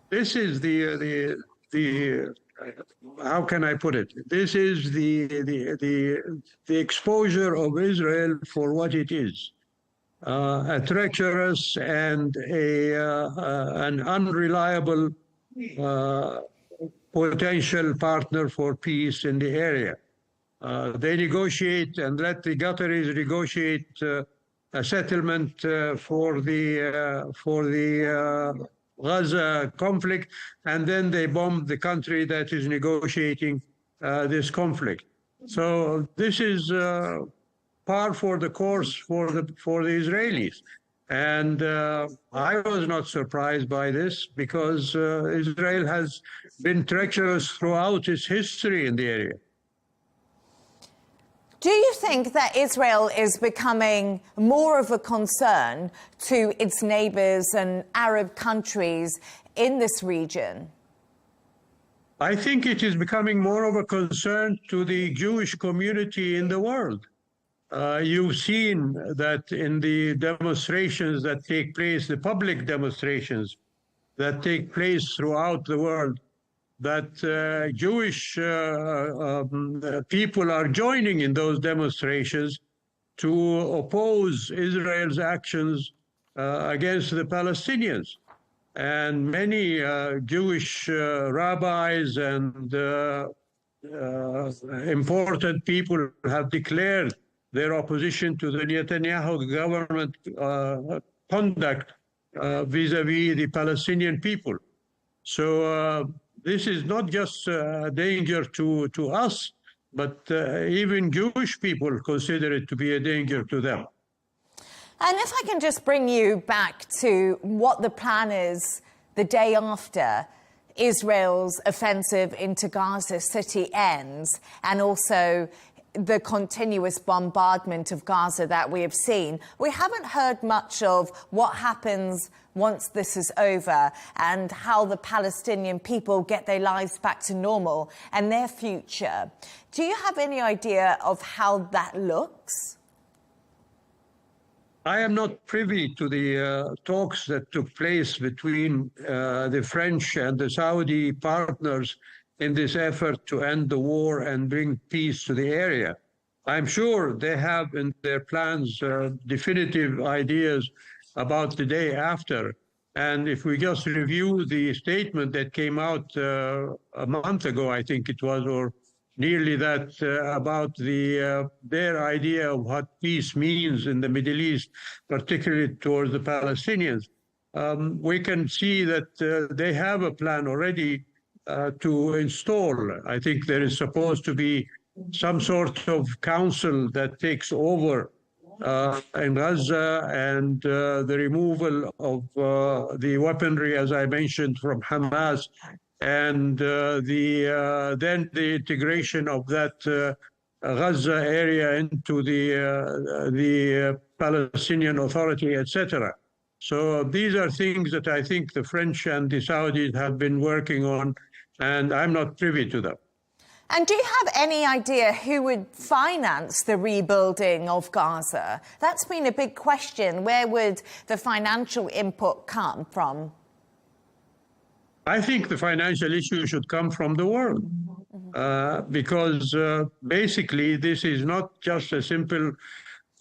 This is the how can I put it? This is the exposure of Israel for what it is. A treacherous and an unreliable potential partner for peace in the area. They negotiate and let the Qataris negotiate a settlement for the Gaza conflict, and then they bomb the country that is negotiating this conflict. So this is par for the course for the Israelis. And I was not surprised by this, because Israel has been treacherous throughout its history in the area. Do you think that Israel is becoming more of a concern to its neighbors and Arab countries in this region? I think it is becoming more of a concern to the Jewish community in the world. You've seen that in the demonstrations that take place, the public demonstrations that take place throughout the world, that Jewish people are joining in those demonstrations to oppose Israel's actions against the Palestinians. And many Jewish rabbis and important people have declared their opposition to the Netanyahu government conduct vis-a-vis the Palestinian people. So this is not just a danger to us, but even Jewish people consider it to be a danger to them. And if I can just bring you back to what the plan is the day after Israel's offensive into Gaza City ends, and also the continuous bombardment of Gaza that we have seen. We haven't heard much of what happens once this is over and how the Palestinian people get their lives back to normal and their future. Do you have any idea of how that looks? I am not privy to the talks that took place between the French and the Saudi partners in this effort to end the war and bring peace to the area. I'm sure they have in their plans definitive ideas about the day after. And if we just review the statement that came out a month ago, I think it was, or nearly that, about their idea of what peace means in the Middle East, particularly towards the Palestinians, we can see that they have a plan already to install. I think there is supposed to be some sort of council that takes over in Gaza, and the removal of the weaponry, as I mentioned, from Hamas, and then the integration of that Gaza area into the Palestinian Authority, etc. So these are things that I think the French and the Saudis have been working on, and I'm not privy to them. And do you have any idea who would finance the rebuilding of Gaza? That's been a big question. Where would the financial input come from? I think the financial issue should come from the world, because basically this is not just a simple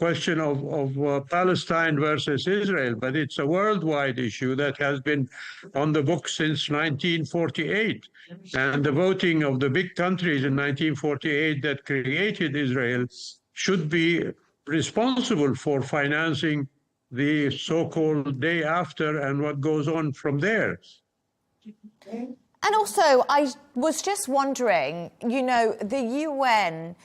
question of Palestine versus Israel, but it's a worldwide issue that has been on the books since 1948. And the voting of the big countries in 1948 that created Israel should be responsible for financing the so-called day after and what goes on from there. And also, I was just wondering, you know, the UN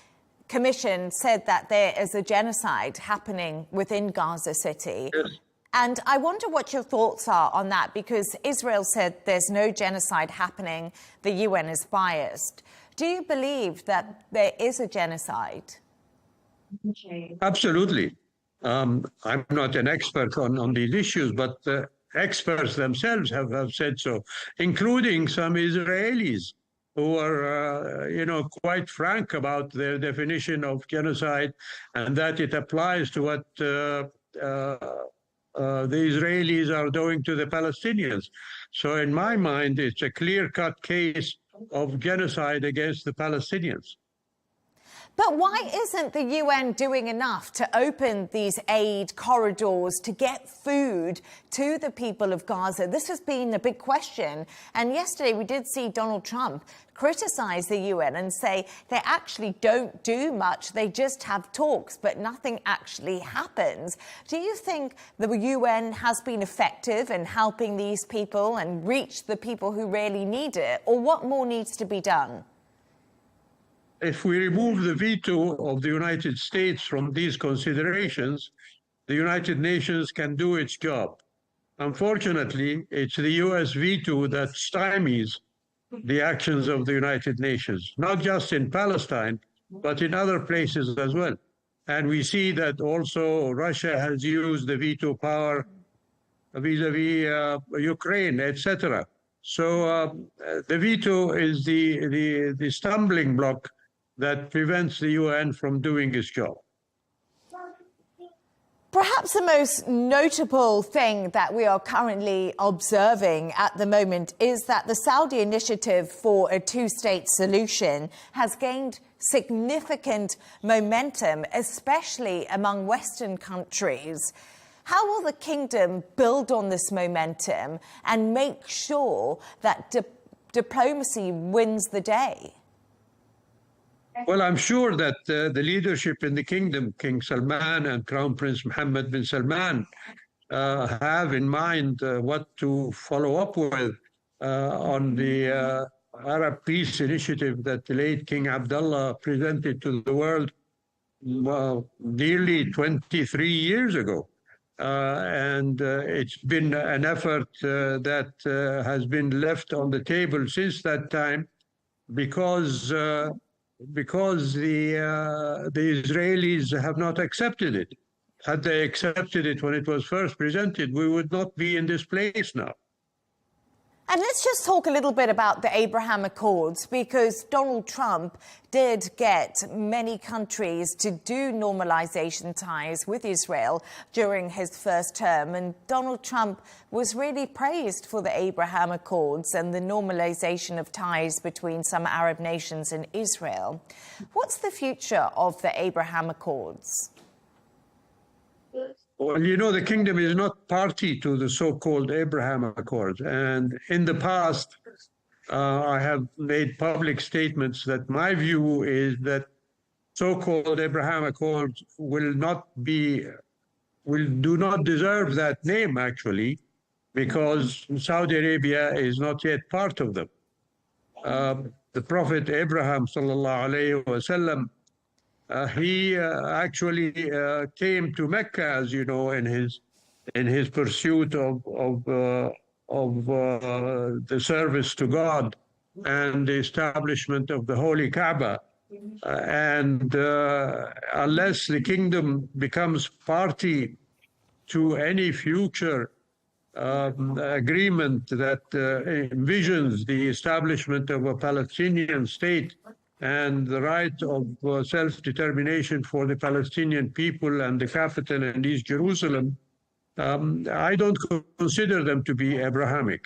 Commission said that there is a genocide happening within Gaza City. Yes. And I wonder what your thoughts are on that, because Israel said there's no genocide happening, the UN is biased. Do you believe that there is a genocide? Absolutely. I'm not an expert on these issues, but experts themselves have said so, including some Israelis who are, quite frank about their definition of genocide and that it applies to what the Israelis are doing to the Palestinians. So in my mind, it's a clear-cut case of genocide against the Palestinians. But why isn't the UN doing enough to open these aid corridors to get food to the people of Gaza? This has been a big question. And yesterday we did see Donald Trump criticize the UN and say they actually don't do much. They just have talks, but nothing actually happens. Do you think the UN has been effective in helping these people and reach the people who really need it? Or what more needs to be done? If we remove the veto of the United States from these considerations, the United Nations can do its job. Unfortunately, it's the US veto that stymies the actions of the United Nations, not just in Palestine, but in other places as well. And we see that also Russia has used the veto power vis-a-vis Ukraine, etc. So the veto is the stumbling block that prevents the UN from doing its job. Perhaps the most notable thing that we are currently observing at the moment is that the Saudi initiative for a two-state solution has gained significant momentum, especially among Western countries. How will the kingdom build on this momentum and make sure that diplomacy wins the day? Well, I'm sure that the leadership in the kingdom, King Salman and Crown Prince Mohammed bin Salman, have in mind what to follow up with on the Arab peace initiative that the late King Abdullah presented to the world nearly 23 years ago. And it's been an effort that has been left on the table since that time because the Israelis have not accepted it. Had they accepted it when it was first presented, we would not be in this place now. And let's just talk a little bit about the Abraham Accords, because Donald Trump did get many countries to do normalization ties with Israel during his first term. And Donald Trump was really praised for the Abraham Accords and the normalization of ties between some Arab nations and Israel. What's the future of the Abraham Accords? Well, you know, the kingdom is not party to the so-called Abraham Accords. And in the past, I have made public statements that my view is that so-called Abraham Accords do not deserve that name, actually, because Saudi Arabia is not yet part of them. The Prophet Abraham, sallallahu alayhi wasallam, he actually came to Mecca, as you know, in his pursuit of the service to God and the establishment of the Holy Kaaba. And unless the kingdom becomes party to any future agreement that envisions the establishment of a Palestinian state and the right of self-determination for the Palestinian people and the capital in East Jerusalem, I don't consider them to be Abrahamic.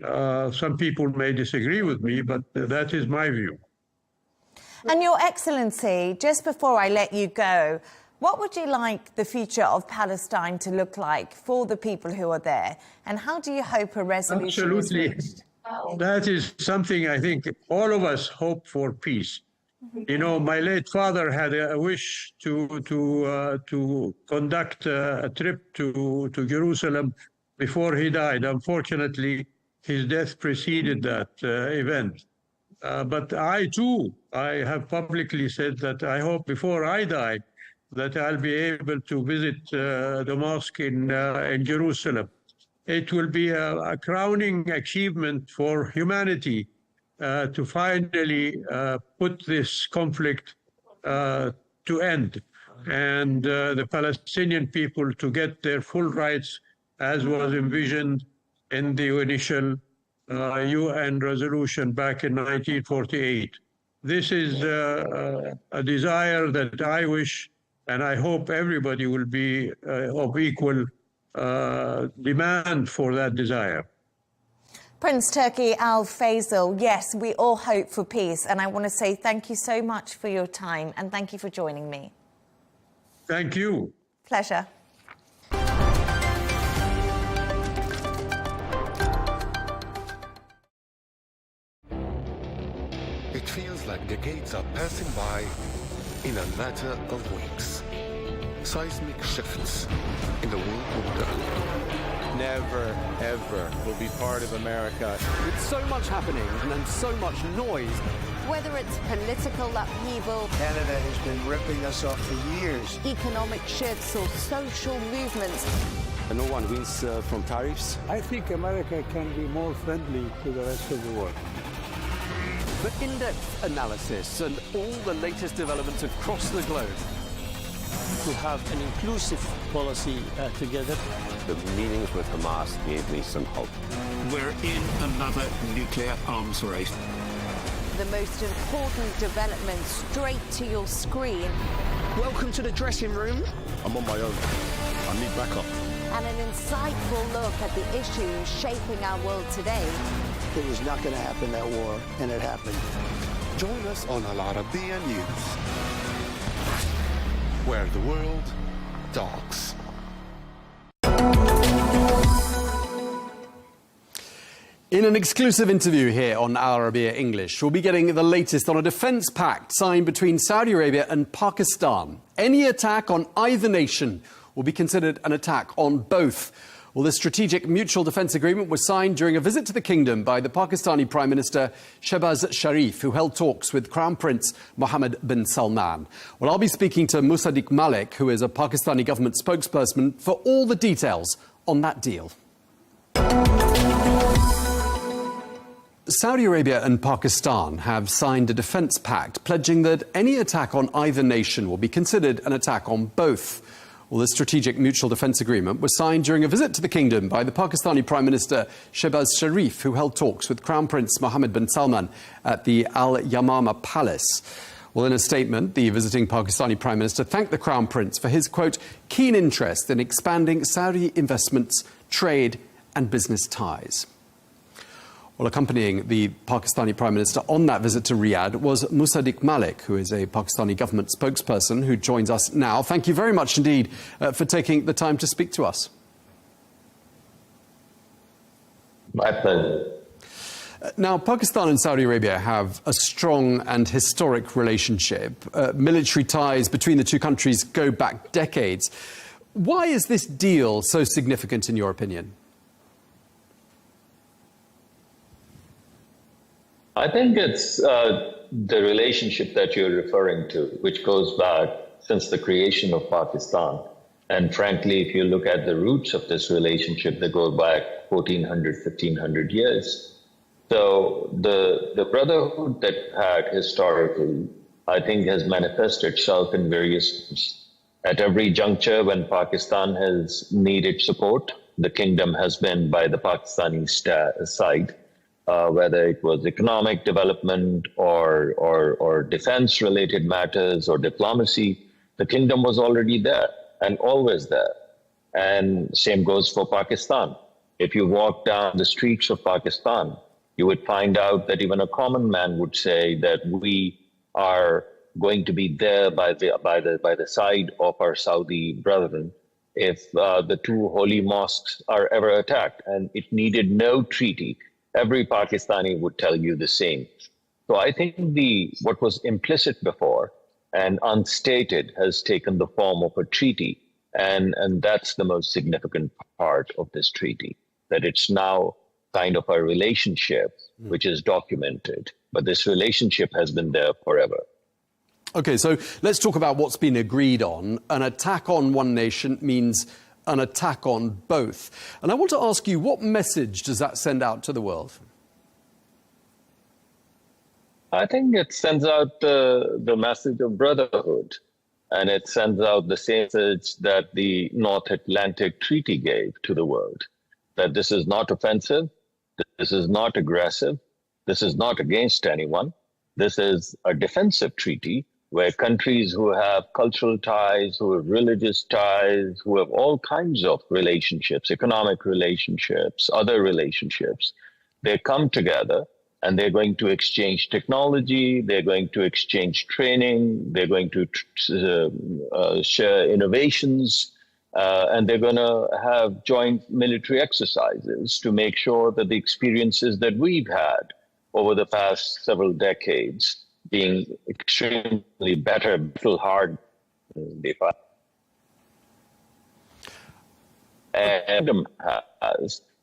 Some people may disagree with me, but that is my view. And Your Excellency, just before I let you go, What would you like the future of Palestine to look like for the people who are there? And how do you hope a resolution is reached? That is something I think all of us hope for peace. You know, my late father had a wish to conduct a trip to Jerusalem before he died. Unfortunately, his death preceded that event. But I too, I have publicly said that I hope before I die that I'll be able to visit the mosque in Jerusalem. It will be a crowning achievement for humanity to finally put this conflict to end, and the Palestinian people to get their full rights as was envisioned in the initial UN resolution back in 1948. This is a desire that I wish, and I hope everybody will be of equal demand for that desire. Prince Turki Al Faisal, yes, we all hope for peace. And I want to say thank you so much for your time and thank you for joining me. Thank you. Pleasure. It feels like decades are passing by in a matter of weeks. Seismic shifts in the world order. Never, ever will be part of America. With so much happening and so much noise. Whether it's political upheaval, Canada has been ripping us off for years. Economic shifts or social movements. And no one wins from tariffs. I think America can be more friendly to the rest of the world. For in-depth analysis and all the latest developments across the globe. To have an inclusive policy together. The meetings with Hamas gave me some hope. We're in another nuclear arms race. The most important development straight to your screen. Welcome to the dressing room. I'm on my own. I need backup. And an insightful look at the issues shaping our world today. It was not going to happen, that war, and it happened. Join us on Arabiya News, where the world talks. In an exclusive interview here on Arabiya English, we'll be getting the latest on a defense pact signed between Saudi Arabia and Pakistan. Any attack on either nation will be considered an attack on both. Well, this strategic mutual defence agreement was signed during a visit to the kingdom by the Pakistani Prime Minister Shehbaz Sharif, who held talks with Crown Prince Mohammed bin Salman. Well, I'll be speaking to Sadiq Malik, who is a Pakistani government spokesperson, for all the details on that deal. Saudi Arabia and Pakistan have signed a defence pact pledging that any attack on either nation will be considered an attack on both. Well, this strategic mutual defence agreement was signed during a visit to the kingdom by the Pakistani Prime Minister Shehbaz Sharif, who held talks with Crown Prince Mohammed bin Salman at the Al Yamama Palace. Well, in a statement, the visiting Pakistani Prime Minister thanked the Crown Prince for his, quote, keen interest in expanding Saudi investments, trade and business ties. Well, accompanying the Pakistani Prime Minister on that visit to Riyadh was Sadiq Malik, who is a Pakistani government spokesperson who joins us now. Thank you very much indeed for taking the time to speak to us. My pleasure. Now, Pakistan and Saudi Arabia have a strong and historic relationship. Military ties between the two countries go back decades. Why is this deal so significant in your opinion? I think it's the relationship that you're referring to, which goes back since the creation of Pakistan. And frankly, if you look at the roots of this relationship, they go back 1,400, 1,500 years. So the brotherhood that had historically, I think, has manifested itself in various forms. At every juncture when Pakistan has needed support, the kingdom has been by the Pakistani side. Whether it was economic development or defense-related matters or diplomacy, the kingdom was already there and always there. And same goes for Pakistan. If you walk down the streets of Pakistan, you would find out that even a common man would say that we are going to be there by the side of our Saudi brethren if the two holy mosques are ever attacked. And it needed no treaty. Every Pakistani would tell you the same. So I think what was implicit before and unstated has taken the form of a treaty. And that's the most significant part of this treaty, that it's now kind of a relationship which is documented. But this relationship has been there forever. OK, so let's talk about what's been agreed on. An attack on one nation means an attack on both. And I want to ask you, what message does that send out to the world? I think it sends out the message of brotherhood. And it sends out the same message that the North Atlantic Treaty gave to the world, that this is not offensive, this is not aggressive, this is not against anyone. This is a defensive treaty where countries who have cultural ties, who have religious ties, who have all kinds of relationships, economic relationships, other relationships, they come together and they're going to exchange technology, they're going to exchange training, they're going to share innovations, and they're going to have joint military exercises to make sure that the experiences that we've had over the past several decades being extremely better, battle hard, and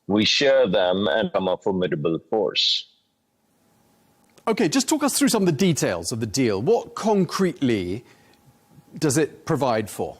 we share them and become a formidable force. OK, just talk us through some of the details of the deal. What concretely does it provide for?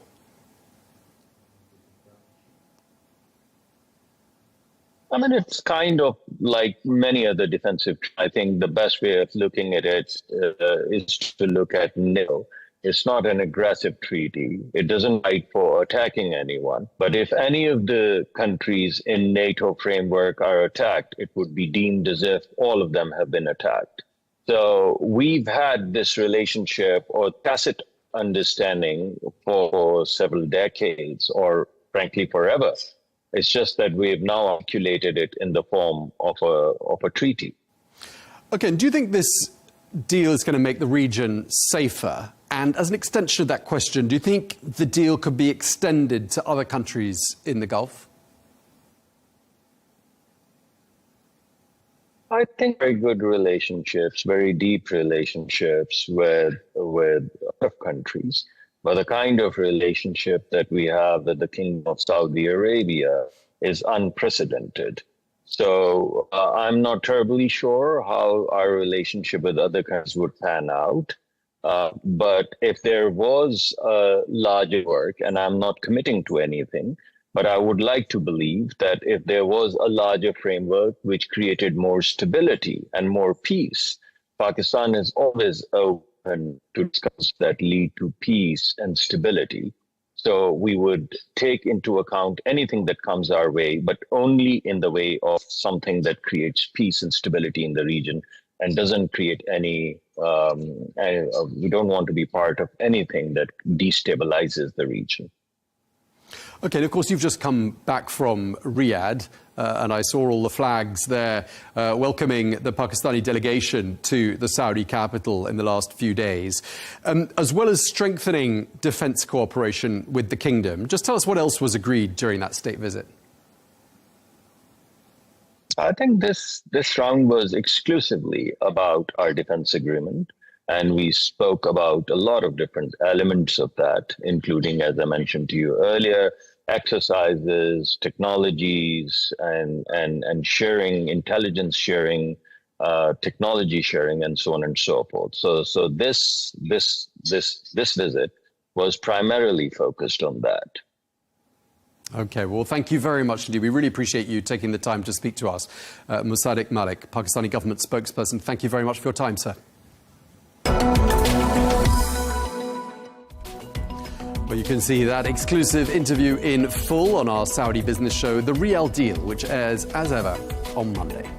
I mean, it's kind of like many other defensive. I think the best way of looking at it is to look at NATO. It's not an aggressive treaty. It doesn't fight for attacking anyone. But if any of the countries in NATO framework are attacked, it would be deemed as if all of them have been attacked. So we've had this relationship or tacit understanding for several decades, or frankly forever. It's just that we've now articulated it in the form of a treaty. OK, and do you think this deal is going to make the region safer? And as an extension of that question, do you think the deal could be extended to other countries in the Gulf? I think very good relationships, very deep relationships with other countries. But the kind of relationship that we have with the Kingdom of Saudi Arabia is unprecedented. So I'm not terribly sure how our relationship with other countries would pan out. But if there was a larger work, and I'm not committing to anything, but I would like to believe that if there was a larger framework which created more stability and more peace, Pakistan is always open to discuss that lead to peace and stability. So we would take into account anything that comes our way, but only in the way of something that creates peace and stability in the region and doesn't create any, we don't want to be part of anything that destabilizes the region. OK, and of course, you've just come back from Riyadh, and I saw all the flags there welcoming the Pakistani delegation to the Saudi capital in the last few days. As well as strengthening defence cooperation with the kingdom, just tell us what else was agreed during that state visit. I think this round was exclusively about our defence agreement. And we spoke about a lot of different elements of that, including, as I mentioned to you earlier, exercises, technologies, and sharing, intelligence sharing, technology sharing, and so on and so forth. So this visit was primarily focused on that. OK, well, thank you very much indeed. We really appreciate you taking the time to speak to us. Sadiq Malik, Pakistani government spokesperson, thank you very much for your time, sir. Well, you can see that exclusive interview in full on our Saudi business show, The Real Deal, which airs as ever on Monday.